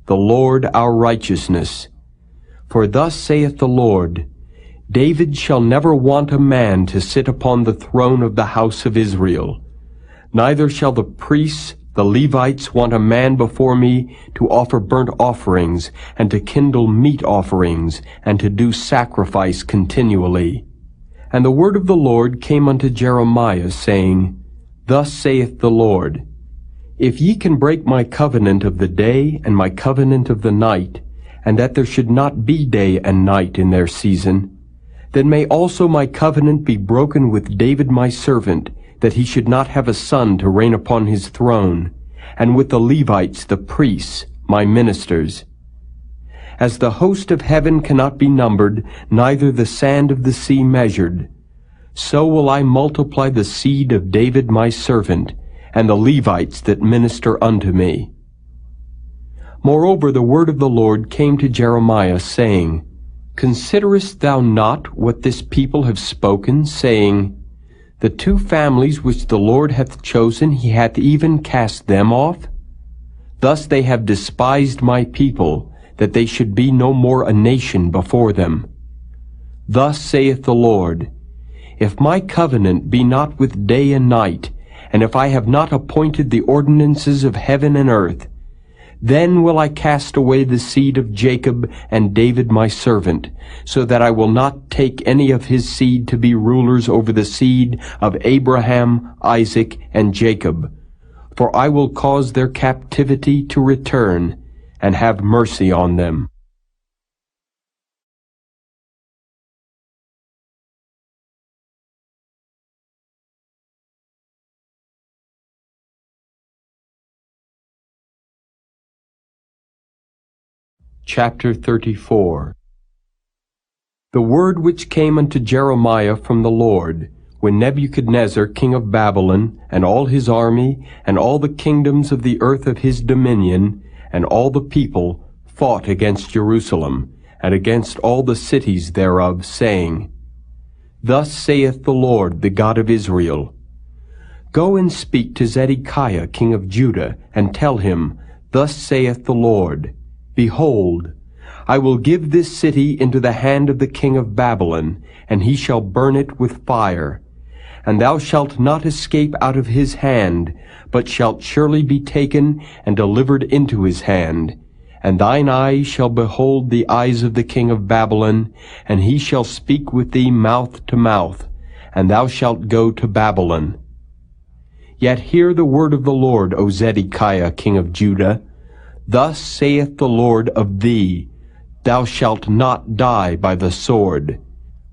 Speaker 2: the Lord our righteousness. For thus saith the Lord, David shall never want a man to sit upon the throne of the house of Israel. Neither shall the priests, the Levites, want a man before me to offer burnt offerings, and to kindle meat offerings, and to do sacrifice continually. And the word of the Lord came unto Jeremiah, saying, Thus saith the Lord, If ye can break my covenant of the day and my covenant of the night, and that there should not be day and night in their season, then may also my covenant be broken with David my servant, that he should not have a son to reign upon his throne, and with the Levites the priests, my ministers. As the host of heaven cannot be numbered, neither the sand of the sea measured, so will I multiply the seed of David my servant, and the Levites that minister unto me. Moreover, the word of the Lord came to Jeremiah, saying, Considerest thou not what this people have spoken, saying, The two families which the Lord hath chosen, he hath even cast them off? Thus they have despised my people, that they should be no more a nation before them. Thus saith the Lord, If my covenant be not with day and night, and if I have not appointed the ordinances of heaven and earth, then will I cast away the seed of Jacob and David my servant, so that I will not take any of his seed to be rulers over the seed of Abraham, Isaac, and Jacob. For I will cause their captivity to return, and have mercy on them. Chapter 34. The word which came unto Jeremiah from the Lord, when Nebuchadnezzar king of Babylon, and all his army, and all the kingdoms of the earth of his dominion, and all the people, fought against Jerusalem, and against all the cities thereof, saying, Thus saith the Lord, the God of Israel, Go and speak to Zedekiah king of Judah, and tell him, Thus saith the Lord, Behold, I will give this city into the hand of the king of Babylon, and he shall burn it with fire. And thou shalt not escape out of his hand, but shalt surely be taken and delivered into his hand. And thine eyes shall behold the eyes of the king of Babylon, and he shall speak with thee mouth to mouth, and thou shalt go to Babylon. Yet hear the word of the Lord, O Zedekiah king of Judah. Thus saith the Lord of thee, Thou shalt not die by the sword,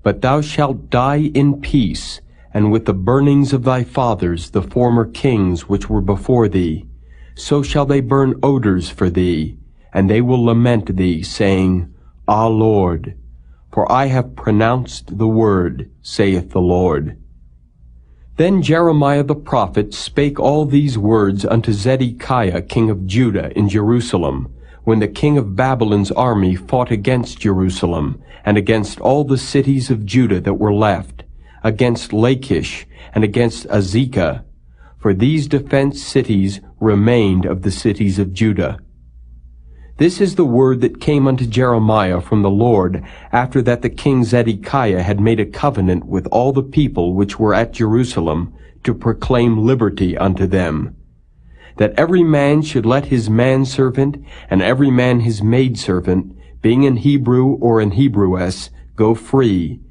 Speaker 2: but thou shalt die in peace, and with the burnings of thy fathers, the former kings which were before thee. So shall they burn odors for thee, and they will lament thee, saying, Ah, Lord, for I have pronounced the word, saith the Lord. Then Jeremiah the prophet spake all these words unto Zedekiah king of Judah in Jerusalem, when the king of Babylon's army fought against Jerusalem, and against all the cities of Judah that were left, against Lachish, and against Azekah, for these defenced cities remained of the cities of Judah. This is the word that came unto Jeremiah from the Lord, after that the king Zedekiah had made a covenant with all the people which were at Jerusalem, to proclaim liberty unto them, that every man should let his manservant, and every man his maidservant, being an Hebrew or an Hebrewess, go free,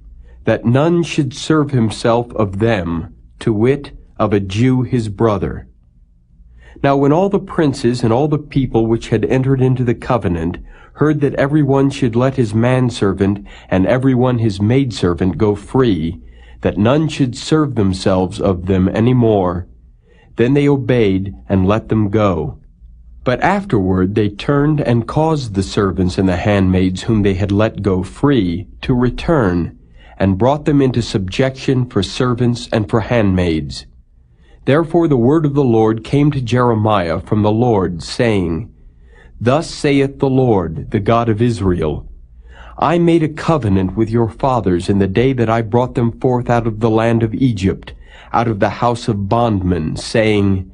Speaker 2: that none should serve himself of them, to wit, of a Jew his brother. Now when all the princes and all the people which had entered into the covenant heard that every one should let his manservant and every one his maidservant go free, that none should serve themselves of them any more, then they obeyed and let them go. But afterward they turned and caused the servants and the handmaids whom they had let go free to return, and brought them into subjection for servants and for handmaids. Therefore the word of the Lord came to Jeremiah from the Lord, saying, Thus saith the Lord, the God of Israel, I made a covenant with your fathers in the day that I brought them forth out of the land of Egypt, out of the house of bondmen, saying,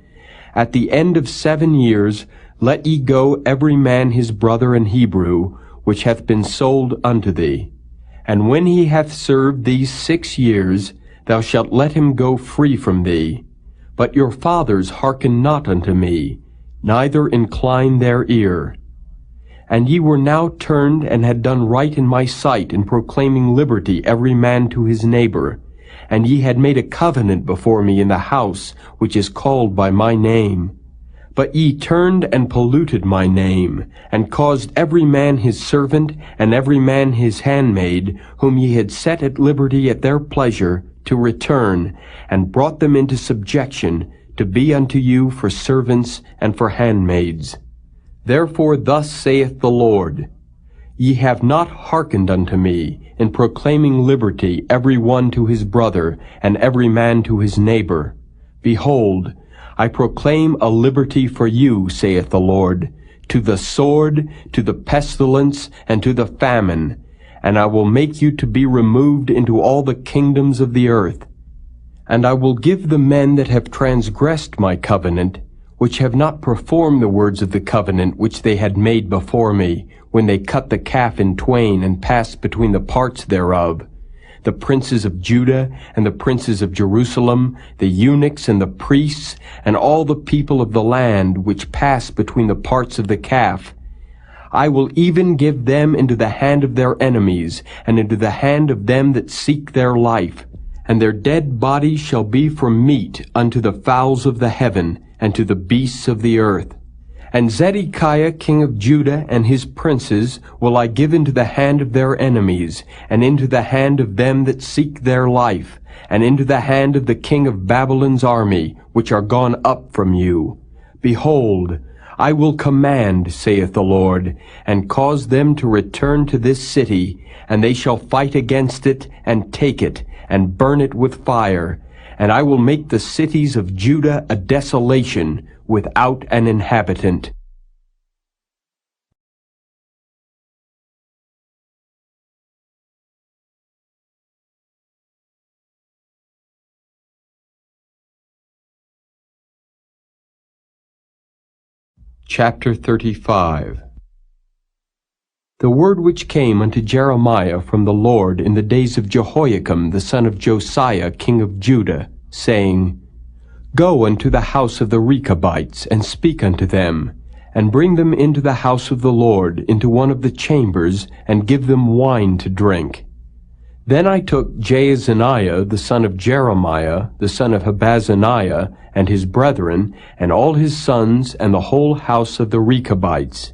Speaker 2: At the end of 7 years let ye go every man his brother an Hebrew, which hath been sold unto thee. And when he hath served these 6 years, thou shalt let him go free from thee. But your fathers hearken not unto me, neither incline their ear. And ye were now turned and had done right in my sight in proclaiming liberty every man to his neighbor. And ye had made a covenant before me in the house which is called by my name. But ye turned and polluted my name, and caused every man his servant and every man his handmaid, whom ye had set at liberty at their pleasure, to return, and brought them into subjection, to be unto you for servants and for handmaids. Therefore thus saith the Lord, Ye have not hearkened unto me, in proclaiming liberty every one to his brother, and every man to his neighbor. Behold, I proclaim a liberty for you, saith the Lord, to the sword, to the pestilence, and to the famine, and I will make you to be removed into all the kingdoms of the earth. And I will give the men that have transgressed my covenant, which have not performed the words of the covenant which they had made before me, when they cut the calf in twain and passed between the parts thereof, the princes of Judah and the princes of Jerusalem, the eunuchs and the priests, and all the people of the land which pass between the parts of the calf. I will even give them into the hand of their enemies, and into the hand of them that seek their life. And their dead bodies shall be for meat unto the fowls of the heaven, and to the beasts of the earth. And Zedekiah king of Judah and his princes will I give into the hand of their enemies, and into the hand of them that seek their life, and into the hand of the king of Babylon's army, which are gone up from you. Behold, I will command, saith the Lord, and cause them to return to this city, and they shall fight against it, and take it, and burn it with fire. And I will make the cities of Judah a desolation, without an inhabitant. Chapter 35. The word which came unto Jeremiah from the Lord in the days of Jehoiakim the son of Josiah king of Judah, saying, Go unto the house of the Rechabites, and speak unto them, and bring them into the house of the Lord, into one of the chambers, and give them wine to drink. Then I took Jaazaniah the son of Jeremiah, the son of Habazaniah, and his brethren, and all his sons, and the whole house of the Rechabites.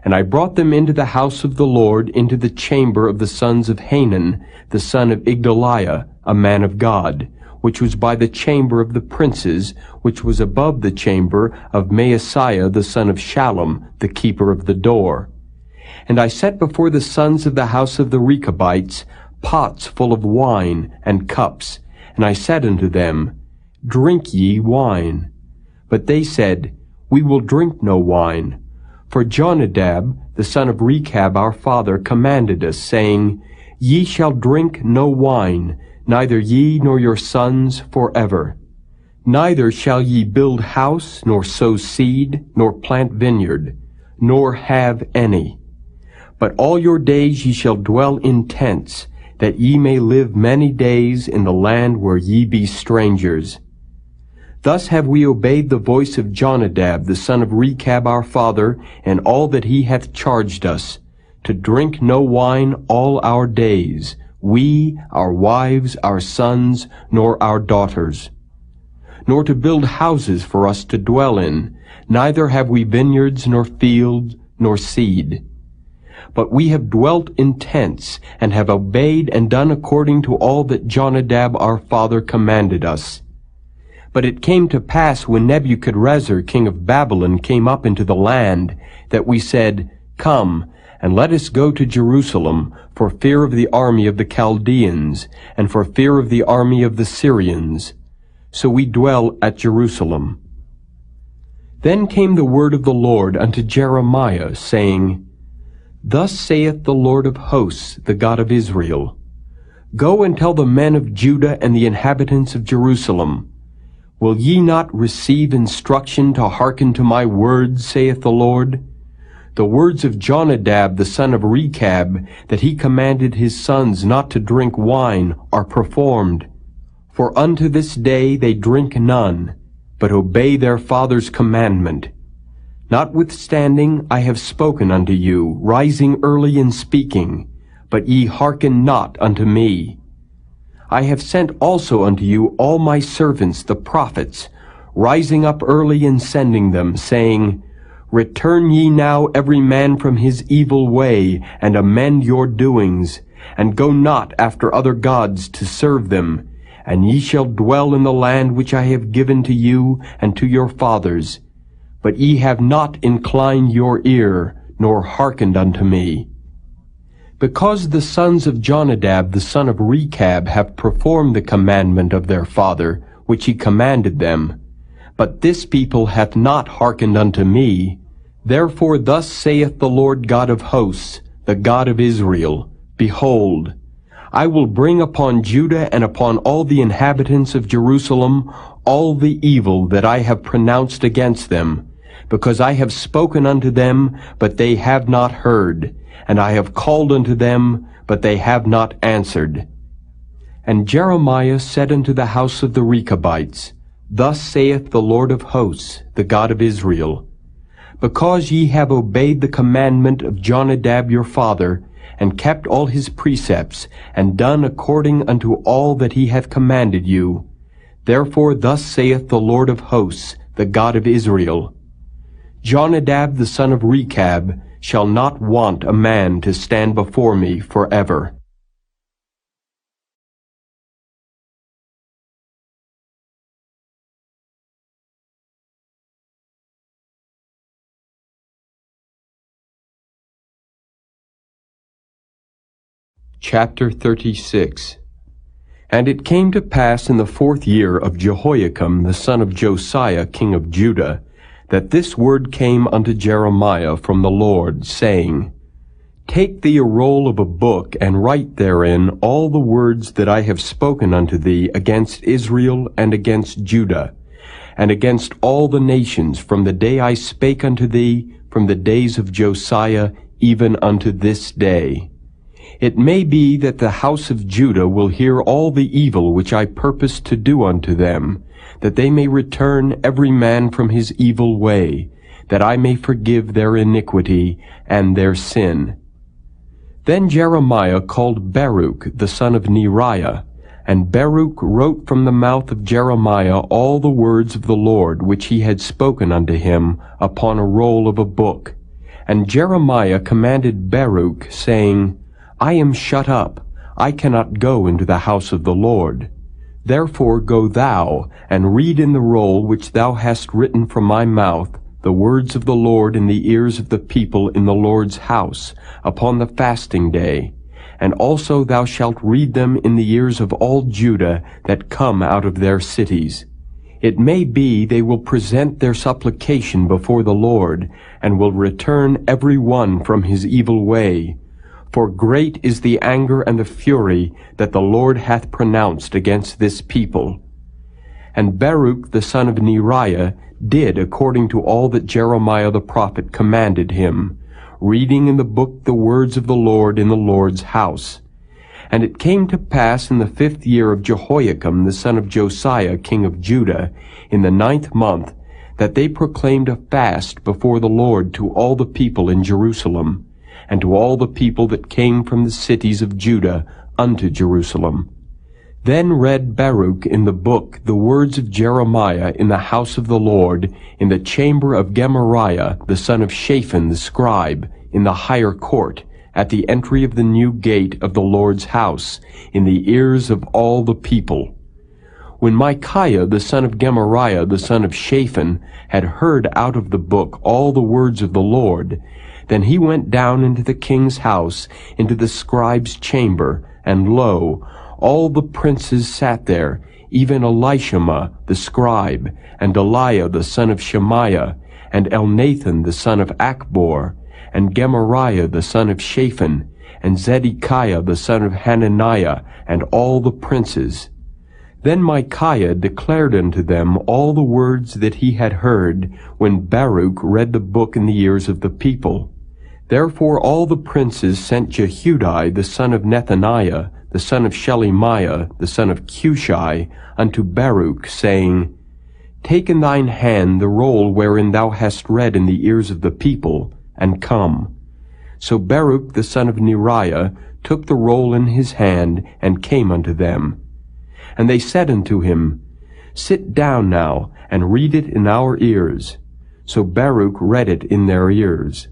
Speaker 2: And I brought them into the house of the Lord, into the chamber of the sons of Hanan, the son of Igdaliah, a man of God, which was by the chamber of the princes, which was above the chamber of Maaseiah the son of Shallum, the keeper of the door. And I set before the sons of the house of the Rechabites pots full of wine and cups, and I said unto them, Drink ye wine. But they said, We will drink no wine. For Jonadab, the son of Rechab our father, commanded us, saying, Ye shall drink no wine, neither ye nor your sons forever. Neither shall ye build house, nor sow seed, nor plant vineyard, nor have any. But all your days ye shall dwell in tents, that ye may live many days in the land where ye be strangers. Thus have we obeyed the voice of Jonadab the son of Rechab our father, and all that he hath charged us, to drink no wine all our days, we, our wives, our sons, nor our daughters. Nor to build houses for us to dwell in, neither have we vineyards, nor fields, nor seed. But we have dwelt in tents, and have obeyed and done according to all that Jonadab our father commanded us. But it came to pass, when Nebuchadrezzar king of Babylon came up into the land, that we said, Come, and let us go to Jerusalem, for fear of the army of the Chaldeans, and for fear of the army of the Syrians. So we dwell at Jerusalem. Then came the word of the Lord unto Jeremiah, saying, Thus saith the Lord of hosts, the God of Israel, Go and tell the men of Judah and the inhabitants of Jerusalem, Will ye not receive instruction to hearken to my words, saith the Lord? The words of Jonadab the son of Rechab, that he commanded his sons not to drink wine, are performed. For unto this day they drink none, but obey their father's commandment. Notwithstanding, I have spoken unto you, rising early and speaking, but ye hearken not unto me. I have sent also unto you all my servants the prophets, rising up early and sending them, saying, Return ye now every man from his evil way, and amend your doings, and go not after other gods to serve them, and ye shall dwell in the land which I have given to you and to your fathers. But ye have not inclined your ear, nor hearkened unto me. Because the sons of Jonadab the son of Rechab have performed the commandment of their father, which he commanded them, but this people hath not hearkened unto me, therefore thus saith the Lord God of hosts, the God of Israel, Behold, I will bring upon Judah and upon all the inhabitants of Jerusalem all the evil that I have pronounced against them, because I have spoken unto them, but they have not heard, and I have called unto them, but they have not answered. And Jeremiah said unto the house of the Rechabites, Thus saith the Lord of hosts, the God of Israel, Because ye have obeyed the commandment of Jonadab your father, and kept all his precepts, and done according unto all that he hath commanded you, therefore thus saith the Lord of hosts, the God of Israel, Jonadab the son of Rechab shall not want a man to stand before me forever. Chapter 36. And it came to pass in the 4th year of Jehoiakim the son of Josiah king of Judah, that this word came unto Jeremiah from the Lord, saying, Take thee a roll of a book, and write therein all the words that I have spoken unto thee against Israel and against Judah, and against all the nations, from the day I spake unto thee, from the days of Josiah, even unto this day. It may be that the house of Judah will hear all the evil which I purpose to do unto them, that they may return every man from his evil way, that I may forgive their iniquity and their sin. Then Jeremiah called Baruch the son of Neriah, and Baruch wrote from the mouth of Jeremiah all the words of the Lord which he had spoken unto him upon a roll of a book. And Jeremiah commanded Baruch, saying, I am shut up, I cannot go into the house of the Lord. Therefore go thou, and read in the roll which thou hast written from my mouth the words of the Lord in the ears of the people in the Lord's house, upon the fasting day. And also thou shalt read them in the ears of all Judah that come out of their cities. It may be they will present their supplication before the Lord, and will return every one from his evil way. For great is the anger and the fury that the Lord hath pronounced against this people. And Baruch the son of Neriah did according to all that Jeremiah the prophet commanded him, reading in the book the words of the Lord in the Lord's house. And it came to pass in the 5th year of Jehoiakim the son of Josiah king of Judah, in the 9th month, that they proclaimed a fast before the Lord to all the people in Jerusalem, and to all the people that came from the cities of Judah unto Jerusalem. Then read Baruch in the book the words of Jeremiah in the house of the Lord, in the chamber of Gemariah the son of Shaphan the scribe, in the higher court, at the entry of the new gate of the Lord's house, in the ears of all the people. When Micaiah the son of Gemariah the son of Shaphan had heard out of the book all the words of the Lord, then he went down into the king's house, into the scribe's chamber, and lo, all the princes sat there, even Elishama the scribe, and Delaiah the son of Shemaiah, and Elnathan the son of Achbor, and Gemariah the son of Shaphan, and Zedekiah the son of Hananiah, and all the princes. Then Micaiah declared unto them all the words that he had heard, when Baruch read the book in the ears of the people. Therefore all the princes sent Jehudi the son of Nethaniah, the son of Shelemiah, the son of Cushi, unto Baruch, saying, Take in thine hand the roll wherein thou hast read in the ears of the people, and come. So Baruch the son of Neriah took the roll in his hand, and came unto them. And they said unto him, Sit down now, and read it in our ears. So Baruch read it in their ears.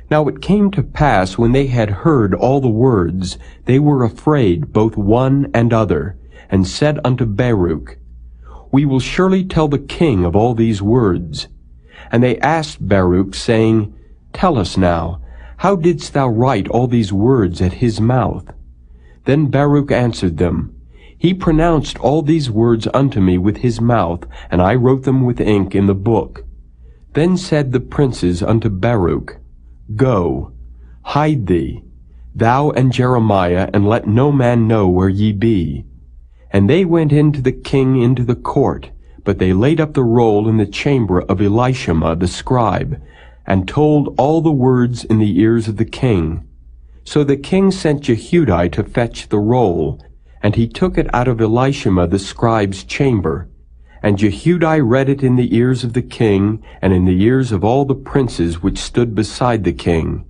Speaker 2: Now it came to pass, when they had heard all the words, they were afraid both one and other, and said unto Baruch, We will surely tell the king of all these words. And they asked Baruch, saying, Tell us now, how didst thou write all these words at his mouth? Then Baruch answered them, He pronounced all these words unto me with his mouth, and I wrote them with ink in the book. Then said the princes unto Baruch, Go, hide thee, thou and Jeremiah, and let no man know where ye be. And they went in to the king into the court, but they laid up the roll in the chamber of Elishama the scribe, and told all the words in the ears of the king. So the king sent Jehudi to fetch the roll, and he took it out of Elishama the scribe's chamber. And Jehudi read it in the ears of the king, and in the ears of all the princes which stood beside the king.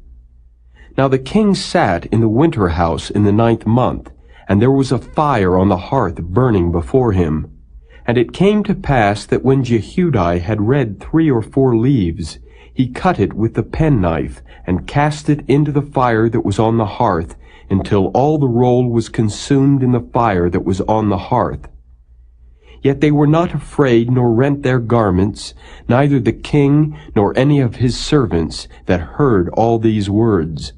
Speaker 2: Now the king sat in the winter house in the 9th month, and there was a fire on the hearth burning before him. And it came to pass that when Jehudi had read 3 or 4 leaves, he cut it with the penknife, and cast it into the fire that was on the hearth, until all the roll was consumed in the fire that was on the hearth. Yet they were not afraid, nor rent their garments, neither the king nor any of his servants that heard all these words.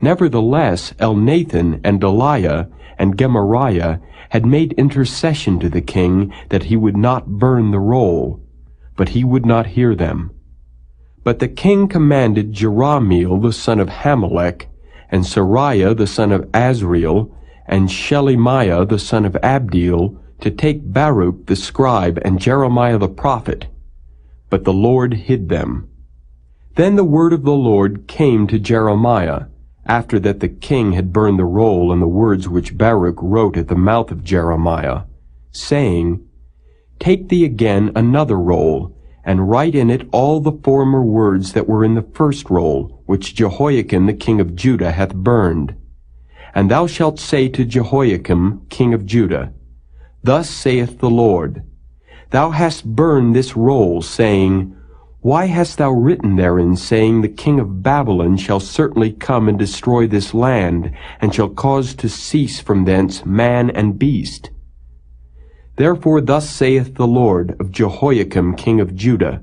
Speaker 2: Nevertheless Elnathan and Delaiah and Gemariah had made intercession to the king that he would not burn the roll, but he would not hear them. But the king commanded Jerahmeel the son of Hamelech, and Seraiah the son of Azriel, and Shelemiah the son of Abdeel, to take Baruch the scribe and Jeremiah the prophet. But the Lord hid them. Then the word of the Lord came to Jeremiah, after that the king had burned the roll and the words which Baruch wrote at the mouth of Jeremiah, saying, Take thee again another roll, and write in it all the former words that were in the first roll, which Jehoiakim the king of Judah hath burned. And thou shalt say to Jehoiakim king of Judah, Thus saith the Lord, Thou hast burned this roll, saying, Why hast thou written therein, saying, The king of Babylon shall certainly come and destroy this land, and shall cause to cease from thence man and beast? Therefore thus saith the Lord of Jehoiakim king of Judah,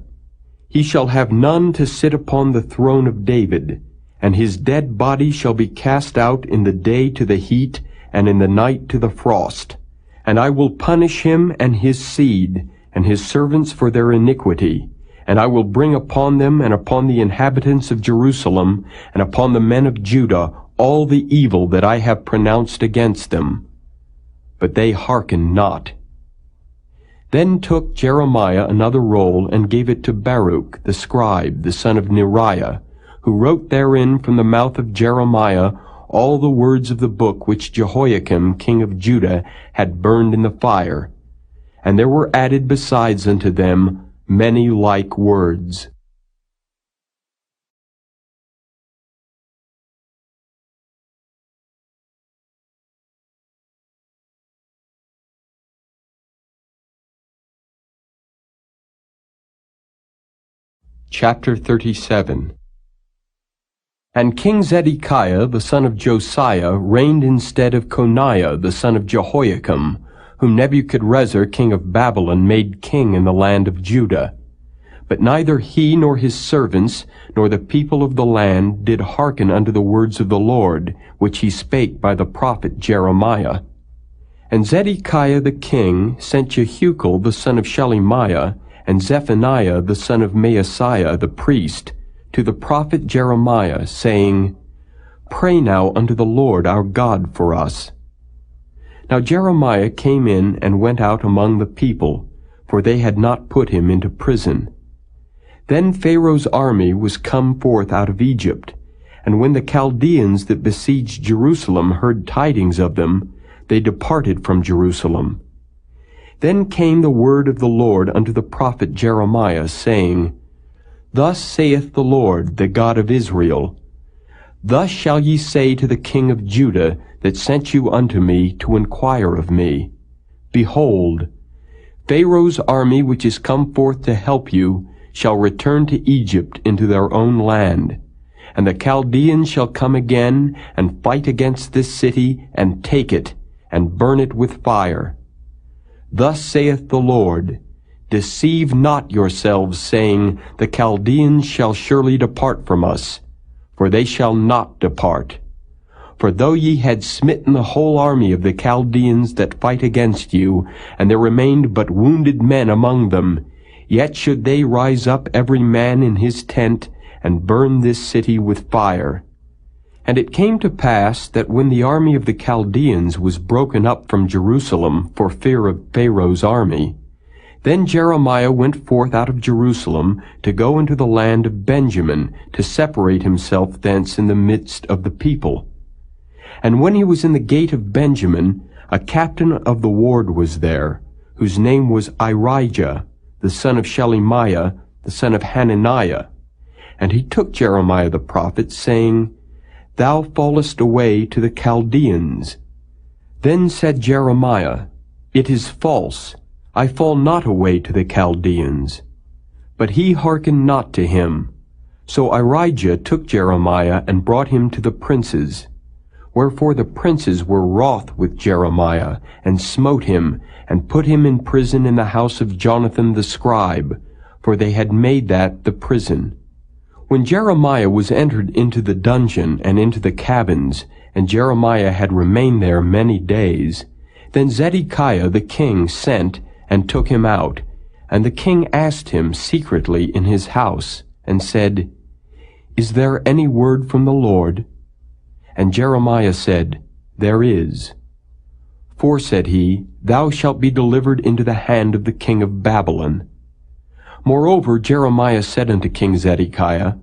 Speaker 2: He shall have none to sit upon the throne of David, and his dead body shall be cast out in the day to the heat, and in the night to the frost. And I will punish him and his seed, and his servants for their iniquity. And I will bring upon them, and upon the inhabitants of Jerusalem, and upon the men of Judah, all the evil that I have pronounced against them. But they hearkened not. Then took Jeremiah another roll, and gave it to Baruch the scribe, the son of Neriah, who wrote therein from the mouth of Jeremiah all the words of the book which Jehoiakim king of Judah had burned in the fire. And there were added besides unto them many like words. Chapter 37. And King Zedekiah the son of Josiah reigned instead of Coniah the son of Jehoiakim, whom Nebuchadrezzar king of Babylon made king in the land of Judah. But neither he nor his servants, nor the people of the land, did hearken unto the words of the Lord, which he spake by the prophet Jeremiah. And Zedekiah the king sent Jehucal the son of Shelemiah, and Zephaniah the son of Maaseiah the priest, to the prophet Jeremiah, saying, Pray now unto the Lord our God for us. Now Jeremiah came in and went out among the people, for they had not put him into prison. Then Pharaoh's army was come forth out of Egypt, and when the Chaldeans that besieged Jerusalem heard tidings of them, they departed from Jerusalem. Then came the word of the Lord unto the prophet Jeremiah, saying, Thus saith the Lord, the God of Israel, Thus shall ye say to the king of Judah, that sent you unto me to inquire of me, Behold, Pharaoh's army which is come forth to help you shall return to Egypt into their own land, and the Chaldeans shall come again and fight against this city, and take it, and burn it with fire. Thus saith the Lord, Deceive not yourselves, saying, The Chaldeans shall surely depart from us, for they shall not depart. For though ye had smitten the whole army of the Chaldeans that fight against you, and there remained but wounded men among them, yet should they rise up every man in his tent, and burn this city with fire. And it came to pass that when the army of the Chaldeans was broken up from Jerusalem for fear of Pharaoh's army, then Jeremiah went forth out of Jerusalem to go into the land of Benjamin, to separate himself thence in the midst of the people. And when he was in the gate of Benjamin, a captain of the ward was there, whose name was Irijah, the son of Shelemiah, the son of Hananiah. And he took Jeremiah the prophet, saying, Thou fallest away to the Chaldeans. Then said Jeremiah, It is false, I fall not away to the Chaldeans. But he hearkened not to him. So Irijah took Jeremiah and brought him to the princes. Wherefore the princes were wroth with Jeremiah, and smote him, and put him in prison in the house of Jonathan the scribe, for they had made that the prison. When Jeremiah was entered into the dungeon and into the cabins, and Jeremiah had remained there many days, then Zedekiah the king sent and took him out, and the king asked him secretly in his house, and said, Is there any word from the Lord? And Jeremiah said, There is. For, said he, Thou shalt be delivered into the hand of the king of Babylon. Moreover, Jeremiah said unto King Zedekiah,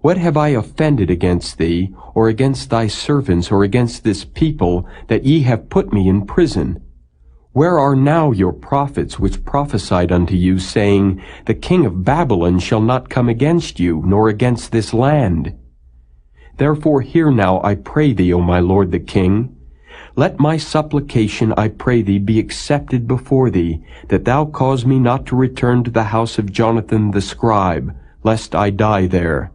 Speaker 2: What have I offended against thee, or against thy servants, or against this people, that ye have put me in prison? Where are now your prophets which prophesied unto you, saying, The king of Babylon shall not come against you, nor against this land? Therefore hear now, I pray thee, O my lord the king. Let my supplication, I pray thee, be accepted before thee, that thou cause me not to return to the house of Jonathan the scribe, lest I die there.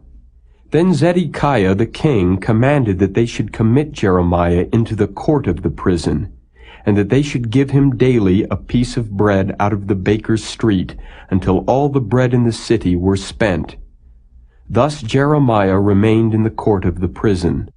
Speaker 2: Then Zedekiah the king commanded that they should commit Jeremiah into the court of the prison, and that they should give him daily a piece of bread out of the baker's street, until all the bread in the city were spent. Thus Jeremiah remained in the court of the prison.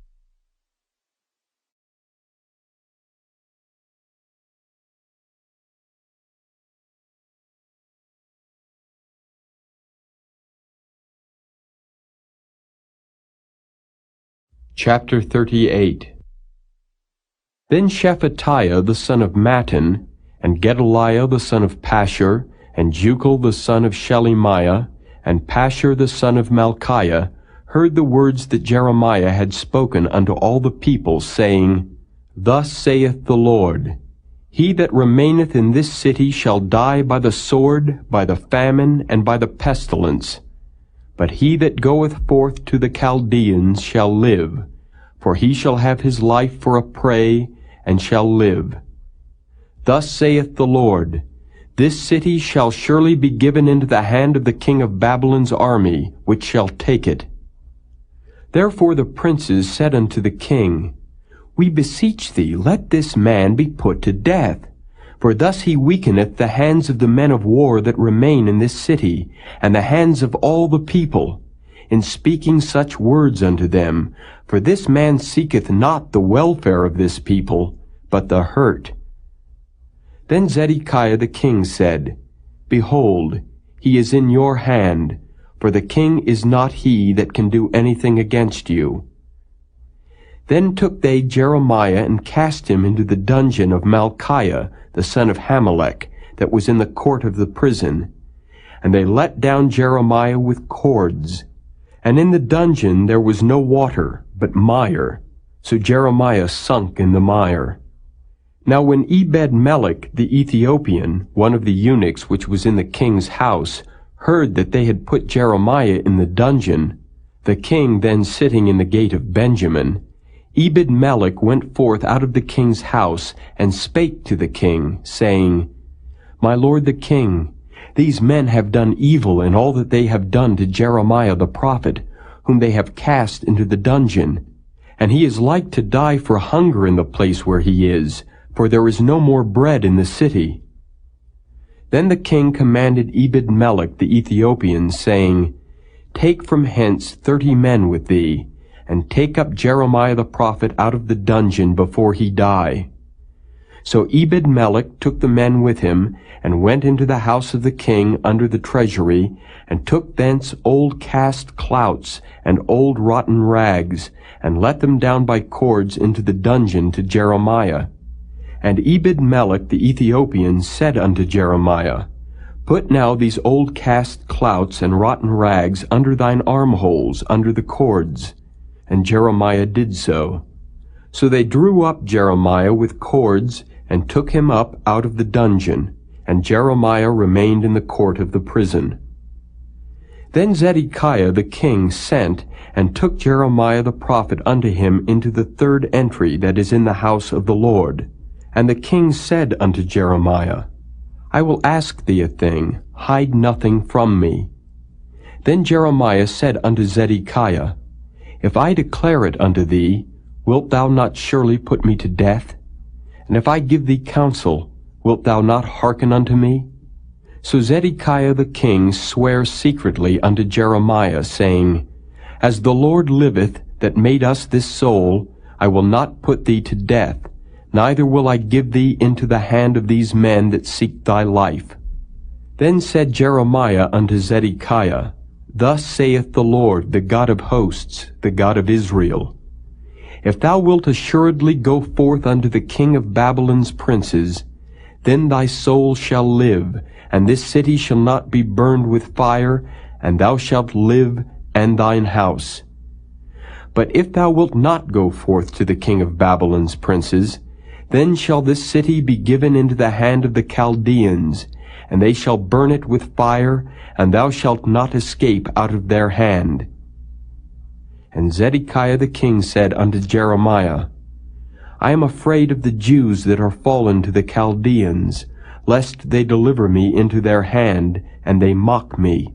Speaker 2: Chapter 38. Then Shephatiah the son of Mattan, and Gedaliah the son of Pashur, and Jucal the son of Shelemiah, and Pashur the son of Malchiah, heard the words that Jeremiah had spoken unto all the people, saying, Thus saith the Lord, He that remaineth in this city shall die by the sword, by the famine, and by the pestilence. But he that goeth forth to the Chaldeans shall live, for he shall have his life for a prey, and shall live. Thus saith the Lord, This city shall surely be given into the hand of the king of Babylon's army, which shall take it. Therefore the princes said unto the king, We beseech thee, let this man be put to death. For thus he weakeneth the hands of the men of war that remain in this city, and the hands of all the people, in speaking such words unto them. For this man seeketh not the welfare of this people, but the hurt. Then Zedekiah the king said, Behold, he is in your hand, for the king is not he that can do anything against you. Then took they Jeremiah and cast him into the dungeon of Malchiah, the son of Hamelech, that was in the court of the prison. And they let down Jeremiah with cords. And in the dungeon there was no water, but mire. So Jeremiah sunk in the mire. Now when Ebed-melech the Ethiopian, one of the eunuchs which was in the king's house, heard that they had put Jeremiah in the dungeon, the king then sitting in the gate of Benjamin, Ebed-melech went forth out of the king's house, and spake to the king, saying, My lord the king, these men have done evil in all that they have done to Jeremiah the prophet, whom they have cast into the dungeon. And he is like to die for hunger in the place where he is, for there is no more bread in the city. Then the king commanded Ebed-melech the Ethiopian, saying, Take from hence 30 men with thee, and take up Jeremiah the prophet out of the dungeon before he die. So Ebed-melech took the men with him, and went into the house of the king under the treasury, and took thence old cast clouts and old rotten rags, and let them down by cords into the dungeon to Jeremiah. And Ebed-melech the Ethiopian said unto Jeremiah, Put now these old cast clouts and rotten rags under thine armholes, under the cords. And Jeremiah did so. So they drew up Jeremiah with cords, and took him up out of the dungeon, and Jeremiah remained in the court of the prison. Then Zedekiah the king sent, and took Jeremiah the prophet unto him into the third entry that is in the house of the Lord. And the king said unto Jeremiah, I will ask thee a thing, hide nothing from me. Then Jeremiah said unto Zedekiah, If I declare it unto thee, wilt thou not surely put me to death? And if I give thee counsel, wilt thou not hearken unto me? So Zedekiah the king sware secretly unto Jeremiah, saying, As the Lord liveth, that made us this soul, I will not put thee to death, neither will I give thee into the hand of these men that seek thy life. Then said Jeremiah unto Zedekiah, Thus saith the Lord, the God of hosts, the God of Israel, If thou wilt assuredly go forth unto the king of Babylon's princes, then thy soul shall live, and this city shall not be burned with fire, and thou shalt live, and thine house. But if thou wilt not go forth to the king of Babylon's princes, Then shall this city be given into the hand of the Chaldeans, and they shall burn it with fire, and thou shalt not escape out of their hand. And Zedekiah the king said unto Jeremiah, I am afraid of the Jews that are fallen to the Chaldeans, lest they deliver me into their hand, and they mock me.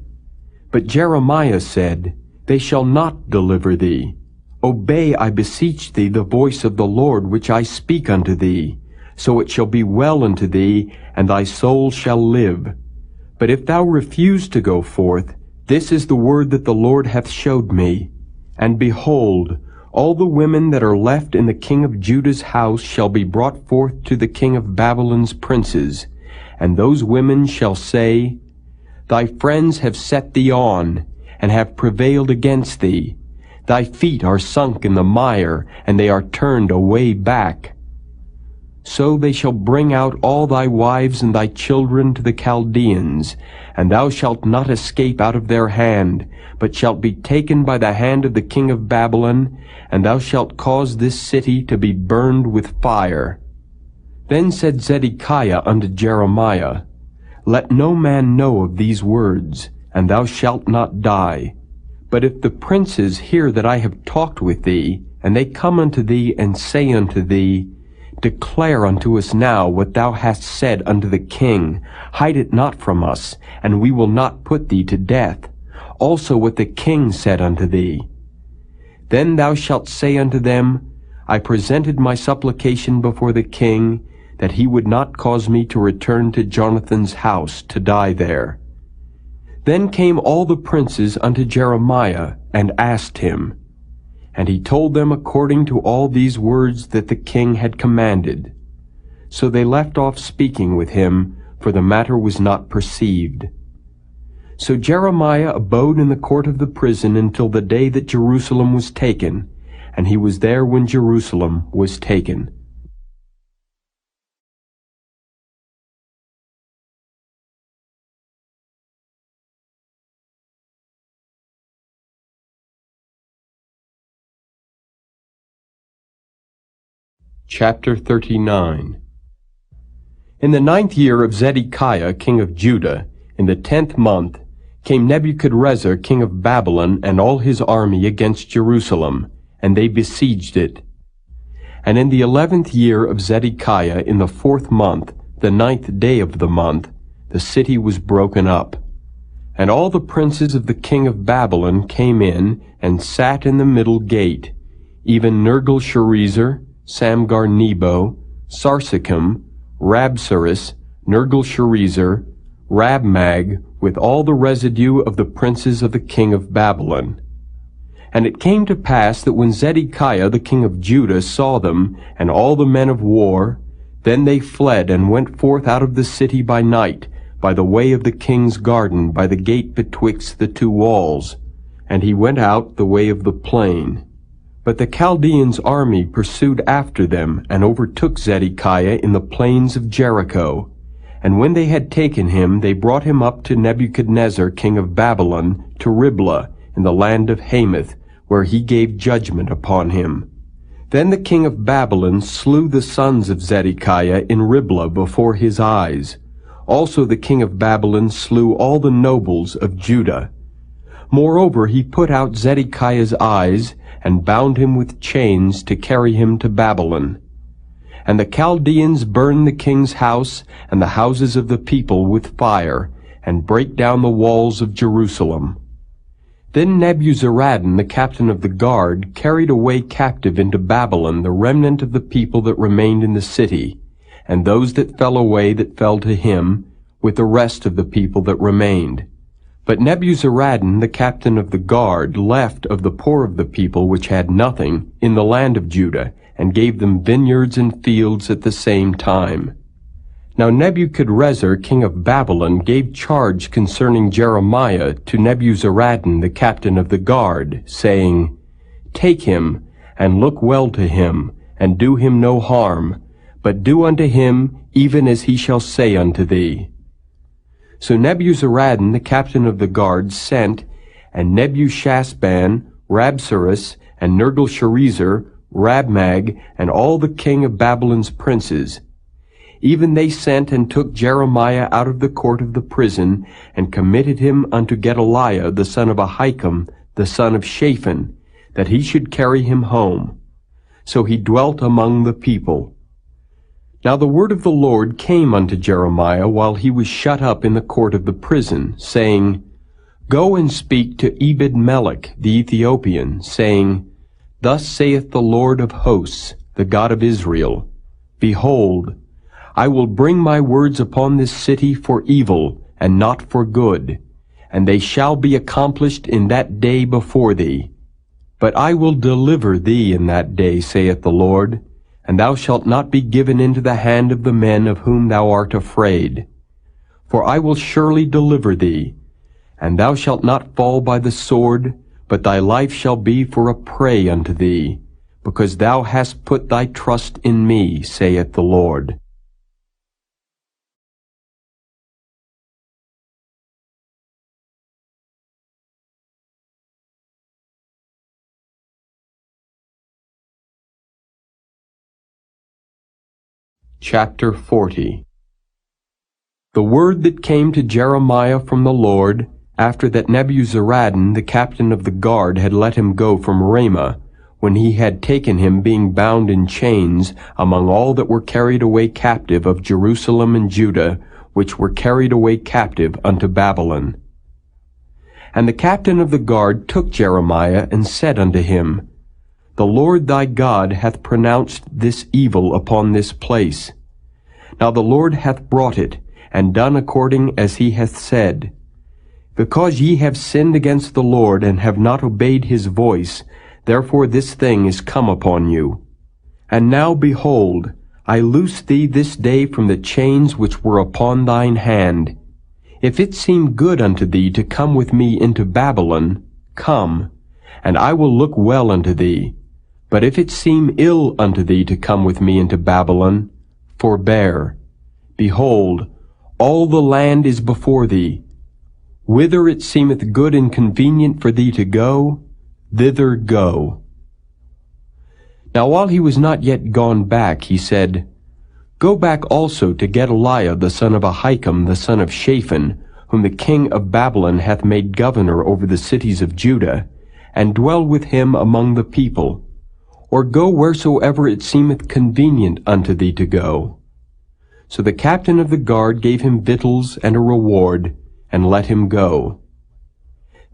Speaker 2: But Jeremiah said, They shall not deliver thee. Obey, I beseech thee, the voice of the Lord which I speak unto thee. So it shall be well unto thee, and thy soul shall live. But if thou refuse to go forth, this is the word that the Lord hath showed me. And behold, all the women that are left in the king of Judah's house shall be brought forth to the king of Babylon's princes. And those women shall say, Thy friends have set thee on, and have prevailed against thee. Thy feet are sunk in the mire, and they are turned away back. So they shall bring out all thy wives and thy children to the Chaldeans, and thou shalt not escape out of their hand, but shalt be taken by the hand of the king of Babylon, and thou shalt cause this city to be burned with fire. Then said Zedekiah unto Jeremiah, Let no man know of these words, and thou shalt not die. But if the princes hear that I have talked with thee, and they come unto thee and say unto thee, Declare unto us now what thou hast said unto the king, hide it not from us, and we will not put thee to death. Also what the king said unto thee. Then thou shalt say unto them, I presented my supplication before the king, that he would not cause me to return to Jonathan's house to die there. Then came all the princes unto Jeremiah, and asked him. And he told them according to all these words that the king had commanded. So they left off speaking with him, for the matter was not perceived. So Jeremiah abode in the court of the prison until the day that Jerusalem was taken, and he was there when Jerusalem was taken. Chapter 39. In the 9th year of Zedekiah king of Judah, in the 10th month, came Nebuchadrezzar king of Babylon and all his army against Jerusalem, and they besieged it. And in the 11th year of Zedekiah, in the 4th month, the 9th day of the month, the city was broken up. And all the princes of the king of Babylon came in and sat in the middle gate, even Nergal-Sharezer, Samgar-Nebo, Sarsechim, Rabsaris, Nergal-Sharezer, Rabmag, with all the residue of the princes of the king of Babylon. And it came to pass that when Zedekiah the king of Judah saw them, and all the men of war, then they fled and went forth out of the city by night, by the way of the king's garden, by the gate betwixt the two walls. And he went out the way of the plain. But the Chaldeans' army pursued after them, and overtook Zedekiah in the plains of Jericho. And when they had taken him, they brought him up to Nebuchadnezzar king of Babylon, to Riblah, in the land of Hamath, where he gave judgment upon him. Then the king of Babylon slew the sons of Zedekiah in Riblah before his eyes. Also the king of Babylon slew all the nobles of Judah. Moreover, he put out Zedekiah's eyes, and bound him with chains to carry him to Babylon. And the Chaldeans burn the king's house and the houses of the people with fire, and break down the walls of Jerusalem. Then Nebuzaradan, the captain of the guard, carried away captive into Babylon the remnant of the people that remained in the city, and those that fell away that fell to him, with the rest of the people that remained. But Nebuzaradan, the captain of the guard, left of the poor of the people which had nothing in the land of Judah, and gave them vineyards and fields at the same time. Now Nebuchadrezzar king of Babylon gave charge concerning Jeremiah to Nebuzaradan the captain of the guard, saying, Take him, and look well to him, and do him no harm, but do unto him even as he shall say unto thee. So Nebuzaradan the captain of the guard sent, and Nebushazban, Rabsaris, and Nergal-Sharezer, Rabmag, and all the king of Babylon's princes. Even they sent and took Jeremiah out of the court of the prison, and committed him unto Gedaliah the son of Ahikam, the son of Shaphan, that he should carry him home. So he dwelt among the people. Now the word of the Lord came unto Jeremiah while he was shut up in the court of the prison, saying, Go and speak to Ebed-melech the Ethiopian, saying, Thus saith the Lord of hosts, the God of Israel, Behold, I will bring my words upon this city for evil, and not for good, and they shall be accomplished in that day before thee. But I will deliver thee in that day, saith the Lord, and thou shalt not be given into the hand of the men of whom thou art afraid. For I will surely deliver thee, and thou shalt not fall by the sword, but thy life shall be for a prey unto thee, because thou hast put thy trust in me, saith the Lord. Chapter 40. The word that came to Jeremiah from the Lord, after that Nebuzaradan, the captain of the guard, had let him go from Ramah, when he had taken him being bound in chains, among all that were carried away captive of Jerusalem and Judah, which were carried away captive unto Babylon. And the captain of the guard took Jeremiah, and said unto him, The Lord thy God hath pronounced this evil upon this place. Now the Lord hath brought it, and done according as he hath said. Because ye have sinned against the Lord, and have not obeyed his voice, therefore this thing is come upon you. And now, behold, I loose thee this day from the chains which were upon thine hand. If it seem good unto thee to come with me into Babylon, come, and I will look well unto thee. But if it seem ill unto thee to come with me into Babylon, forbear. Behold, all the land is before thee. Whither it seemeth good and convenient for thee to go, thither go. Now while he was not yet gone back, he said, Go back also to Gedaliah the son of Ahikam the son of Shaphan, whom the king of Babylon hath made governor over the cities of Judah, and dwell with him among the people. Or go wheresoever it seemeth convenient unto thee to go. So the captain of the guard gave him victuals and a reward, and let him go.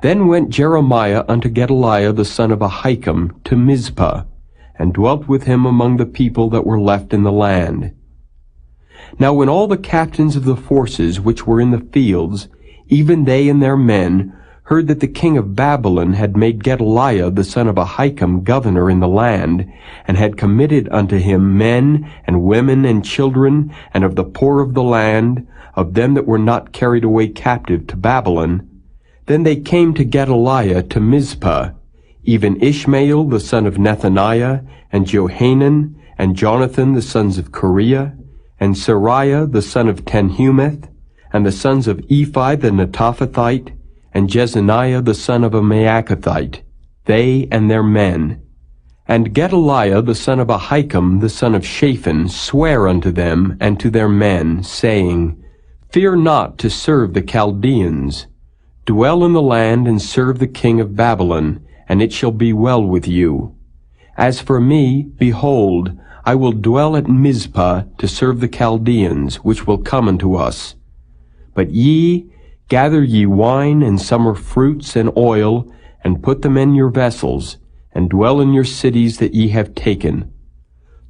Speaker 2: Then went Jeremiah unto Gedaliah the son of Ahikam to Mizpah, and dwelt with him among the people that were left in the land. Now when all the captains of the forces which were in the fields, even they and their men, heard that the king of Babylon had made Gedaliah the son of Ahikam governor in the land, and had committed unto him men and women and children, and of the poor of the land, of them that were not carried away captive to Babylon, then they came to Gedaliah to Mizpah, even Ishmael the son of Nethaniah, and Johanan, and Jonathan the sons of Kareah, and Sariah the son of Tanhumeth, and the sons of Ephi the Netophathite, and Jezaniah the son of a Maacathite, they and their men. And Gedaliah the son of Ahikam the son of Shaphan sware unto them and to their men, saying, Fear not to serve the Chaldeans. Dwell in the land and serve the king of Babylon, and it shall be well with you. As for me, behold, I will dwell at Mizpah to serve the Chaldeans, which will come unto us. But ye, gather ye wine and summer fruits and oil, and put them in your vessels, and dwell in your cities that ye have taken.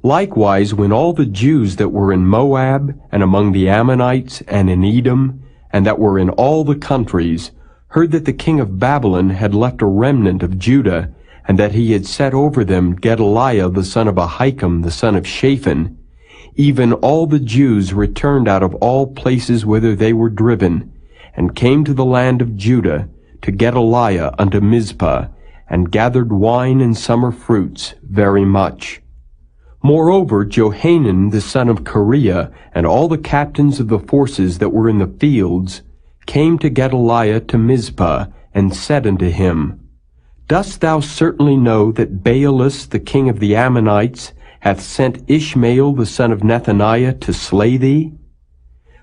Speaker 2: Likewise, when all the Jews that were in Moab, and among the Ammonites, and in Edom, and that were in all the countries, heard that the king of Babylon had left a remnant of Judah, and that he had set over them Gedaliah the son of Ahikam the son of Shaphan, even all the Jews returned out of all places whither they were driven, and came to the land of Judah, to Gedaliah unto Mizpah, and gathered wine and summer fruits very much. Moreover, Johanan the son of Kareah, and all the captains of the forces that were in the fields, came to Gedaliah to Mizpah, and said unto him, Dost thou certainly know that Baalis the king of the Ammonites hath sent Ishmael the son of Nethaniah to slay thee?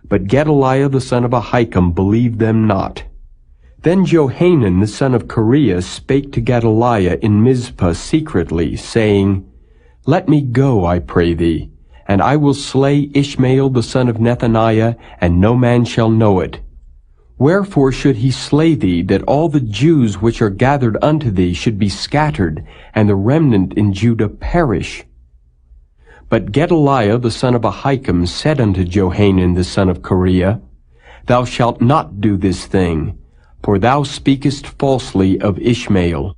Speaker 2: But Gedaliah the son of Ahikam believed them not. Then Johanan the son of Kareah spake to Gedaliah in Mizpah secretly, saying, Let me go, I pray thee, and I will slay Ishmael the son of Nethaniah, and no man shall know it. Wherefore should he slay thee, that all the Jews which are gathered unto thee should be scattered, and the remnant in Judah perish? But Gedaliah the son of Ahikam said unto Johanan the son of Kareah, Thou shalt not do this thing, for thou speakest falsely of Ishmael.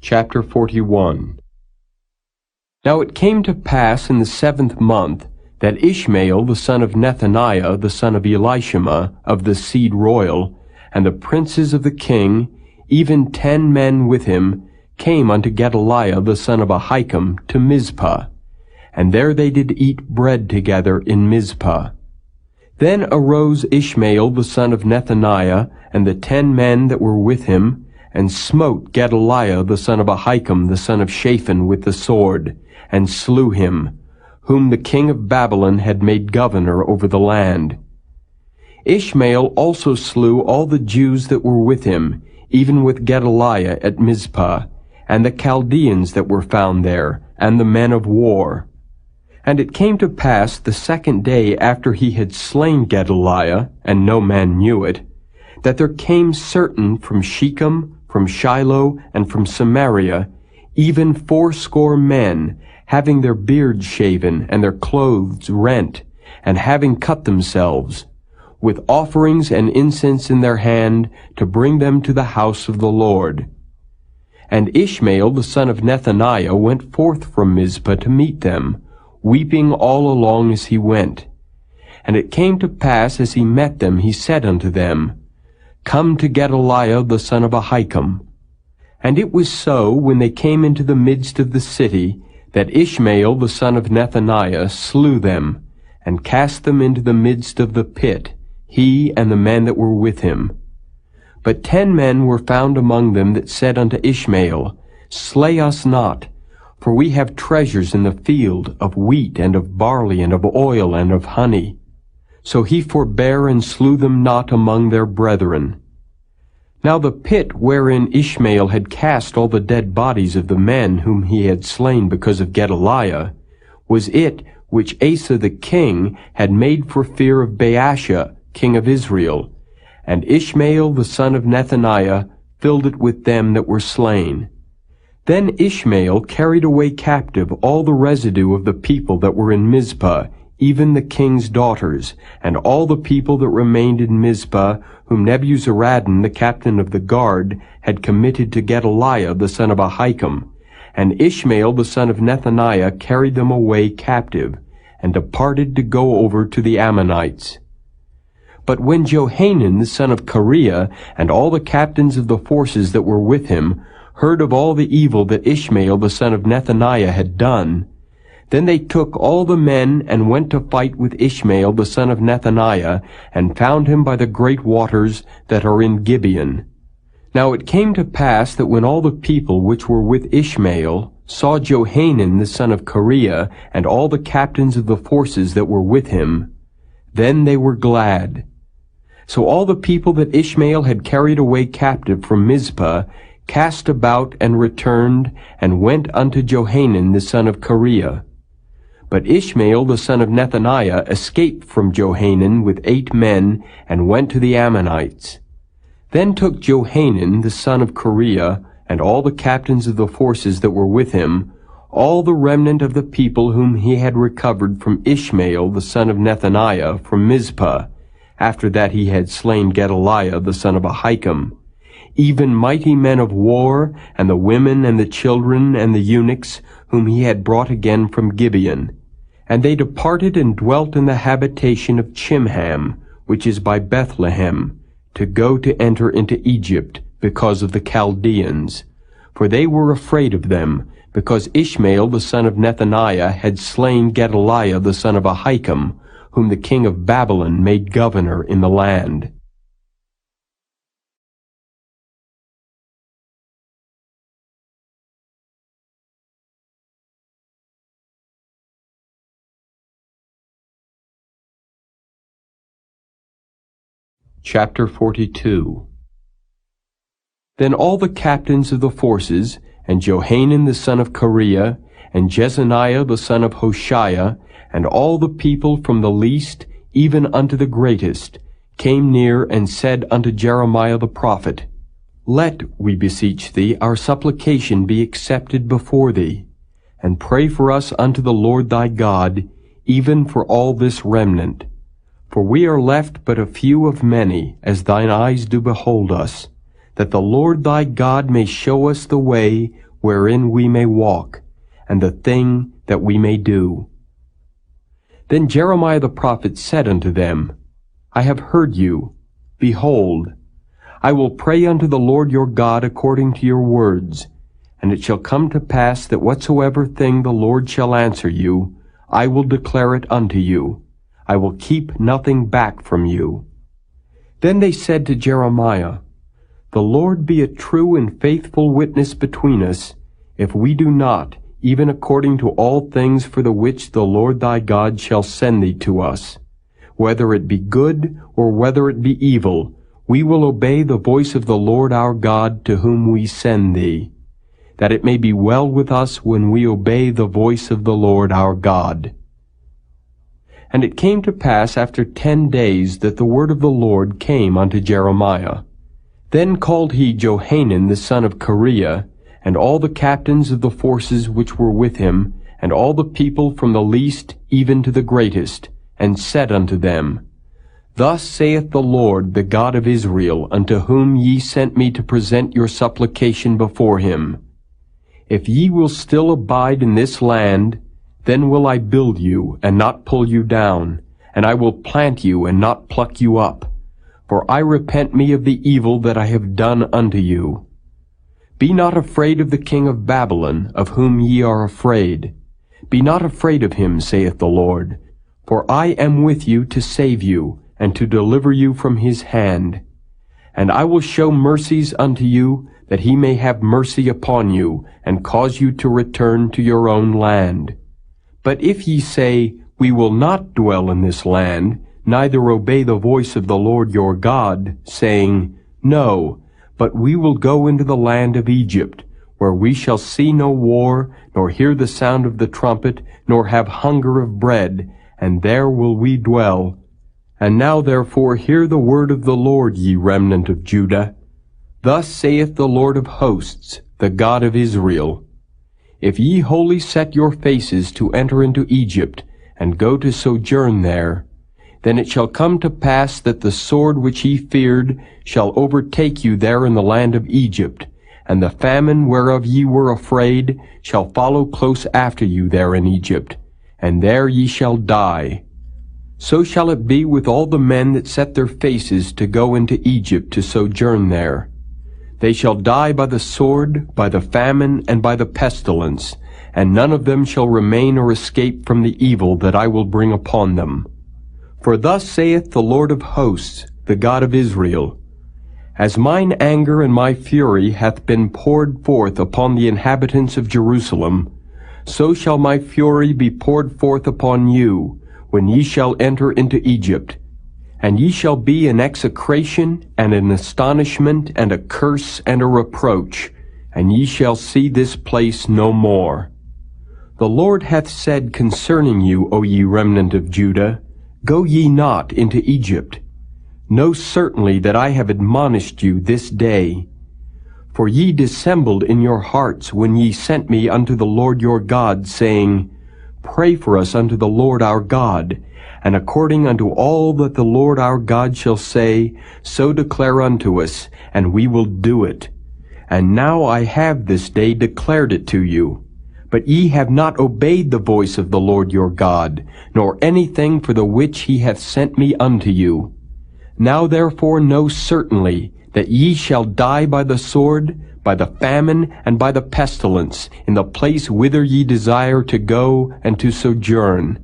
Speaker 2: Chapter 41. Now it came to pass in the 7th month that Ishmael the son of Nethaniah the son of Elishama of the seed royal, and the princes of the king, even 10 men with him, came unto Gedaliah the son of Ahikam to Mizpah, and there they did eat bread together in Mizpah. Then arose Ishmael the son of Nethaniah, and the 10 men that were with him, and smote Gedaliah the son of Ahikam the son of Shaphan with the sword, and slew him, whom the king of Babylon had made governor over the land. Ishmael also slew all the Jews that were with him, even with Gedaliah at Mizpah, and the Chaldeans that were found there, and the men of war. And it came to pass the 2nd day after he had slain Gedaliah, and no man knew it, that there came certain from Shechem, from Shiloh, and from Samaria, even 80 men, having their beards shaven, and their clothes rent, and having cut themselves, with offerings and incense in their hand, to bring them to the house of the Lord. And Ishmael the son of Nethaniah went forth from Mizpah to meet them, weeping all along as he went. And it came to pass as he met them, he said unto them, Come to Gedaliah the son of Ahikam. And it was so, when they came into the midst of the city, that Ishmael the son of Nethaniah slew them, and cast them into the midst of the pit, he and the men that were with him. But 10 men were found among them that said unto Ishmael, Slay us not, for we have treasures in the field, of wheat, and of barley, and of oil, and of honey. So he forbare and slew them not among their brethren. Now the pit wherein Ishmael had cast all the dead bodies of the men whom he had slain because of Gedaliah, was it which Asa the king had made for fear of Baasha, king of Israel, and Ishmael the son of Nethaniah filled it with them that were slain. Then Ishmael carried away captive all the residue of the people that were in Mizpah, even the king's daughters, and all the people that remained in Mizpah, whom Nebuzaradan the captain of the guard had committed to Gedaliah the son of Ahikam. And Ishmael the son of Nethaniah carried them away captive, and departed to go over to the Ammonites. But when Johanan the son of Kareah and all the captains of the forces that were with him heard of all the evil that Ishmael the son of Nethaniah had done, then they took all the men and went to fight with Ishmael the son of Nethaniah, and found him by the great waters that are in Gibeon. Now it came to pass that when all the people which were with Ishmael saw Johanan the son of Kareah and all the captains of the forces that were with him, then they were glad. So all the people that Ishmael had carried away captive from Mizpah cast about and returned, and went unto Johanan the son of Kareah. But Ishmael the son of Nethaniah escaped from Johanan with 8 men, and went to the Ammonites. Then took Johanan the son of Kareah, and all the captains of the forces that were with him, all the remnant of the people whom he had recovered from Ishmael the son of Nethaniah from Mizpah, after that he had slain Gedaliah the son of Ahikam, even mighty men of war, and the women and the children and the eunuchs, whom he had brought again from Gibeon. And they departed and dwelt in the habitation of Chimham, which is by Bethlehem, to go to enter into Egypt, because of the Chaldeans. for they were afraid of them, because Ishmael the son of Nethaniah had slain Gedaliah the son of Ahikam, whom the king of Babylon made governor in the land. Chapter 42. Then all the captains of the forces, and Johanan the son of Kareah, and Jezaniah the son of Hoshaiah, and all the people from the least even unto the greatest, came near and said unto Jeremiah the prophet, Let, we beseech thee, our supplication be accepted before thee, and pray for us unto the Lord thy God, even for all this remnant. For we are left but a few of many, as thine eyes do behold us, that the Lord thy God may show us the way wherein we may walk, and the thing that we may do. Then Jeremiah the prophet said unto them, I have heard you. Behold, I will pray unto the Lord your God according to your words, and it shall come to pass that whatsoever thing the Lord shall answer you, I will declare it unto you. I will keep nothing back from you. Then they said to Jeremiah, The Lord be a true and faithful witness between us, if we do not, even according to all things for the which the Lord thy God shall send thee to us. Whether it be good or whether it be evil, we will obey the voice of the Lord our God to whom we send thee, that it may be well with us when we obey the voice of the Lord our God. And it came to pass after 10 days that the word of the Lord came unto Jeremiah. Then called he Johanan the son of Kareah, and all the captains of the forces which were with him, and all the people from the least even to the greatest, and said unto them, Thus saith the Lord, the God of Israel, unto whom ye sent me to present your supplication before him. If ye will still abide in this land, then will I build you, and not pull you down, and I will plant you, and not pluck you up. For I repent me of the evil that I have done unto you. Be not afraid of the king of Babylon, of whom ye are afraid. Be not afraid of him, saith the Lord. For I am with you to save you, and to deliver you from his hand. And I will show mercies unto you, that he may have mercy upon you, and cause you to return to your own land. But if ye say, We will not dwell in this land, neither obey the voice of the Lord your God, saying, No, but we will go into the land of Egypt, where we shall see no war, nor hear the sound of the trumpet, nor have hunger of bread, and there will we dwell. And now therefore hear the word of the Lord, ye remnant of Judah. Thus saith the Lord of hosts, the God of Israel, If ye wholly set your faces to enter into Egypt, and go to sojourn there, then it shall come to pass that the sword which ye feared shall overtake you there in the land of Egypt, and the famine whereof ye were afraid shall follow close after you there in Egypt, and there ye shall die. So shall it be with all the men that set their faces to go into Egypt to sojourn there. They shall die by the sword, by the famine, and by the pestilence, and none of them shall remain or escape from the evil that I will bring upon them. For thus saith the Lord of hosts, the God of Israel, As mine anger and my fury hath been poured forth upon the inhabitants of Jerusalem, so shall my fury be poured forth upon you, when ye shall enter into Egypt. And ye shall be an execration, and an astonishment, and a curse, and a reproach, and ye shall see this place no more. The Lord hath said concerning you, O ye remnant of Judah, Go ye not into Egypt. Know certainly that I have admonished you this day. For ye dissembled in your hearts when ye sent me unto the Lord your God, saying, Pray for us unto the Lord our God, and according unto all that the Lord our God shall say, so declare unto us, and we will do it. And now I have this day declared it to you. But ye have not obeyed the voice of the Lord your God, nor anything for the which he hath sent me unto you. Now therefore know certainly that ye shall die by the sword, by the famine and by the pestilence, in the place whither ye desire to go and to sojourn.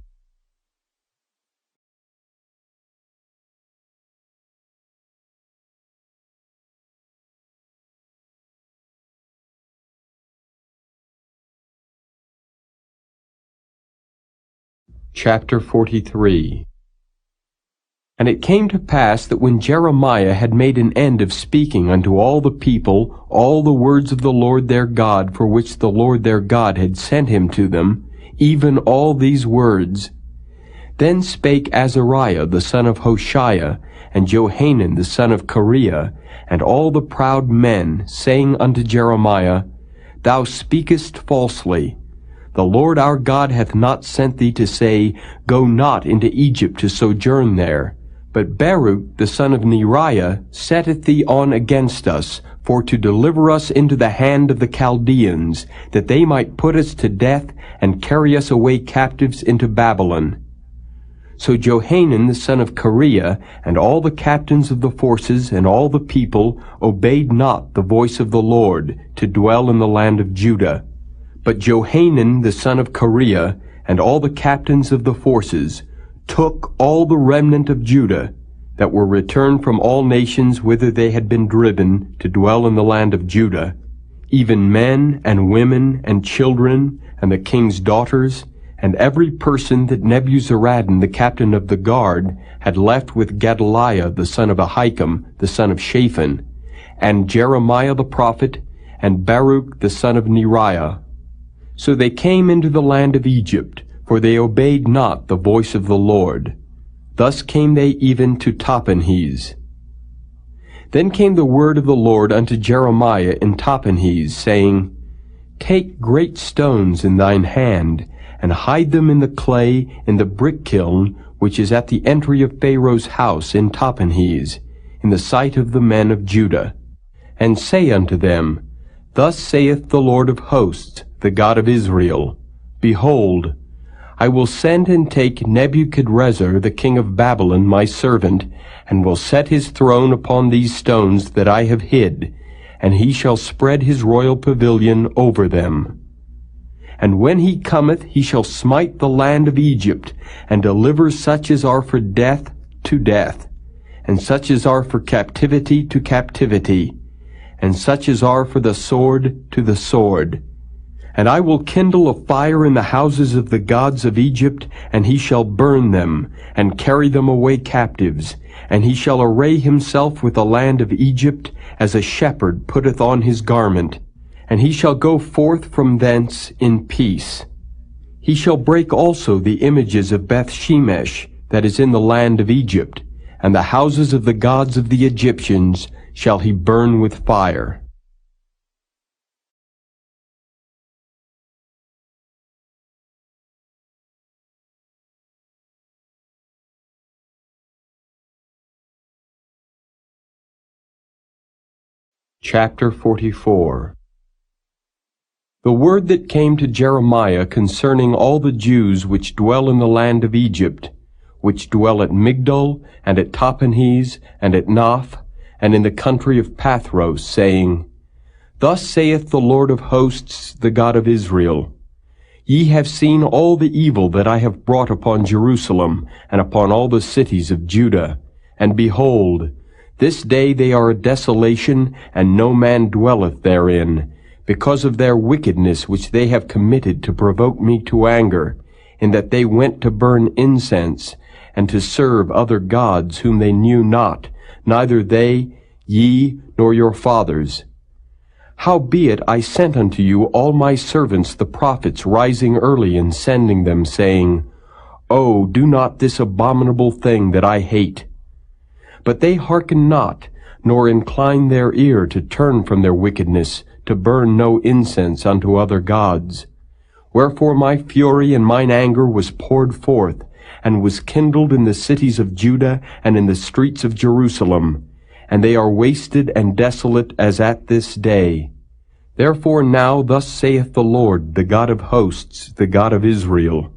Speaker 2: Chapter 43. And it came to pass that when Jeremiah had made an end of speaking unto all the people all the words of the Lord their God, for which the Lord their God had sent him to them, even all these words, then spake Azariah the son of Hoshaiah, and Johanan the son of Kareah, and all the proud men, saying unto Jeremiah, Thou speakest falsely. The Lord our God hath not sent thee to say, Go not into Egypt to sojourn there. But Baruch the son of Neriah setteth thee on against us, for to deliver us into the hand of the Chaldeans, that they might put us to death, and carry us away captives into Babylon. So Johanan the son of Kareah, and all the captains of the forces, and all the people, obeyed not the voice of the Lord, to dwell in the land of Judah. But Johanan the son of Kareah, and all the captains of the forces, took all the remnant of Judah, that were returned from all nations whither they had been driven, to dwell in the land of Judah, even men and women and children, and the king's daughters, and every person that Nebuzaradan the captain of the guard had left with Gedaliah the son of Ahikam, the son of Shaphan, and Jeremiah the prophet, and Baruch the son of Neriah. So they came into the land of Egypt, for they obeyed not the voice of the Lord. Thus came they even to Tahpanhes. Then came the word of the Lord unto Jeremiah in Tahpanhes, saying, Take great stones in thine hand, and hide them in the clay in the brick kiln, which is at the entry of Pharaoh's house in Tahpanhes, in the sight of the men of Judah. And say unto them, Thus saith the Lord of hosts, the God of Israel, Behold, I will send and take Nebuchadrezzar the king of Babylon my servant, and will set his throne upon these stones that I have hid, and he shall spread his royal pavilion over them. And when he cometh, he shall smite the land of Egypt, and deliver such as are for death to death, and such as are for captivity to captivity, and such as are for the sword to the sword. And I will kindle a fire in the houses of the gods of Egypt, and he shall burn them, and carry them away captives. And he shall array himself with the land of Egypt, as a shepherd putteth on his garment. And he shall go forth from thence in peace. He shall break also the images of Beth-shemesh, that is in the land of Egypt, and the houses of the gods of the Egyptians shall he burn with fire. Chapter 44. The word that came to Jeremiah concerning all the Jews which dwell in the land of Egypt, which dwell at Migdol, and at Tahpanhes, and at Naph, and in the country of Pathros, saying, Thus saith the Lord of hosts, the God of Israel, Ye have seen all the evil that I have brought upon Jerusalem, and upon all the cities of Judah. And behold, this day they are a desolation, and no man dwelleth therein, because of their wickedness which they have committed to provoke me to anger, in that they went to burn incense, and to serve other gods whom they knew not, neither they, ye, nor your fathers. Howbeit I sent unto you all my servants the prophets, rising early and sending them, saying, O, do not this abominable thing that I hate. But they hearken not, nor incline their ear to turn from their wickedness, to burn no incense unto other gods. Wherefore my fury and mine anger was poured forth, and was kindled in the cities of Judah and in the streets of Jerusalem, and they are wasted and desolate as at this day. Therefore now thus saith the Lord, the God of hosts, the God of Israel,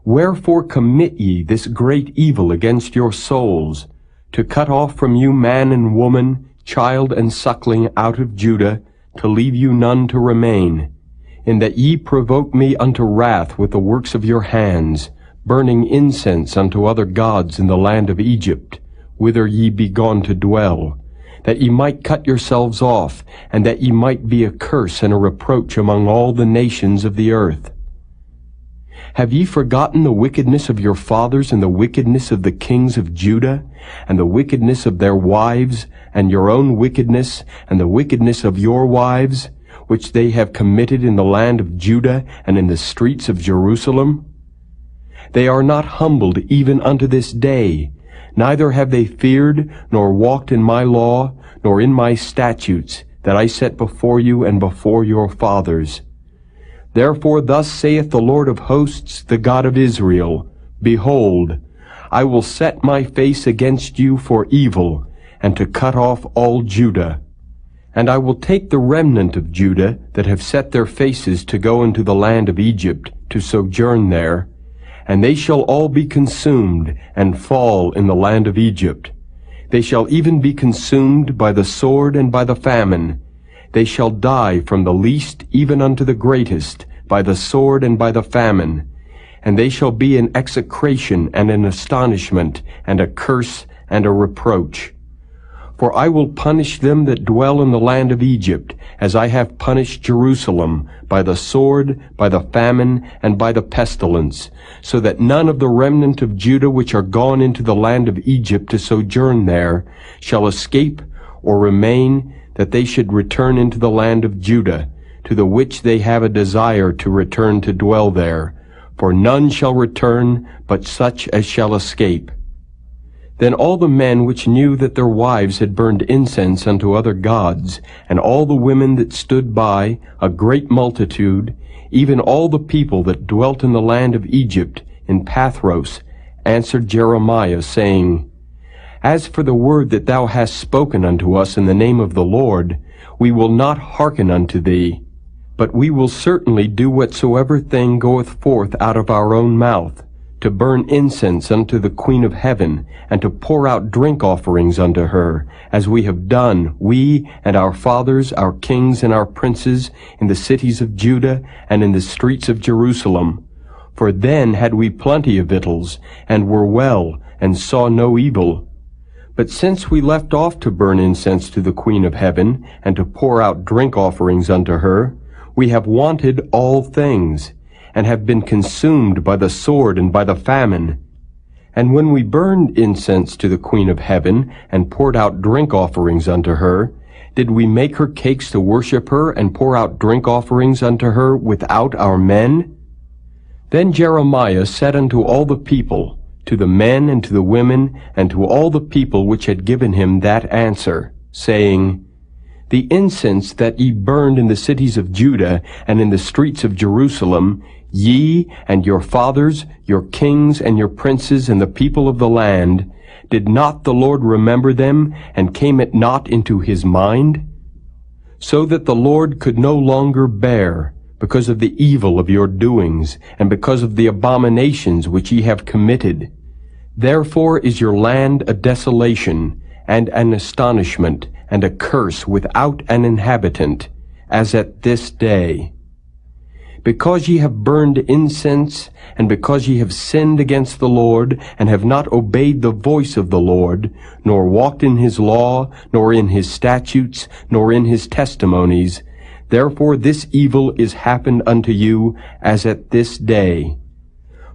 Speaker 2: Wherefore commit ye this great evil against your souls, to cut off from you man and woman, child and suckling out of Judah, to leave you none to remain, in that ye provoke me unto wrath with the works of your hands, burning incense unto other gods in the land of Egypt, whither ye be gone to dwell, that ye might cut yourselves off, and that ye might be a curse and a reproach among all the nations of the earth. Have ye forgotten the wickedness of your fathers, and the wickedness of the kings of Judah, and the wickedness of their wives, and your own wickedness, and the wickedness of your wives, which they have committed in the land of Judah and in the streets of Jerusalem? They are not humbled even unto this day, neither have they feared, nor walked in my law, nor in my statutes, that I set before you and before your fathers. Therefore thus saith the Lord of hosts, the God of Israel, Behold, I will set my face against you for evil, and to cut off all Judah. And I will take the remnant of Judah that have set their faces to go into the land of Egypt, to sojourn there, and they shall all be consumed, and fall in the land of Egypt. They shall even be consumed by the sword and by the famine. They shall die from the least even unto the greatest, by the sword and by the famine. And they shall be an execration and an astonishment, and a curse and a reproach. For I will punish them that dwell in the land of Egypt, as I have punished Jerusalem, by the sword, by the famine, and by the pestilence, so that none of the remnant of Judah which are gone into the land of Egypt to sojourn there shall escape or remain, that they should return into the land of Judah, to the which they have a desire to return to dwell there. For none shall return, but such as shall escape. Then all the men which knew that their wives had burned incense unto other gods, and all the women that stood by, a great multitude, even all the people that dwelt in the land of Egypt, in Pathros, answered Jeremiah, saying, As for the word that thou hast spoken unto us in the name of the Lord, we will not hearken unto thee, but we will certainly do whatsoever thing goeth forth out of our own mouth, to burn incense unto the Queen of Heaven, and to pour out drink offerings unto her, as we have done, we and our fathers, our kings and our princes, in the cities of Judah and in the streets of Jerusalem. For then had we plenty of victuals, and were well, and saw no evil. But since we left off to burn incense to the Queen of Heaven, and to pour out drink offerings unto her, we have wanted all things, and have been consumed by the sword and by the famine. And when we burned incense to the Queen of Heaven, and poured out drink offerings unto her, did we make her cakes to worship her, and pour out drink offerings unto her without our men? Then Jeremiah said unto all the people, to the men and to the women, and to all the people which had given him that answer, saying, The incense that ye burned in the cities of Judah, and in the streets of Jerusalem, ye and your fathers, your kings and your princes and the people of the land, did not the Lord remember them, and came it not into his mind? So that the Lord could no longer bear, because of the evil of your doings, and because of the abominations which ye have committed. Therefore is your land a desolation, and an astonishment, and a curse without an inhabitant, as at this day. Because ye have burned incense, and because ye have sinned against the Lord, and have not obeyed the voice of the Lord, nor walked in his law, nor in his statutes, nor in his testimonies, therefore this evil is happened unto you, as at this day.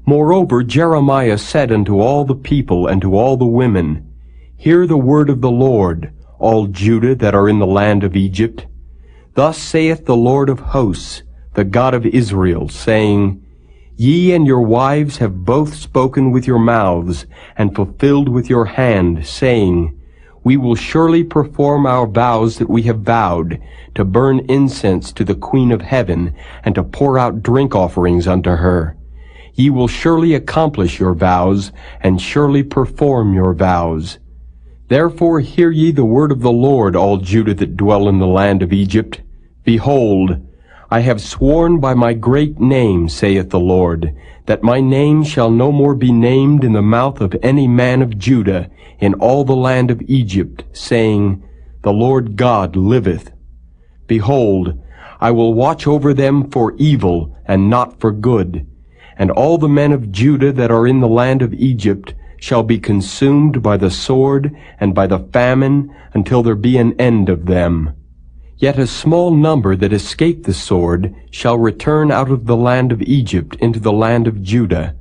Speaker 2: Moreover Jeremiah said unto all the people and to all the women, Hear the word of the Lord, all Judah that are in the land of Egypt. Thus saith the Lord of hosts, the God of Israel, saying, Ye and your wives have both spoken with your mouths, and fulfilled with your hand, saying, We will surely perform our vows that we have vowed, to burn incense to the Queen of Heaven, and to pour out drink offerings unto her. Ye will surely accomplish your vows, and surely perform your vows. Therefore hear ye the word of the Lord, all Judah that dwell in the land of Egypt. Behold, I have sworn by my great name, saith the Lord, that my name shall no more be named in the mouth of any man of Judah in all the land of Egypt, saying, The Lord God liveth. Behold, I will watch over them for evil and not for good. And all the men of Judah that are in the land of Egypt shall be consumed by the sword and by the famine until there be an end of them. Yet a small number that escape the sword shall return out of the land of Egypt into the land of Judah.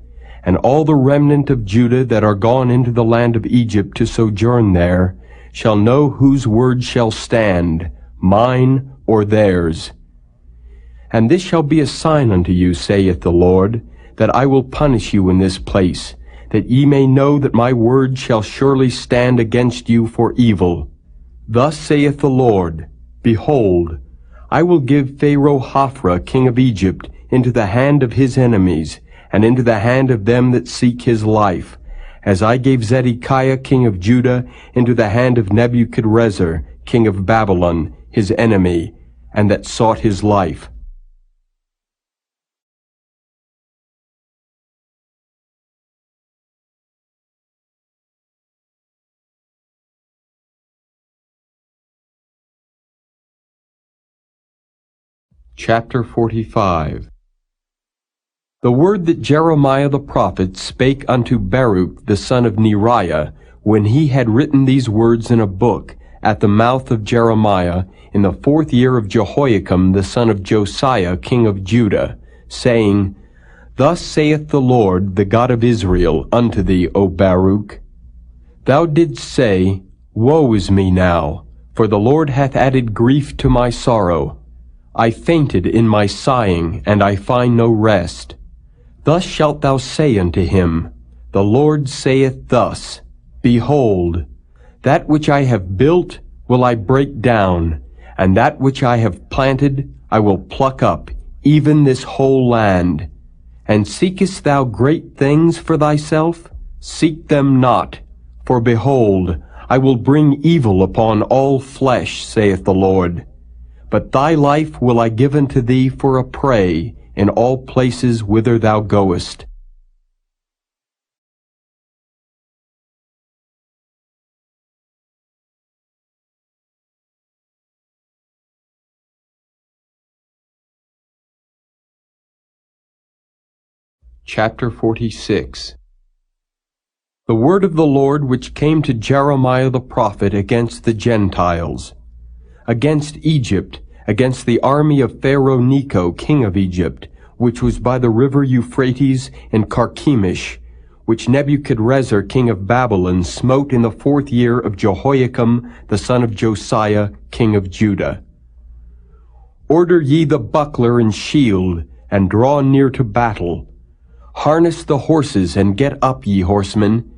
Speaker 2: And all the remnant of Judah that are gone into the land of Egypt to sojourn there shall know whose word shall stand, mine or theirs. And this shall be a sign unto you, saith the Lord, that I will punish you in this place, that ye may know that my word shall surely stand against you for evil. Thus saith the Lord, Behold, I will give Pharaoh Hophra king of Egypt into the hand of his enemies, and into the hand of them that seek his life, as I gave Zedekiah king of Judah into the hand of Nebuchadrezzar king of Babylon, his enemy, and that sought his life. Chapter 45. The word that Jeremiah the prophet spake unto Baruch the son of Neriah, when he had written these words in a book, at the mouth of Jeremiah, in the 4th year of Jehoiakim the son of Josiah king of Judah, saying, Thus saith the Lord, the God of Israel, unto thee, O Baruch, Thou didst say, Woe is me now, for the Lord hath added grief to my sorrow. I fainted in my sighing, and I find no rest. Thus shalt thou say unto him, The Lord saith thus, Behold, that which I have built will I break down, and that which I have planted I will pluck up, even this whole land. And seekest thou great things for thyself? Seek them not. For behold, I will bring evil upon all flesh, saith the Lord. But thy life will I give unto thee for a prey in all places whither thou goest. Chapter 46. The word of the Lord which came to Jeremiah the prophet against the Gentiles, against Egypt, against the army of Pharaoh Necho king of Egypt, which was by the river Euphrates in Carchemish, which Nebuchadrezzar king of Babylon smote in the 4th year of Jehoiakim the son of Josiah king of Judah. Order ye the buckler and shield, and draw near to battle. Harness the horses, and get up, ye horsemen,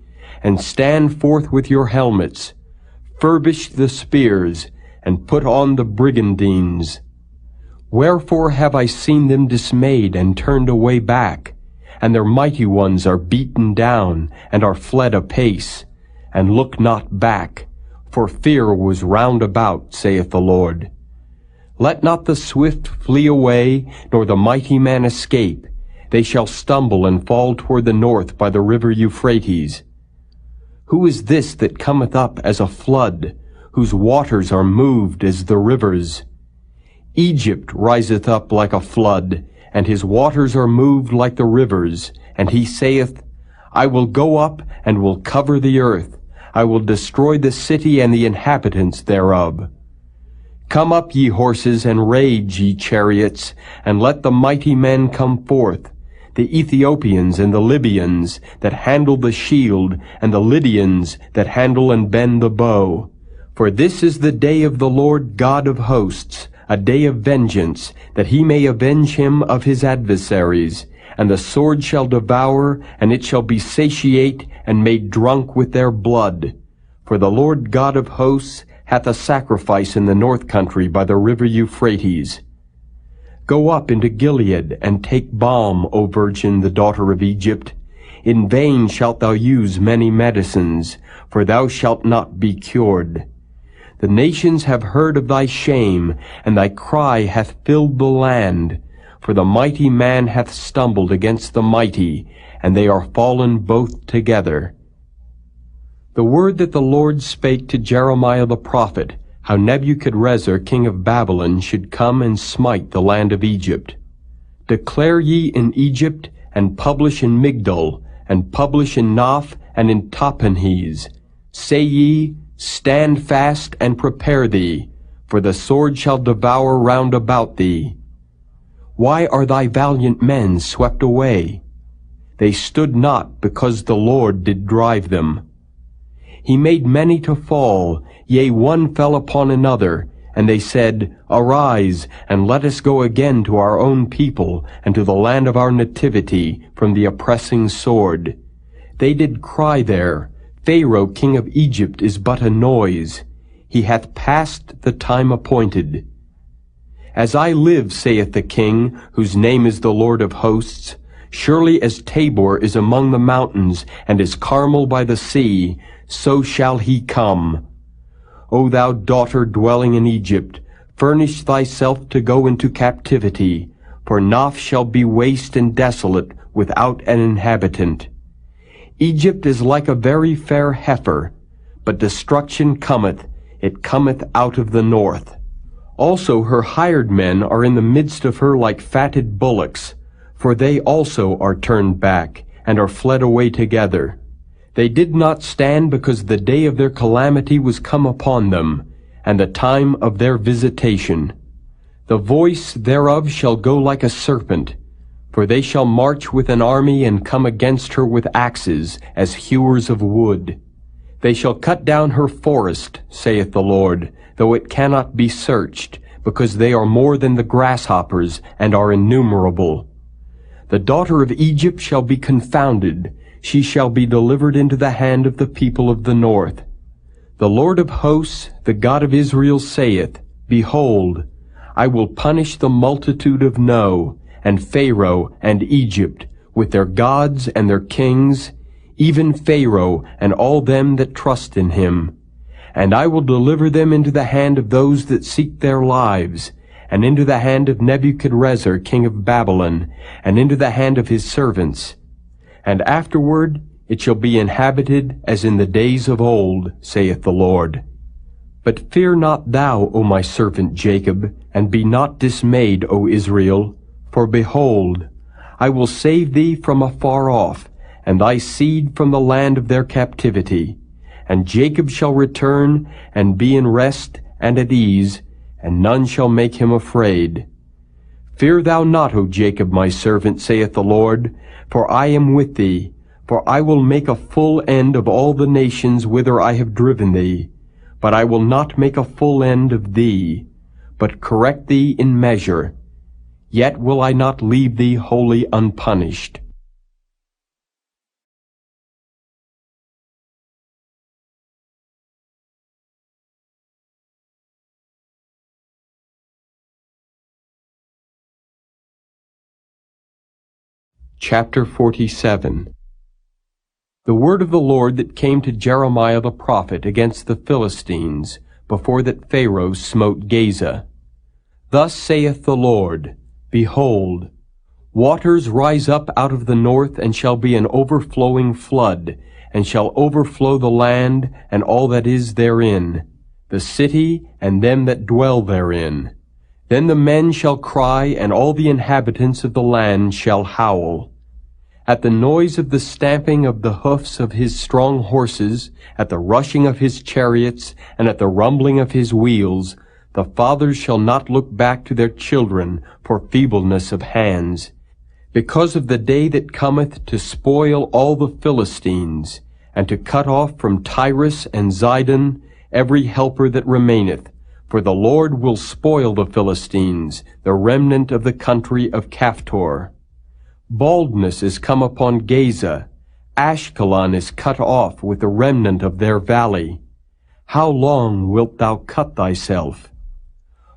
Speaker 2: and stand forth with your helmets. Furbish the spears, and put on the brigandines. Wherefore have I seen them dismayed and turned away back, and their mighty ones are beaten down, and are fled apace, and look not back, for fear was round about, saith the Lord. Let not the swift flee away, nor the mighty man escape. They shall stumble and fall toward the north by the river Euphrates. Who is this that cometh up as a flood, whose waters are moved as the rivers? Egypt riseth up like a flood, and his waters are moved like the rivers. And he saith, I will go up and will cover the earth. I will destroy the city and the inhabitants thereof. Come up, ye horses, and rage, ye chariots, and let the mighty men come forth, the Ethiopians and the Libyans that handle the shield, and the Lydians that handle and bend the bow. For this is the day of the Lord God of hosts, a day of vengeance, that he may avenge him of his adversaries. And the sword shall devour, and it shall be satiate and made drunk with their blood. For the Lord God of hosts hath a sacrifice in the north country by the river Euphrates. Go up into Gilead, and take balm, O virgin, the daughter of Egypt. In vain shalt thou use many medicines, for thou shalt not be cured. The nations have heard of thy shame, and thy cry hath filled the land. For the mighty man hath stumbled against the mighty, and they are fallen both together. The word that the Lord spake to Jeremiah the prophet how Nebuchadrezzar king of Babylon should come and smite the land of Egypt. Declare ye in Egypt, and publish in Migdol, and publish in Noph, and in Tahpanhes. Say ye, Stand fast and prepare thee, for the sword shall devour round about thee. Why are thy valiant men swept away? They stood not, because the Lord did drive them. He made many to fall, yea, one fell upon another, and they said, Arise, and let us go again to our own people, and to the land of our nativity, from the oppressing sword. They did cry there, Pharaoh king of Egypt is but a noise. He hath passed the time appointed. As I live, saith the King, whose name is the Lord of hosts, surely as Tabor is among the mountains, and as Carmel by the sea, so shall he come. O thou daughter dwelling in Egypt, furnish thyself to go into captivity, for Noph shall be waste and desolate, without an inhabitant. Egypt is like a very fair heifer, but destruction cometh, it cometh out of the north. Also her hired men are in the midst of her like fatted bullocks, for they also are turned back, and are fled away together. They did not stand because the day of their calamity was come upon them, and the time of their visitation. The voice thereof shall go like a serpent, for they shall march with an army and come against her with axes, as hewers of wood. They shall cut down her forest, saith the Lord, though it cannot be searched, because they are more than the grasshoppers, and are innumerable. The daughter of Egypt shall be confounded, she shall be delivered into the hand of the people of the north. The Lord of hosts, the God of Israel, saith, Behold, I will punish the multitude of No, and Pharaoh and Egypt, with their gods and their kings, even Pharaoh and all them that trust in him. And I will deliver them into the hand of those that seek their lives, and into the hand of Nebuchadrezzar king of Babylon, and into the hand of his servants. And afterward it shall be inhabited as in the days of old, saith the Lord. But fear not thou, O my servant Jacob, and be not dismayed, O Israel. For behold, I will save thee from afar off, and thy seed from the land of their captivity. And Jacob shall return, and be in rest and at ease, and none shall make him afraid. Fear thou not, O Jacob, my servant, saith the Lord, for I am with thee. For I will make a full end of all the nations whither I have driven thee. But I will not make a full end of thee, but correct thee in measure. Yet will I not leave thee wholly unpunished. Chapter 47. The word of the Lord that came to Jeremiah the prophet against the Philistines, before that Pharaoh smote Gaza. Thus saith the Lord, Behold, waters rise up out of the north, and shall be an overflowing flood, and shall overflow the land, and all that is therein, the city, and them that dwell therein. Then the men shall cry, and all the inhabitants of the land shall howl. At the noise of the stamping of the hoofs of his strong horses, at the rushing of his chariots, and at the rumbling of his wheels, the fathers shall not look back to their children for feebleness of hands, because of the day that cometh to spoil all the Philistines, and to cut off from Tyrus and Zidon every helper that remaineth. For the Lord will spoil the Philistines, the remnant of the country of Caphtor. Baldness is come upon Gaza. Ashkelon is cut off with the remnant of their valley. How long wilt thou cut thyself?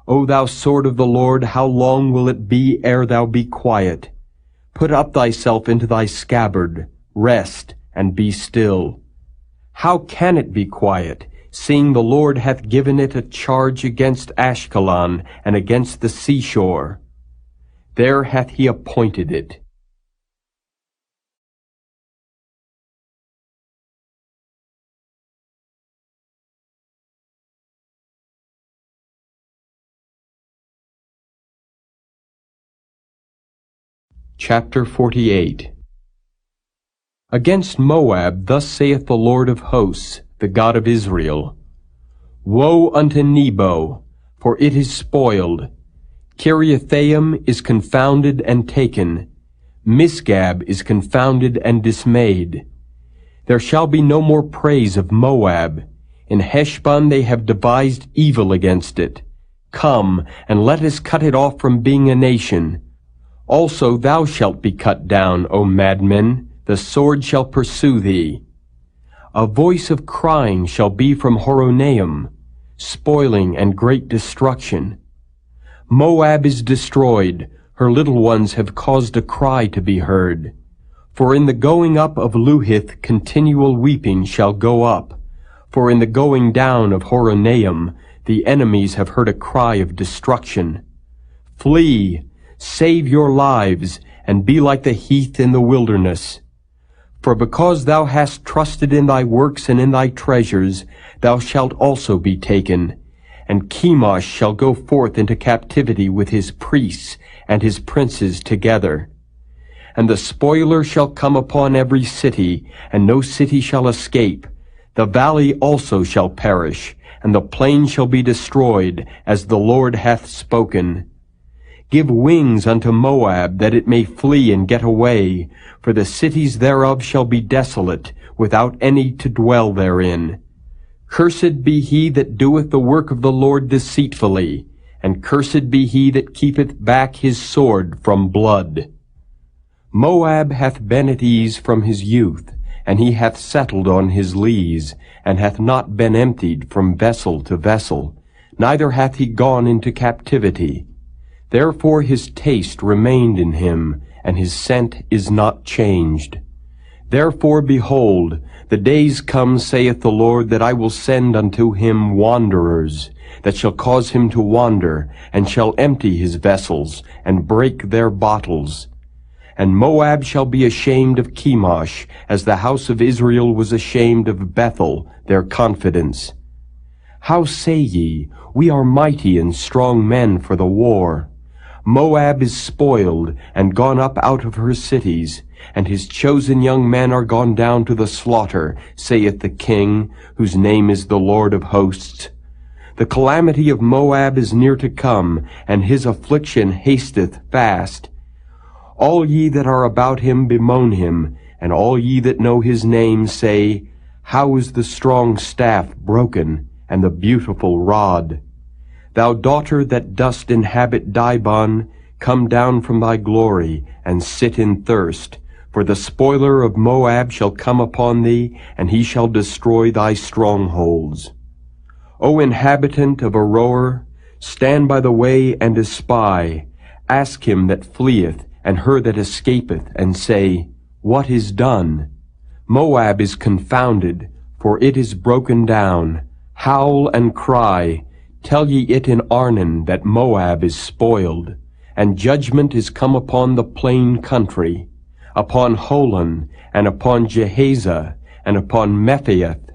Speaker 2: O thou sword of the Lord, how long will it be ere thou be quiet? Put up thyself into thy scabbard, rest, and be still. How can it be quiet, seeing the Lord hath given it a charge against Ashkelon and against the seashore? There hath he appointed it. Chapter 48. Against Moab thus saith the Lord of hosts, the God of Israel, Woe unto Nebo, for it is spoiled. Kiriathaim is confounded and taken. Misgab is confounded and dismayed. There shall be no more praise of Moab. In Heshbon they have devised evil against it. Come, and let us cut it off from being a nation. Also thou shalt be cut down, O madmen, the sword shall pursue thee. A voice of crying shall be from Horonaim, spoiling and great destruction. Moab is destroyed, her little ones have caused a cry to be heard. For in the going up of Luhith continual weeping shall go up. For in the going down of Horonaim the enemies have heard a cry of destruction. Flee, save your lives, and be like the heath in the wilderness. For because thou hast trusted in thy works and in thy treasures, thou shalt also be taken. And Chemosh shall go forth into captivity with his priests and his princes together. And the spoiler shall come upon every city, and no city shall escape. The valley also shall perish, and the plain shall be destroyed, as the Lord hath spoken. Give wings unto Moab, that it may flee and get away, for the cities thereof shall be desolate, without any to dwell therein. Cursed be he that doeth the work of the Lord deceitfully, and cursed be he that keepeth back his sword from blood. Moab hath been at ease from his youth, and he hath settled on his lees, and hath not been emptied from vessel to vessel, neither hath he gone into captivity. Therefore his taste remained in him, and his scent is not changed. Therefore, behold, the days come, saith the Lord, that I will send unto him wanderers, that shall cause him to wander, and shall empty his vessels, and break their bottles. And Moab shall be ashamed of Chemosh, as the house of Israel was ashamed of Bethel, their confidence. How say ye, We are mighty and strong men for the war? Moab is spoiled, and gone up out of her cities, and his chosen young men are gone down to the slaughter, saith the King, whose name is the Lord of hosts. The calamity of Moab is near to come, and his affliction hasteth fast. All ye that are about him bemoan him, and all ye that know his name say, How is the strong staff broken, and the beautiful rod? Thou daughter that dost inhabit Dibon, come down from thy glory, and sit in thirst. For the spoiler of Moab shall come upon thee, and he shall destroy thy strongholds. O inhabitant of Aroer, stand by the way and espy. Ask him that fleeth, and her that escapeth, and say, What is done? Moab is confounded, for it is broken down. Howl and cry. Tell ye it in Arnon that Moab is spoiled, and judgment is come upon the plain country, upon Holon, and upon Jehaza, and upon Mephiath,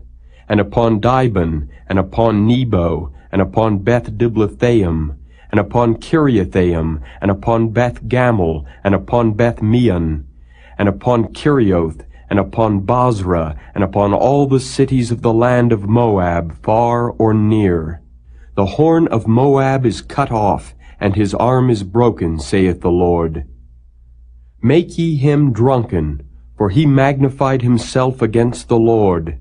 Speaker 2: and upon Dibon, and upon Nebo, and upon Beth-Diblathaim, and upon Kiriathaim, and upon Beth-Gamel, and upon Beth-Meon, and upon Kerioth, and upon Basra, and upon all the cities of the land of Moab, far or near. The horn of Moab is cut off, and his arm is broken, saith the Lord. Make ye him drunken, for he magnified himself against the Lord.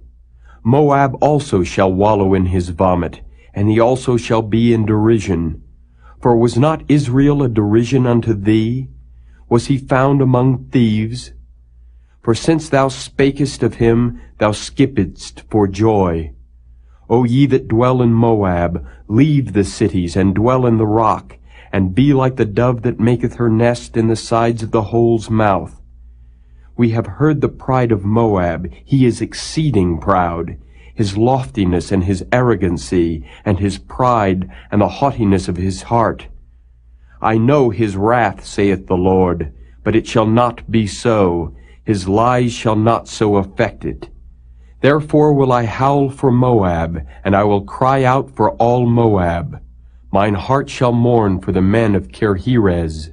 Speaker 2: Moab also shall wallow in his vomit, and he also shall be in derision. For was not Israel a derision unto thee? Was he found among thieves? For since thou spakest of him, thou skippedst for joy. O ye that dwell in Moab, leave the cities, and dwell in the rock, and be like the dove that maketh her nest in the sides of the hole's mouth. We have heard the pride of Moab, he is exceeding proud, his loftiness and his arrogancy, and his pride, and the haughtiness of his heart. I know his wrath, saith the Lord, but it shall not be so. His lies shall not so affect it. Therefore will I howl for Moab, and I will cry out for all Moab. Mine heart shall mourn for the men of Kirheres.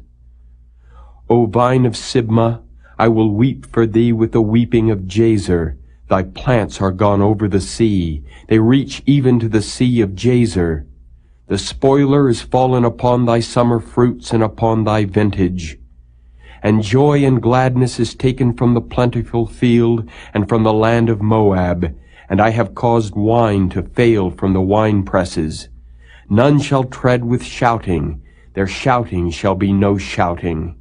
Speaker 2: O vine of Sibmah, I will weep for thee with the weeping of Jazer. Thy plants are gone over the sea. They reach even to the sea of Jazer. The spoiler is fallen upon thy summer fruits and upon thy vintage. And joy and gladness is taken from the plentiful field and from the land of Moab. And I have caused wine to fail from the winepresses. None shall tread with shouting. Their shouting shall be no shouting.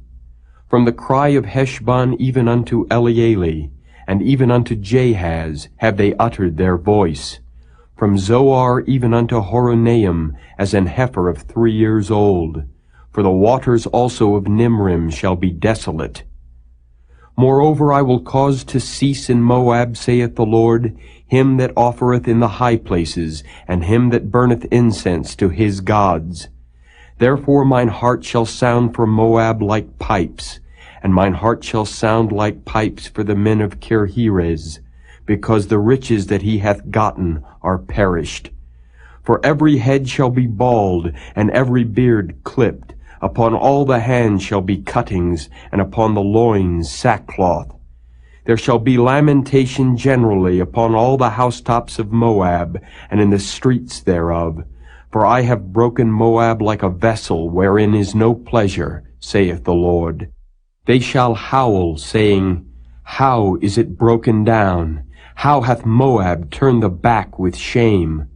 Speaker 2: From the cry of Heshbon even unto Elealeh, and even unto Jahaz have they uttered their voice. From Zoar even unto Horonaim, as an heifer of 3 years old. For the waters also of Nimrim shall be desolate. Moreover, I will cause to cease in Moab, saith the Lord, him that offereth in the high places, and him that burneth incense to his gods. Therefore mine heart shall sound for Moab like pipes, and mine heart shall sound like pipes for the men of Kirheres, because the riches that he hath gotten are perished. For every head shall be bald, and every beard clipped. Upon all the hands shall be cuttings, and upon the loins sackcloth. There shall be lamentation generally upon all the housetops of Moab, and in the streets thereof. For I have broken Moab like a vessel wherein is no pleasure, saith the Lord. They shall howl, saying, How is it broken down? How hath Moab turned the back with shame?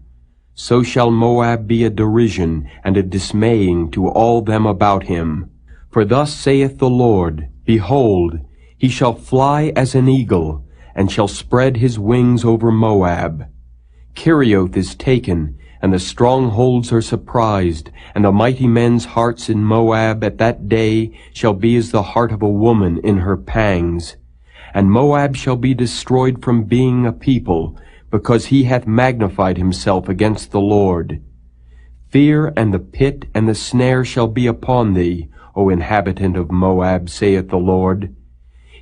Speaker 2: So shall Moab be a derision and a dismaying to all them about him. For thus saith the Lord, Behold, he shall fly as an eagle, and shall spread his wings over Moab. Kerioth is taken, and the strongholds are surprised, and the mighty men's hearts in Moab at that day shall be as the heart of a woman in her pangs. And Moab shall be destroyed from being a people, because he hath magnified himself against the Lord. Fear and the pit and the snare shall be upon thee, O inhabitant of Moab, saith the Lord.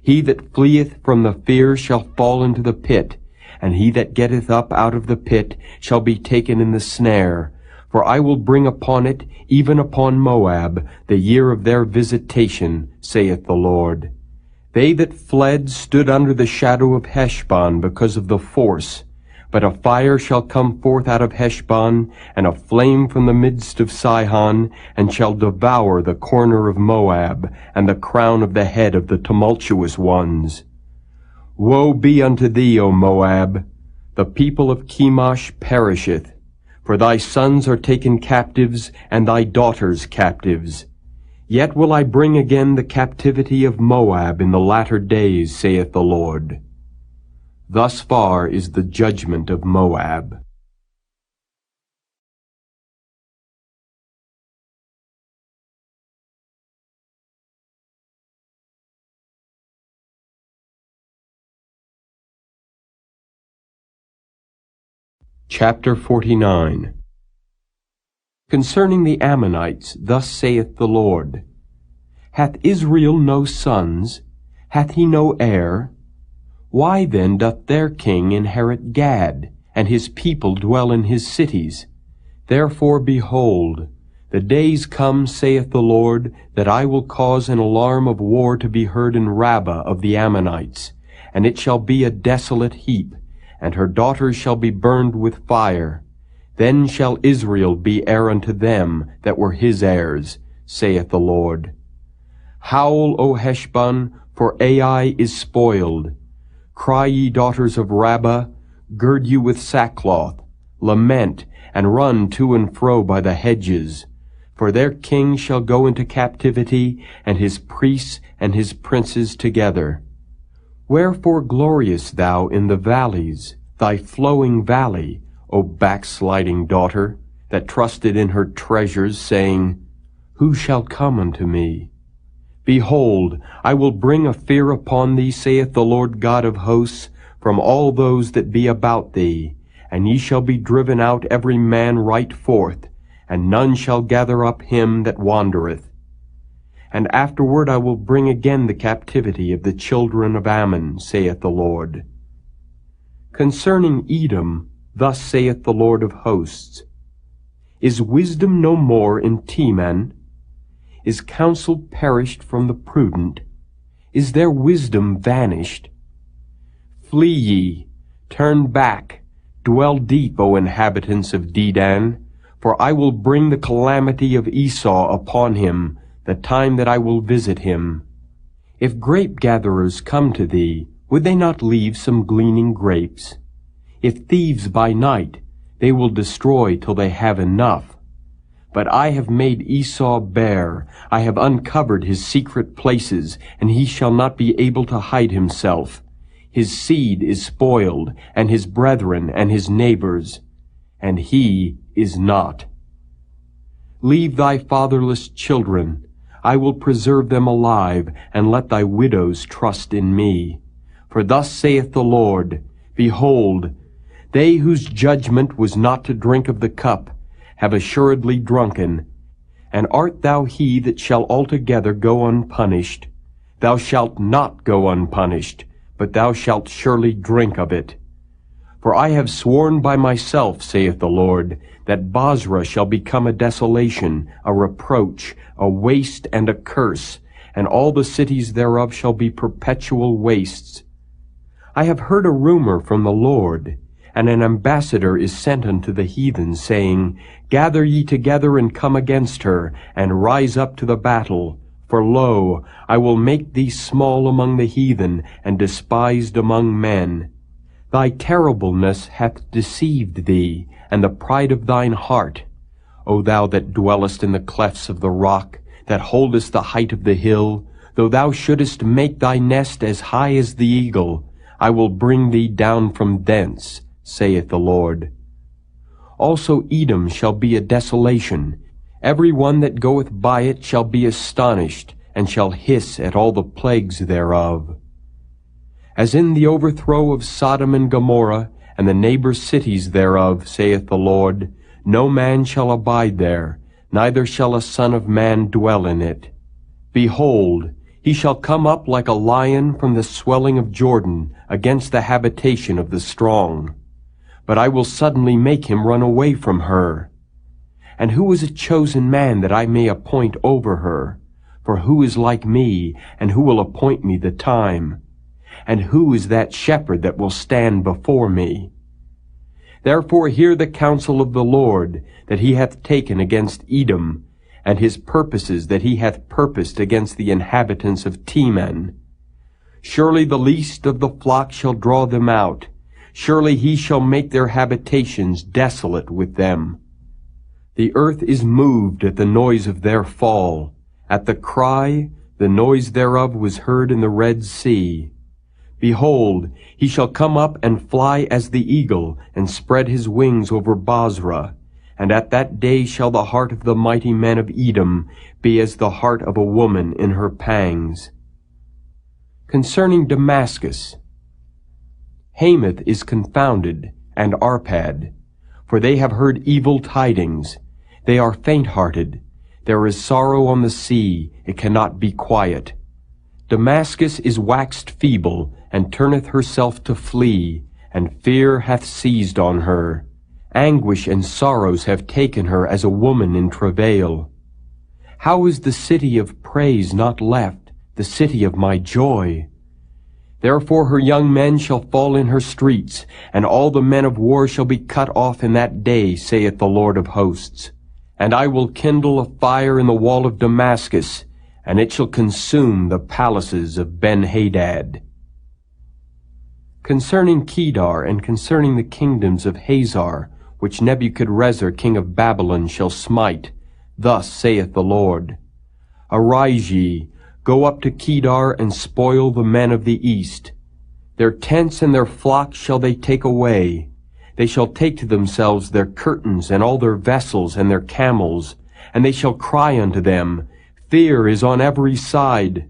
Speaker 2: He that fleeth from the fear shall fall into the pit, and he that getteth up out of the pit shall be taken in the snare. For I will bring upon it, even upon Moab, the year of their visitation, saith the Lord. They that fled stood under the shadow of Heshbon because of the force. But a fire shall come forth out of Heshbon, and a flame from the midst of Sihon, and shall devour the corner of Moab, and the crown of the head of the tumultuous ones. Woe be unto thee, O Moab! The people of Chemosh perisheth, for thy sons are taken captives, and thy daughters captives. Yet will I bring again the captivity of Moab in the latter days, saith the Lord. Thus far is the judgment of Moab. Chapter 49. Concerning the Ammonites, thus saith the Lord, Hath Israel no sons? Hath he no heir? Why then doth their king inherit Gad, and his people dwell in his cities? Therefore, behold, the days come, saith the Lord, that I will cause an alarm of war to be heard in Rabbah of the Ammonites, and it shall be a desolate heap, and her daughters shall be burned with fire. Then shall Israel be heir unto them that were his heirs, saith the Lord. Howl, O Heshbon, for Ai is spoiled. Cry, ye daughters of Rabbah, gird you with sackcloth, lament, and run to and fro by the hedges. For their king shall go into captivity, and his priests and his princes together. Wherefore gloriest thou in the valleys, thy flowing valley, O backsliding daughter, that trusted in her treasures, saying, Who shall come unto me? Behold, I will bring a fear upon thee, saith the Lord God of hosts, from all those that be about thee, and ye shall be driven out every man right forth, and none shall gather up him that wandereth. And afterward I will bring again the captivity of the children of Ammon, saith the Lord. Concerning Edom, thus saith the Lord of hosts, Is wisdom no more in Teman? Is counsel perished from the prudent? Is their wisdom vanished? Flee ye, turn back, dwell deep, O inhabitants of Dedan, for I will bring the calamity of Esau upon him, the time that I will visit him. If grape-gatherers come to thee, would they not leave some gleaning grapes? If thieves by night, they will destroy till they have enough. But I have made Esau bare, I have uncovered his secret places, and he shall not be able to hide himself. His seed is spoiled, and his brethren and his neighbors, and he is not. Leave thy fatherless children, I will preserve them alive, and let thy widows trust in me. For thus saith the Lord, Behold, they whose judgment was not to drink of the cup have assuredly drunken. And art thou he that shall altogether go unpunished? Thou shalt not go unpunished, but thou shalt surely drink of it. For I have sworn by myself, saith the Lord, that Bozrah shall become a desolation, a reproach, a waste, and a curse, and all the cities thereof shall be perpetual wastes. I have heard a rumor from the Lord, and an ambassador is sent unto the heathen, saying, Gather ye together and come against her, and rise up to the battle. For lo, I will make thee small among the heathen, and despised among men. Thy terribleness hath deceived thee, and the pride of thine heart. O thou that dwellest in the clefts of the rock, that holdest the height of the hill, though thou shouldest make thy nest as high as the eagle, I will bring thee down from thence, saith the Lord. Also Edom shall be a desolation. Every one that goeth by it shall be astonished, and shall hiss at all the plagues thereof. As in the overthrow of Sodom and Gomorrah, and the neighbor cities thereof, saith the Lord, no man shall abide there, neither shall a son of man dwell in it. Behold, he shall come up like a lion from the swelling of Jordan against the habitation of the strong. But I will suddenly make him run away from her. And who is a chosen man that I may appoint over her? For who is like me, and who will appoint me the time? And who is that shepherd that will stand before me? Therefore hear the counsel of the Lord, that he hath taken against Edom, and his purposes that he hath purposed against the inhabitants of Teman. Surely the least of the flock shall draw them out. Surely he shall make their habitations desolate with them. The earth is moved at the noise of their fall. At the cry, the noise thereof was heard in the Red Sea. Behold, he shall come up and fly as the eagle, and spread his wings over Bozrah. And at that day shall the heart of the mighty men of Edom be as the heart of a woman in her pangs. Concerning Damascus, Hamath is confounded, and Arpad, for they have heard evil tidings. They are faint-hearted. There is sorrow on the sea, it cannot be quiet. Damascus is waxed feeble, and turneth herself to flee, and fear hath seized on her. Anguish and sorrows have taken her as a woman in travail. How is the city of praise not left, the city of my joy? Therefore her young men shall fall in her streets, and all the men of war shall be cut off in that day, saith the Lord of hosts. And I will kindle a fire in the wall of Damascus, and it shall consume the palaces of Ben-Hadad. Concerning Kedar, and concerning the kingdoms of Hazar, which Nebuchadrezzar king of Babylon shall smite, thus saith the Lord, Arise ye, go up to Kedar, and spoil the men of the east. Their tents and their flocks shall they take away. They shall take to themselves their curtains, and all their vessels, and their camels, and they shall cry unto them, Fear is on every side.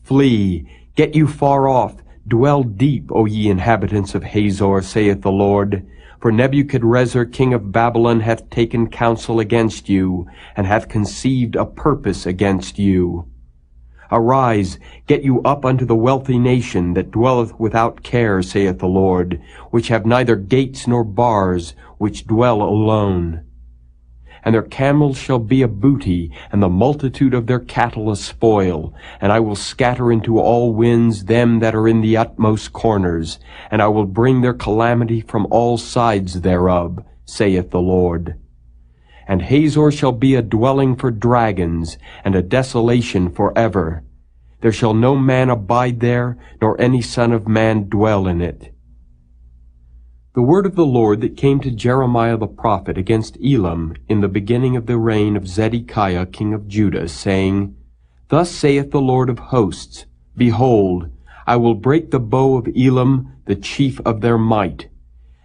Speaker 2: Flee, get you far off, dwell deep, O ye inhabitants of Hazor, saith the Lord. For Nebuchadrezzar king of Babylon hath taken counsel against you, and hath conceived a purpose against you. Arise, get you up unto the wealthy nation that dwelleth without care, saith the Lord, which have neither gates nor bars, which dwell alone. and their camels shall be a booty, and the multitude of their cattle a spoil. And I will scatter into all winds them that are in the utmost corners, and I will bring their calamity from all sides thereof, saith the Lord. And Hazor shall be a dwelling for dragons, and a desolation forever. There shall no man abide there, nor any son of man dwell in it. The word of the Lord that came to Jeremiah the prophet against Elam in the beginning of the reign of Zedekiah king of Judah, saying, Thus saith the Lord of hosts, Behold, I will break the bow of Elam, the chief of their might.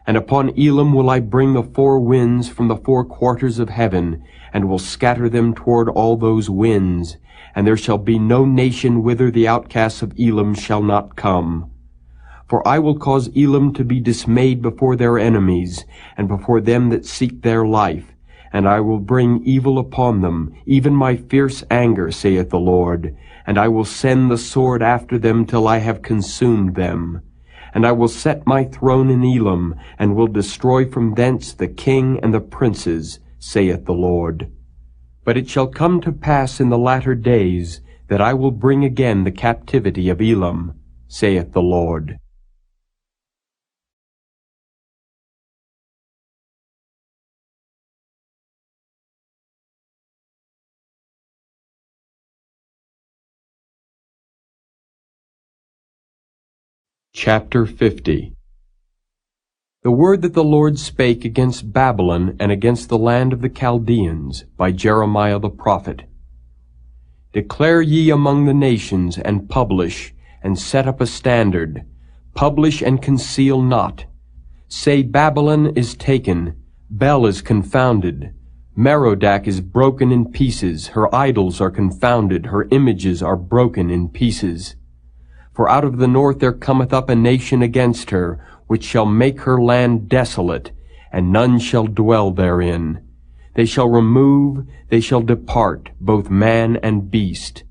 Speaker 2: And upon Elam will I bring the four winds from the four quarters of heaven, and will scatter them toward all those winds. And there shall be no nation whither the outcasts of Elam shall not come. For I will cause Elam to be dismayed before their enemies, and before them that seek their life. And I will bring evil upon them, even my fierce anger, saith the Lord. And I will send the sword after them till I have consumed them. And I will set my throne in Elam, and will destroy from thence the king and the princes, saith the Lord. But it shall come to pass in the latter days, that I will bring again the captivity of Elam, saith the Lord. Chapter 50. The word that the Lord spake against Babylon and against the land of the Chaldeans by Jeremiah the prophet. Declare ye among the nations, and publish, and set up a standard. Publish and conceal not. Say, Babylon is taken, Bel is confounded. Merodach is broken in pieces, her idols are confounded, her images are broken in pieces. For out of the north there cometh up a nation against her, which shall make her land desolate, and none shall dwell therein. They shall remove, they shall depart, both man and beast.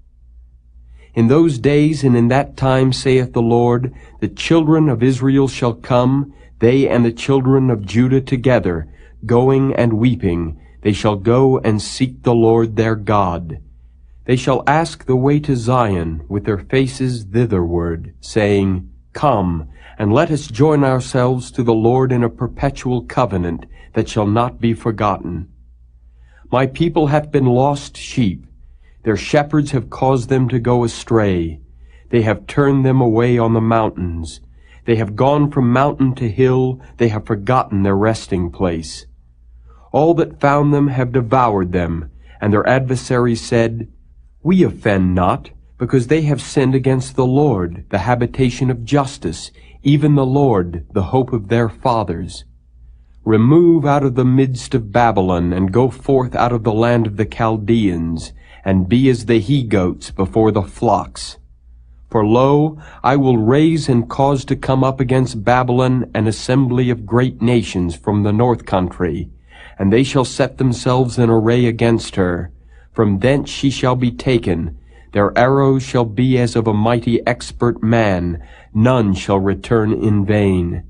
Speaker 2: In those days and in that time, saith the Lord, the children of Israel shall come, they and the children of Judah together, going and weeping. They shall go and seek the Lord their God. They shall ask the way to Zion with their faces thitherward, saying, Come, and let us join ourselves to the Lord in a perpetual covenant that shall not be forgotten. My people hath been lost sheep. Their shepherds have caused them to go astray. They have turned them away on the mountains. They have gone from mountain to hill. They have forgotten their resting place. All that found them have devoured them, and their adversaries said, We offend not, because they have sinned against the Lord, the habitation of justice, even the Lord, the hope of their fathers. Remove out of the midst of Babylon, and go forth out of the land of the Chaldeans, and be as the he-goats before the flocks. For lo, I will raise and cause to come up against Babylon an assembly of great nations from the north country, and they shall set themselves in array against her. From thence she shall be taken. Their arrows shall be as of a mighty expert man. None shall return in vain.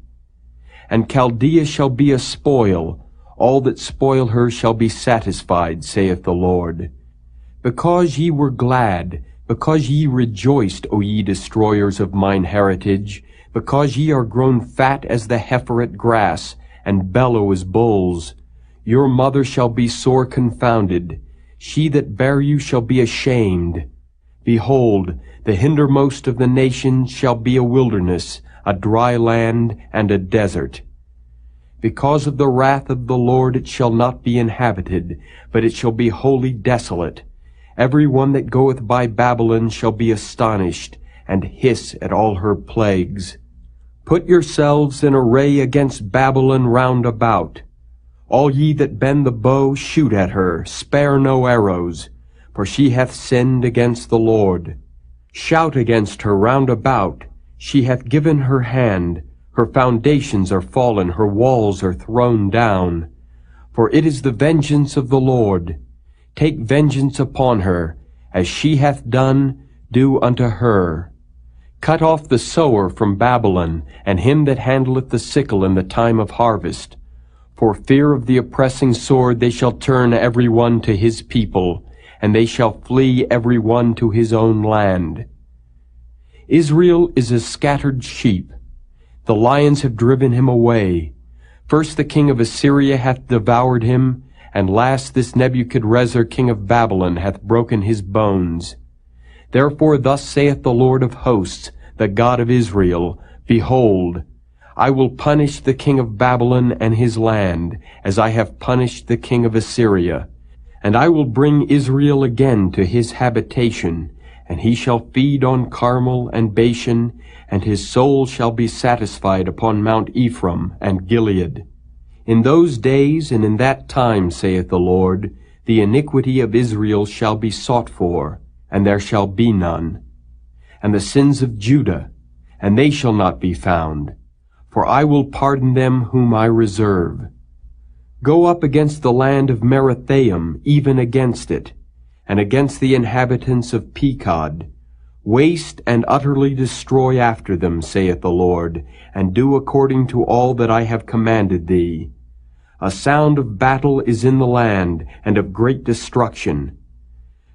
Speaker 2: And Chaldea shall be a spoil. All that spoil her shall be satisfied, saith the Lord. Because ye were glad, because ye rejoiced, O ye destroyers of mine heritage, because ye are grown fat as the heifer at grass, and bellow as bulls, your mother shall be sore confounded. She that bare you shall be ashamed. Behold, the hindermost of the nations shall be a wilderness, a dry land, and a desert. Because of the wrath of the Lord it shall not be inhabited, but it shall be wholly desolate. Every one that goeth by Babylon shall be astonished, and hiss at all her plagues. Put yourselves in array against Babylon round about. All ye that bend the bow, shoot at her, spare no arrows, for she hath sinned against the Lord. Shout against her round about. She hath given her hand. Her foundations are fallen, her walls are thrown down. For it is the vengeance of the Lord. Take vengeance upon her. As she hath done, do unto her. Cut off the sower from Babylon, and him that handleth the sickle in the time of harvest. For fear of the oppressing sword they shall turn every one to his people, and they shall flee every one to his own land. Israel is a scattered sheep. The lions have driven him away. First the king of Assyria hath devoured him, and last this Nebuchadrezzar king of Babylon hath broken his bones. Therefore thus saith the Lord of hosts, the God of Israel, Behold, I will punish the king of Babylon and his land, as I have punished the king of Assyria. And I will bring Israel again to his habitation, and he shall feed on Carmel and Bashan, and his soul shall be satisfied upon Mount Ephraim and Gilead. In those days and in that time, saith the Lord, the iniquity of Israel shall be sought for, and there shall be none. And the sins of Judah, and they shall not be found, for I will pardon them whom I reserve. Go up against the land of Merathaim, even against it, and against the inhabitants of Pekod. Waste and utterly destroy after them, saith the Lord, and do according to all that I have commanded thee. A sound of battle is in the land, and of great destruction.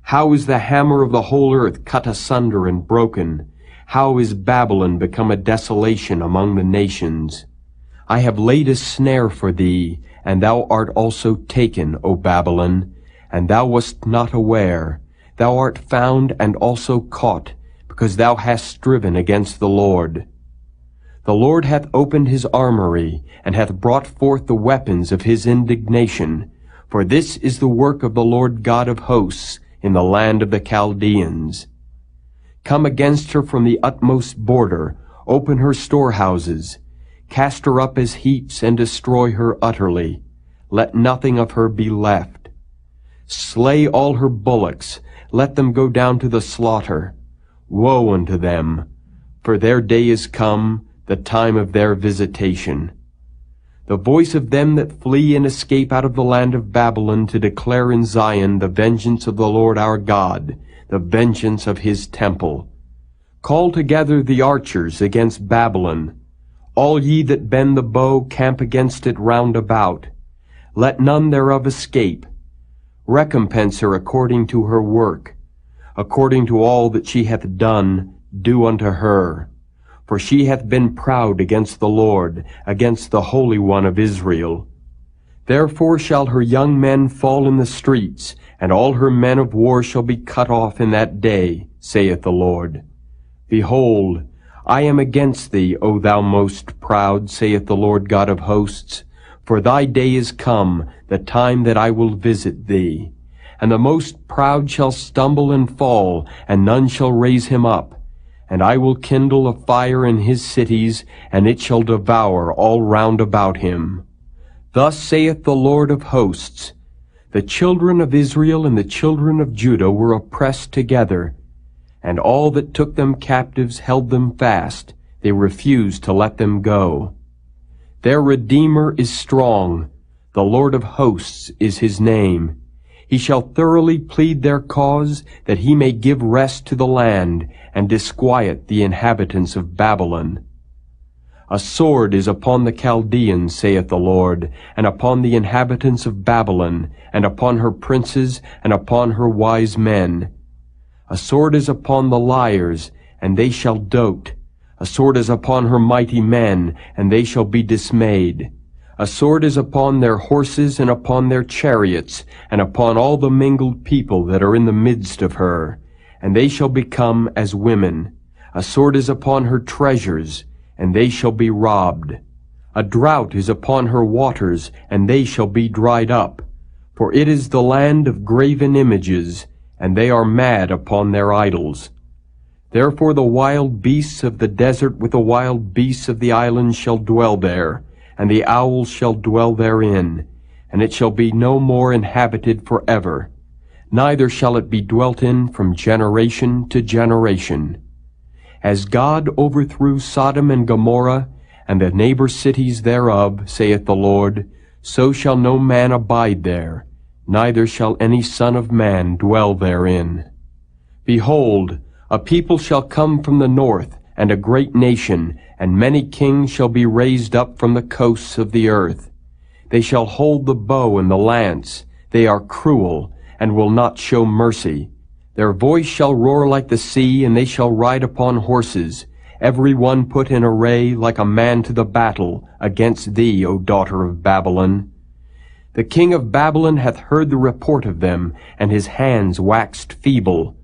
Speaker 2: How is the hammer of the whole earth cut asunder and broken? How is Babylon become a desolation among the nations? I have laid a snare for thee, and thou art also taken, O Babylon, and thou wast not aware. Thou art found and also caught, because thou hast striven against the Lord. The Lord hath opened his armory, and hath brought forth the weapons of his indignation. For this is the work of the Lord God of hosts in the land of the Chaldeans. Come against her from the utmost border, open her storehouses, cast her up as heaps, and destroy her utterly. Let nothing of her be left. Slay all her bullocks, let them go down to the slaughter. Woe unto them, for their day is come, the time of their visitation. The voice of them that flee and escape out of the land of Babylon, to declare in Zion the vengeance of the Lord our God, the vengeance of his temple. Call together the archers against Babylon. All ye that bend the bow, camp against it round about. Let none thereof escape. Recompense her according to her work. According to all that she hath done, do unto her. For she hath been proud against the Lord, against the Holy One of Israel. Therefore shall her young men fall in the streets, and all her men of war shall be cut off in that day, saith the Lord. Behold, I am against thee, O thou most proud, saith the Lord God of hosts. For thy day is come, the time that I will visit thee. And the most proud shall stumble and fall, and none shall raise him up. And I will kindle a fire in his cities, and it shall devour all round about him. Thus saith the Lord of hosts, the children of Israel and the children of Judah were oppressed together, and all that took them captives held them fast. They refused to let them go. Their Redeemer is strong. The Lord of hosts is his name. He shall thoroughly plead their cause, that he may give rest to the land, and disquiet the inhabitants of Babylon. A sword is upon the Chaldeans, saith the Lord, and upon the inhabitants of Babylon, and upon her princes, and upon her wise men. A sword is upon the liars, and they shall dote. A sword is upon her mighty men, and they shall be dismayed. A sword is upon their horses, and upon their chariots, and upon all the mingled people that are in the midst of her, and they shall become as women. A sword is upon her treasures, and they shall be robbed. A drought is upon her waters, and they shall be dried up. For it is the land of graven images, and they are mad upon their idols. Therefore the wild beasts of the desert with the wild beasts of the islands shall dwell there, and the owls shall dwell therein, and it shall be no more inhabited forever, neither shall it be dwelt in from generation to generation. As God overthrew Sodom and Gomorrah, and the neighbor cities thereof, saith the Lord, so shall no man abide there, neither shall any son of man dwell therein. Behold, a people shall come from the north, and a great nation, and many kings shall be raised up from the coasts of the earth. They shall hold the bow and the lance. They are cruel, and will not show mercy. Their voice shall roar like the sea, and they shall ride upon horses, every one put in array like a man to the battle against thee, O daughter of Babylon. The king of Babylon hath heard the report of them, and his hands waxed feeble.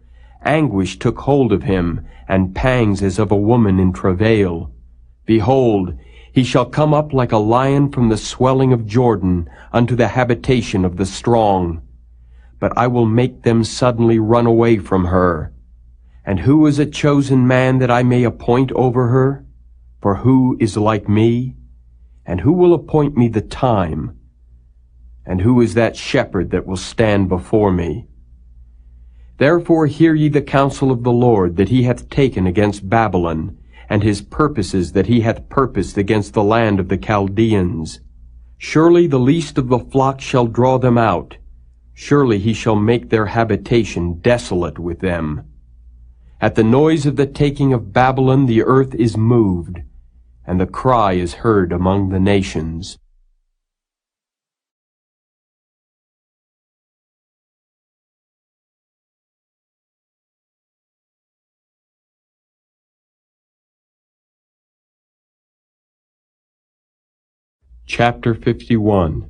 Speaker 2: Anguish took hold of him, and pangs as of a woman in travail. Behold, he shall come up like a lion from the swelling of Jordan unto the habitation of the strong. But I will make them suddenly run away from her. And who is a chosen man that I may appoint over her? For who is like me? And who will appoint me the time? And who is that shepherd that will stand before me? Therefore hear ye the counsel of the Lord that he hath taken against Babylon, and his purposes that he hath purposed against the land of the Chaldeans. Surely the least of the flock shall draw them out. Surely he shall make their habitation desolate with them. At the noise of the taking of Babylon the earth is moved, and the cry is heard among the nations. Chapter 51.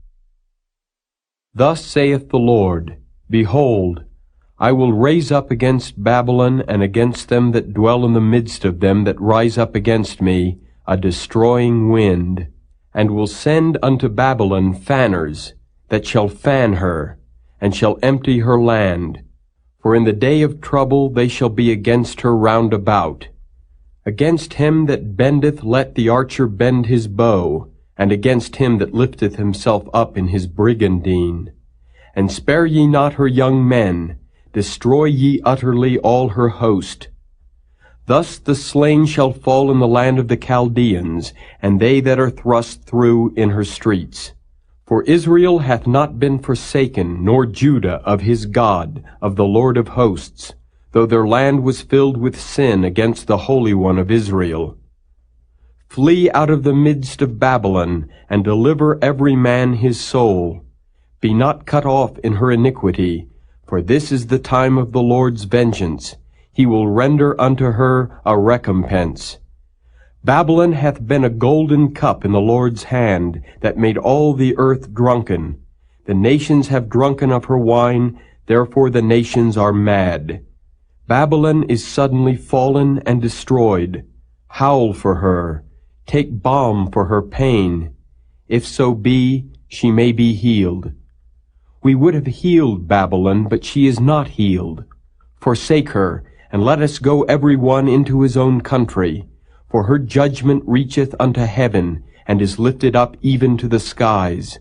Speaker 2: Thus saith the Lord, Behold, I will raise up against Babylon and against them that dwell in the midst of them that rise up against me a destroying wind, and will send unto Babylon fanners, that shall fan her, and shall empty her land. For in the day of trouble they shall be against her round about. Against him that bendeth let the archer bend his bow, and against him that lifteth himself up in his brigandine. And spare ye not her young men, destroy ye utterly all her host. Thus the slain shall fall in the land of the Chaldeans, and they that are thrust through in her streets. For Israel hath not been forsaken, nor Judah of his God, of the Lord of hosts, though their land was filled with sin against the Holy One of Israel. Flee out of the midst of Babylon, and deliver every man his soul. Be not cut off in her iniquity, for this is the time of the Lord's vengeance. He will render unto her a recompense. Babylon hath been a golden cup in the Lord's hand, that made all the earth drunken. The nations have drunken of her wine, therefore the nations are mad. Babylon is suddenly fallen and destroyed. Howl for her. Take balm for her pain. If so be, she may be healed. We would have healed Babylon, but she is not healed. Forsake her, and let us go every one into his own country. For her judgment reacheth unto heaven, and is lifted up even to the skies.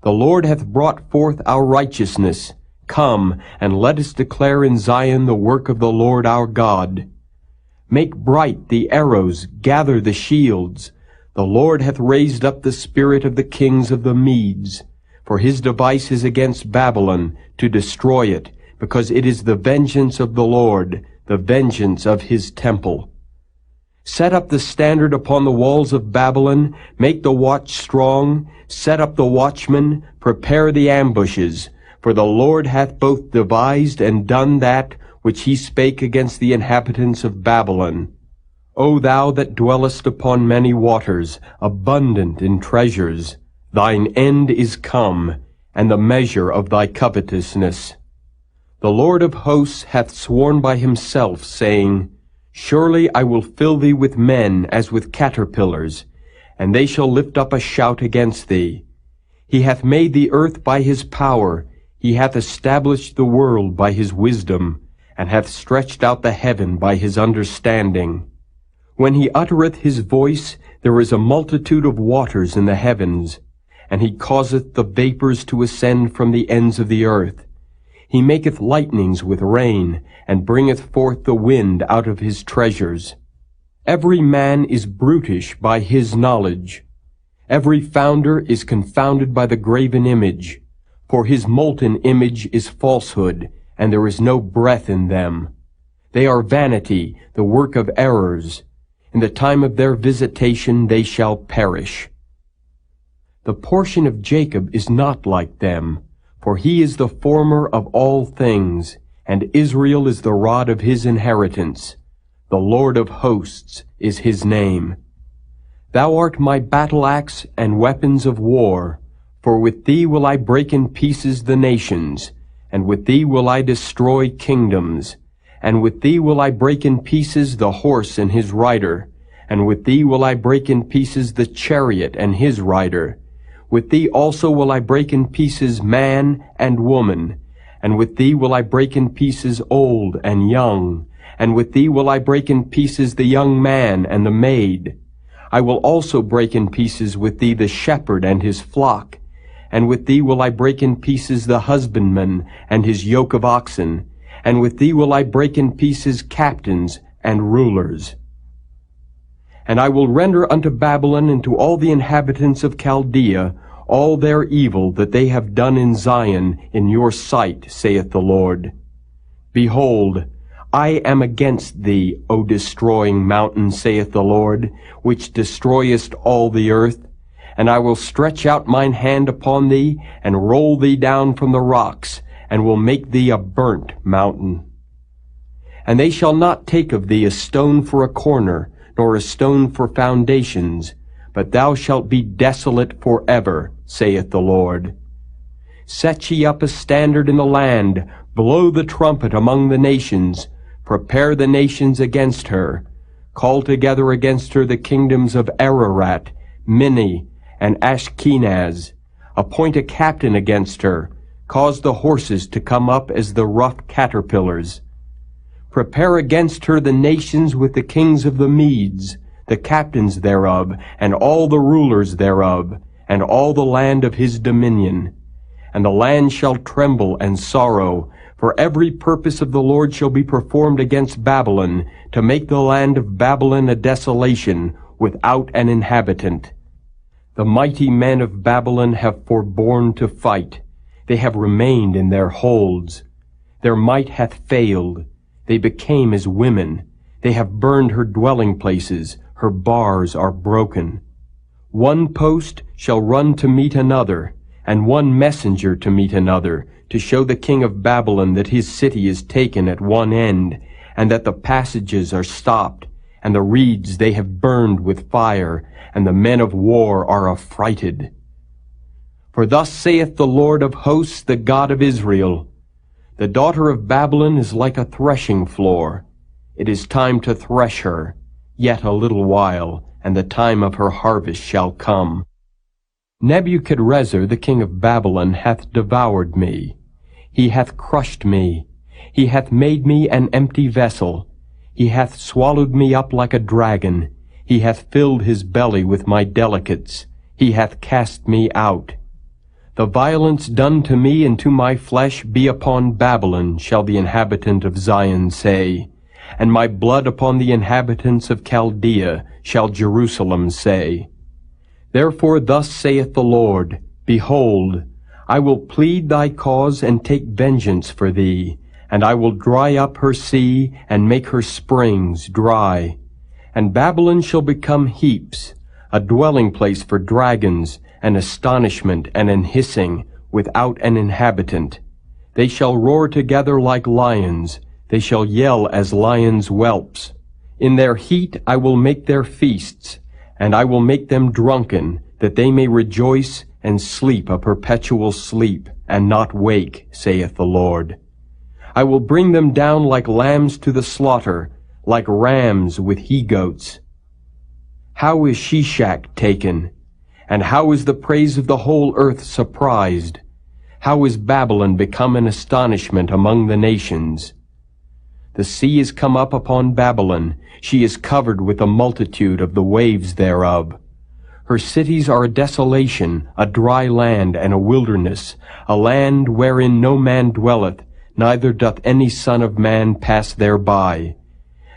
Speaker 2: The Lord hath brought forth our righteousness. Come, and let us declare in Zion the work of the Lord our God. Make bright the arrows, gather the shields. The Lord hath raised up the spirit of the kings of the Medes. For his device is against Babylon, to destroy it, because it is the vengeance of the Lord, the vengeance of his temple. Set up the standard upon the walls of Babylon, make the watch strong, set up the watchmen, prepare the ambushes. For the Lord hath both devised and done that which he spake against the inhabitants of Babylon. O thou that dwellest upon many waters, abundant in treasures, thine end is come, and the measure of thy covetousness. The Lord of hosts hath sworn by himself, saying, Surely I will fill thee with men as with caterpillars, and they shall lift up a shout against thee. He hath made the earth by his power, he hath established the world by his wisdom, and hath stretched out the heaven by his understanding. When he uttereth his voice, there is a multitude of waters in the heavens, and he causeth the vapors to ascend from the ends of the earth. He maketh lightnings with rain, and bringeth forth the wind out of his treasures. Every man is brutish by his knowledge. Every founder is confounded by the graven image, for his molten image is falsehood, and there is no breath in them. They are vanity, the work of errors. In the time of their visitation they shall perish. The portion of Jacob is not like them, for he is the former of all things, and Israel is the rod of his inheritance. The Lord of hosts is his name. Thou art my battle-axe and weapons of war, for with thee will I break in pieces the nations, and with thee will I destroy kingdoms, and with thee will I break in pieces the horse and his rider, and with thee will I break in pieces the chariot and his rider. With thee also will I break in pieces man and woman, and with thee will I break in pieces old and young, and with thee will I break in pieces the young man and the maid. I will also break in pieces with thee the shepherd and his flock, and with thee will I break in pieces the husbandman and his yoke of oxen, and with thee will I break in pieces captains and rulers. And I will render unto Babylon and to all the inhabitants of Chaldea all their evil that they have done in Zion in your sight, saith the Lord. Behold, I am against thee, O destroying mountain, saith the Lord, which destroyest all the earth. And I will stretch out mine hand upon thee, and roll thee down from the rocks, and will make thee a burnt mountain. And they shall not take of thee a stone for a corner, nor a stone for foundations, but thou shalt be desolate forever, saith the Lord. Set ye up a standard in the land, blow the trumpet among the nations, prepare the nations against her, call together against her the kingdoms of Ararat, Minni, and Ashkenaz, appoint a captain against her, cause the horses to come up as the rough caterpillars. Prepare against her the nations with the kings of the Medes, the captains thereof, and all the rulers thereof, and all the land of his dominion. And the land shall tremble and sorrow, for every purpose of the Lord shall be performed against Babylon, to make the land of Babylon a desolation, without an inhabitant. The mighty men of Babylon have forborne to fight. They have remained in their holds. Their might hath failed. They became as women. They have burned her dwelling places. Her bars are broken. One post shall run to meet another, and one messenger to meet another, to show the king of Babylon that his city is taken at one end, and that the passages are stopped, and the reeds they have burned with fire, and the men of war are affrighted. For thus saith the Lord of hosts, the God of Israel, the daughter of Babylon is like a threshing floor. It is time to thresh her, yet a little while, and the time of her harvest shall come. Nebuchadrezzar the king of Babylon hath devoured me. He hath crushed me. He hath made me an empty vessel. He hath swallowed me up like a dragon. He hath filled his belly with my delicates. He hath cast me out. The violence done to me and to my flesh be upon Babylon, shall the inhabitant of Zion say, and my blood upon the inhabitants of Chaldea, shall Jerusalem say. Therefore thus saith the Lord, Behold, I will plead thy cause and take vengeance for thee, and I will dry up her sea, and make her springs dry. And Babylon shall become heaps, a dwelling place for dragons, an astonishment and an hissing, without an inhabitant. They shall roar together like lions, they shall yell as lions' whelps. In their heat I will make their feasts, and I will make them drunken, that they may rejoice and sleep a perpetual sleep, and not wake, saith the Lord. I will bring them down like lambs to the slaughter, like rams with he-goats. How is Sheshach taken? And how is the praise of the whole earth surprised? How is Babylon become an astonishment among the nations? The sea is come up upon Babylon. She is covered with a multitude of the waves thereof. Her cities are a desolation, a dry land, and a wilderness, a land wherein no man dwelleth, neither doth any son of man pass thereby.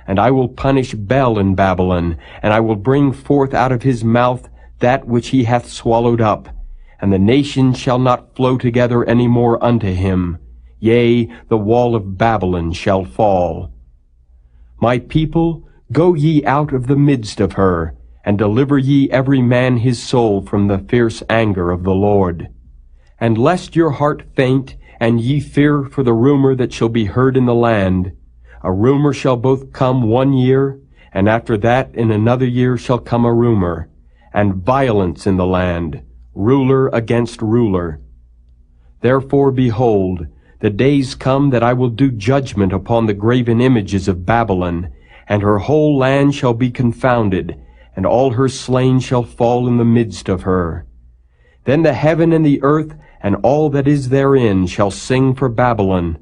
Speaker 2: And I will punish Bel in Babylon, and I will bring forth out of his mouth that which he hath swallowed up, and the nations shall not flow together any more unto him. Yea, the wall of Babylon shall fall. My people, go ye out of the midst of her, and deliver ye every man his soul from the fierce anger of the Lord. And lest your heart faint, and ye fear for the rumor that shall be heard in the land, a rumor shall both come 1 year, and after that in another year shall come a rumor, and violence in the land, ruler against ruler. Therefore, behold, the days come that I will do judgment upon the graven images of Babylon, and her whole land shall be confounded, and all her slain shall fall in the midst of her. Then the heaven and the earth and all that is therein shall sing for Babylon,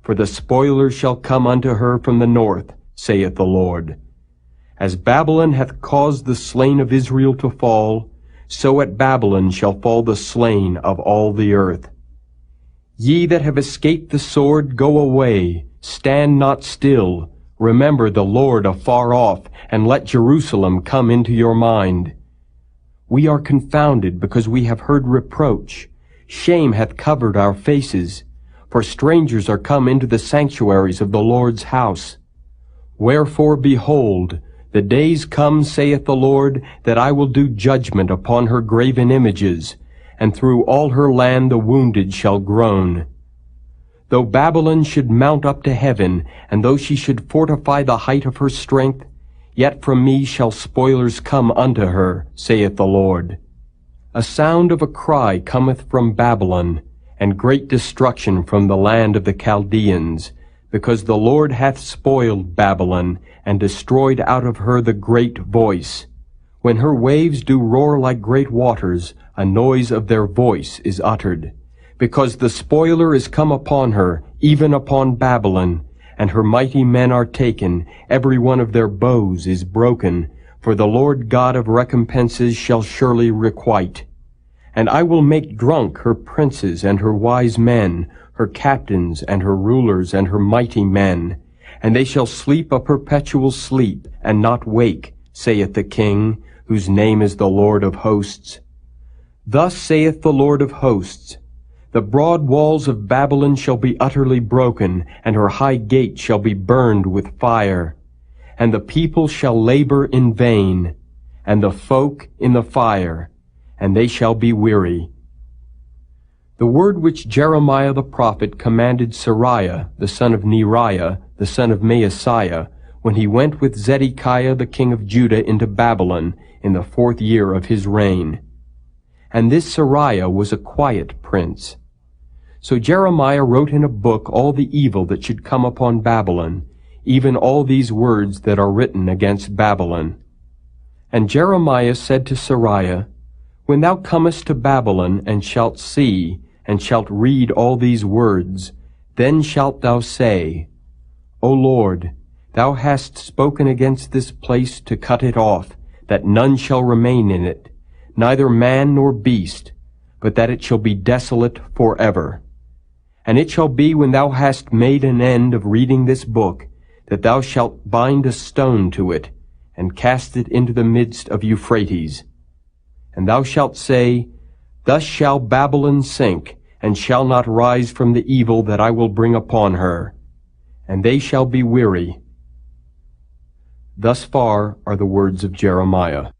Speaker 2: for the spoiler shall come unto her from the north, saith the Lord. As Babylon hath caused the slain of Israel to fall, so at Babylon shall fall the slain of all the earth. Ye that have escaped the sword, go away, stand not still, remember the Lord afar off, and let Jerusalem come into your mind. We are confounded because we have heard reproach. Shame hath covered our faces, for strangers are come into the sanctuaries of the Lord's house. Wherefore, behold, the days come, saith the Lord, that I will do judgment upon her graven images, and through all her land the wounded shall groan. Though Babylon should mount up to heaven, and though she should fortify the height of her strength, yet from me shall spoilers come unto her, saith the Lord. A sound of a cry cometh from Babylon, and great destruction from the land of the Chaldeans, because the Lord hath spoiled Babylon, and destroyed out of her the great voice. When her waves do roar like great waters, a noise of their voice is uttered. Because the spoiler is come upon her, even upon Babylon, and her mighty men are taken, every one of their bows is broken, for the Lord God of recompenses shall surely requite. And I will make drunk her princes and her wise men, her captains and her rulers and her mighty men, and they shall sleep a perpetual sleep, and not wake, saith the King, whose name is the Lord of hosts. Thus saith the Lord of hosts, the broad walls of Babylon shall be utterly broken, and her high gate shall be burned with fire. And the people shall labor in vain, and the folk in the fire, and they shall be weary. The word which Jeremiah the prophet commanded Seraiah, the son of Neriah, the son of Maaseiah, when he went with Zedekiah the king of Judah into Babylon in the 4th year of his reign. And this Seraiah was a quiet prince. So Jeremiah wrote in a book all the evil that should come upon Babylon, even all these words that are written against Babylon. And Jeremiah said to Seraiah, When thou comest to Babylon, and shalt see, and shalt read all these words, then shalt thou say, O Lord, thou hast spoken against this place to cut it off, that none shall remain in it, neither man nor beast, but that it shall be desolate forever. And it shall be, when thou hast made an end of reading this book, that thou shalt bind a stone to it, and cast it into the midst of Euphrates. And thou shalt say, Thus shall Babylon sink, and shall not rise from the evil that I will bring upon her. And they shall be weary. Thus far are the words of Jeremiah.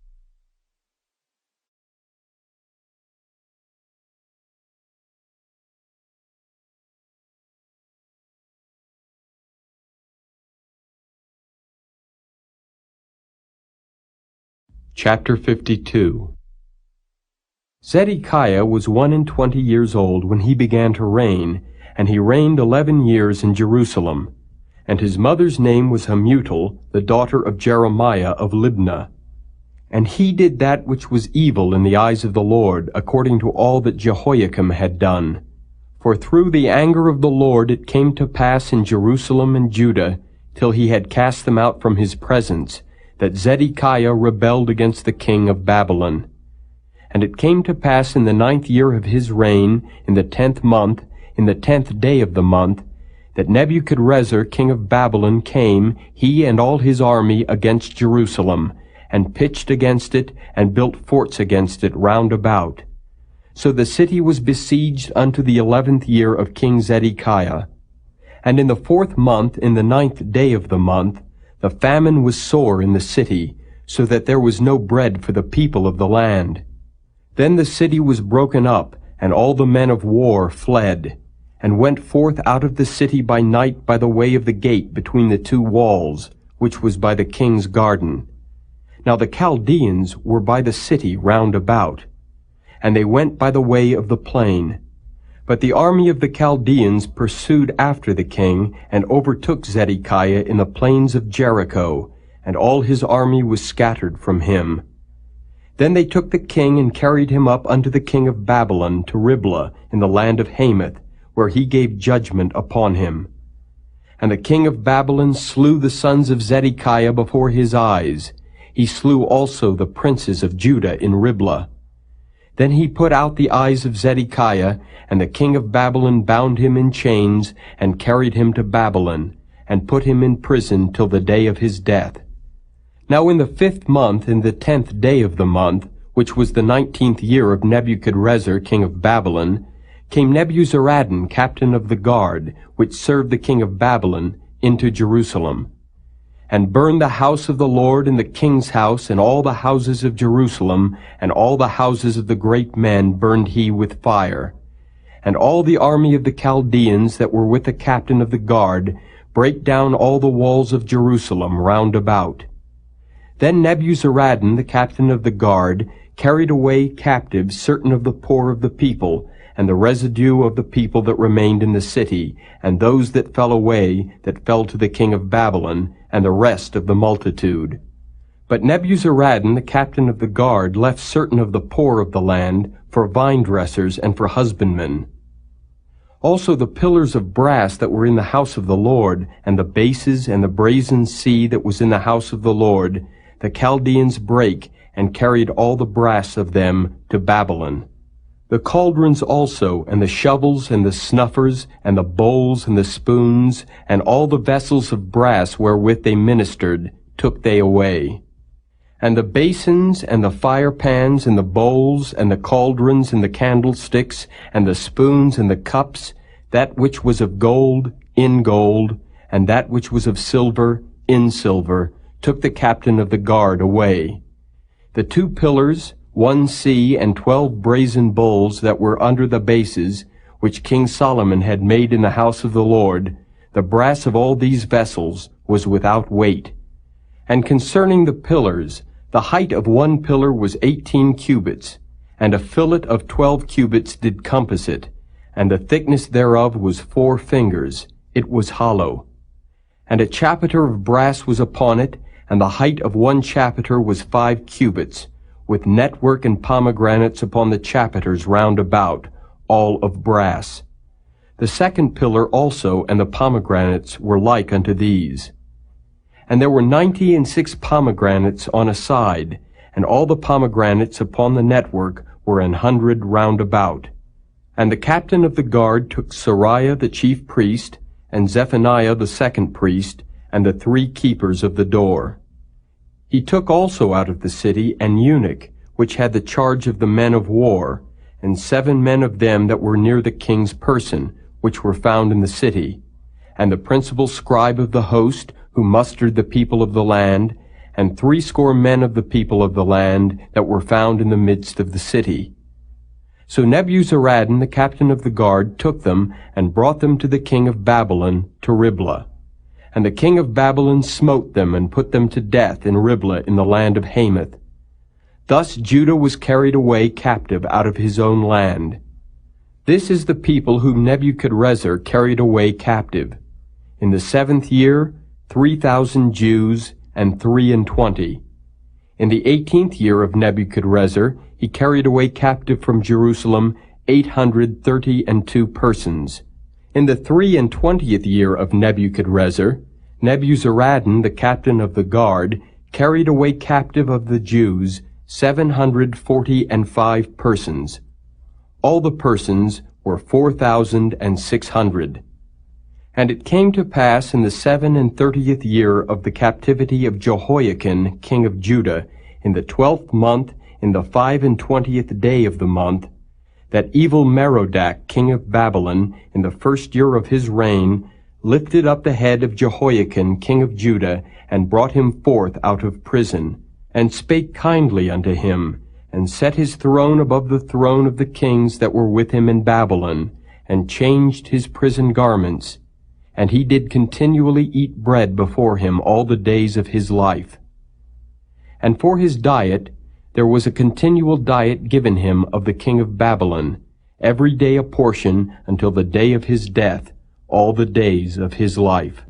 Speaker 2: Chapter 52. Zedekiah was 21 years old when he began to reign, and he reigned 11 years in Jerusalem. And his mother's name was Hamutal, the daughter of Jeremiah of Libnah. And he did that which was evil in the eyes of the Lord, according to all that Jehoiakim had done. For through the anger of the Lord it came to pass in Jerusalem and Judah, till he had cast them out from his presence, that Zedekiah rebelled against the king of Babylon. And it came to pass in the 9th year of his reign, in the 10th month, in the 10th day of the month, that Nebuchadrezzar king of Babylon came, he and all his army, against Jerusalem, and pitched against it, and built forts against it round about. So the city was besieged unto the 11th year of King Zedekiah. And in the 4th month, in the 9th day of the month, the famine was sore in the city, so that there was no bread for the people of the land. Then the city was broken up, and all the men of war fled, and went forth out of the city by night by the way of the gate between the two walls, which was by the king's garden. Now the Chaldeans were by the city round about, and they went by the way of the plain. But the army of the Chaldeans pursued after the king, and overtook Zedekiah in the plains of Jericho, and all his army was scattered from him. Then they took the king and carried him up unto the king of Babylon to Riblah in the land of Hamath, where he gave judgment upon him. And the king of Babylon slew the sons of Zedekiah before his eyes. He slew also the princes of Judah in Riblah. Then he put out the eyes of Zedekiah, and the king of Babylon bound him in chains, and carried him to Babylon, and put him in prison till the day of his death. Now in the 5th month, in the 10th day of the month, which was the 19th year of Nebuchadrezzar king of Babylon, came Nebuzaradan captain of the guard, which served the king of Babylon, into Jerusalem, and burned the house of the Lord and the king's house, and all the houses of Jerusalem, and all the houses of the great men burned he with fire. And all the army of the Chaldeans that were with the captain of the guard brake down all the walls of Jerusalem round about. Then Nebuzaradan, the captain of the guard, carried away captive certain of the poor of the people, and the residue of the people that remained in the city, and those that fell away, that fell to the king of Babylon, and the rest of the multitude. But Nebuzaradan, the captain of the guard, left certain of the poor of the land for vine-dressers and for husbandmen. Also the pillars of brass that were in the house of the Lord, and the bases and the brazen sea that was in the house of the Lord, the Chaldeans brake, and carried all the brass of them to Babylon. The cauldrons also, and the shovels, and the snuffers, and the bowls, and the spoons, and all the vessels of brass wherewith they ministered, took they away. And the basins, and the firepans, and the bowls, and the cauldrons, and the candlesticks, and the spoons, and the cups, that which was of gold, in gold, and that which was of silver, in silver, took the captain of the guard away. The 2 pillars, 1 sea, and 12 brazen bulls that were under the bases, which King Solomon had made in the house of the Lord, the brass of all these vessels was without weight. And concerning the pillars, the height of 1 pillar was 18 cubits, and a fillet of 12 cubits did compass it, and the thickness thereof was 4 fingers, it was hollow. And a chapiter of brass was upon it, and the height of 1 chapiter was 5 cubits, with network and pomegranates upon the chapiters round about, all of brass. The 2nd pillar also and the pomegranates were like unto these. And there were 96 pomegranates on a side, and all the pomegranates upon the network were 100 round about. And the captain of the guard took Sariah the chief priest, and Zephaniah the 2nd priest, and the 3 keepers of the door. He took also out of the city an eunuch, which had the charge of the men of war, and 7 men of them that were near the king's person, which were found in the city, and the principal scribe of the host, who mustered the people of the land, and 80 men of the people of the land that were found in the midst of the city. So Nebuzaradan, the captain of the guard, took them, and brought them to the king of Babylon to Riblah. And the king of Babylon smote them, and put them to death in Riblah in the land of Hamath. Thus Judah was carried away captive out of his own land. This is the people whom Nebuchadrezzar carried away captive. In the 7th year, 3,000 Jews, and 23. In the 18th year of Nebuchadrezzar, he carried away captive from Jerusalem 832 persons. In the 23 year of Nebuchadrezzar, Nebuzaradan, the captain of the guard, carried away captive of the Jews 745 persons. All the persons were 4,600. And it came to pass in the 37th year of the captivity of Jehoiakim, king of Judah, in the 12th month, in the 25th day of the month, that Evil-Merodach, king of Babylon, in the 1st year of his reign, lifted up the head of Jehoiakim, king of Judah, and brought him forth out of prison, and spake kindly unto him, and set his throne above the throne of the kings that were with him in Babylon, and changed his prison garments, and he did continually eat bread before him all the days of his life. And for his diet there was a continual diet given him of the king of Babylon, every day a portion until the day of his death, all the days of his life.